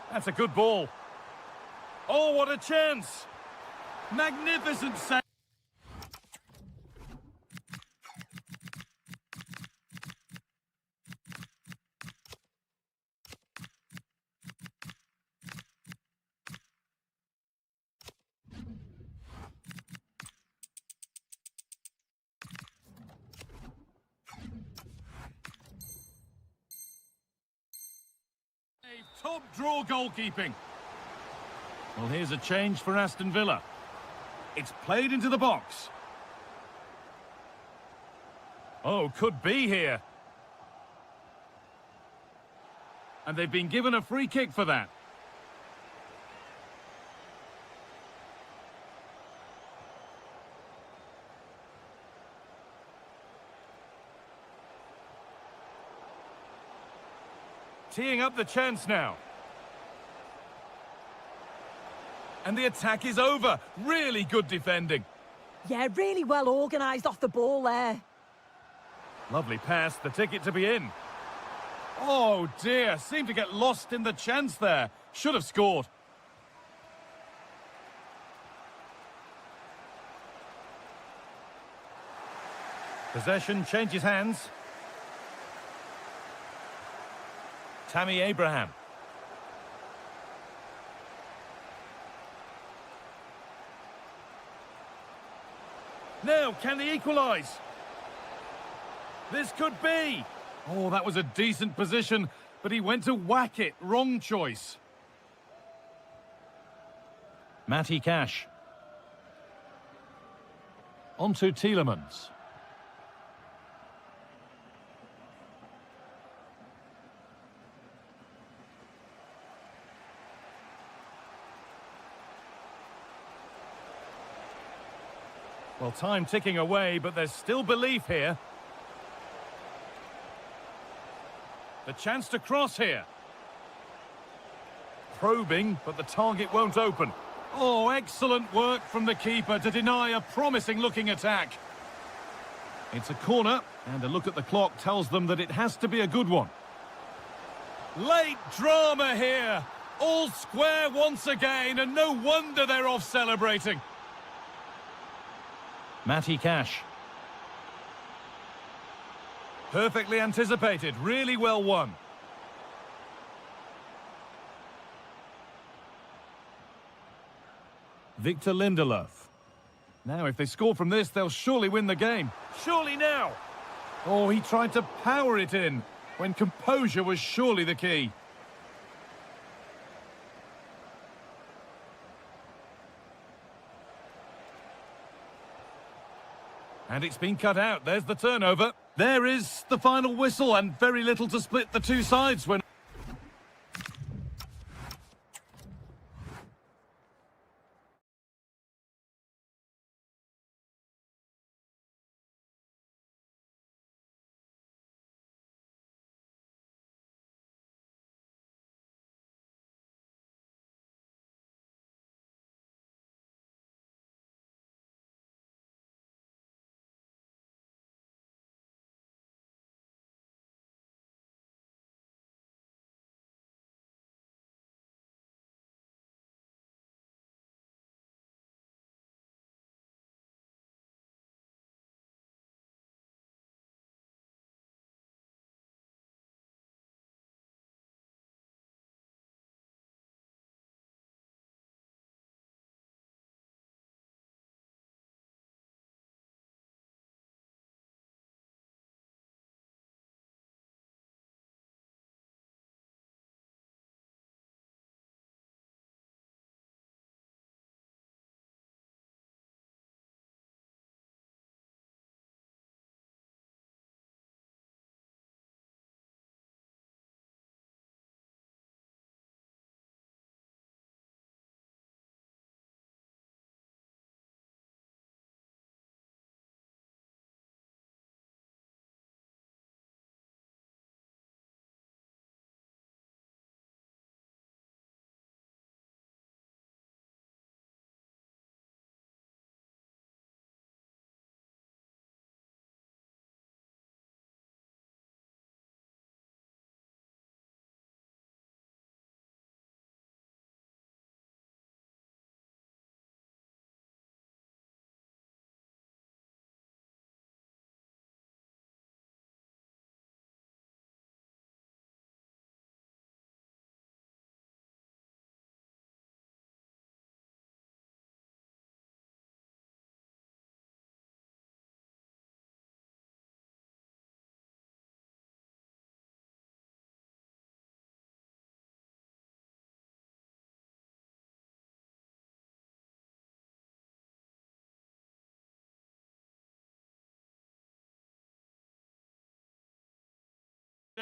That's a good ball. Oh, what a chance! Magnificent save. Top draw goalkeeping. Well, here's a change for Aston Villa. It's played into the box. Oh, could be here. And they've been given a free kick for that. Teeing up the chance now. And the attack is over. Really good defending. Yeah, really well organised off the ball there. Lovely pass, the ticket to be in. Oh dear, seemed to get lost in the chance there. Should have scored. Possession changes hands. Tammy Abraham. Now, can they equalise? This could be. Oh, that was a decent position, but he went to whack it. Wrong choice. Matty Cash. On to Tielemans. Well, time ticking away, but there's still belief here. The chance to cross here. Probing, but the target won't open. Oh, excellent work from the keeper to deny a promising-looking attack. It's a corner, and a look at the clock tells them that it has to be a good one. Late drama here. All square once again, and no wonder they're off celebrating. Matty Cash. Perfectly anticipated, really well won. Victor Lindelof. Now, if they score from this, they'll surely win the game. Surely now! Oh, he tried to power it in, when composure was surely the key. And it's been cut out. There's the turnover. There is the final whistle, and very little to split the two sides when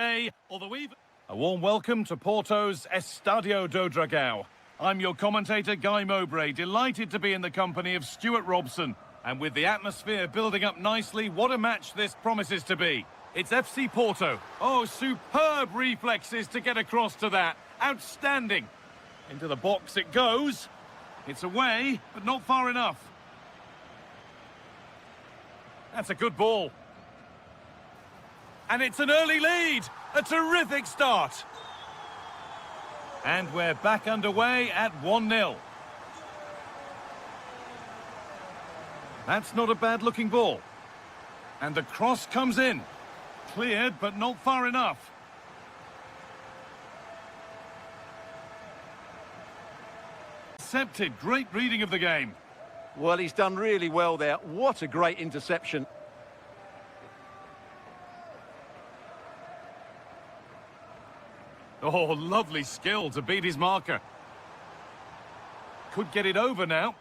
A warm welcome to Porto's Estadio do Dragão. I'm your commentator, Guy Mowbray, delighted to be in the company of Stuart Robson. And with the atmosphere building up nicely, what a match this promises to be. It's FC Porto. Oh, superb reflexes to get across to that. Outstanding. Into the box it goes. It's away, but not far enough. That's a good ball. And it's an early lead. A terrific start. And we're back underway at 1-0. That's not a bad-looking ball. And the cross comes in. Cleared, but not far enough. Intercepted. Great reading of the game. Well, he's done really well there. What a great interception. Oh, lovely skill to beat his marker. Could get it over now.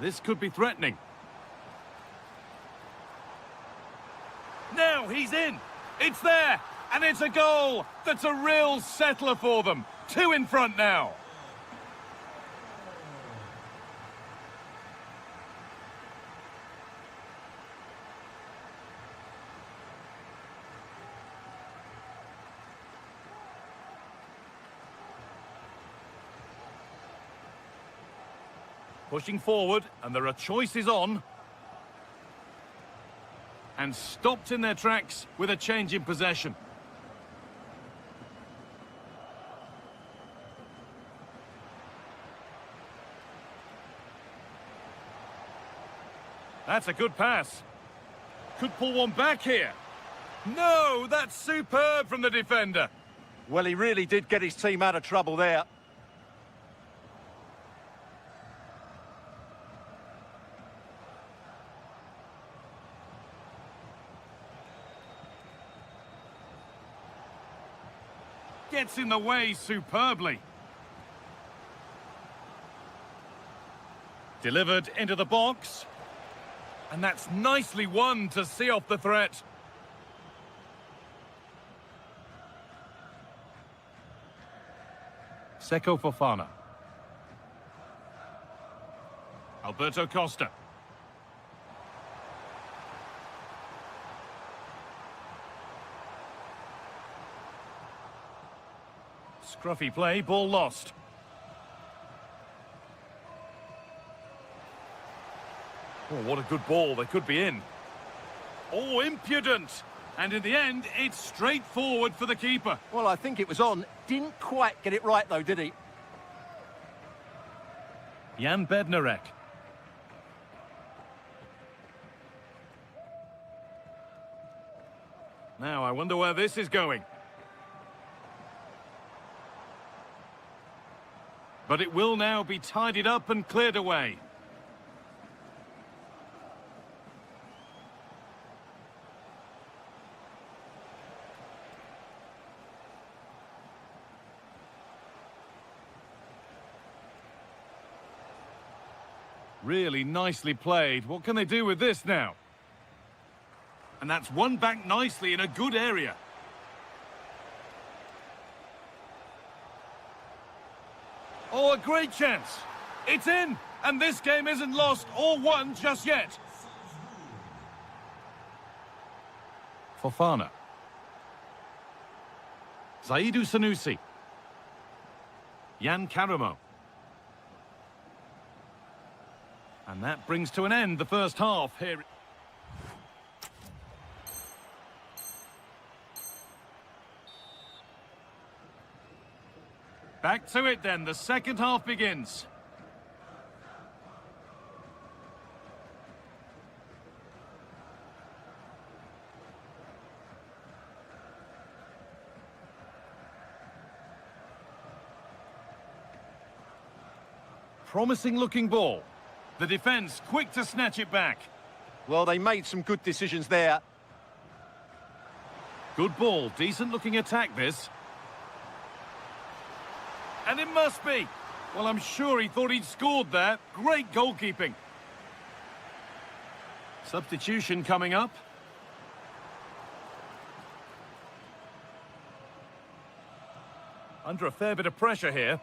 This could be threatening. Now he's in. It's there. And it's a goal. That's a real settler for them. 2 in front now. Pushing forward, and there are choices on. And stopped in their tracks with a change in possession. That's a good pass. Could pull one back here. No, that's superb from the defender. Well, he really did get his team out of trouble there. Gets in the way superbly. Delivered into the box. And that's nicely won to see off the threat. Seko Fofana. Alberto Costa. Scruffy play, ball lost. Oh, what a good ball, they could be in. Oh, impudent! And in the end, it's straightforward for the keeper. Well, I think it was on. Didn't quite get it right, though, did he? Jan Bednarek. Now, I wonder where this is going. But it will now be tidied up and cleared away. Really nicely played. What can they do with this now? And that's won back nicely in a good area. Oh, a great chance. It's in, and this game isn't lost or won just yet. Fofana. Zaidou Sanusi. Jan Karamo. And that brings to an end the first half here. Back to it then, the second half begins. Promising looking ball. The defence quick to snatch it back. Well, they made some good decisions there. Good ball, decent looking attack this. And it must be. Well, I'm sure he thought he'd scored there. Great goalkeeping. Substitution coming up. Under a fair bit of pressure here.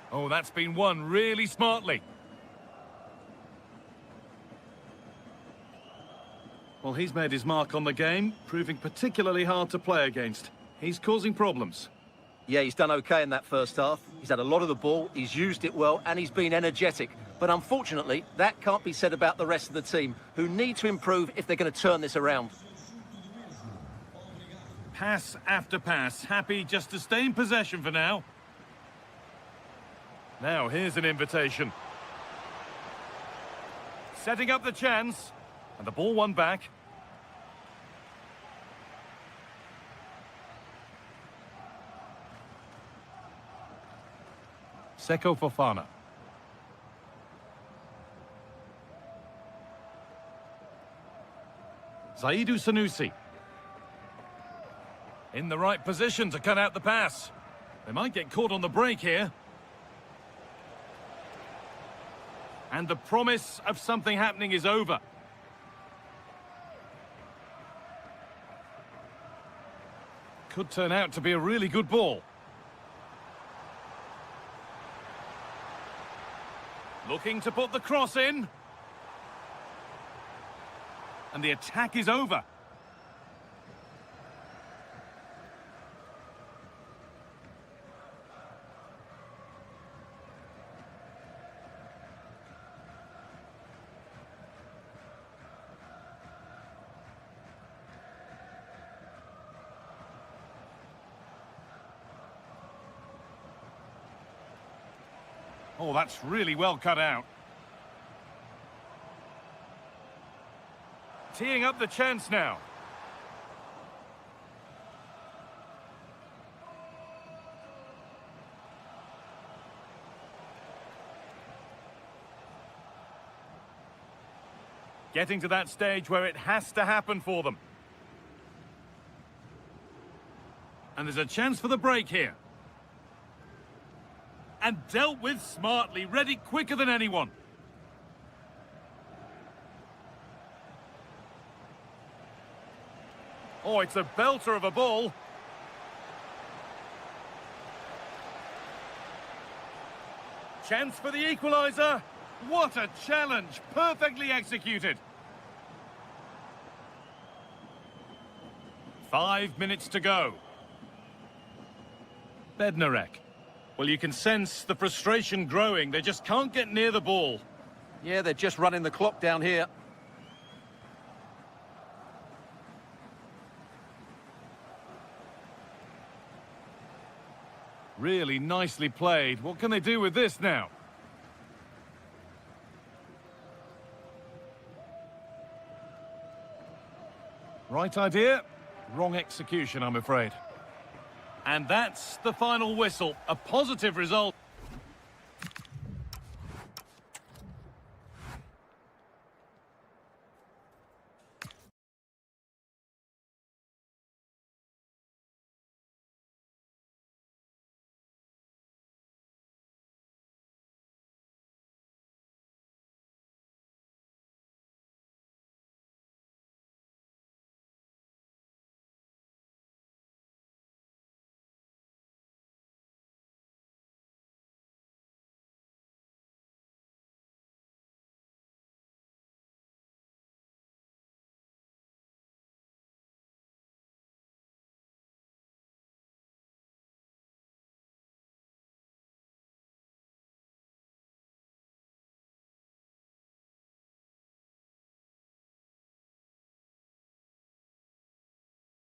Oh, that's been won really smartly. Well, he's made his mark on the game, proving particularly hard to play against. He's causing problems. Yeah, he's done okay in that first half. He's had a lot of the ball, he's used it well, and he's been energetic. But unfortunately, that can't be said about the rest of the team, who need to improve if they're going to turn this around. Pass after pass, happy just to stay in possession for now. Now, here's an invitation. Setting up the chance, and the ball won back. Seko Fofana. Zaidou Sanusi. In the right position to cut out the pass. They might get caught on the break here. And the promise of something happening is over. Could turn out to be a really good ball. Looking to put the cross in. And the attack is over. Oh, that's really well cut out. Teeing up the chance now. Getting to that stage where it has to happen for them. And there's a chance for the break here. And dealt with smartly, ready quicker than anyone. Oh, it's a belter of a ball. Chance for the equaliser. What a challenge, perfectly executed. 5 minutes to go. Bednarek. Well, you can sense the frustration growing. They just can't get near the ball. Yeah, they're just running the clock down here. Really nicely played. What can they do with this now? Right idea, wrong execution, I'm afraid. And that's the final whistle. A positive result.